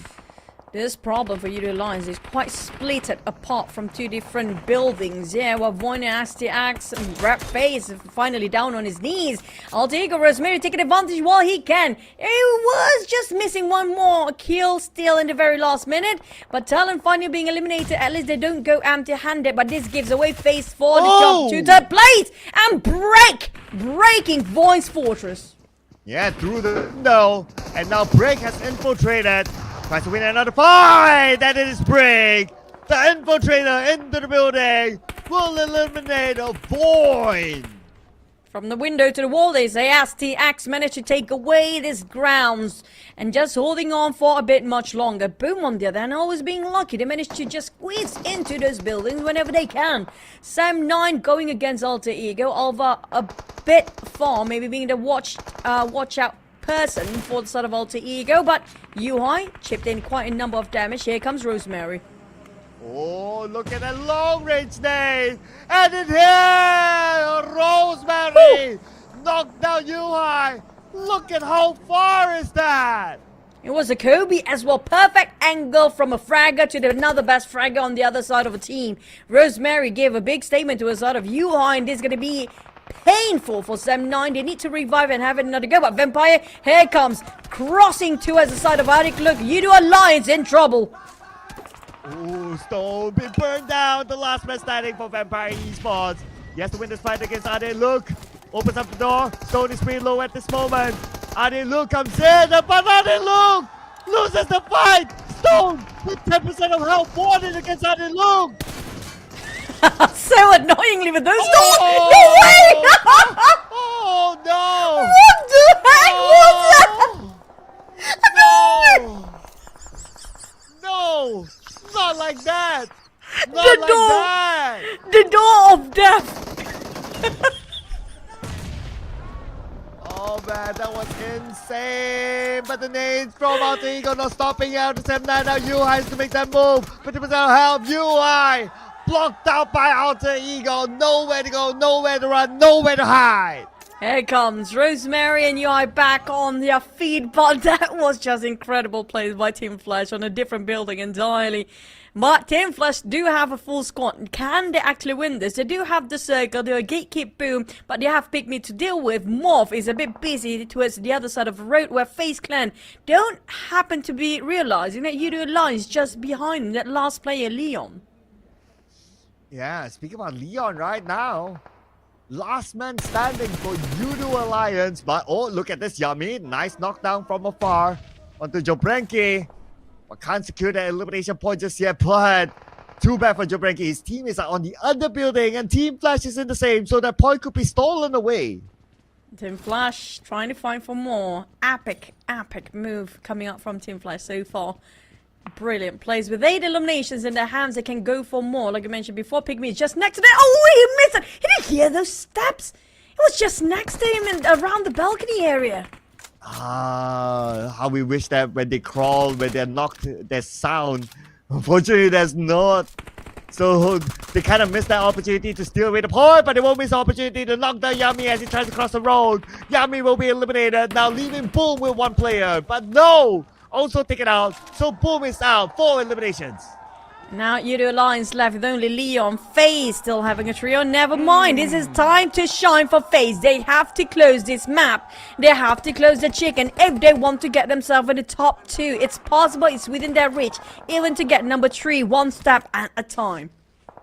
This problem for Yudo Alliance is quite split apart from 2 different buildings. Yeah, well, Voina has the axe and Redface finally down on his knees. Alter Ego Rosemary taking advantage while he can. He was just missing one more kill still in the very last minute. But Talon finally being eliminated. At least they don't go empty-handed. But this gives away FaZe for the jump to third place. And breaking Voin's fortress. Yeah, through the window. And now Break has infiltrated. Tries to win another fight, and it is Break. The infiltrator into the building will eliminate a Void. From the window to the wall, they say as TX managed to take away this grounds and just holding on for a bit much longer. Boom on the other hand, always being lucky. They managed to just squeeze into those buildings whenever they can. Sam 9 going against Alter Ego, Alva a bit far, maybe being the watch out person for the side of Alter Ego, but Yuhai chipped in quite a number of damage. Here comes Rosemary. Oh, look at that long range nade! And in here, Rosemary knocked down Yuhai. Look at how far is that? It was a Kobe as well. Perfect angle from a fragger to another best fragger on the other side of a team. Rosemary gave a big statement to her side of Yuhai, and this is going to be painful for Sam 9. They need to revive and have another go. But Vampire, here comes. Crossing towards the side of Adik. Look, Yudo Alliance in trouble. Ooh, Stone been burned down. The last man standing for Vampire Esports. He has to win this fight against Ade Luke. Opens up the door. Stone is pretty low at this moment. Ade Luke comes in, but Ade Luke loses the fight. Stone with 10% of health warded against Ade Luke. So annoyingly with those doors. Oh, No way! oh no! What the heck was that? No! Not like that! Not The like door! that! The door of death! Oh man, that was insane! But the nades from Alter Ego not stopping out the same night. Now Yuhai has to make that move. 50% help. Yuhai blocked out by Alter Ego. Nowhere to go, nowhere to run, nowhere to hide. Here comes Rosemary and Yuhai back on their feet, but that was just incredible plays by Team Flash on a different building entirely. But Team Flash do have a full squad. Can they actually win this? They do have the circle, they gatekeep Boom, but they have Pygmy to deal with. Morph is a bit busy towards the other side of the road where FaZe Clan don't happen to be realizing that Yudo Alliance just behind that last player, Leon. Yeah, speaking about Leon right now. Last man standing for Yudo Alliance. But oh, look at this Yummy. Nice knockdown from afar onto Jobrenki. But can't secure the elimination point just yet. But too bad for Jobrenki. His teammates are on the other building and Team Flash is in the same. So that point could be stolen away. Team Flash trying to find for more. Epic move coming up from Team Flash so far. Brilliant plays. With 8 eliminations in their hands, they can go for more. Like I mentioned before, Pygmy is just next to them. Oh, he missed it. He didn't hear those steps. was just next to him and around the balcony area. How we wish that when they crawl, when they're knocked, there's sound. Unfortunately, there's not. So they kind of missed that opportunity to steal away the point, but they won't miss the opportunity to knock down Yami as he tries to cross the road. Yami will be eliminated, now leaving Boom with 1 player. But no! Also taken out, so Boom is out. 4 eliminations. Now Yudu Alliance left with only Leon. FaZe still having a trio. Never mind, this is time to shine for FaZe. They have to close this map. They have to close the chicken if they want to get themselves in the top 2. It's possible, it's within their reach, even to get number 3 one step at a time.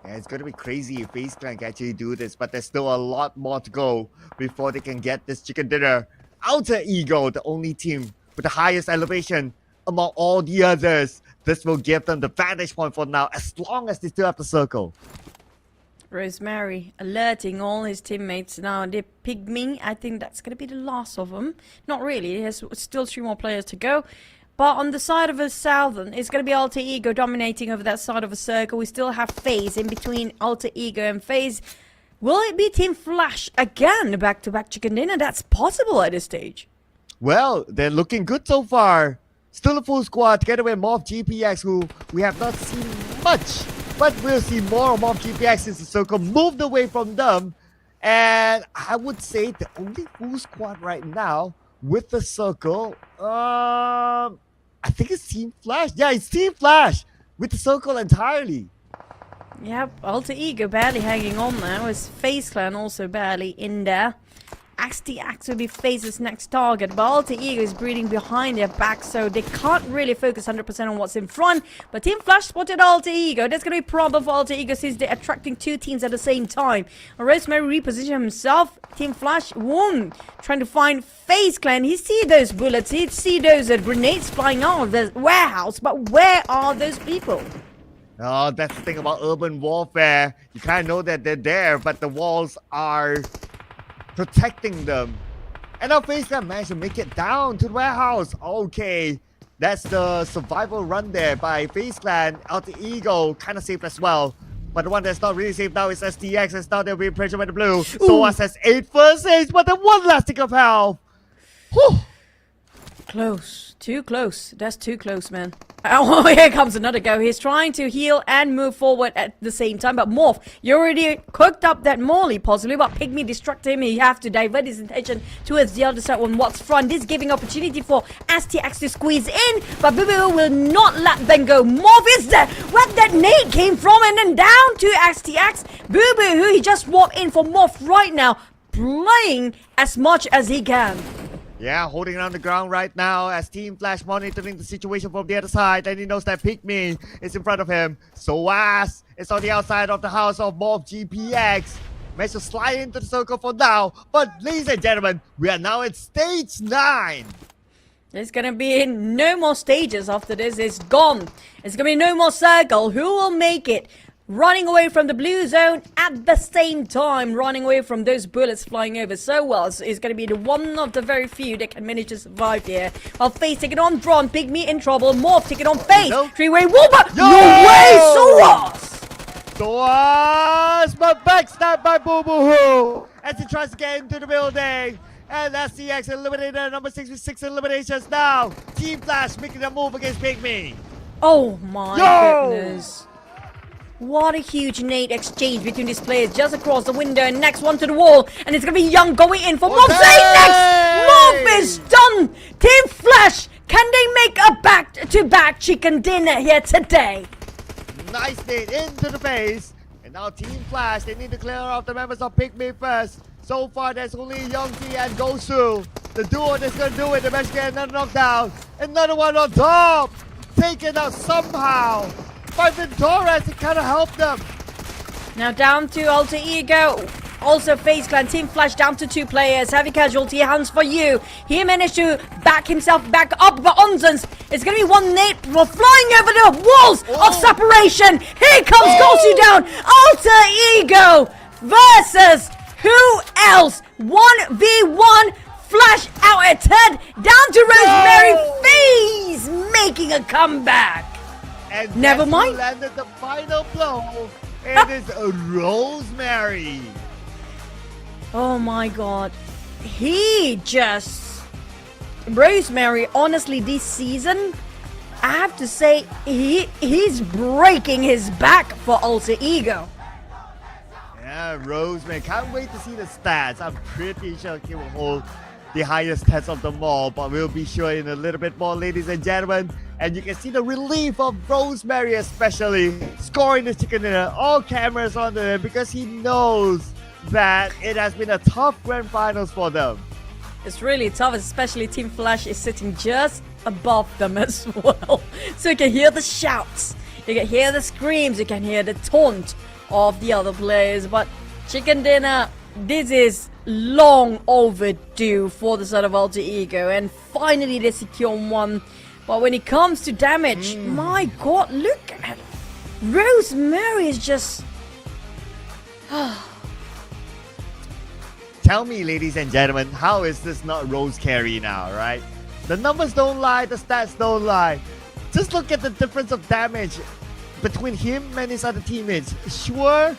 Yeah, it's going to be crazy if FaZe Clan can actually do this, but there's still a lot more to go before they can get this chicken dinner. Alter Ego, the only team with the highest elevation among all the others. This will give them the vantage point for now, as long as they still have the circle. Rosemary alerting all his teammates now. They Pygmy, I think that's going to be the last of them. Not really, there's still 3 more players to go. But on the side of the southern, it's going to be Alter Ego dominating over that side of the circle. We still have FaZe in between Alter Ego and FaZe. Will it be Team Flash again, back-to-back chicken dinner? That's possible at this stage. Well, they're looking good so far. Still a full squad together with Morph GPX, who we have not seen much. But we'll see more of Morph GPX as the circle moved away from them. And I would say the only full squad right now with the circle, I think it's Team Flash. Yeah, it's Team Flash with the circle entirely. Yep, Alter Ego barely hanging on now. Is FaZe Clan also barely in there. XTX will be FaZe's next target, but Alter Ego is breathing behind their back, so they can't really focus 100% on what's in front. But Team Flash spotted Alter Ego. That's going to be a problem for Alter Ego since they're attracting 2 teams at the same time. Rosemary repositioned himself. Team Flash trying to find FaZe Clan. He see those bullets, he see those grenades flying out of the warehouse, but where are those people? Oh, that's the thing about urban warfare. You kind of know that they're there, but the walls are protecting them. And now FaZe Clan managed to make it down to the warehouse. Okay, that's the survival run there by FaZe Clan. Alter Ego kind of safe as well. But the one that's not really safe now is STX, as now they'll be pressured by the blue. Soas has 8 first aids, but then 1 last tick of health. Whew. Close. Too close. That's too close, man. Oh, here comes another go. He's trying to heal and move forward at the same time. But Morph, you already cooked up that Molly, possibly. But Pygmy distracted him. You have to divert his attention towards the other side on what's front. This giving opportunity for STX to squeeze in. But Bubu will not let them go. Morph is there. Where that nade came from. And then down to STX. Bubu, who he just walked in for Morph right now. Playing as much as he can. Yeah, holding on the ground right now as Team Flash monitoring the situation from the other side, and he knows that Pygmy is in front of him. Soas is on the outside of the house of Morph GPX. Managed to slide into the circle for now, but ladies and gentlemen, we are now at stage 9. There's gonna be no more stages after this. It's gone. It's gonna be no more circle. Who will make it? Running away from the blue zone at the same time, running away from those bullets flying over so well. So it's going to be the one of the very few that can manage to survive here. While FaZe taking on Braun, Pygmy in trouble, Morph taking on FaZe, three-way wallbang. No way, Soas! Soas, but backstab by Boo Boo Hoo as he tries to get into the building. And STX eliminated at number 6 with 6 eliminations now. Team Flash making a move against Pygmy. Oh my goodness. What a huge nade exchange between these players just across the window, and next one to the wall, and it's gonna be Young going in for Morph. Next! Morph is done! Team Flash, can they make a back-to-back chicken dinner here today? Nice nade into the face, and now Team Flash, they need to clear off the members of Pygmy first. So far, there's only Young T and Gosu. The duo that's gonna do it, they managed to get another knockdown. Another one on top! Taken out somehow! But Torres, it kind of helped them. Now down to Alter Ego. Also FaZe Clan, Team Flash down to 2 players. Heavy casualty, hands for you. He managed to back himself back up, but Onzens, it's going to be 1 nade flying over the walls of separation. Here comes Gosu down. Alter Ego versus who else? 1v1. Flash out at head. Down to Rosemary. FaZe making a comeback. And never mind. Landed the final blow. It is Rosemary. Oh my god. He just... Rosemary, honestly, this season, I have to say, he's breaking his back for Alter Ego. Yeah, Rosemary. Can't wait to see the stats. I'm pretty sure he will hold the highest stats of them all, but we'll be sure in a little bit more, ladies and gentlemen. And you can see the relief of Rosemary, especially scoring the chicken dinner. All cameras on him because he knows that it has been a tough grand finals for them. It's really tough, especially Team Flash is sitting just above them as well. So you can hear the shouts, you can hear the screams, you can hear the taunt of the other players. But chicken dinner, this is long overdue for the side of Alter Ego, and finally they secure one. But when it comes to damage, my god, look at Rosemary is just... Tell me, ladies and gentlemen, how is this not Rose carry now, right? The numbers don't lie, the stats don't lie. Just look at the difference of damage between him and his other teammates. Sure,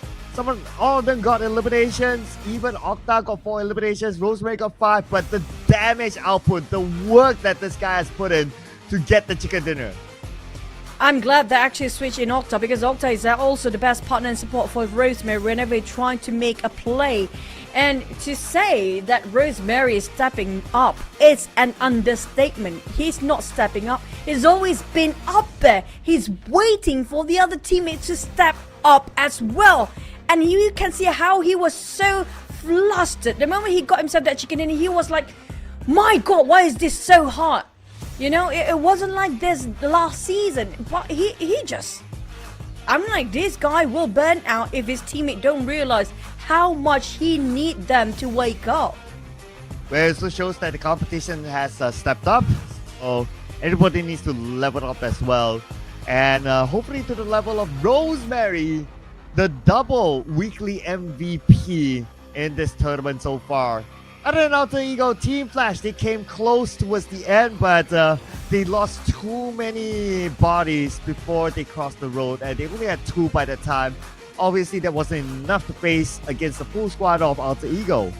all of them got eliminations. Even Octa got 4 eliminations. Rosemary got 5. But the damage output, the work that this guy has put in to get the chicken dinner. I'm glad they actually switched in Octa, because Octa is also the best partner and support for Rosemary whenever they're trying to make a play. And to say that Rosemary is stepping up, it's an understatement. He's not stepping up. He's always been up there. He's waiting for the other teammates to step up as well. And you can see how he was so flustered. The moment he got himself that chicken dinner, he was like, my god, why is this so hard? You know, it wasn't like this last season. But he just... I'm like, this guy will burn out if his teammate don't realize how much he need them to wake up. Well, it also shows that the competition has stepped up. So everybody needs to level up as well. And hopefully to the level of Rosemary, the double weekly MVP in this tournament so far. Other than Alter Ego, Team Flash, they came close towards the end, but they lost too many bodies before they crossed the road, and they only had 2 by the time. Obviously, that wasn't enough to face against the full squad of Alter Ego.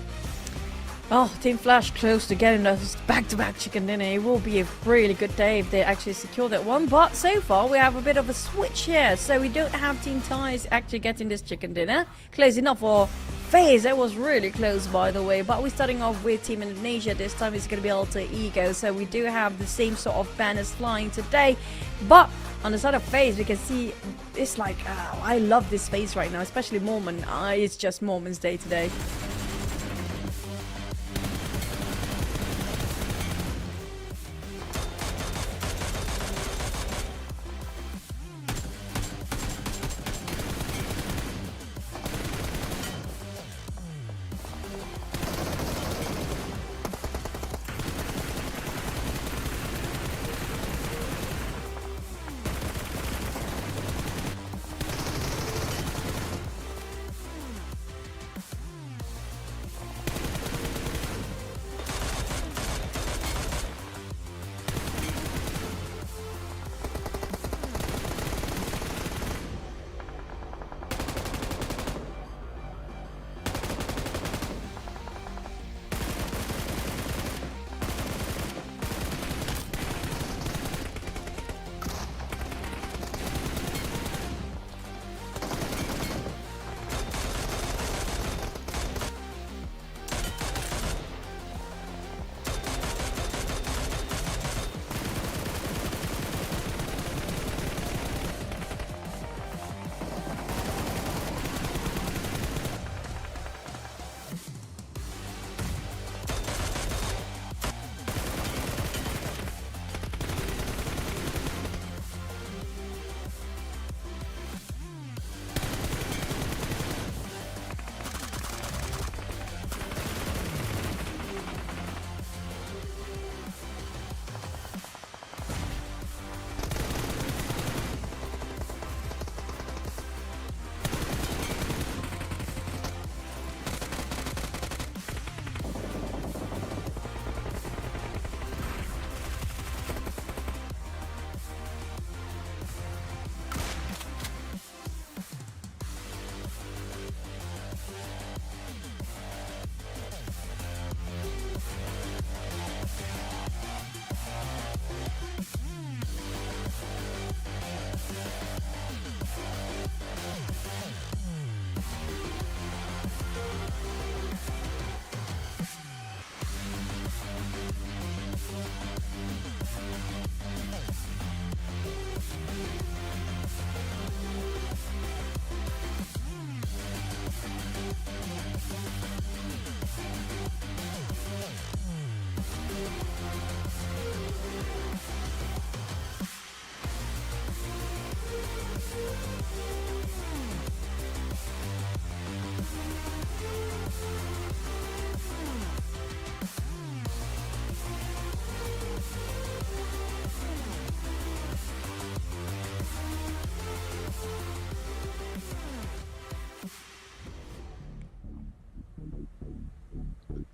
Oh, Team Flash close to getting those back-to-back chicken dinner. It will be a really good day if they actually secure that one. But so far, we have a bit of a switch here. So we don't have Team Ties actually getting this chicken dinner. Close enough for FaZe. That was really close, by the way. But we're starting off with Team Indonesia. This time it's going to be Alter Ego. So we do have the same sort of banners flying today. But on the side of FaZe, we can see it's like, I love this FaZe right now, especially Mormon. It's just Mormon's day today.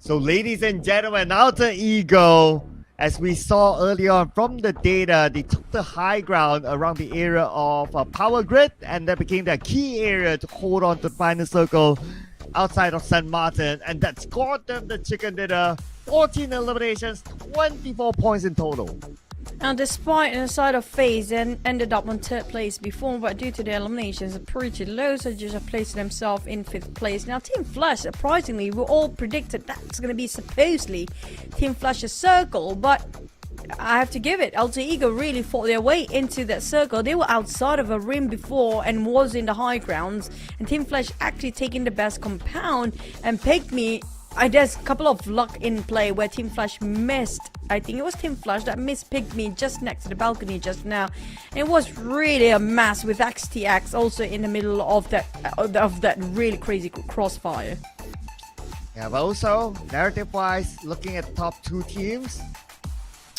So, ladies and gentlemen, Alter Ego, as we saw earlier on from the data, they took the high ground around the area of Power Grid, and that became their key area to hold on to the final circle outside of San Martin, and that scored them the chicken dinner. 14 eliminations, 24 points in total. And despite a side of FaZe and ended up on 3rd place before, but due to the eliminations are pretty low, so just placed themselves in 5th place. Now Team Flash, surprisingly, we all predicted that's going to be supposedly Team Flash's circle, but I have to give it, Alter Ego really fought their way into that circle. They were outside of a rim before and was in the high grounds, and Team Flash actually taking the best compound, and Pygmy, there's a couple of luck in play where Team Flash missed. I think it was Team Flash that missed Pygmy just next to the balcony just now. And it was really a mess with XTX also in the middle of that really crazy crossfire. Yeah, but also, narrative-wise, looking at the top 2 teams,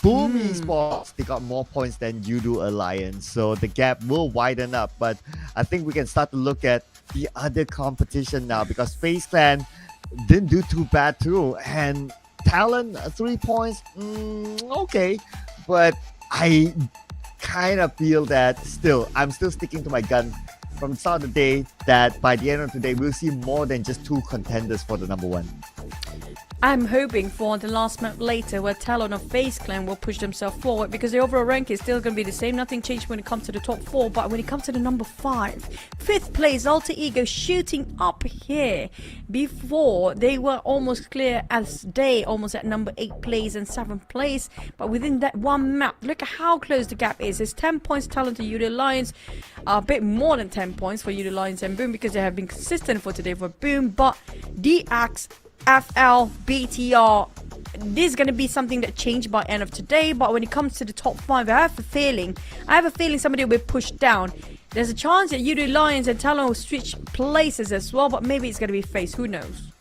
Boom Esports, they got more points than Yudu Alliance, so the gap will widen up. But I think we can start to look at the other competition now, because FaZe Clan didn't do too bad too, and Talon 3 points, okay, but I kind of feel that I'm still sticking to my gun from the start of the day that by the end of the day we'll see more than just 2 contenders for the number 1. I'm hoping for the last map later where Talon of FaZe Clan will push themselves forward, because the overall rank is still going to be the same. Nothing changed when it comes to the top 4, but when it comes to the number 5, 5th place, Alter Ego shooting up here. Before, they were almost clear as day, almost at number 8 place and 7th place. But within that one map, look at how close the gap is. It's 10 points Talon to Yudu Alliance, a bit more than 10 points for Yudu Alliance and Boom, because they have been consistent for today for Boom. But DX, FL, BTR, this is going to be something that changed by end of today. But when it comes to the top 5, I have a feeling somebody will be pushed down. There's a chance that Yudu Lions and Talon will switch places as well, but maybe it's going to be FaZe, who knows.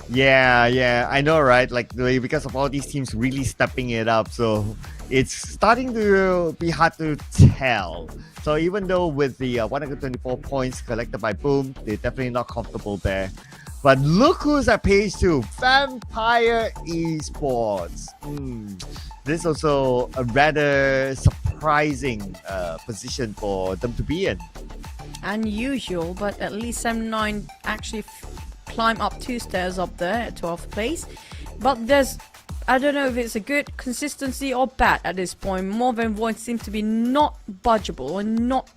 Yeah, I know, right? Like, because of all these teams really stepping it up, so it's starting to be hard to tell. So even though with the 124 points collected by Boom, they're definitely not comfortable there. But look who's at page 2, Vampire Esports. This is also a rather surprising position for them to be in. Unusual, but at least M9 actually climb up 2 stairs up there at 12th place. But I don't know if it's a good consistency or bad at this point. Morven Void seems to be not budgeable and not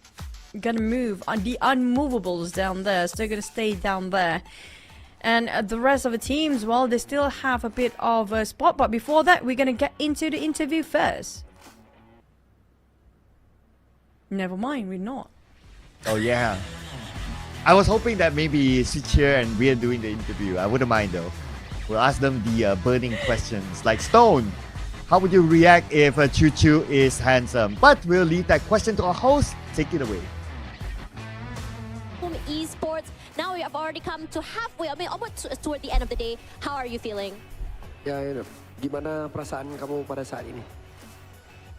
gonna move. The unmovables down there, so they're gonna stay down there. And the rest of the teams, well, they still have a bit of a spot. But before that, we're going to get into the interview first. Never mind, we're not. Oh, yeah. I was hoping that maybe Switch here and we're doing the interview. I wouldn't mind, though. We'll ask them the burning questions. Like, Stone, how would you react if Choo Choo is handsome? But we'll leave that question to our host. Take it away. Esports. Now we have already come to halfway. I mean, almost toward the end of the day. How are you feeling? Ya, gimana perasaan kamu pada saat ini?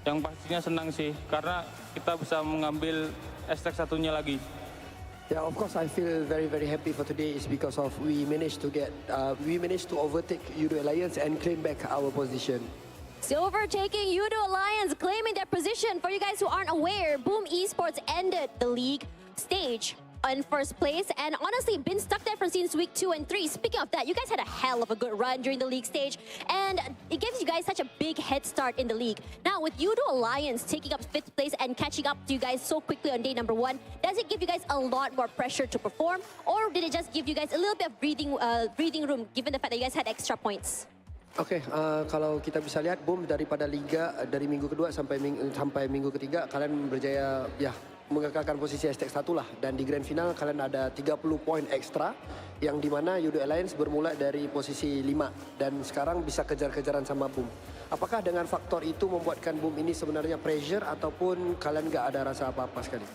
Yang pastinya senang sih, karena kita bisa mengambil hashtag satunya lagi. Yeah, of course I feel very happy for today is because of we managed to overtake Yudu Alliance and claim back our position. So overtaking Yudu Alliance, claiming their position. For you guys who aren't aware, Boom Esports ended the league stage in first place, and honestly been stuck there since week 2 and 3. Speaking of that, you guys had a hell of a good run during the league stage, and it gives you guys such a big head start in the league. Now with Yudu Alliance taking up 5th place and catching up to you guys so quickly on day number 1, does it give you guys a lot more pressure to perform, or did it just give you guys a little bit of breathing room given the fact that you guys had extra points? Oke, kalau kita bisa lihat, Boom daripada liga dari minggu kedua sampai minggu ketiga, kalian berjaya mengekalkan posisi hashtag 1 lah. Dan di grand final kalian ada 30 poin ekstra, yang dimana Yudu Alliance bermula dari posisi 5 dan sekarang bisa kejar-kejaran sama Boom. Apakah dengan faktor itu membuatkan Boom ini sebenarnya pressure ataupun kalian nggak ada rasa apa-apa sekali?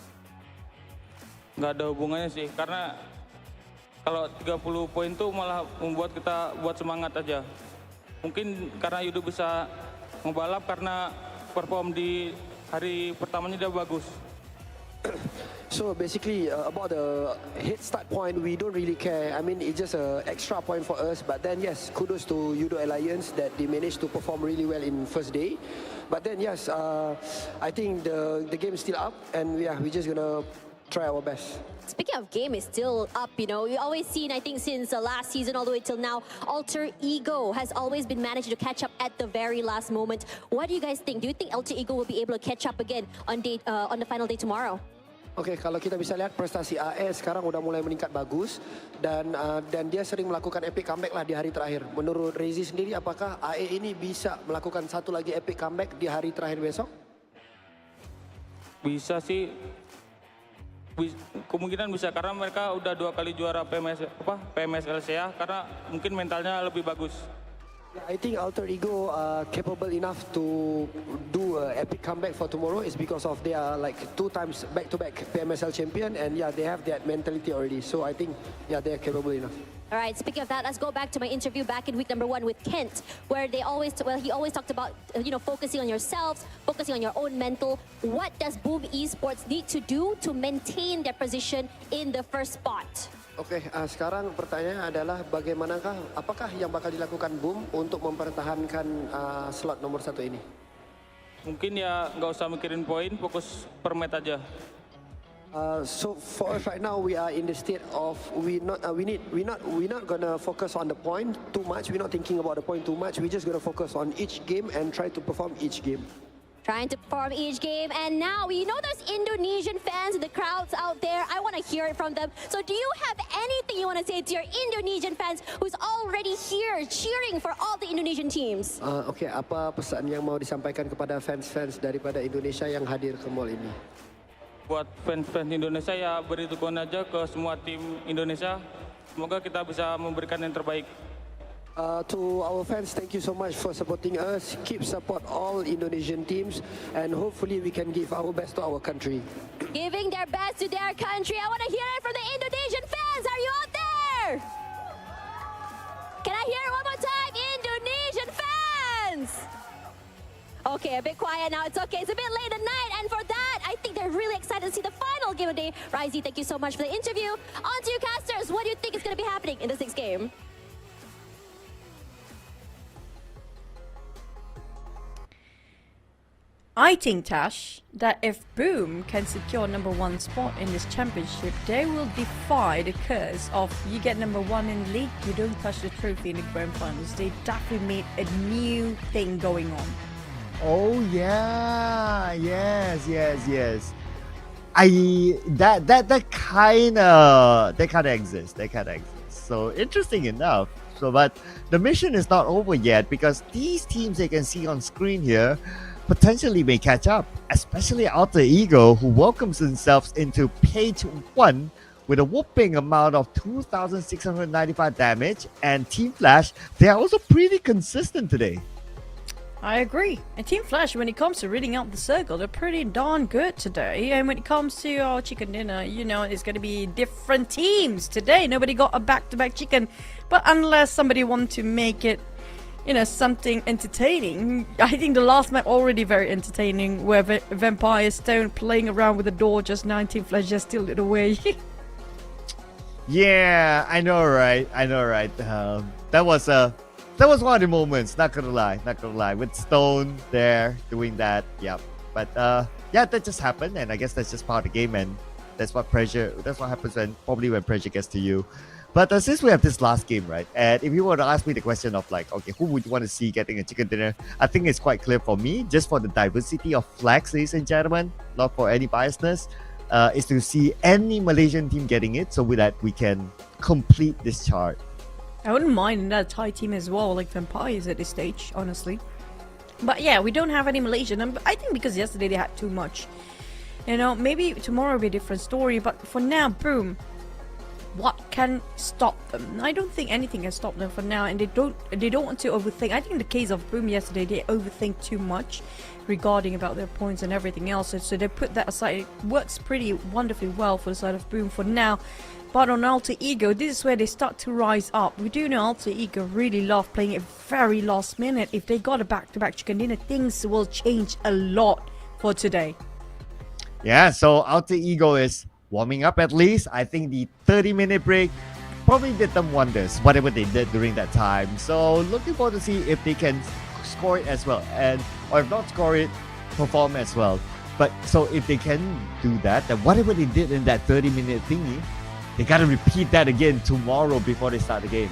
Nggak ada hubungannya sih, karena kalau 30 poin tuh malah membuat kita buat semangat aja. Mungkin karena Yudu bisa ngebalap karena perform di hari pertamanya dia bagus. So basically, about the head start point, we don't really care. I mean, it's just an extra point for us. But then, yes, kudos to Judo Alliance that they managed to perform really well in first day. But then, yes, I think the game is still up, and yeah, we're just gonna try our best. Speaking of game is still up, you know, we always seen, I think since last season all the way till now, Alter Ego has always been managing to catch up at the very last moment. What do you guys think? Do you think Alter Ego will be able to catch up again on the final day tomorrow? Okay, kalau kita bisa lihat prestasi AE sekarang udah mulai meningkat bagus dan dia sering melakukan epic comeback lah di hari terakhir. Menurut Rezi sendiri, apakah AE ini bisa melakukan satu lagi epic comeback di hari terakhir besok? Bisa sih, kemungkinan bisa karena mereka udah 2 kali juara PMSL SEA karena mungkin mentalnya lebih bagus. I think Alter Ego are capable enough to do an epic comeback for tomorrow is because of they are like 2 times back-to-back PMSL champion, and yeah, they have that mentality already. So I think yeah, they are capable enough. All right, speaking of that, let's go back to my interview back in week number 1 with Kent, where he always talked about, you know, focusing on yourselves, focusing on your own mental. What does Boom Esports need to do to maintain their position in the first spot? Oke, sekarang pertanyaannya adalah apakah yang bakal dilakukan Boom untuk mempertahankan slot nomor 1 ini? Mungkin ya nggak usah mikirin poin, fokus per match aja. So for us right now, we are in the state of we're not gonna focus on the point too much. We're not thinking about the point too much. We're just gonna focus on each game and try to perform each game. Trying to perform each game, and now you know there's Indonesian fans in the crowds out there. I want to hear it from them. So do you have anything you want to say to your Indonesian fans who's already here cheering for all the Indonesian teams? Oke, apa pesan yang mau disampaikan kepada fans-fans daripada Indonesia yang hadir ke mall ini? Buat fans-fans Indonesia ya beri dukungan aja ke semua tim Indonesia. Semoga kita bisa memberikan yang terbaik. To our fans, thank you so much for supporting us. Keep support all Indonesian teams, and hopefully we can give our best to our country. Giving their best to their country. I want to hear it from the Indonesian fans. Are you out there? Can I hear it one more time? Indonesian fans! Okay, a bit quiet now. It's okay. It's a bit late at night, and for that, I think they're really excited to see the final game of the day. Rizy, thank you so much for the interview. On to you, casters. What do you think is going to be happening in the 6th game? I think, Tash, that if Boom can secure number 1 spot in this championship, they will defy the curse of you get number 1 in league, you don't touch the trophy in the grand finals. They definitely made a new thing going on. Oh yeah, yes. That kind of exists. So interesting enough. So, but the mission is not over yet because these teams they can see on screen here potentially may catch up, especially Alter Ego, who welcomes themselves into page 1 with a whopping amount of 2,695 damage, and Team Flash, they are also pretty consistent today. I agree. And Team Flash, when it comes to reading out the circle, they're pretty darn good today. And when it comes to our chicken dinner, you know, it's going to be different teams today. Nobody got a back-to-back chicken. But unless somebody wants to make it, you know, something entertaining. I think the last map already very entertaining, where Vampire Stone playing around with the door just 19 Flash just steal it away. Yeah, I know, right? That was one of the moments. Not gonna lie. With Stone there doing that, yeah. But yeah, that just happened, and I guess that's just part of the game, and that's what happens when pressure gets to you. But since we have this last game, right? And if you were to ask me the question of like, okay, who would you want to see getting a chicken dinner? I think it's quite clear for me, just for the diversity of flags, ladies and gentlemen, not for any biasness, is to see any Malaysian team getting it so that we can complete this chart. I wouldn't mind that Thai team as well, like Vampires at this stage, honestly. But yeah, we don't have any Malaysian. And I think because yesterday they had too much. You know, maybe tomorrow will be a different story. But for now, Boom, what can stop them? I don't think anything can stop them for now, and they don't want to overthink. I think in the case of Boom yesterday, they overthink too much regarding about their points and everything else. So they put that aside. It works pretty wonderfully well for the side of Boom for now. But on Alter Ego, this is where they start to rise up. We do know Alter Ego really love playing it very last minute. If they got a back-to-back chicken dinner, things will change a lot for today. Yeah, so Alter Ego is warming up at least. I think the 30-minute break probably did them wonders, whatever they did during that time. So looking forward to see if they can score it as well, and or if not score it, perform as well. But so if they can do that, then whatever they did in that 30-minute thingy, they gotta repeat that again tomorrow before they start the game.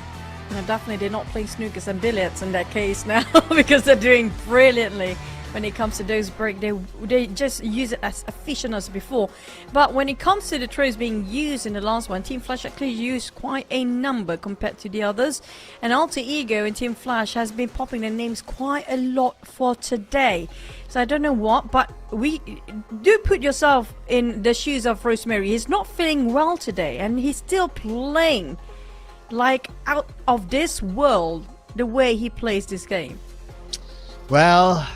No, definitely they're not playing snookers and billiards in that case now because they're doing brilliantly when it comes to those break. They just use it as efficient as before. But when it comes to the throws being used in the last one, Team Flash actually used quite a number compared to the others. And Alter Ego and Team Flash has been popping their names quite a lot for today. So I don't know what, but we do put yourself in the shoes of Rosemary. He's not feeling well today and he's still playing like out of this world the way he plays this game. Well,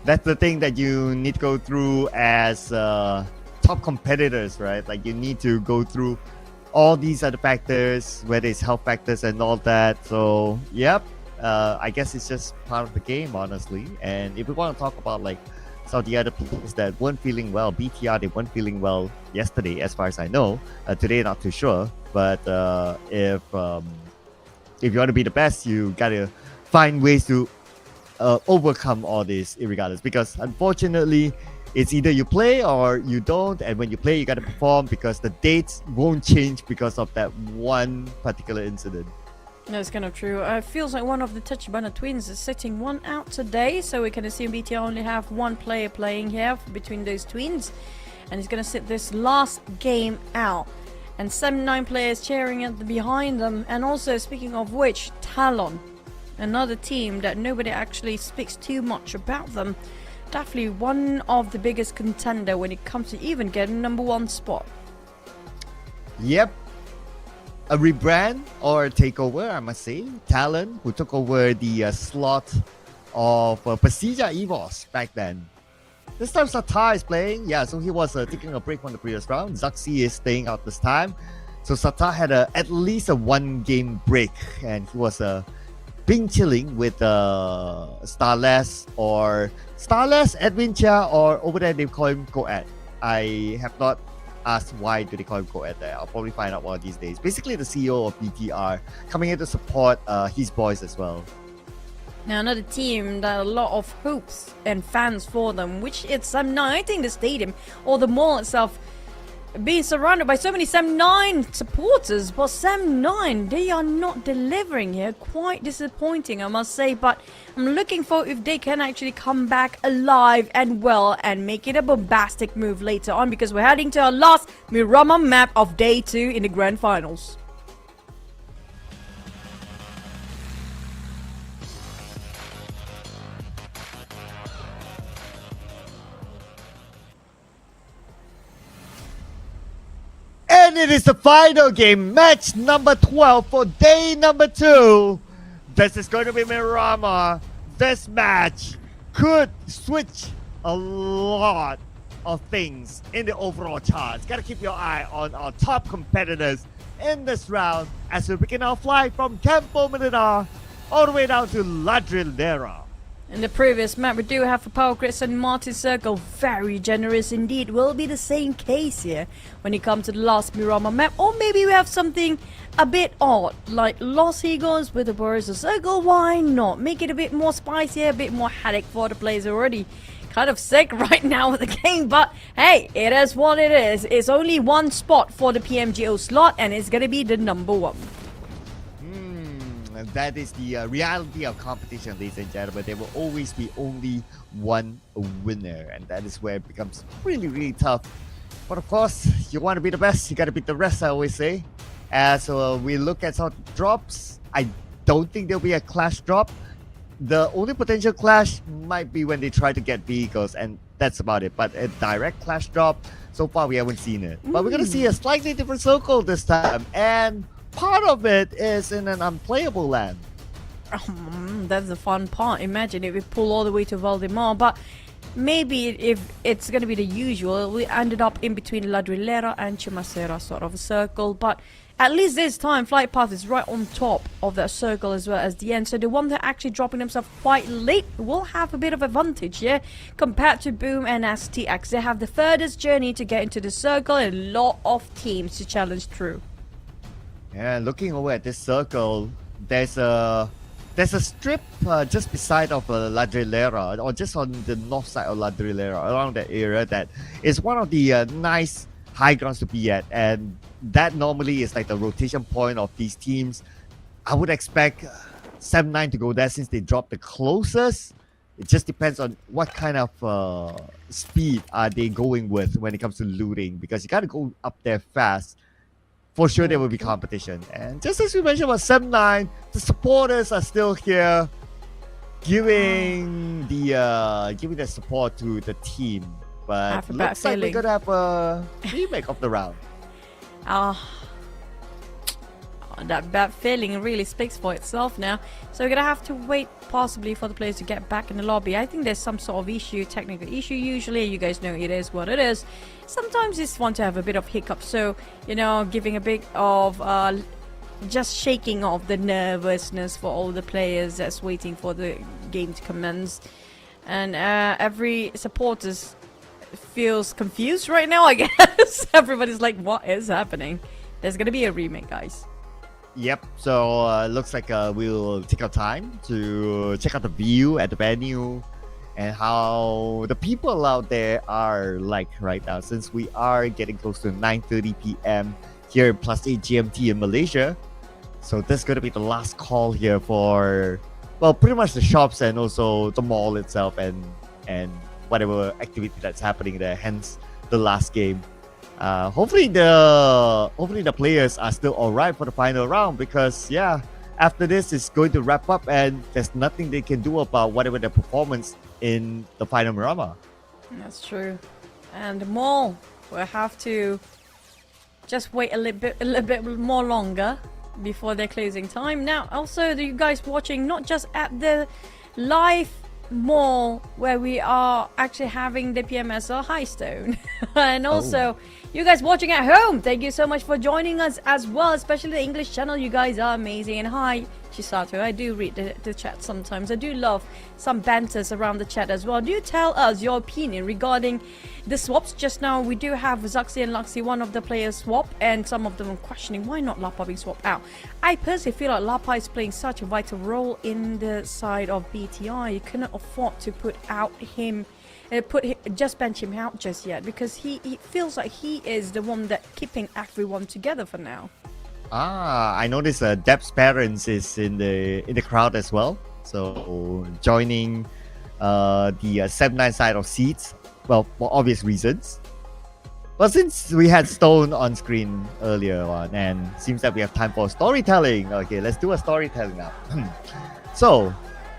that's the thing that you need to go through as top competitors, right? Like you need to go through all these other factors, whether it's health factors and all that. So, yep, I guess it's just part of the game, honestly. And if we want to talk about like some of the other players that weren't feeling well, BTR, they weren't feeling well yesterday, as far as I know. Today, not too sure. But if you want to be the best, you gotta find ways to overcome all this irregardless, because unfortunately it's either you play or you don't, and when you play you got to perform, because the dates won't change because of that one particular incident. That's kind of true. It feels like one of the Tachibana twins is sitting one out today, so we can assume BTR only have one player playing here between those twins, and he's going to sit this last game out. And 7-9 players cheering at behind them. And also, speaking of which, Talon, another team that nobody actually speaks too much about them. Definitely one of the biggest contender when it comes to even getting #1 spot. Yep. A rebrand or a takeover, I must say. Talon, who took over the slot of Pasija Evos back then. This time Satar is playing. Yeah, so he was taking a break from the previous round. Zaxi is staying out this time. So Satar had at least a 1-game break, and he was being chilling with Starless, Edwin Chia, or over there they call him Coed. I have not asked why do they call him Coed there. I'll probably find out one of these days. Basically the CEO of BTR coming in to support his boys as well. Now another team that a lot of hopes and fans for them, which it's I think the stadium or the mall itself being surrounded by so many Sam9 supporters, but Sam9, they are not delivering here. Quite disappointing, I must say, but I'm looking for if they can actually come back alive and well and make it a bombastic move later on, because we're heading to our last Miramar map of day 2 in the grand finals. And it is the final game, match number 12 for day number 2. This is going to be Miramar. This match could switch a lot of things in the overall charts. Gotta keep your eye on our top competitors in this round as we begin our flight from Campo Militar all the way down to Ladrillera. In the previous map, we do have for Power Grids and Martin Circle, very generous indeed. Will be the same case here when it comes to the last Miramar map, or maybe we have something a bit odd, like Los Eagles with the Borussia Circle. Why not? Make it a bit more spicy, a bit more headache for the players already. Kind of sick right now with the game, but hey, it is what it is. It's only one spot for the PMGO slot, and it's gonna be the #1. That is the reality of competition, ladies and gentlemen. There will always be only one winner, and that is where it becomes really, really tough. But of course, you want to be the best, you got to beat the rest, I always say. As we look at some of the drops, I don't think there'll be a clash drop. The only potential clash might be when they try to get vehicles, and that's about it. But a direct clash drop, so far we haven't seen it. But we're going to see a slightly different circle this time, and part of it is in an unplayable land. That's the fun part. Imagine if we pull all the way to Valdemar, but maybe if it's going to be the usual, we ended up in between Ladrilera and Chumacera sort of a circle, but at least this time Flight Path is right on top of that circle as well as the end, so the one that actually dropping themselves quite late will have a bit of advantage, yeah, compared to Boom and STX. They have the furthest journey to get into the circle and a lot of teams to challenge through. Yeah, looking over at this circle, there's a strip just beside of Ladrilera, or just on the north side of Ladrilera, around that area, that is one of the nice high grounds to be at, and that normally is like the rotation point of these teams. I would expect 7-9 to go there since they dropped the closest. It just depends on what kind of speed are they going with when it comes to looting, because you gotta go up there fast. For sure there will be competition. And just as we mentioned about 7-9, the supporters are still here giving the support to the team. But looks like we're gonna have a remake of the round. That bad feeling really speaks for itself now. So we're gonna have to wait possibly for the players to get back in the lobby. I think there's some sort of issue, technical issue. Usually, you guys know it is what it is. Sometimes it's fun to have a bit of hiccup. So, you know, giving a bit of just shaking off the nervousness for all the players that's waiting for the game to commence. And every supporter feels confused right now, I guess. Everybody's like, what is happening? There's gonna be a remake, guys. Yep, so looks like we'll take our time to check out the view at the venue and how the people out there are like right now, since we are getting close to 9:30 p.m. here in +8 GMT in Malaysia. So this is going to be the last call here for, well, pretty much the shops and also the mall itself and whatever activity that's happening there, hence the last game. Hopefully the players are still alright for the final round, because yeah, after this it's going to wrap up and there's nothing they can do about whatever their performance in the final Marama. That's true. And the mall will have to just wait a little bit more longer before their closing time. Now, also, you guys watching not just at the live mall where we are actually having the PMSL High Stone, and also you guys watching at home, thank you so much for joining us as well, especially the English channel. You guys are amazing. And hi Chisato, I do read the chat sometimes. I do love some banters around the chat as well. Do tell us your opinion regarding the swaps. Just now we do have Zaxi and Luxi, one of the players swap, and some of them are questioning why not Lapa being swapped out. I personally feel like Lapa is playing such a vital role in the side of BTI. You cannot afford to put out him, just bench him out just yet, because he feels like he is the one that keeping everyone together for now. I noticed Deb's parents is in the crowd as well, so joining the 7-9 side of seats, well, for obvious reasons. But since we had Stone on screen earlier on, and seems that we have time for storytelling. Okay, let's do a storytelling now. So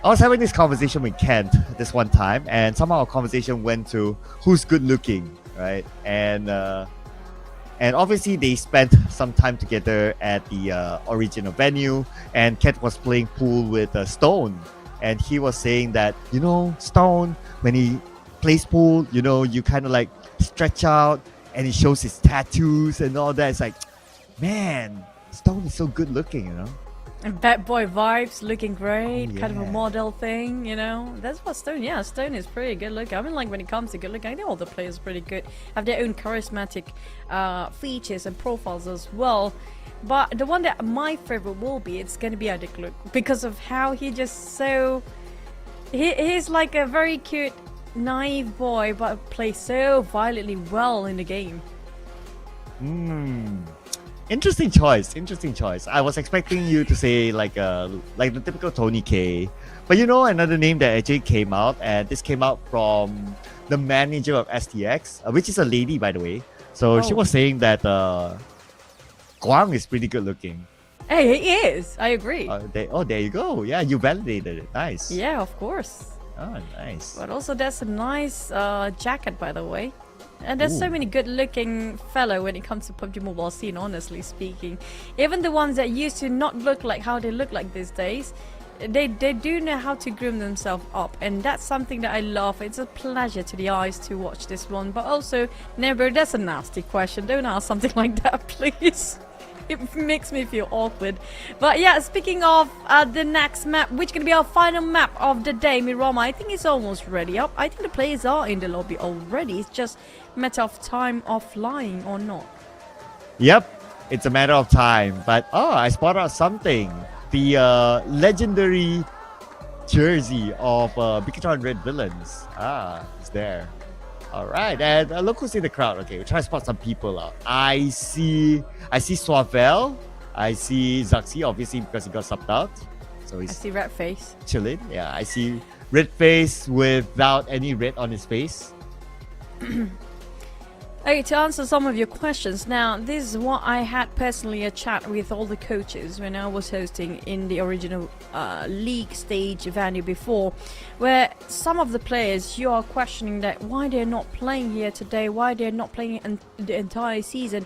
I was having this conversation with Kent this one time, and somehow our conversation went to who's good looking, right? And obviously they spent some time together at the original venue, and Kent was playing pool with Stone, and he was saying that, you know, Stone, when he plays pool, you know, you kind of like stretch out and he shows his tattoos and all that. It's like, man, Stone is so good looking, you know. And bad boy vibes, looking great, yeah. kind of a model thing, you know. That's what Stone, yeah, Stone is pretty good looking. I mean, like, when it comes to good looking, I think all the players are pretty good, have their own charismatic features and profiles as well. But the one that my favorite will be, it's going to be Adik Luke, because of how he just so... He's like a very cute, naive boy, but plays so violently well in the game. Interesting choice. I was expecting you to say like the typical Tony K, but you know, another name that actually came out, and this came out from the manager of STX, which is a lady, by the way. So she was saying that Guang is pretty good looking. Hey, he is. I agree. There you go. Yeah, you validated it. Nice. Yeah, of course. Oh, nice. But also, that's a nice jacket, by the way. And there's so many good-looking fellow when it comes to PUBG Mobile scene, honestly speaking. Even the ones that used to not look like how they look like these days, they do know how to groom themselves up, and that's something that I love. It's a pleasure to the eyes to watch this one. But also, never, that's a nasty question. Don't ask something like that, please. It makes me feel awkward. But yeah, speaking of the next map, which is going to be our final map of the day, Mirama, I think it's almost ready up. I think the players are in the lobby already. It's just a matter of time of flying or not. Yep, it's a matter of time. But I spotted out something. The legendary jersey of Bikitron Red Villains. It's there. All right, and look who's in the crowd. Okay, we'll try to spot some people out. I see Swavel. I see Zaxi, obviously, because he got subbed out. So I he's see red face. chilling. Yeah, I see red face without any red on his face. Okay, to answer some of your questions, now this is what I had personally a chat with all the coaches when I was hosting in the original league stage venue before, where some of the players, you are questioning that why they're not playing here today, why they're not playing the entire season.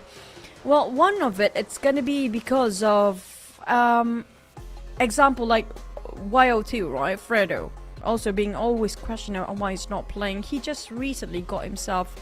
Well, one of it's gonna be because of example like YO2, right? Fredo also being always questioned on why he's not playing. He just recently got himself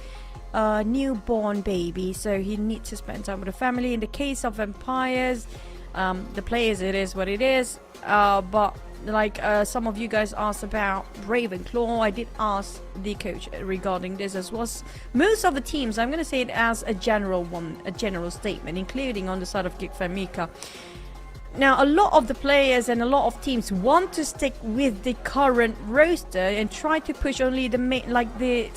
a newborn baby, so he needs to spend time with the family. In the case of vampires, the players, it is what it is. But like some of you guys asked about Ravenclaw, I did ask the coach regarding this as well. Most of the teams, I'm going to say it as a general one, a general statement, including on the side of Geek Mika. Now, a lot of the players and a lot of teams want to stick with the current roster and try to push only the main, like the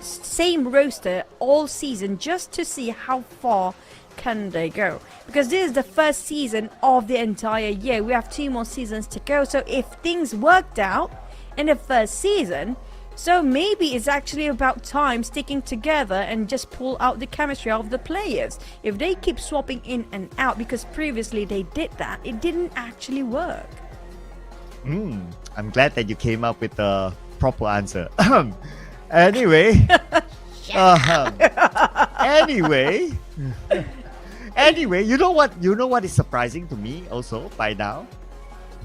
same roster all season, just to see how far can they go, because this is the first season of the entire year. We have 2 more seasons to go, so if things worked out in the first season, so maybe it's actually about time sticking together and just pull out the chemistry of the players. If they keep swapping in and out, because previously they did that, it didn't actually work. I'm glad that you came up with a proper answer. Anyway, anyway, you know what is surprising to me also by now?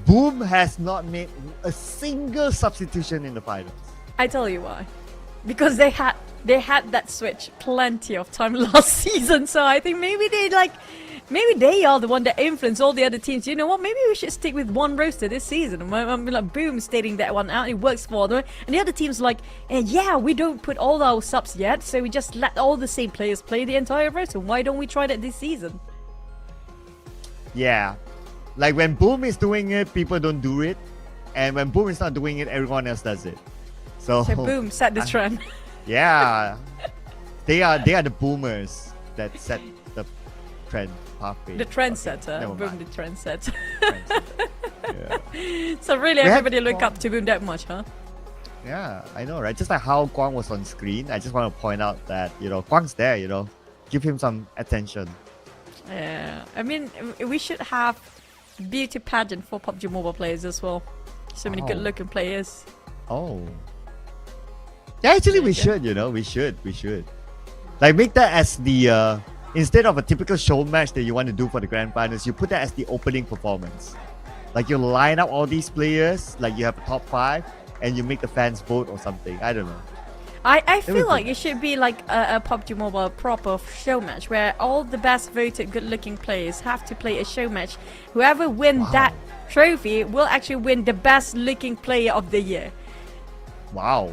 Boom has not made a single substitution in the finals. I tell you why. Because they had that switch plenty of time last season, so I think maybe they are the one that influenced all the other teams. You know what? Maybe we should stick with one roster this season. I'm like Boom stating that one out. It works for them, and the other teams like, yeah, we don't put all our subs yet, so we just let all the same players play the entire roster. Why don't we try that this season? Yeah, like when Boom is doing it, people don't do it, and when Boom is not doing it, everyone else does it. So Boom set the trend. Yeah, they are the boomers that set the trend. The trendsetter. Okay, Boom, the trendsetter. Yeah. So really, everybody look up to Boom that much, huh? Yeah, I know, right? Just like how Guang was on screen, I just want to point out that, Guang's there, give him some attention. Yeah, I mean, we should have beauty pageant for PUBG Mobile players as well. So many good-looking players. Oh. Yeah, actually, we should, we should. Like, make that as the, instead of a typical show match that you want to do for the grand finals, you put that as the opening performance. Like, you line up all these players, like you have a top 5, and you make the fans vote or something. I don't know. I feel like it should be like a PUBG Mobile proper show match where all the best voted good-looking players have to play a show match. Whoever wins that trophy will actually win the best-looking player of the year. Wow.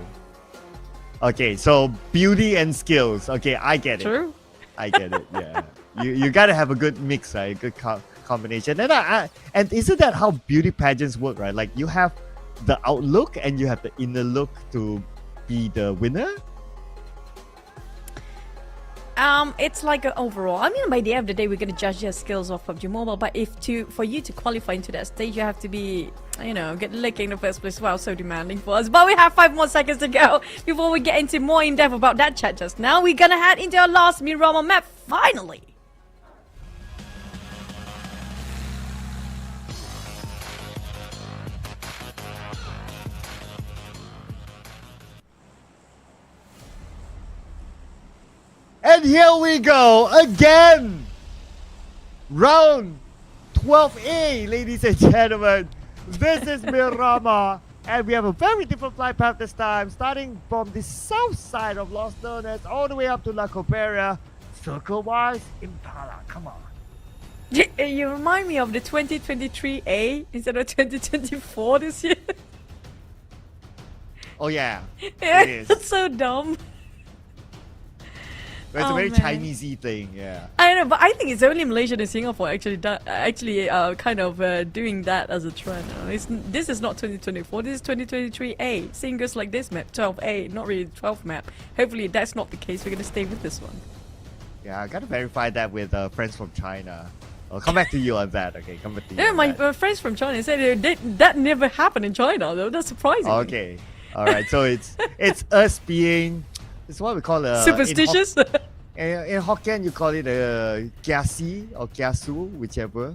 Okay, so beauty and skills. Okay, I get it. True. I get it. Yeah, you gotta have a good mix, right? A good combination. And isn't that how beauty pageants work, right? Like you have the outlook and you have the inner look to be the winner. It's like an overall. I mean, by the end of the day, we're gonna judge your skills of PUBG Mobile. But for you to qualify into that stage, you have to be, good looking in the first place. Wow, so demanding for us. But we have 5 more seconds to go before we get into more in depth about that chat just now. We're gonna head into our last Mirama map finally. And here we go again. Round 12A, ladies and gentlemen. This is Mirama, and we have a very different flight path this time, starting from the south side of Los Dones all the way up to La Copera, circle-wise, Impala. Come on. You remind me of the 2023A instead of 2024 this year. Oh yeah, Yeah, it is. that's so dumb. But it's a Oh, very man. Chinese-y thing, yeah. I know, but I think it's only Malaysia and Singapore actually kind of doing that as a trend. This is not 2024. This is 2023A. Same goes like this map, 12A, not really 12 map. Hopefully that's not the case. We're gonna stay with this one. Yeah, I gotta verify that with friends from China. I'll come back to you on that. Okay, come back to you. Yeah, on my that. friends from China said that never happened in China though. That's surprising. Okay, all right. So it's us being. It's what we call a Superstitious. In Hokkien, you call it a kiasi or kiasu, whichever.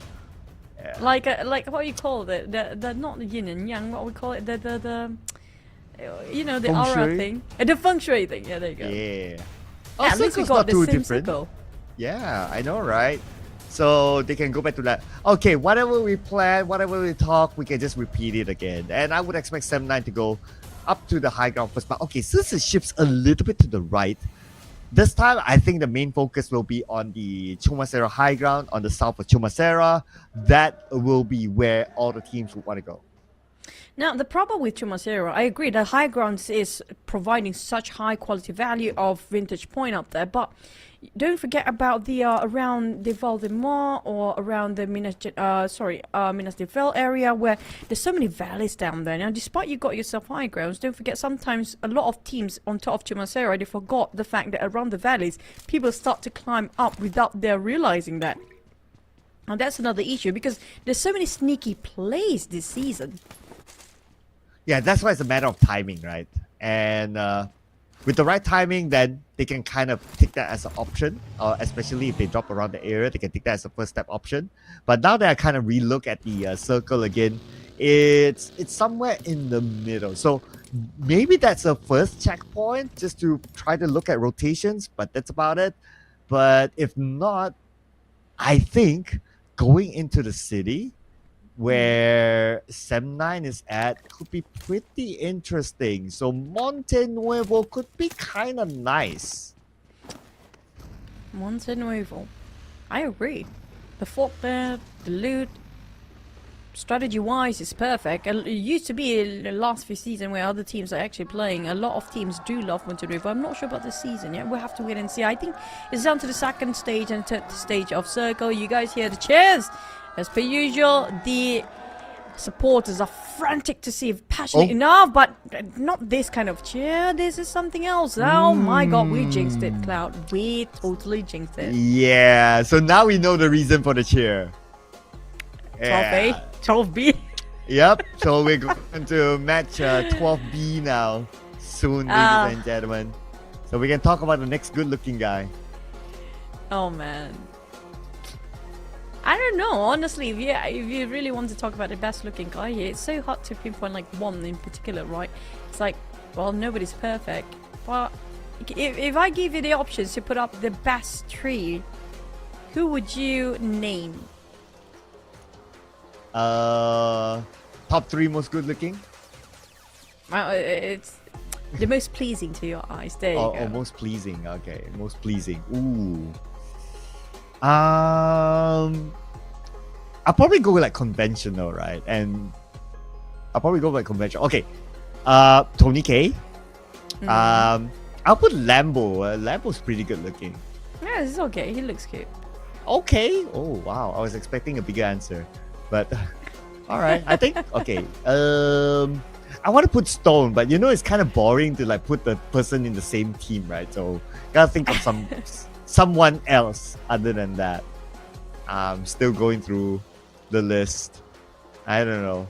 like what you call it? The not the yin and yang. What we call it? The you know, the Feng aura shui? thing. The feng shui thing. Yeah, there you go. Yeah. Yeah, at least we circle's got not the too same different. circle. Yeah, I know, right? So they can go back to that. Okay, whatever we plan, whatever we talk, we can just repeat it again. And I would expect 7-9 to go up to the high ground first. But okay, since it shifts a little bit to the right, this time I think the main focus will be on the Chumasera high ground on the south of Chumasera. That will be where all the teams would want to go. Now, the problem with Chumasera, I agree, the high grounds is providing such high quality value of vintage point up there, but don't forget about the around the Val de Mar or around the Minas de Vel area where there's so many valleys down there. Now, despite you got yourself high grounds, don't forget sometimes a lot of teams on top of Chumasera, they forgot the fact that around the valleys, people start to climb up without their realizing that. And that's another issue because there's so many sneaky plays this season. Yeah, that's why it's a matter of timing, right? And with the right timing, then they can kind of take that as an option, especially if they drop around the area, they can take that as a first step option. But now that I kind of relook at the circle again, it's somewhere in the middle. So maybe that's a first checkpoint just to try to look at rotations, but that's about it. But if not, I think going into the city where 7-9 is at could be pretty interesting. So Monte Nuevo could be kind of nice. Monte Nuevo. I agree. The fort there, the loot, strategy-wise is perfect. It used to be in the last few seasons where other teams are actually playing. A lot of teams do love Monte Nuevo. I'm not sure about this season yet. We'll have to wait and see. I think it's down to the second stage and third stage of Circle. You guys hear the cheers? As per usual, the supporters are frantic to see if passionate enough, but not this kind of cheer. This is something else. Oh my god, we jinxed it, Cloud. We totally jinxed it. Yeah, so now we know the reason for the cheer. 12A, 12B. Yep, so we're going to match 12B now soon, ladies and gentlemen. So we can talk about the next good-looking guy. Oh man. I don't know, honestly, if you really want to talk about the best looking guy here, it's so hard to pinpoint like one in particular, right? It's like, well, nobody's perfect. But if I give you the options to put up the best three, who would you name? Top 3 most good-looking? It's the most pleasing to your eyes. There you go. Oh, most pleasing. Okay, most pleasing. Ooh. I'll probably go with like conventional, right? And I'll probably go with conventional. Okay. Tony K. I'll put Lambo. Lambo's pretty good looking. Yeah, it's okay. He looks cute. Okay. Oh wow. I was expecting a bigger answer. But all right. I think okay. I want to put Stone, but you know it's kind of boring to like put the person in the same team, right? So gotta think of someone else other than that. I'm still going through the list. I don't know.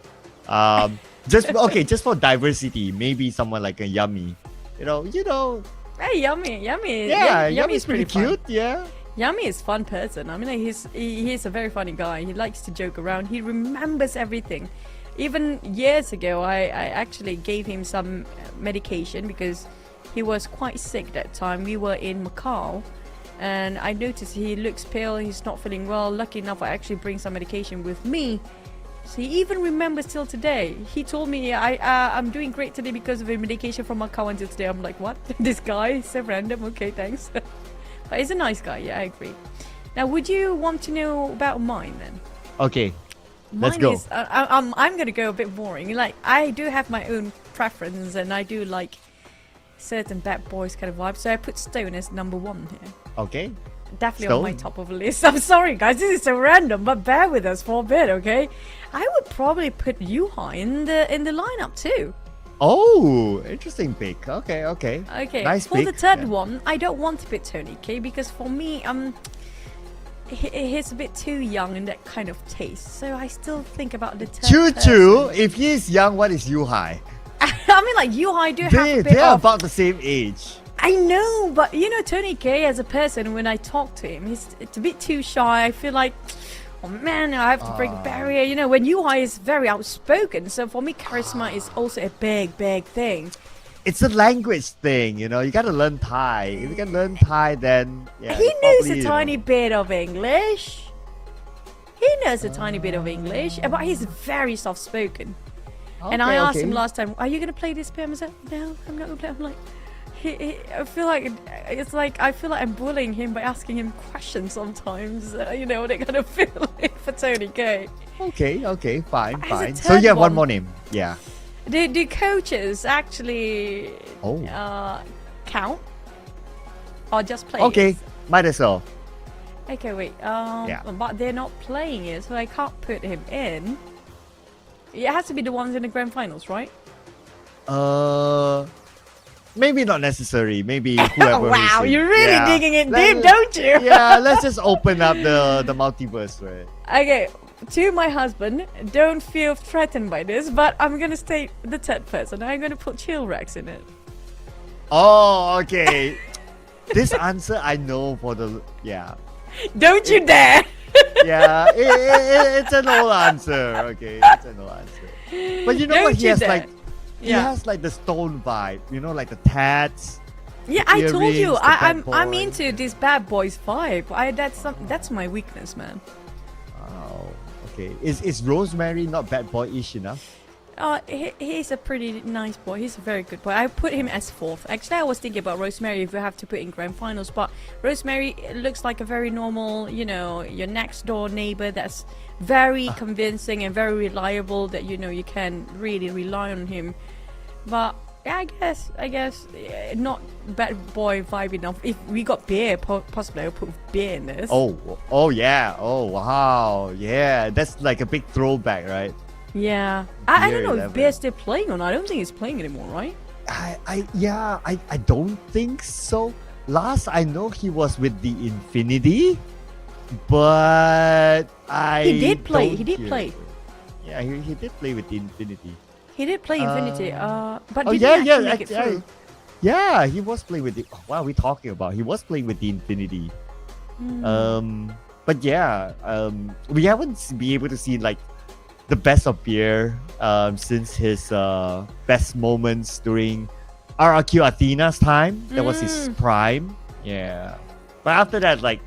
Just for diversity, maybe someone like a Yummy. You know. Hey, Yummy. Yeah, Yummy's pretty cute. Yeah. Yummy is a fun person. I mean, he's a very funny guy. He likes to joke around. He remembers everything. Even years ago, I actually gave him some medication because he was quite sick that time. We were in Macau. and I noticed he looks pale, he's not feeling well. Lucky enough, I actually bring some medication with me. So he even remembers till today. He told me, I'm doing great today because of the medication from my car until today. I'm like, what? This guy is so random. Okay, thanks. But he's a nice guy, yeah, I agree. Now, would you want to know about mine then? Okay, let's Mine go. is, I'm gonna go a bit boring. Like, I do have my own preference, and I do like certain bad boys kind of vibe. So I put Stone as number 1 here. Okay. Definitely on my Stone? top of the list. I'm sorry, guys. This is so random, but bear with us for a bit, okay? I would probably put Yuhai in the lineup too. Oh, interesting pick. Okay, okay. Okay. Nice for pick. the third Yeah. one, I don't want to put Tony K because for me, he's a bit too young in that kind of taste. So I still think about the third Choo person. Choo, if he's young, what is Yuhai? I mean, like Yuhai do have a bit They're of. about the same age. I know, but you know, Tony K as a person, when I talk to him, it's a bit too shy. I feel like, oh man, I have to break a barrier. You know, when Yuhai is very outspoken, so for me, charisma is also a big, big thing. It's a language thing, you know. You gotta learn Thai. If you can learn Thai, then yeah. He you knows probably, a you tiny know. bit of English. He knows a tiny bit of English, but he's very soft-spoken. And I Okay, asked him okay. last time, "Are you gonna play this PMSL?" No, I'm not gonna play. I'm like, I feel like it's like I feel like I'm bullying him by asking him questions sometimes. You know, that kind of feeling for Tony K. Okay, okay, fine, As a fine. So third you have one one- more name. Yeah. Do coaches actually Oh. count or just players? Okay, might as well. Okay, wait. Yeah. But they're not playing it, so I can't put him in. It has to be the ones in the grand finals, right? Maybe not necessary. Maybe whoever. is Wow, in- you're really yeah. digging in Let's- deep, don't you? Yeah, let's just open up the multiverse, right? Okay, to my husband, don't feel threatened by this, but I'm gonna stay the third person. I'm gonna put Chill Rex in it. Oh, okay. This answer I know for the yeah. Don't you dare! Yeah, it's an old answer. Okay, it's an old answer. But you know Don't what? He you has dare. like, he Yeah. has like the Stone vibe. You know, like the tats. Yeah, I told you, earrings, the I'm bad boy. into this bad boys vibe. That's my weakness, man. Oh, okay. Is Rosemary not bad boyish enough? He's a pretty nice boy. He's a very good boy. I put him as 4th. Actually, I was thinking about Rosemary if we have to put in grand finals, but Rosemary looks like a very normal, you know, your next door neighbor that's very convincing and very reliable that, you know, you can really rely on him. But yeah, I guess not bad boy vibe enough. If we got beer, possibly I'll put beer in this. Oh yeah. Oh wow. Yeah, that's like a big throwback, right? Yeah. I Beer don't know 11. if Bear's still playing or not. I don't think he's playing anymore, right? I don't think so. Last I know he was with the Infinity, but He did play. don't He did hear- play. Yeah, he did play with the Infinity. He did play Infinity. But Oh did yeah, he actually make it through? yeah, he was playing with the. What are we talking about? He was playing with the Infinity. But yeah, we haven't been able to see like the best of Pierre since his best moments during RRQ Athena's time. That was his prime. Yeah, but after that, like,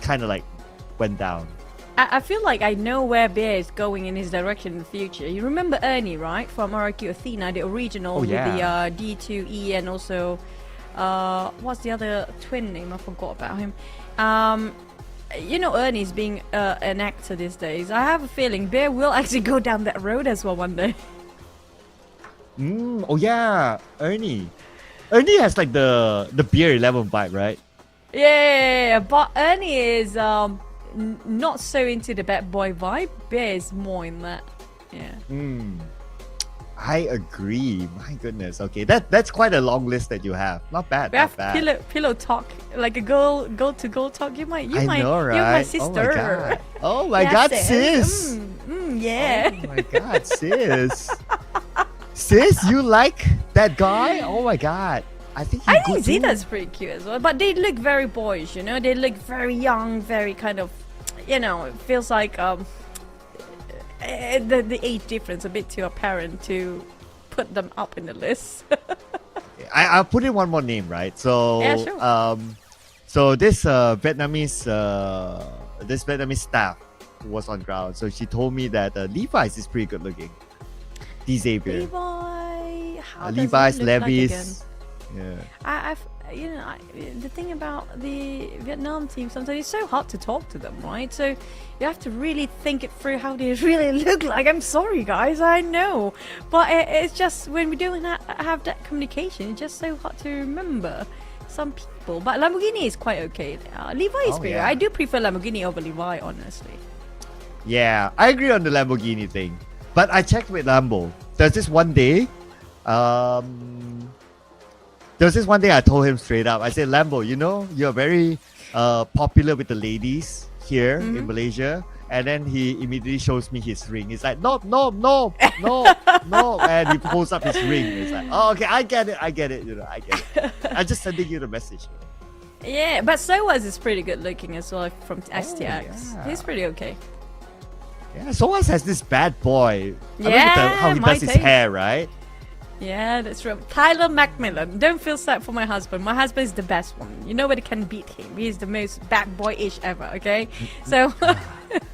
kind of like went down. I feel like I know where Bear is going in his direction in the future. You remember Ernie, right? From RRQ Athena, the original with yeah. the D2E and also what's the other twin name? I forgot about him. You know, Ernie's being an actor these days. I have a feeling Bear will actually go down that road as well one day. Oh yeah, Ernie. Ernie has like the Beer 11 vibe, right? Yeah, but Ernie is not so into the bad boy vibe. Bear is more in that. Yeah. I agree. My goodness. Okay, that's quite a long list that you have. Not bad. We Not have bad. pillow talk, like a girl to girl talk. You might, I know, right? you're my sister. Oh my Yeah, god, sis. Yeah. Oh my god, sis. Sis, you like that guy? Oh my god. I think I he's think good too. Zeta's pretty cute as well, but they look very boyish, you know. They look very young, very kind of, you know. It feels like the age difference a bit too apparent to put them up in the list. I'll put in one more name, right? So Yeah, sure. So this Vietnamese staff was on ground. So she told me that Levi's is pretty good looking. Xavier. Levi's, Levi's. Yeah. The thing about the Vietnam team, sometimes it's so hard to talk to them, right? So you have to really think it through how they really look like. I'm sorry, guys, I know, but it's just when we don't have that communication, it's just so hard to remember some people. But Lamborghini is quite okay. Levi is bigger. Yeah. I do prefer Lamborghini over Levi, honestly. Yeah, I agree on the Lamborghini thing. But I checked with Lambo. There's this one day, I told him straight up. I said, Lambo, you're very popular with the ladies here in Malaysia. And then he immediately shows me his ring. He's like, no. And he pulls up his ring. It's like, oh, okay, I get it. I get it. I'm just sending you the message. Yeah, but Soaz is pretty good looking as well from STX. Yeah. He's pretty okay. Yeah, Soaz has this bad boy. I Yeah, like how he my does his taste. hair, right? Yeah, that's right. Tyler Macmillan. Don't feel sad for my husband. My husband is the best one. Nobody can beat him. He is the most bad boy-ish ever, okay? So...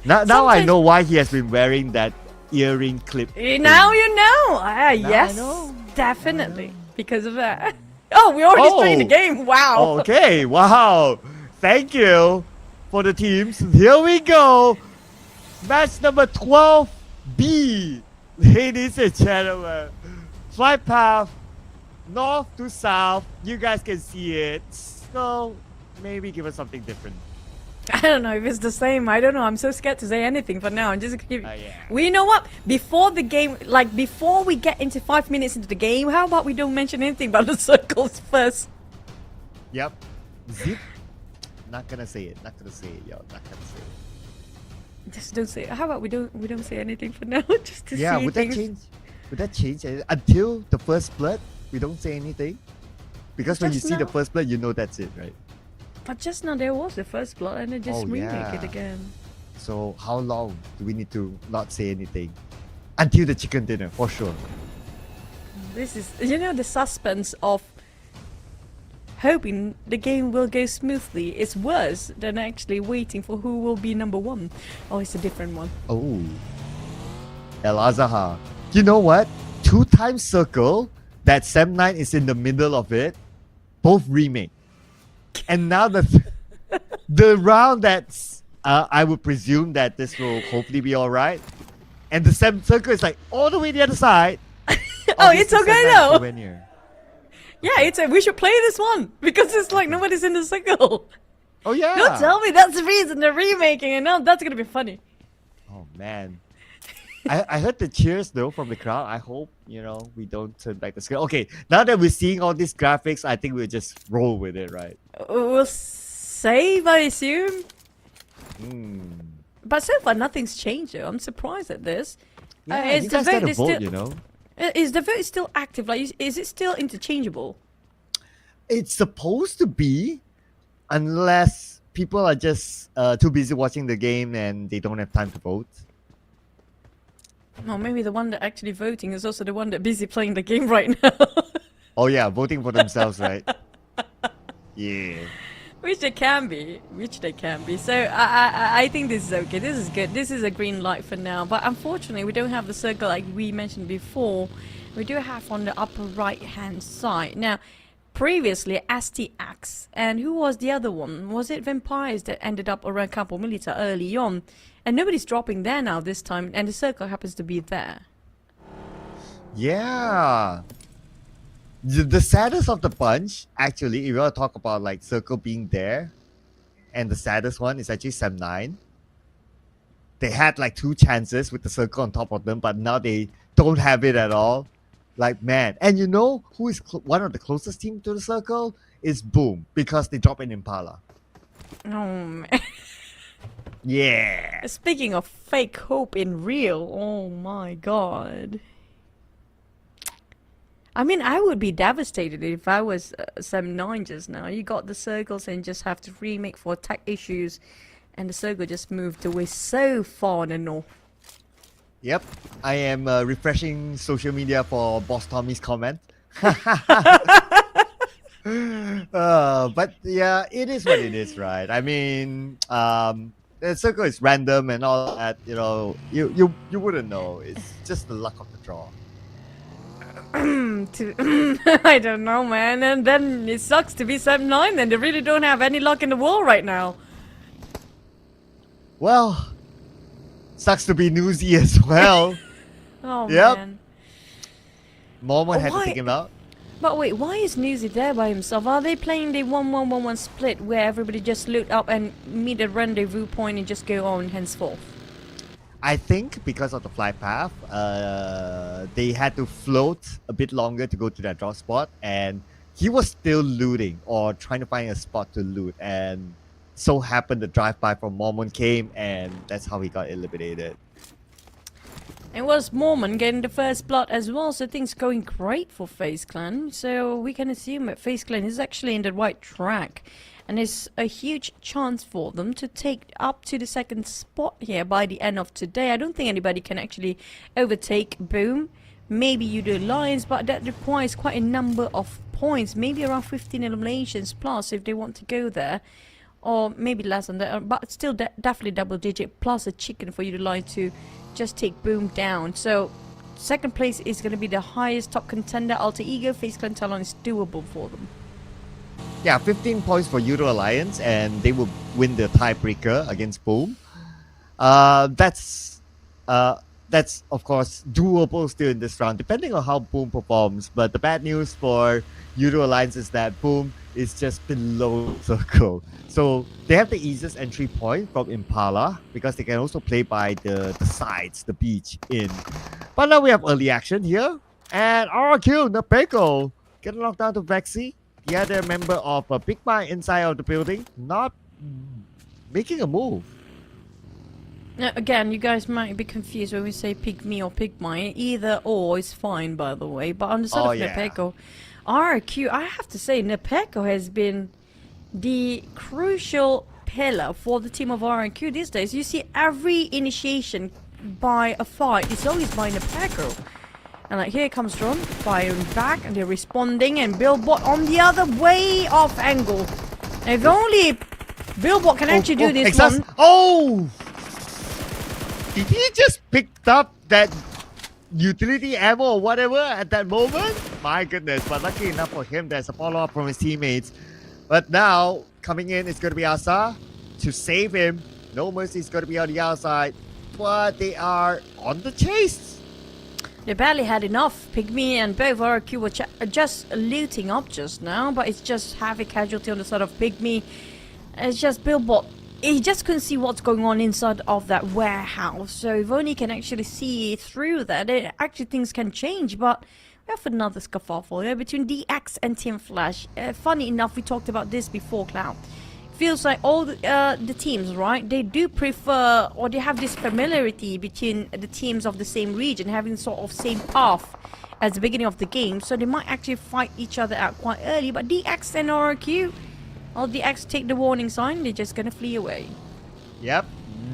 Now I know why he has been wearing that earring clip. Now you know. Yes, definitely. Because of that. Oh, we're already playing the game. Wow. Okay, wow. Thank you for the teams. Here we go. Match number 12B. Ladies and gentlemen. Flight path north to south. You guys can see it. So maybe give us something different. I don't know if it's the same. I don't know. I'm so scared to say anything for now. I'm just gonna give. Yeah. We know what? Before the game, before we get into 5 minutes into the game, how about we don't mention anything about the circles first? Yep. Zip. Not gonna say it. Not gonna say it, yo. Not gonna say it. Just don't say it. How about we don't say anything for now? Just to Yeah, see would things. that change? Would that change until the first blood? We don't say anything because when you Just see the now. first blood, you know that's it, right? But just now there was the first blood, and they just remake it again. So how long do we need to not say anything until the chicken dinner for sure? This is, the suspense of hoping the game will go smoothly is worse than actually waiting for who will be number one. Oh, it's a different one. Oh, El Azhar. You know what? 2-time circle. That Sem 9 is in the middle of it. Both remake. And now the round that's I would presume that this will hopefully be all right. And the Sem circle is like all the way the other side. Oh, it's okay though. Yeah, we should play this one because it's like nobody's in the circle. Oh yeah. Don't tell me that's the reason they're remaking it. No, that's gonna be funny. Oh man. I heard the cheers though from the crowd. I hope, we don't turn back the screen. Okay, now that we're seeing all these graphics, I think we'll just roll with it, right? We'll save, I assume. But so far, nothing's changed. Though. I'm surprised at this. Yeah, you guys gotta vote, Is the vote still active? Like, is it still interchangeable? It's supposed to be, unless people are just too busy watching the game and they don't have time to vote. No, maybe the one that actually voting is also the one that busy playing the game right now. Oh yeah, voting for themselves, right? Yeah. Which they can be. So I think this is okay. This is good. This is a green light for now. But unfortunately, we don't have the circle like we mentioned before. We do have on the upper right-hand side. Now, previously, STX. And who was the other one? Was it Vampires that ended up around Campo Militar early on? And nobody's dropping there now this time. And the circle happens to be there. Yeah. The saddest of the bunch, actually, if you want to talk about like circle being there, and the saddest one is actually Sem 9. They had like 2 chances with the circle on top of them, but now they don't have it at all. Like, man. And you know who is one of the closest team to the circle? Is Boom, because they drop an Impala. Oh, man. Yeah. Speaking of fake hope in real, oh my god. I mean, I would be devastated if I was Sem 9 just now. You got the circles and just have to remake for tech issues, and the circle just moved away so far in the north. Yep. I am refreshing social media for Boss Tommy's comment. But yeah, it is what it is, right? I mean, the circle is random and all that. You wouldn't know. It's just the luck of the draw. I don't know, man. And then it sucks to be 7-9. Then they really don't have any luck in the world right now. Well, sucks to be newsy as well. Oh Yep. man. Moment had to Why- take him out. But wait, why is Newsy there by himself? Are they playing the 1-1-1-1 split where everybody just loot up and meet a rendezvous point and just go on henceforth? I think because of the flight path, they had to float a bit longer to go to that draw spot, and he was still looting or trying to find a spot to loot, and so happened the drive-by from Mormon came, and that's how he got eliminated. It was Mormon getting the first blood as well, so things going great for FaZe Clan. So we can assume that FaZe Clan is actually in the right track. And it's a huge chance for them to take up to the second spot here by the end of today. I don't think anybody can actually overtake Boom. Maybe you do Lions, but that requires quite a number of points. Maybe around 15 eliminations plus if they want to go there. Or maybe less than that, but still definitely double digit plus a chicken for you to lie to just take Boom down. So second place is going to be the highest top contender. Alter Ego, FaZe Clan Talon is doable for them. Yeah, 15 points for Euro Alliance, and they will win the tiebreaker against Boom. That's of course doable still in this round, depending on how Boom performs. But the bad news for Euro Alliance is that Boom is just below circle. So they have the easiest entry point from Impala because they can also play by the sides, the beach in. But now we have early action here. And RQ, Napeko, getting knocked down to Vexy. The other member of Big Mine inside of the building, not making a move. Now, again, you guys might be confused when we say Pygmy or Pygmy. Either or is fine, by the way. But on the side of Nepeko, RQ, I have to say, Nepeko has been the crucial pillar for the team of RQ these days. You see, every initiation by a fight is always by Nepeko. And like here comes Drone, firing back, and they're responding, and Billboard on the other way off angle. And if only Billboard can actually do this one. Oh! Did he just pick up that utility ammo or whatever at that moment? My goodness, but lucky enough for him, there's a follow-up from his teammates. But now, coming in is going to be Asa to save him. No Mercy is going to be on the outside, but they are on the chase. They barely had enough. Pygmy and both RQ were just looting up just now, but it's just heavy casualty on the side of Pygmy. It's just Billboard. He just couldn't see what's going on inside of that warehouse. So if only he can actually see through that, then actually things can change. But we have another scuffle here between DX and Team Flash. Funny enough, we talked about this before, Cloud. Feels like all the teams, right? They do prefer, or they have this familiarity between the teams of the same region, having sort of same path at the beginning of the game. So they might actually fight each other out quite early. But DX and RQ, well, DX take the warning sign. They're just gonna flee away. Yep.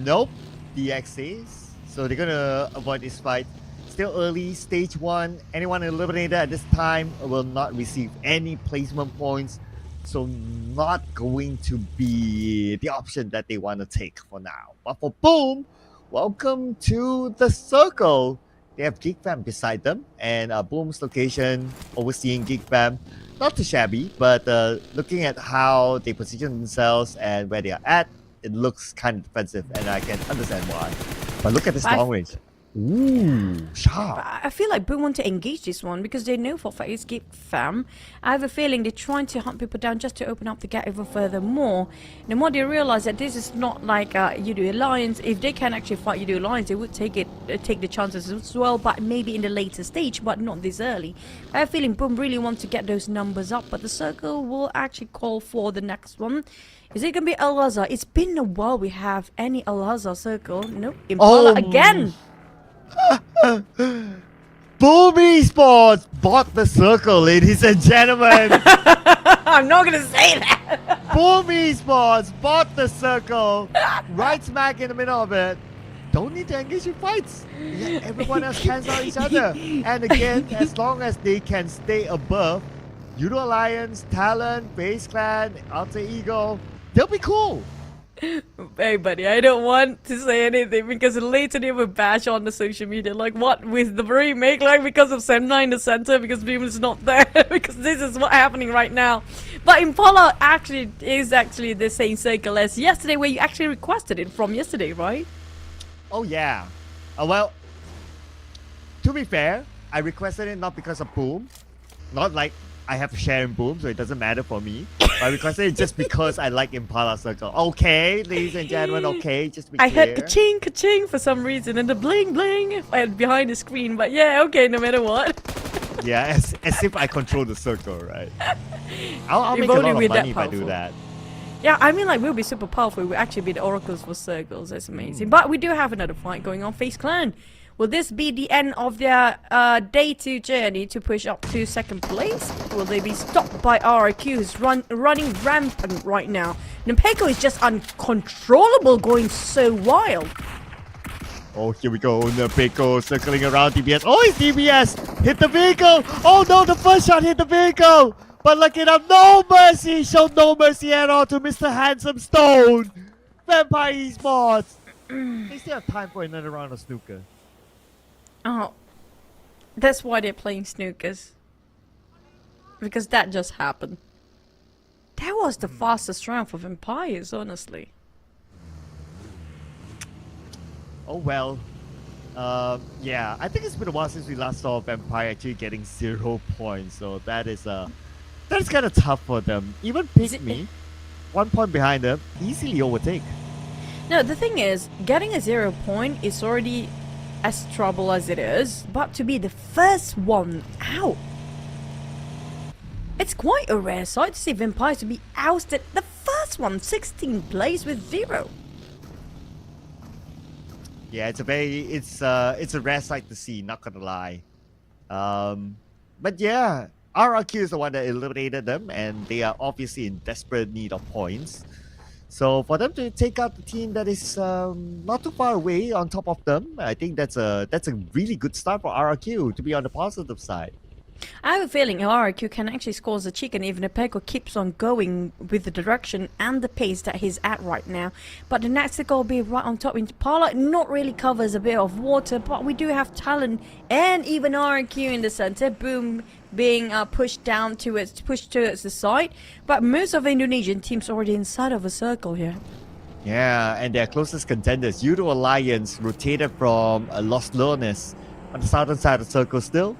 Nope. DX is. So they're gonna avoid this fight. Still early, stage 1. Anyone eliminated at this time will not receive any placement points. So not going to be the option that they want to take for now. But for Boom, welcome to the circle. They have Geek Fam beside them, and Boom's location overseeing Geek Fam. Not too shabby, but looking at how they position themselves and where they are at, it looks kind of defensive, and I can understand why. But look at this long range. Ooh, sharp. I feel like Boom want to engage this one because they know for fact it's Geek Fam. I have a feeling they're trying to hunt people down just to open up the gap even further more. The more they realize that this is not like Yudu Alliance, if they can actually fight Yudu Alliance, they would take the chances as well, but maybe in the later stage, but not this early. I have a feeling Boom really want to get those numbers up, but the circle will actually call for the next one. Is it going to be Al-Azhar? It's been a while we have any Al-Azhar circle. Nope, Impala again. Boom Esports bought the circle, ladies and gentlemen. I'm not gonna say that. Boom Esports bought the circle, right smack in the middle of it. Don't need to engage in fights. Let everyone else cancel each other. And again, as long as they can stay above Judo Alliance, Talon, Base Clan, Alter Ego, they'll be cool. Hey, buddy, I don't want to say anything because later they will bash on the social media. Like, what with the remake? Like, because of Semna in the center, because Beam is not there, because this is what's happening right now. But Impala actually is the same circle as yesterday, where you actually requested it from yesterday, right? Oh, yeah. Well, to be fair, I requested it not because of Boom. Not like I have a share in Boom, so it doesn't matter for me. I requested it just because I like Impala Circle. Okay, ladies and gentlemen, okay, just be clear. I heard ka-ching, ka-ching for some reason, and the bling bling behind the screen. But yeah, okay, no matter what. Yeah, as if I control the circle, right? I'll If make a only lot we're of that money if I do powerful. that. Yeah, I mean, like, we'll be super powerful. We'll actually be the oracles for circles. That's amazing. But we do have another fight going on. FaZe Clan. Will this be the end of their day 2 journey to push up to second place? Will they be stopped by RRQ, who's running rampant right now? Nepeko is just uncontrollable, going so wild. Oh, here we go. Nepeko circling around DBS. Oh, it's DBS! Hit the vehicle! Oh no, the first shot hit the vehicle! But look at him, no mercy! Showed no mercy at all to Mr. Handsome Stone! Vampire Esports! They still have time for another round of snooker. Oh, that's why they're playing snookers. Because that just happened. That was the fastest round for Vampires, honestly. Oh well. Yeah, I think it's been a while since we last saw Vampire actually getting 0 points, so that is kind of tough for them. Even Pick Me, 1 point behind them, easily overtake. No, the thing is, getting a 0 point is already as trouble as it is, but to be the first one out, it's quite a rare sight to see Vampires to be ousted. The first one, 16th place with 0. Yeah, it's a rare sight to see, not gonna lie. But yeah, RRQ is the one that eliminated them, and they are obviously in desperate need of points. So for them to take out the team that is not too far away on top of them, I think that's a really good start for RRQ to be on the positive side. I have a feeling RRQ can actually score the chicken if Nepeko keeps on going with the direction and the pace that he's at right now. But the next goal will be right on top. Impala not really covers a bit of water, but we do have talent and even RRQ in the center. Boom being pushed towards the side. But most of the Indonesian teams already inside of a circle here. Yeah, and their closest contenders, Judo Alliance, rotated from Los Leones on the southern side of the circle still.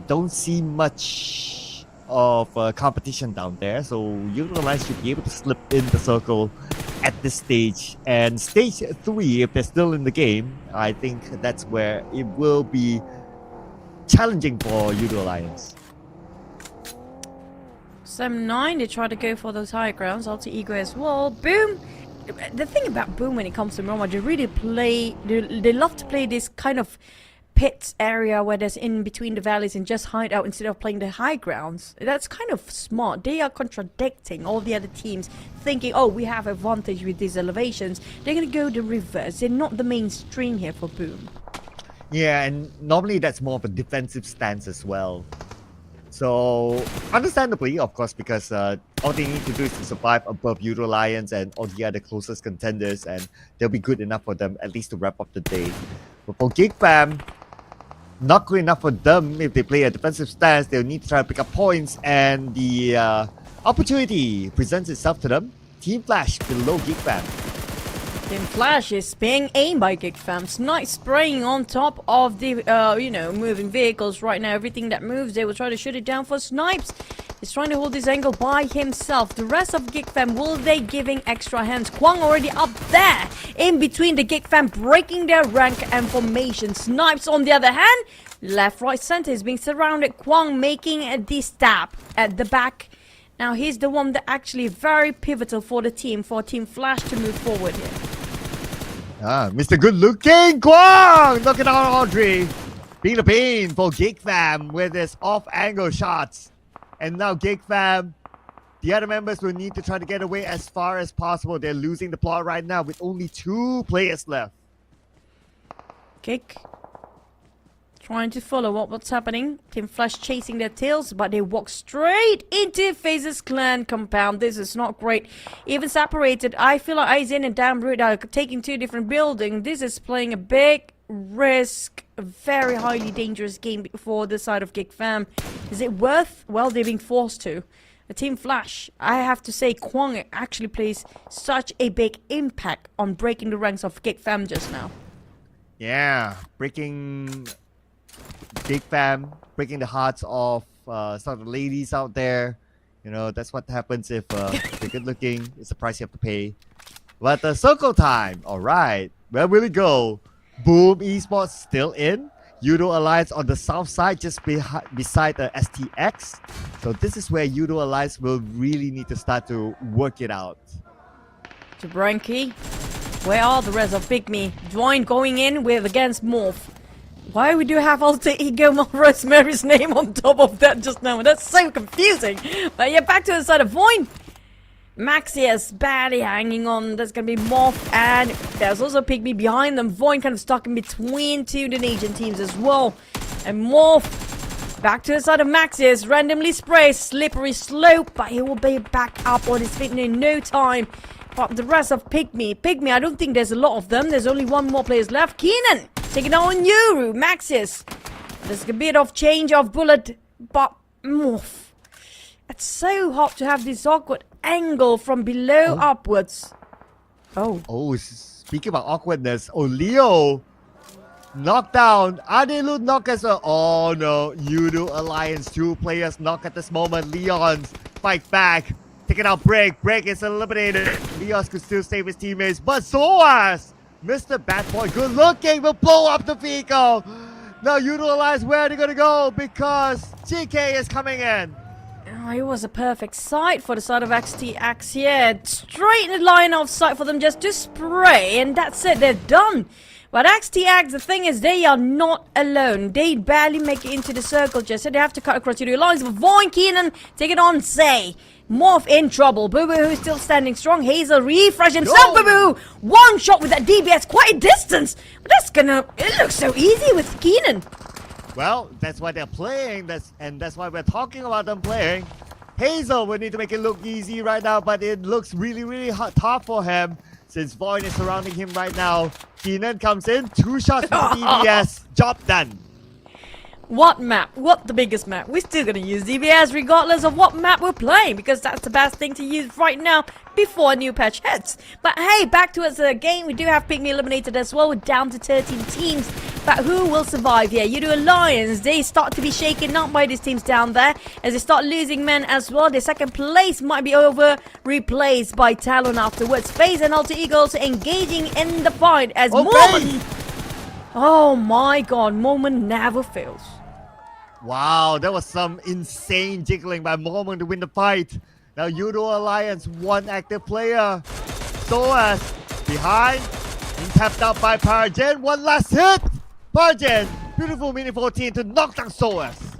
Don't see much of competition down there, so Judo Alliance should be able to slip in the circle at this stage. And stage 3, if they're still in the game, I think that's where it will be challenging for Judo Alliance. Sem 9, they try to go for those higher grounds. Alter Ego as well. Boom! The thing about Boom when it comes to Roma, they love to play this kind of pit area where there's in between the valleys and just hide out instead of playing the high grounds. That's kind of smart. They are contradicting all the other teams, thinking, oh, we have advantage with these elevations. They're going to go the reverse. They're not the mainstream here for Boom. Yeah, and normally that's more of a defensive stance as well. So, understandably, of course, because all they need to do is to survive above Judo Alliance and all the other closest contenders, and they'll be good enough for them at least to wrap up the day. But for Gig Fam, not good enough for them. If they play a defensive stance, they'll need to try to pick up points, and the opportunity presents itself to them. Team Flash below Gig Fam. Team Flash is being aimed by Gig Fam. Snipe spraying on top of the, moving vehicles right now. Everything that moves, they will try to shoot it down for Snipes. He's trying to hold this angle by himself. The rest of Gig Fam, will they giving extra hands? Kwang already up there in between the Gig Fam, breaking their rank and formation. Snipes on the other hand, left, right, center is being surrounded. Kwang making the stab at the back. Now he's the one that actually very pivotal for the team, for Team Flash to move forward here. Mr. Good Looking Kwang knocking out Audrey. Being the pain for Gig Fam with his off-angle shots. And now Gig Fam, the other members will need to try to get away as far as possible. They're losing the plot right now with only 2 players left. Gig trying to follow what's happening. Team Flash chasing their tails, but they walk straight into FaZe's clan compound. This is not great. Even separated, I feel like Aizen and Damroot are taking two different buildings. This is playing a big risk, a very highly dangerous game for the side of Gig Fam. Is it worth? Well, they're being forced to. The Team Flash, I have to say, Kwang actually plays such a big impact on breaking the ranks of Gig Fam just now. Yeah, breaking Big Fam, breaking the hearts of some of the ladies out there. You know, that's what happens if you're good looking. It's a price you have to pay. But circle time. All right, where will it go? Boom Esports still in. Judo Alliance on the south side, just beside the STX. So this is where Judo Alliance will really need to start to work it out. To Branky. Where are the rest of Pygmy? Join going in with against Morph. Why we do have alter ego Rosemary's name on top of that just now? That's so confusing. But yeah, back to the side of Void. Maxius barely hanging on. There's gonna be Morph, and there's also Pygmy behind them. Void kind of stuck in between two Indonesian teams as well. And Morph back to the side of Maxius. Randomly sprays. Slippery slope, but he will be back up on his feet in no time. But the rest of Pygmy, I don't think there's a lot of them. There's only one more player left. Keenan taking on Yuru. Maxius. There's a bit of change of bullet, but Morph. It's so hard to have this awkward angle from below upwards. Oh, speaking about awkwardness. Oh, Leo knocked down. Adelud knock as well. Oh no, Judo Alliance, two players knock at this moment. Leon's fight back. Taking out Break. Break is eliminated. Leos could still save his teammates, but Soas, Mr. Bad Boy, good looking, will blow up the vehicle. Now Judo Alliance, where are they gonna go? Because GK is coming in. Oh, it was a perfect sight for the side of XTX here. Straight in the line of sight for them just to spray, and that's it, they're done. But XTX, the thing is, they are not alone. They barely make it into the circle just, so they have to cut across the lines. Void Keenan taking on Zay. Morph in trouble. Boo Boo who's still standing strong. Hazel refresh himself. Boo Boo! One shot with that DBS, quite a distance. But that's gonna, it looks so easy with Keenan. Well, that's why they're playing, that's why we're talking about them playing. Hazel will need to make it look easy right now, but it looks really, really tough for him since Void is surrounding him right now. Keenan comes in, 2 shots with DBS, job done. What map? What the biggest map? We're still gonna use DBS regardless of what map we're playing, because that's the best thing to use right now before a new patch hits. But hey, back to us again. We do have Pygmy eliminated as well. We're down to 13 teams. But who will survive here? Judo Alliance, they start to be shaken up by these teams down there as they start losing men as well. The second place might be over, replaced by Talon afterwards. FaZe and Alter Eagles engaging in the fight as Moment. Oh my god, Moment never fails. Wow, that was some insane jiggling by Moment to win the fight. Now Judo Alliance, one active player. Soas behind, being tapped out by Paragen. One last hit. Paragen, beautiful mini 14 to knock down Soas.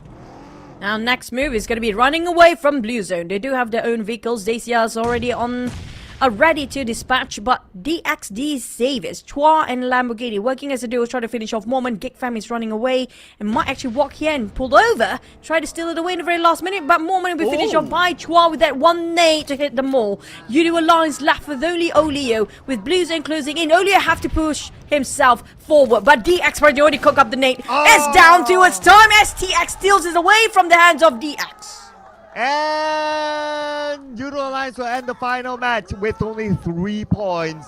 Now next move is going to be running away from Blue Zone. They do have their own vehicles. Dacia is already on ready to dispatch, but DXD saves Chua and Lamborghini working as a duo, try to finish off Moment. Gig Fam is running away and might actually walk here and pull over, try to steal it away in the very last minute, but Moment will be finished off by Chua with that one nade to hit them all. Judo Alliance left with only Olio, with Blue Zone closing in. Olio have to push himself forward, but DX already cook up the nade. It's down to its time. STX steals it away from the hands of DX. And Judo Alliance will end the final match with only 3 points.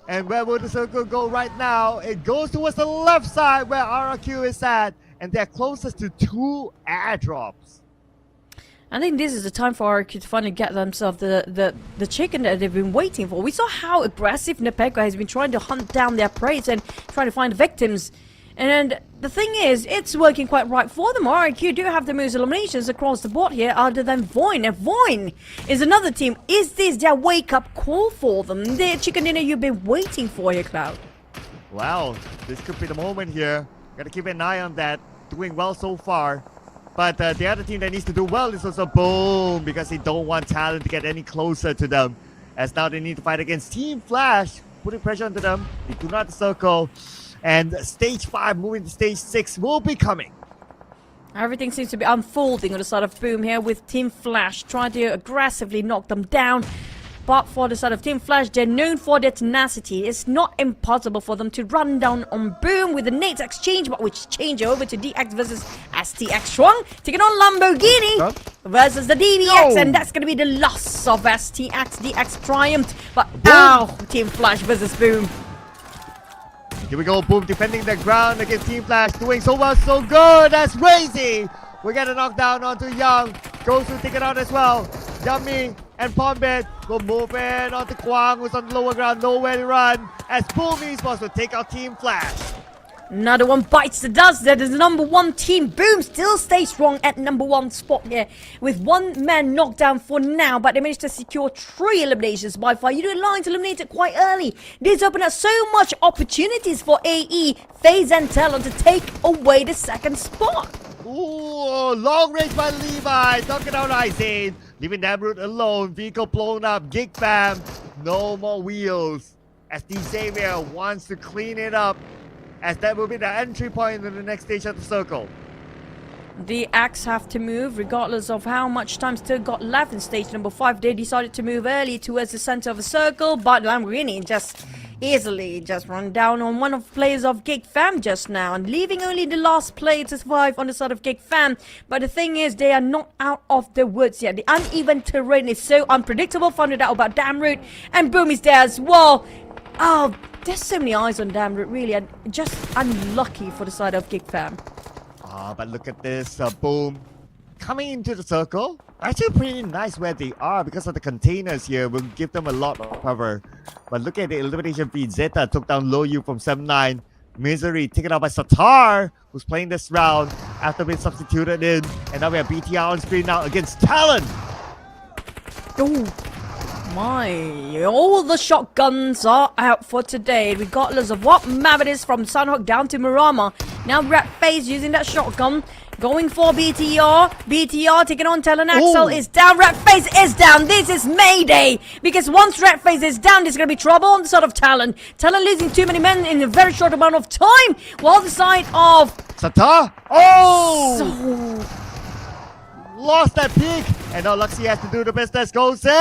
And where will the circle go right now? It goes towards the left side where RRQ is at, and they're closest to 2 airdrops. I think this is the time for RRQ to finally get themselves the chicken that they've been waiting for. We saw how aggressive Nepeko has been trying to hunt down their prey and trying to find victims. And the thing is, it's working quite right for them. RRQ do have the most eliminations across the board here other than Void. And Void is another team. Is this their wake-up call for them? The chicken dinner you've been waiting for here, Cloud. Wow, this could be the moment here. Gotta keep an eye on that. Doing well so far. But the other team that needs to do well is also Boom, because they don't want Talon to get any closer to them. As now they need to fight against Team Flash, putting pressure onto them. They do not circle. And stage 5 moving to stage 6 will be coming. Everything seems to be unfolding on the side of Boom here with Team Flash trying to aggressively knock them down. But for the side of Team Flash, they're known for their tenacity. It's not impossible for them to run down on Boom with the nades exchange, but which change over to DX versus STX Shuang, taking on Lamborghini versus the DBX, and that's going to be the loss of STX. DX triumphed, but now Team Flash versus Boom. Here we go, Boom defending the ground against Team Flash, doing so well, so good. That's Razy. We get a knockdown onto Young. Goes to take it out as well. Yummy and Pombit will move in onto Kwang, who's on the lower ground, nowhere to run. As Boom Esports will take out Team Flash. Another one bites the dust. That is the number 1 team. Boom still stays strong at number 1 spot here with 1 man knocked down for now, but they managed to secure 3 eliminations by far. You do Lions eliminated quite early. This opened up so much opportunities for AE, FaZe and Talon to take away the 2nd spot. Ooh, long range by Levi, knocking out Izane, leaving Namroot alone. Vehicle blown up, Gig Fam, no more wheels. As the Xavier wants to clean it up, as that will be the entry point into the next stage of the circle. The Axe have to move regardless of how much time still got left in stage number 5. They decided to move early towards the center of the circle, but Lamborghini just easily just run down on one of the players of Gig Fam just now, and leaving only the last player to survive on the side of Gig Fam. But the thing is, they are not out of the woods yet. The uneven terrain is so unpredictable. Found out about Damroot, and Boom is there as well. Oh, there's so many eyes on Damroot, really, and just unlucky for the side of Gig Fam. But look at this, Boom coming into the circle. Actually pretty nice where they are because of the containers here. Will give them a lot of cover. But look at the elimination feed. Zeta took down Low Yu from 7-9. Misery taken out by Satar, who's playing this round after being substituted in. And now we have BTR on screen now against Talon. Oh my, all the shotguns are out for today, regardless of what map it is, from Sunhawk down to Murama. Now Rat Face using that shotgun, going for BTR. BTR taking on Talon. Axel is down, Rat Face is down. This is Mayday, because once Rat Face is down, there's going to be trouble on the side of Talon. Talon losing too many men in a very short amount of time, while the side of Satar, lost that peak, and now Luxie has to do the business. Goes in,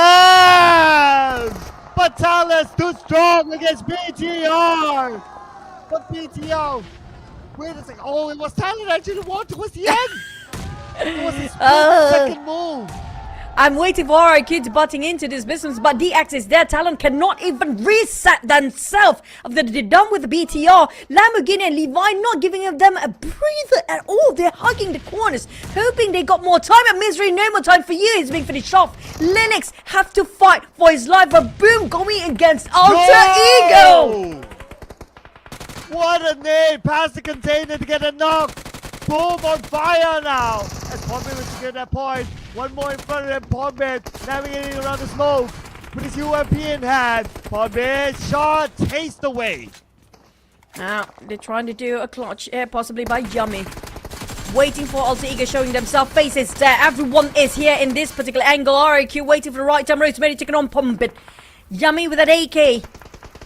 but Talon's too strong against BTR. But BTR, wait a second. Oh, it was Talon actually won towards the end. It was his second move. I'm waiting for RIQ to butting into this business, but DX is there. Talon cannot even reset themselves after they're done with the BTR. Lamborghini and Levi not giving them a breather at all. They're hugging the corners, hoping they got more time. And Misery, no more time for you. He's being finished off. Linux have to fight for his life. But Boom going against Alter Ego. What a name! Past the container to get a knock. Boom on fire now. As Pombit was to get that point. One more in front of them. Pombit navigating around the smoke with his UMP in hand. Pombit shot, taste away. Now they're trying to do a clutch here, possibly by Yummy. Waiting for Alter Ego showing themselves faces there. Everyone is here in this particular angle. RIQ waiting for the right time. Rosemary taking on Pombit. Yummy with that AK.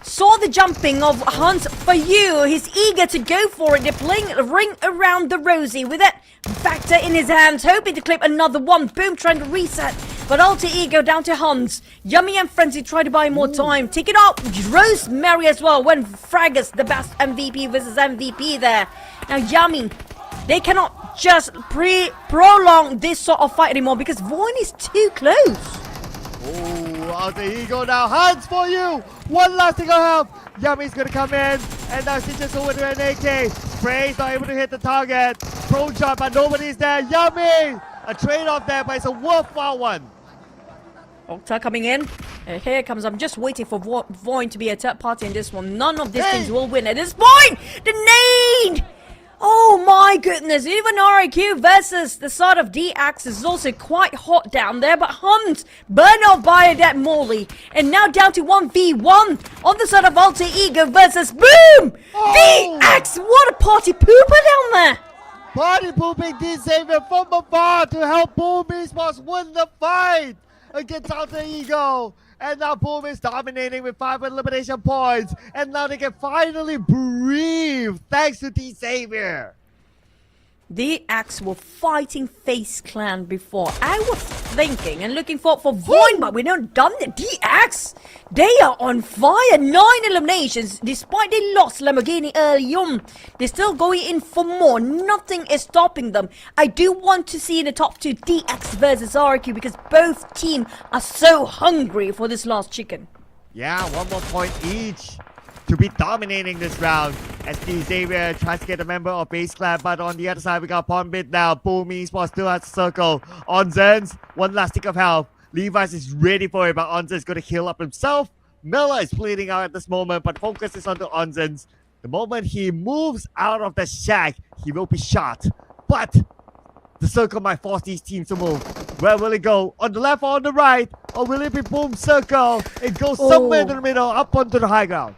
Saw the jumping of Hans for you. He's eager to go for it. They're playing a ring around the Rosie with that Vector in his hands, hoping to clip another one. Boom trying to reset, but Alter Ego down to Hans. Yummy and Frenzy try to buy more time. Take it up, Rosemary as well. When Fragus, the best MVP versus MVP there. Now Yummy, they cannot just prolong this sort of fight anymore because Void is too close. Oh, Alter Ego now. Hans for you. One last thing of help. Yummy's gonna come in, and now she just over to an AK. Spray's not able to hit the target. Pro shot, but nobody's there. Yummy! A trade-off there, but it's a worthwhile one. Octa coming in. Here comes, I'm just waiting for Void to be a third party in this one. None of these things will win at this point. The nade! Oh my goodness, even RIQ versus the side of DX is also quite hot down there, but Hunt burned off by that Molly. And now down to 1v1 on the side of Alter Ego versus Boom! DX, what a party pooper down there! Party pooping D Xavier from afar to help Boom Esports win the fight against Alter Ego. And now Boom is dominating with 5 elimination points. And now they can finally breathe thanks to D Xavier. DX were fighting FaZe Clan before. I was thinking and looking for Void, but we don't done the DX. They are on fire. 9 eliminations. Despite they lost Lamborghini early on, they're still going in for more. Nothing is stopping them. I do want to see in the top 2 DX versus RQ because both teams are so hungry for this last chicken. Yeah, 1 more point each to be dominating this round as D Xavier tries to get a member of FaZe Clan, but on the other side we got Ponbit now. Boom Esports still has a circle. Onzen's one last tick of health. Levi's is ready for it, but Onzen's going to heal up himself. Miller is bleeding out at this moment, but focus is on the Onzen's. The moment he moves out of the shack, he will be shot. But the circle might force these teams to move. Where will it go? On the left or on the right? Or will it be Boom circle? It goes somewhere in the middle, up onto the high ground.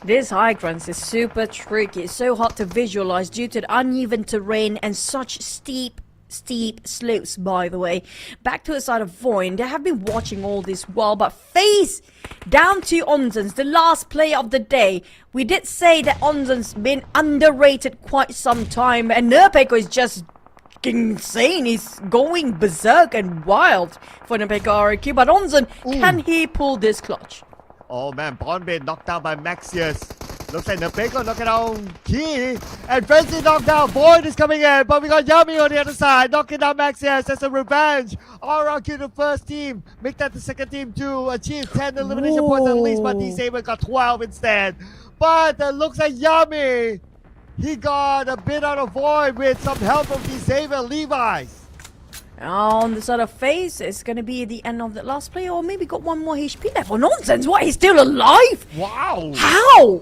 This high ground is super tricky. It's so hard to visualize due to the uneven terrain and such steep slopes, by the way. Back to the side of Void. They have been watching all this while, but FaZe down to Onzen's, the last player of the day. We did say that Onzen's been underrated quite some time, and Nurpeko is just insane. He's going berserk and wild for Nurpeko RQ, but Onzen, can he pull this clutch? Oh man, Bonbin knocked out by Maxius. Looks like Nurpeko knocking down Key. And Frenzy knocked down. Void is coming in. But we got Yummy on the other side. Knocking down Maxius as a revenge. RRQ the first team. Make that the second team to achieve 10 elimination points at least. But D Xavier got 12 instead. But looks like Yummy. He got a bit out of Void with some help from D Xavier. Levi's. On the side of FaZe, it's going to be the end of the last player, or maybe got 1 more HP left. Oh, nonsense! What? He's still alive? Wow! How?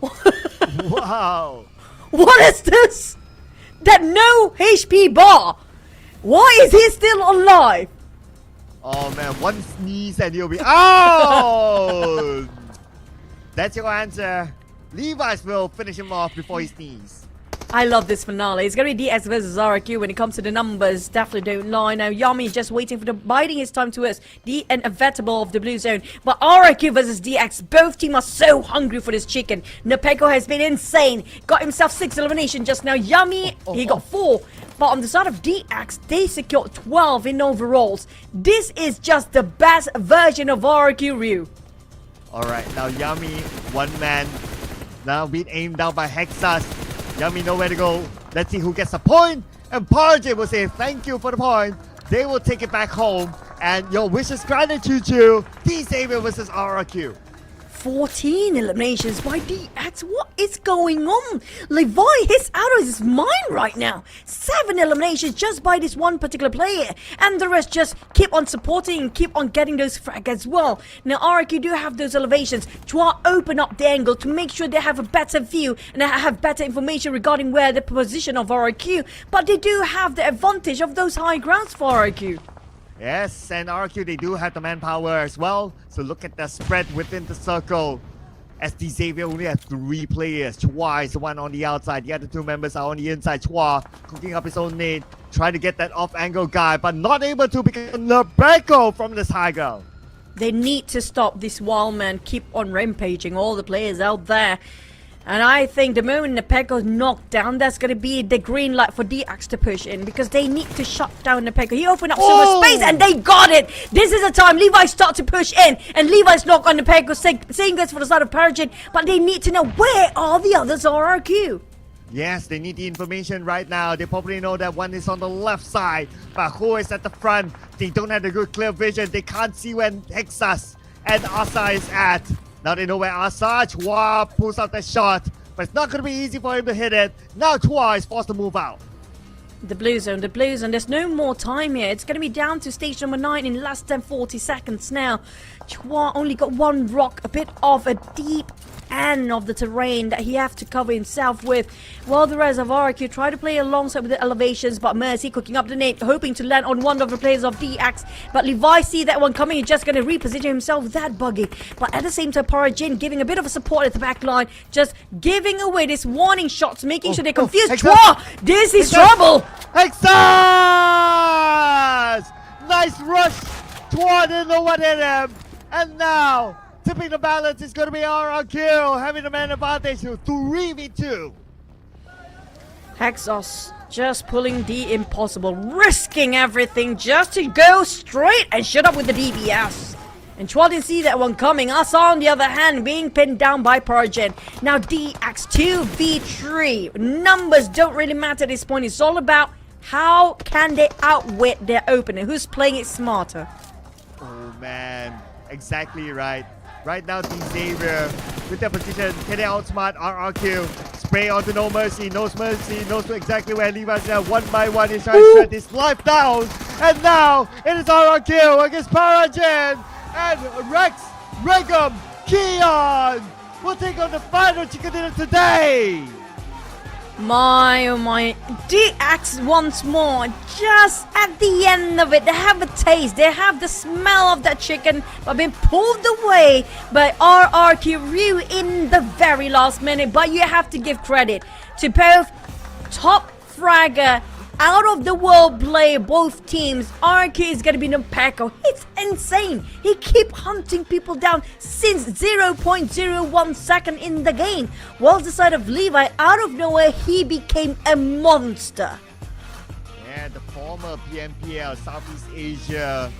Wow! What is this? That no HP bar. Why is he still alive? Oh man, one sneeze and you'll be out! That's your answer. Levi's will finish him off before he sneezes. I love this finale. It's going to be DX versus RQ when it comes to the numbers. Definitely don't lie. Now, Yami just waiting for biding his time towards the inevitable of the blue zone. But RQ versus DX, both teams are so hungry for this chicken. Nurpeko has been insane. Got himself 6 elimination just now. Yami, he got 4. But on the side of DX, they secured 12 in overalls. This is just the best version of RQ Ryu. Alright, now Yami, one man, now being aimed down by Hexas. Yummy nowhere to go. Let's see who gets a point. And Parjay will say thank you for the point. They will take it back home. And your wish is granted, Choo-Choo. D Xavier versus RRQ. 14 eliminations by DX. What is going on? Levi is out of his mind right now. 7 eliminations just by this one particular player. And the rest just keep on supporting and keep on getting those frags as well. Now RQ do have those elevations to open up the angle to make sure they have a better view and have better information regarding where the position of RQ. But they do have the advantage of those high grounds for RQ. Yes, and RQ, they do have the manpower as well. So look at the spread within the circle. As D Xavier only has 3 players. Chua is the one on the outside. The other 2 members are on the inside. Chua cooking up his own nade. Trying to get that off-angle guy, but not able to because Nurpeko from this high ground. They need to stop this wild man keep on rampaging all the players out there. And I think the moment Nurpeko's knocked down, that's going to be the green light for DX to push in because they need to shut down Nurpeko. He opened up so much space and they got it. This is the time Levi start to push in and Levi's knock on Nurpeko, saying this for the side of Parajin, but they need to know where are the others RRQ. Yes, they need the information right now. They probably know that one is on the left side, but who is at the front? They don't have the good clear vision. They can't see where Hexas and Asa is at. Now they know where Asa. Chua pulls out that shot, but it's not going to be easy for him to hit it. Now Chua is forced to move out. The blue zone, there's no more time here. It's going to be down to stage number 9 in less than 40 seconds now. Chua only got 1 rock, a bit of a deep end of the terrain that he have to cover himself with. While the rest of RQ try to play alongside with the elevations, but Mercy cooking up the nade, hoping to land on one of the players of DX. But Levi see that one coming, he's just going to reposition himself with that buggy. But at the same time, Parajin giving a bit of a support at the back line, just giving away this warning shots, making sure they confuse Chua. This is trouble. Hexas! Nice rush. Chua didn't know what hit him. And now, tipping the balance is going to be RRQ, having the man advantage to 3v2. Hexos just pulling the impossible, risking everything just to go straight and shut up with the DBS. And Chua didn't see that one coming. Us, on the other hand, being pinned down by Paragen. Now DX2v3. Numbers don't really matter at this point. It's all about how can they outwit their opponent. Who's playing it smarter? Oh man, exactly right. Right now, Team Xavier with their position, can they outsmart RRQ? Spray onto No Mercy, knows exactly where Levi's at. One by one, he's trying to shut his life down. And now, it is RRQ against Paragen. And Rex, Regum, Keon will take on the final chicken dinner today. My oh my, DX once more, just at the end of it, they have a taste, they have the smell of that chicken, but being pulled away by RRQ Ryu in the very last minute. But you have to give credit to both top fragger, out of the world play, both teams. RRQ is gonna be no Pecco. It's insane. He keep hunting people down since 0.01 second in the game. Whilst the side of Levi, out of nowhere, he became a monster. Yeah, the former PMPL Southeast Asia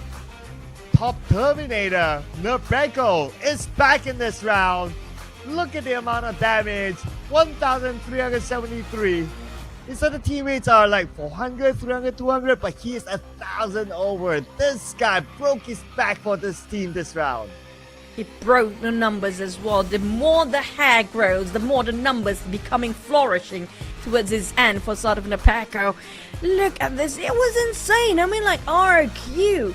top Terminator, Nerpeko, is back in this round. Look at the amount of damage, 1,373. His other teammates are like 400, 300, 200, but he is 1,000 over. This guy broke his back for this team this round. He broke the numbers as well. The more the hair grows, the more the numbers becoming flourishing towards his end for sort of Nepeko. Look at this. It was insane. I mean, like, RQ,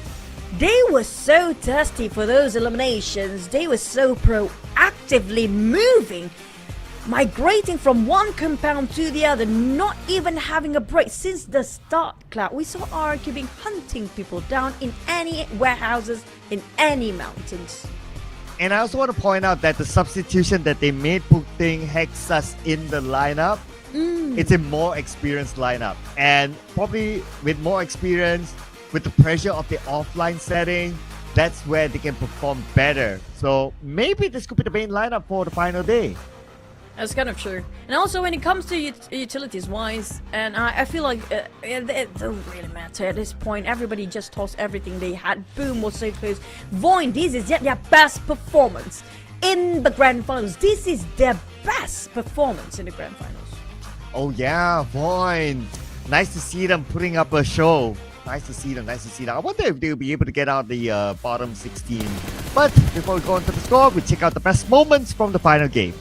they were so thirsty for those eliminations. They were so proactively moving, migrating from one compound to the other, not even having a break since the start. Cloud, we saw RQ being hunting people down in any warehouses, in any mountains. And I also want to point out that the substitution that they made putting Hexus in the lineup, it's a more experienced lineup. And probably with more experience, with the pressure of the offline setting, that's where they can perform better. So maybe this could be the main lineup for the final day. That's kind of true. And also when it comes to utilities wise, and I feel like it don't really matter at this point. Everybody just tossed everything they had. Boom was so close. Void, this is yet their best performance in the grand finals. This is their best performance in the grand finals. Oh yeah, Void. Nice to see them putting up a show. Nice to see them, nice to see them. I wonder if they'll be able to get out the bottom 16. But before we go on to the score, we check out the best moments from the final game.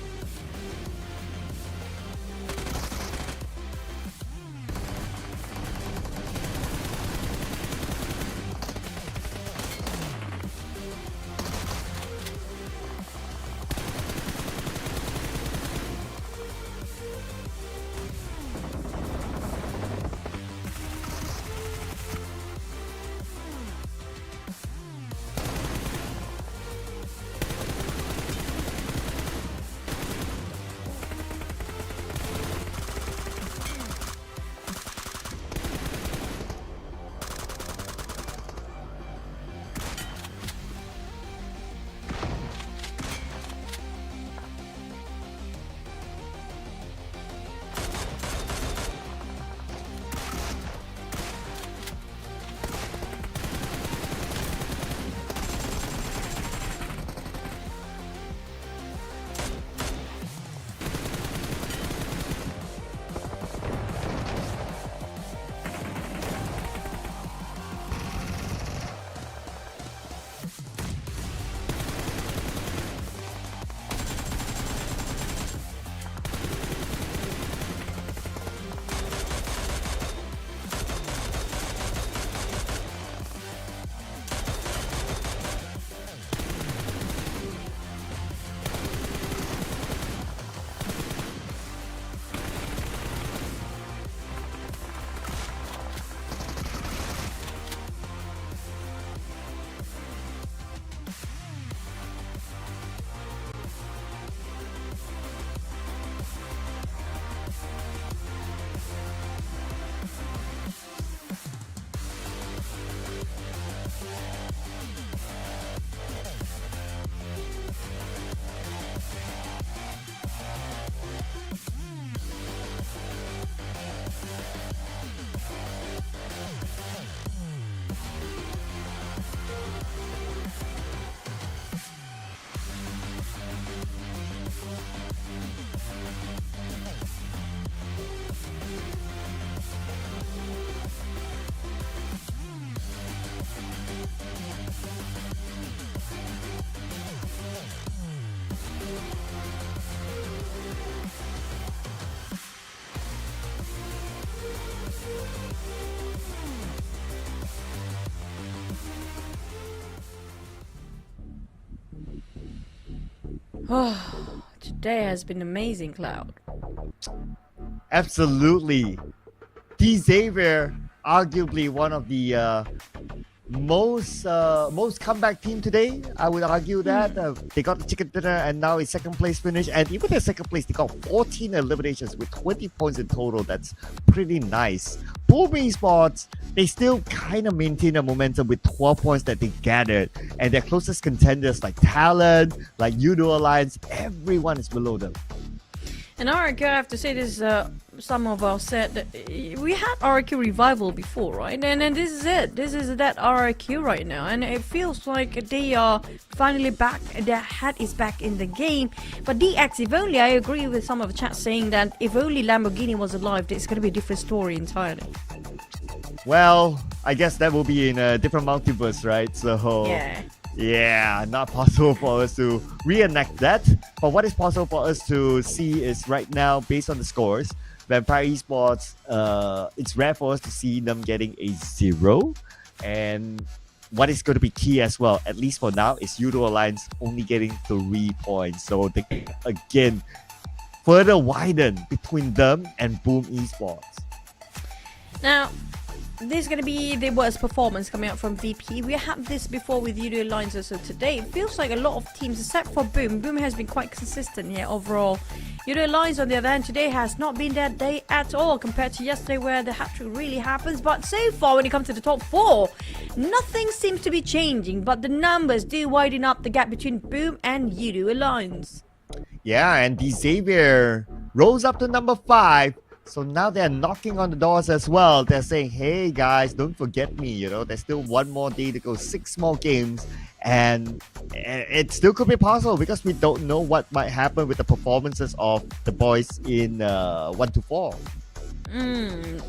Today has been amazing, Cloud. Absolutely. Xavier, arguably one of the most comeback team today. I would argue that they got the chicken dinner and now it's second place finish. And even their second place, they got 14 eliminations with 20 points in total. That's pretty nice. Boom Esports, they still kind of maintain a momentum with 12 points that they gathered. And their closest contenders like Talent, like Udo Alliance, everyone is below them. And RQ, I have to say this, some of us said that we had RQ Revival before, right? And this is it. This is that RQ right now. And it feels like they are finally back. Their head is back in the game. But DX, if only, I agree with some of the chat saying that if only Lamborghini was alive, it's going to be a different story entirely. Well, I guess that will be in a different multiverse, right? So yeah, not possible for us to reenact that. But what is possible for us to see is right now, based on the scores, Vampire Esports, it's rare for us to see them getting a 0. And what is going to be key as well, at least for now, is Udo Alliance only getting 3 points. So they, again, further widen between them and Boom Esports. Now, this is going to be the worst performance coming out from VP. We had this before with Udo Alliance, so today it feels like a lot of teams, except for Boom. Boom has been quite consistent here overall. Udo Alliance, on the other hand, today has not been that day at all compared to yesterday where the hat-trick really happens. But so far, when it comes to the top 4, nothing seems to be changing, but the numbers do widen up the gap between Boom and Udo Alliance. Yeah, and Xavier rose up to number 5. So now they're knocking on the doors as well. They're saying, hey guys, don't forget me. You know, there's still one more day to go, 6 more games. And it still could be possible because we don't know what might happen with the performances of the boys in 1 to 4.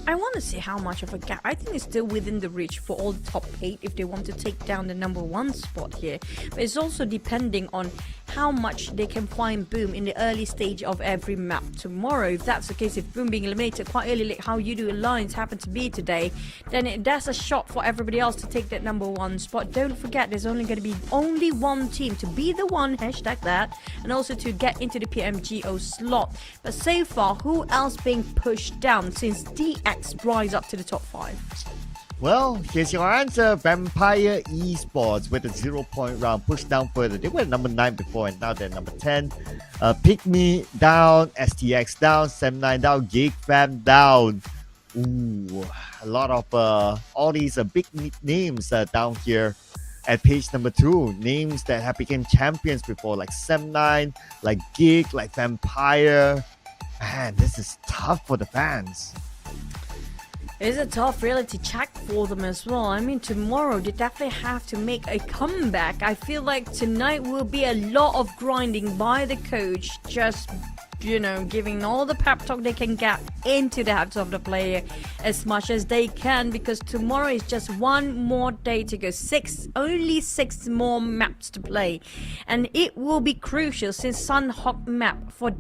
I want to see how much of a gap. I think it's still within the reach for all the top 8 if they want to take down the number 1 spot here. But it's also depending on how much they can find Boom in the early stage of every map tomorrow. If that's the case, if Boom being eliminated quite early, like how Udo Alliance happened to be today, then that's a shot for everybody else to take that number 1 spot. Don't forget, there's only going to be only one team to be the one, hashtag that, and also to get into the PMGO slot. But so far, who else being pushed down since DX rise up to the top 5? Well, here's your answer. Vampire Esports with a 0-point round pushed down further. They were number 9 before and now they're number 10. Pygmy down, STX down, Sem9 down, Geek Fam down. Ooh, a lot of all these big names down here at page number 2. Names that have become champions before, like Sem9, like Geek, like Vampire. Man, this is tough for the fans. It's a tough reality check for them as well. I mean, tomorrow they definitely have to make a comeback. I feel like tonight will be a lot of grinding by the coach, just, you know, giving all the pep talk they can get into the heads of the player as much as they can, because tomorrow is just one more day to go. Only 6 more maps to play, and it will be crucial since Sunhawk map for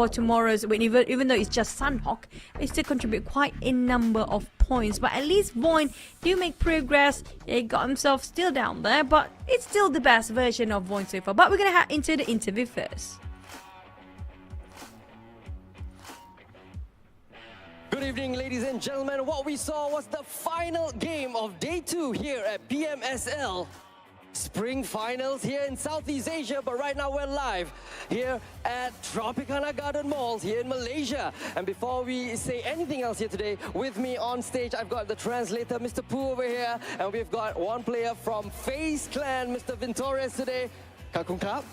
tomorrow's win. Even though it's just Sunhawk, it still contribute quite a number of points. But at least Void do make progress. He got himself still down there, but it's still the best version of Void so far. But we're gonna head into the interview first. Good evening, ladies and gentlemen. What we saw was the final game of day 2 here at PMSL Spring Finals here in Southeast Asia. But right now we're live here at Tropicana Gardens Mall here in Malaysia. And before we say anything else here today, with me on stage, I've got the translator, Mr. Poo over here. And we've got one player from FaZe Clan, Mr. Ventores today. Kakung Kap.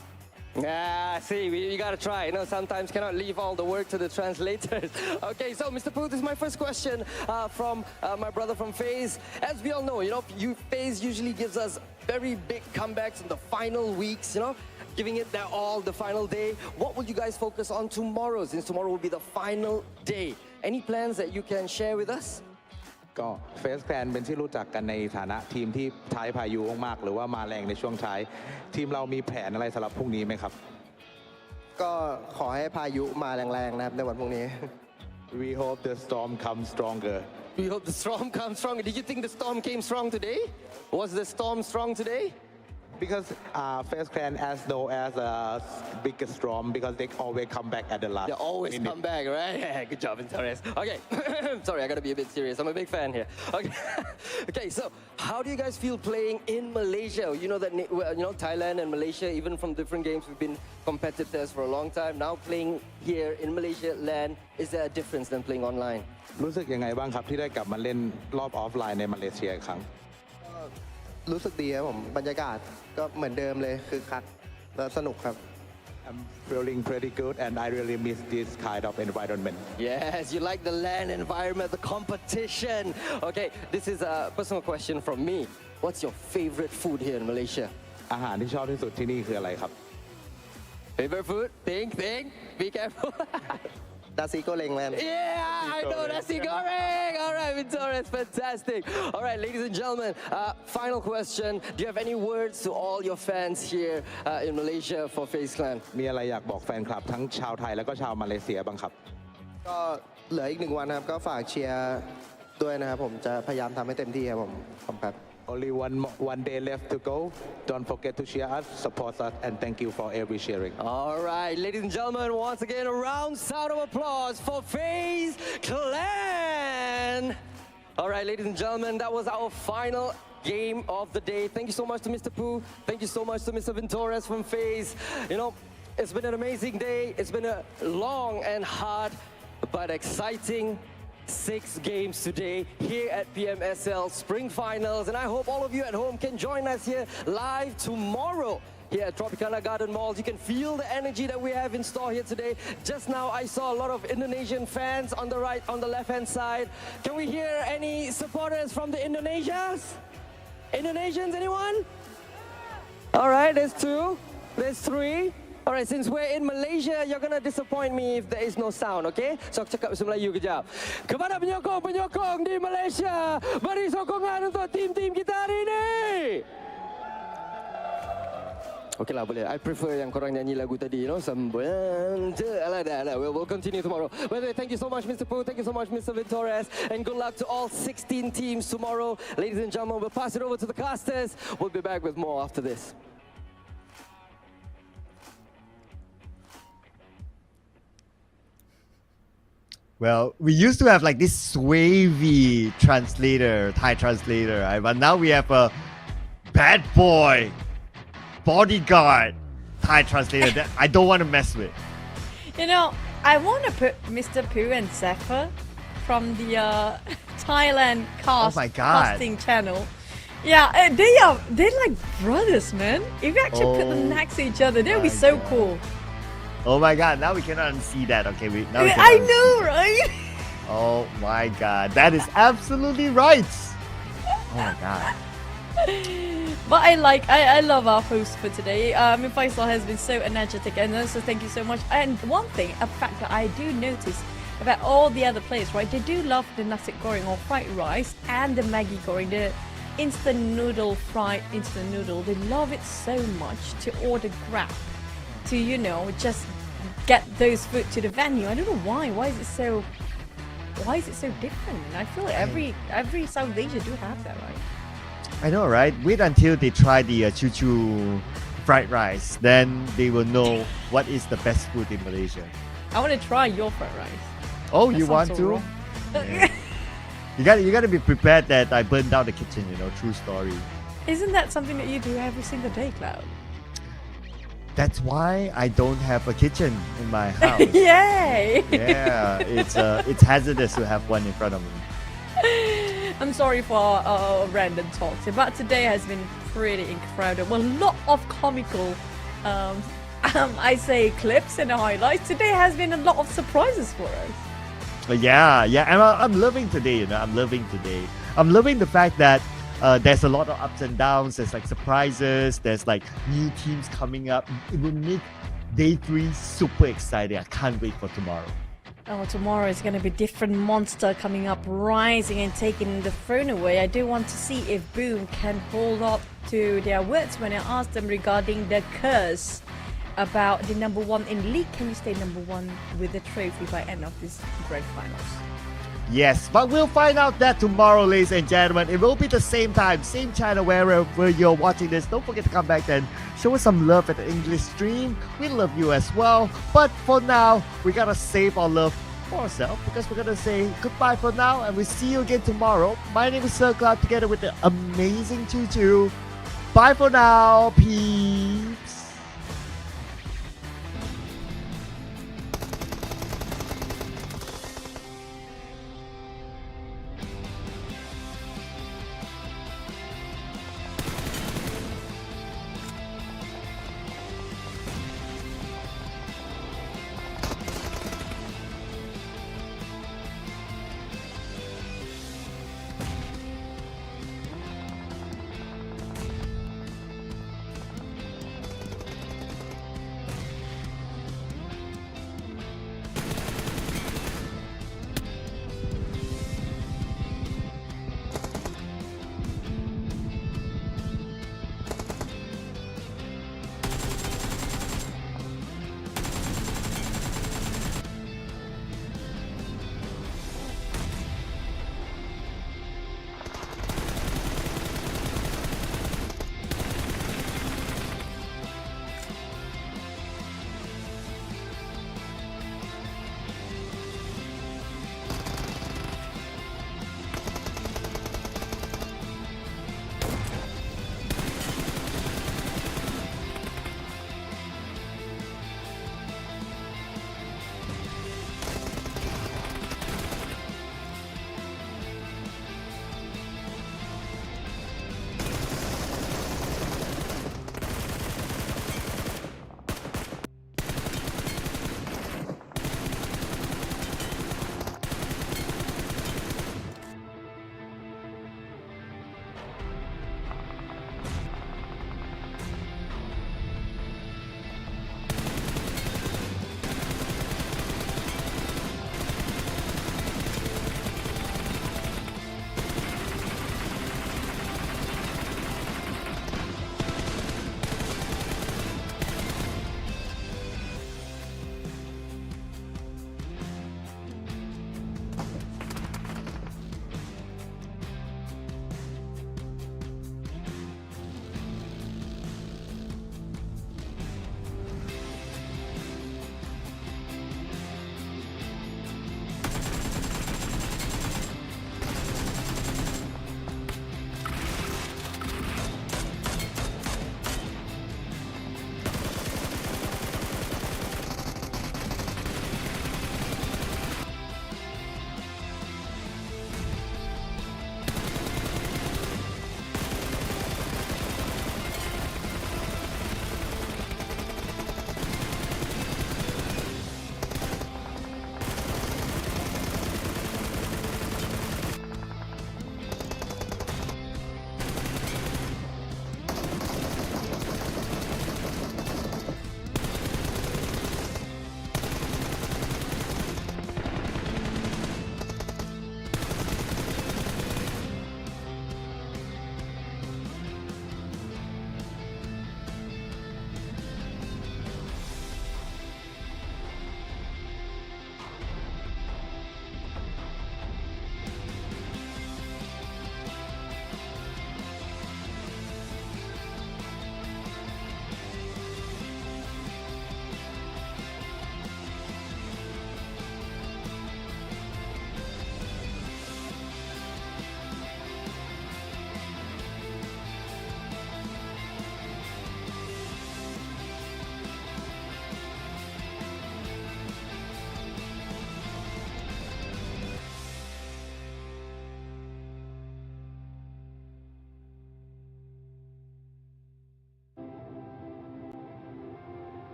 Yeah, see, you gotta try. You know, sometimes cannot leave all the work to the translators. Okay, so Mr. Poo, this is my first question from my brother from FaZe. As we all know, you know, FaZe usually gives us very big comebacks in the final weeks, you know, giving it their all the final day. What will you guys focus on tomorrow, since tomorrow will be the final day? Any plans that you can share with us? ก็เฟสแคลนเป็นที่รู้จักกันในฐานะทีมที่ท้ายพายุมากๆหรือว่ามาแรงในช่วงท้ายทีมเรามีแผนอะไรสำหรับพรุ่งนี้ไหมครับก็ขอให้พายุมาแรงๆนะครับในวันพรุ่งนี้ We hope the storm comes stronger We hope the storm comes stronger. Did you think the storm came strong today? Was the storm strong today? Because Face Clan as though as a biggest storm because they always come back at the last. They always minute. come back, right? Yeah, good job, Torres. Okay, sorry, I gotta be a bit serious. I'm a big fan here. Okay, okay. So, how do you guys feel playing in Malaysia? You know that Thailand and Malaysia, even from different games, we've been competitors for a long time. Now playing here in Malaysia land, is there a difference than playing online? รู้สึกยังไงบ้างครับที่ได้กลับมาเล่นรอบออฟไลน์ในมาเลเซียอีกครั้ง รู้สึกดีครับผมบรรยากาศก็เหมือนเดิมเลยคือคักและสนุกครับ I'm feeling pretty good and I really miss this kind of environment. Yes, you like the land environment, the competition. Okay, this is a personal question from me. What's your favorite food here in Malaysia? อาหารที่ชอบที่สุดที่นี่คืออะไรครับ Favorite food? Think. Be careful. ดาซิโกเลงแมน Yeah, I know nasi goreng. All right, Victoria's fantastic. All right, ladies and gentlemen, final question. Do you have any words to all your fans here in Malaysia for Face Clan? มีอะไรอยากบอกแฟนคลับทั้งชาวไทยแล้วก็ชาวมาเลเซียบ้างครับ ก็เหลืออีก1 วันนะครับก็ฝากเชียร์ด้วยนะครับผมจะพยายามทำให้เต็มที่ครับผมขอบคุณครับ Only one day left to go. Don't forget to cheer us, support us, and thank you for every sharing. All right, ladies and gentlemen, once again, a round sound of applause for FaZe Clan. All right, ladies and gentlemen, that was our final game of the day. Thank you so much to Mr. Pooh. Thank you so much to Mr. Ventores from FaZe. You know, it's been an amazing day. It's been a long and hard but exciting 6 games today here at PMSL Spring Finals, and I hope all of you at home can join us here live tomorrow here at Tropicana Gardens Mall. You can feel the energy that we have in store here today. Just now I saw a lot of Indonesian fans on the right, on the left-hand side. Can we hear any supporters from the Indonesians? Indonesians, anyone? All right, there's 2, there's 3. All right, since we're in Malaysia, you're gonna disappoint me if there is no sound, okay? So aku cakap bahasa Melayu kejap. Kepada penyokong-penyokong di Malaysia, beri sokongan untuk tim-tim kita hari ini. Okay lah, boleh. I prefer yang korang nyanyi lagu tadi, you know, sembuhan. I like that. We'll continue tomorrow. By the way, thank you so much, Mr. Pooh. Thank you so much, Mr. Ventores. And good luck to all 16 teams tomorrow. Ladies and gentlemen, we'll pass it over to the casters. We'll be back with more after this. Well, we used to have like this swavy translator, Thai translator, right? But now we have a bad boy, bodyguard Thai translator that I don't want to mess with. You know, I want to put Mr. Pooh and Zephyr from the Thailand casting channel. Yeah, they're like brothers, man. If you actually put them next to each other, that would be so cool. Oh my god, now we cannot unsee that. Okay, I know, right? Oh my god, that is absolutely right. Oh my god. But I love our host for today. Faisal has been so energetic, and also thank you so much. And one thing, a fact that I do notice about all the other players, right? They do love the nasi goreng or fried rice and the Maggi goreng, the instant noodle, fried instant noodle. They love it so much to order Grab, to, you know, just get those food to the venue. I don't know why. Why is it so different? I feel like every South Asia do have that, right? I know, right? Wait until they try the choo-choo fried rice. Then they will know what is the best food in Malaysia. I want to try your fried rice. Oh, That you want sounds to? so wrong. Yeah. You gotta be prepared that I burned down the kitchen, you know, true story. Isn't that something that you do every single day, Cloud? That's why I don't have a kitchen in my house. Yay! Yeah, it's hazardous to have one in front of me. I'm sorry for random talks, but today has been pretty incredible. A lot of comical, I say clips and highlights. Today has been a lot of surprises for us. But yeah, and I'm loving today, you know, I'm loving the fact that there's a lot of ups and downs. There's like surprises. There's like new teams coming up. It will make day 3 super exciting. I can't wait for tomorrow. Oh, tomorrow is going to be different monster coming up, rising and taking the throne away. I do want to see if Boom can hold up to their words when I asked them regarding the curse about the number 1 in league. Can you stay number 1 with the trophy by end of this grand finals? Yes, but we'll find out that tomorrow, ladies and gentlemen. It will be the same time, same channel, wherever you're watching this. Don't forget to come back then. Show us some love at the English stream. We love you as well. But for now, we gotta save our love for ourselves because we're gonna say goodbye for now and we'll see you again tomorrow. My name is Sir Cloud together with the amazing Choo Choo. Bye for now. Peace.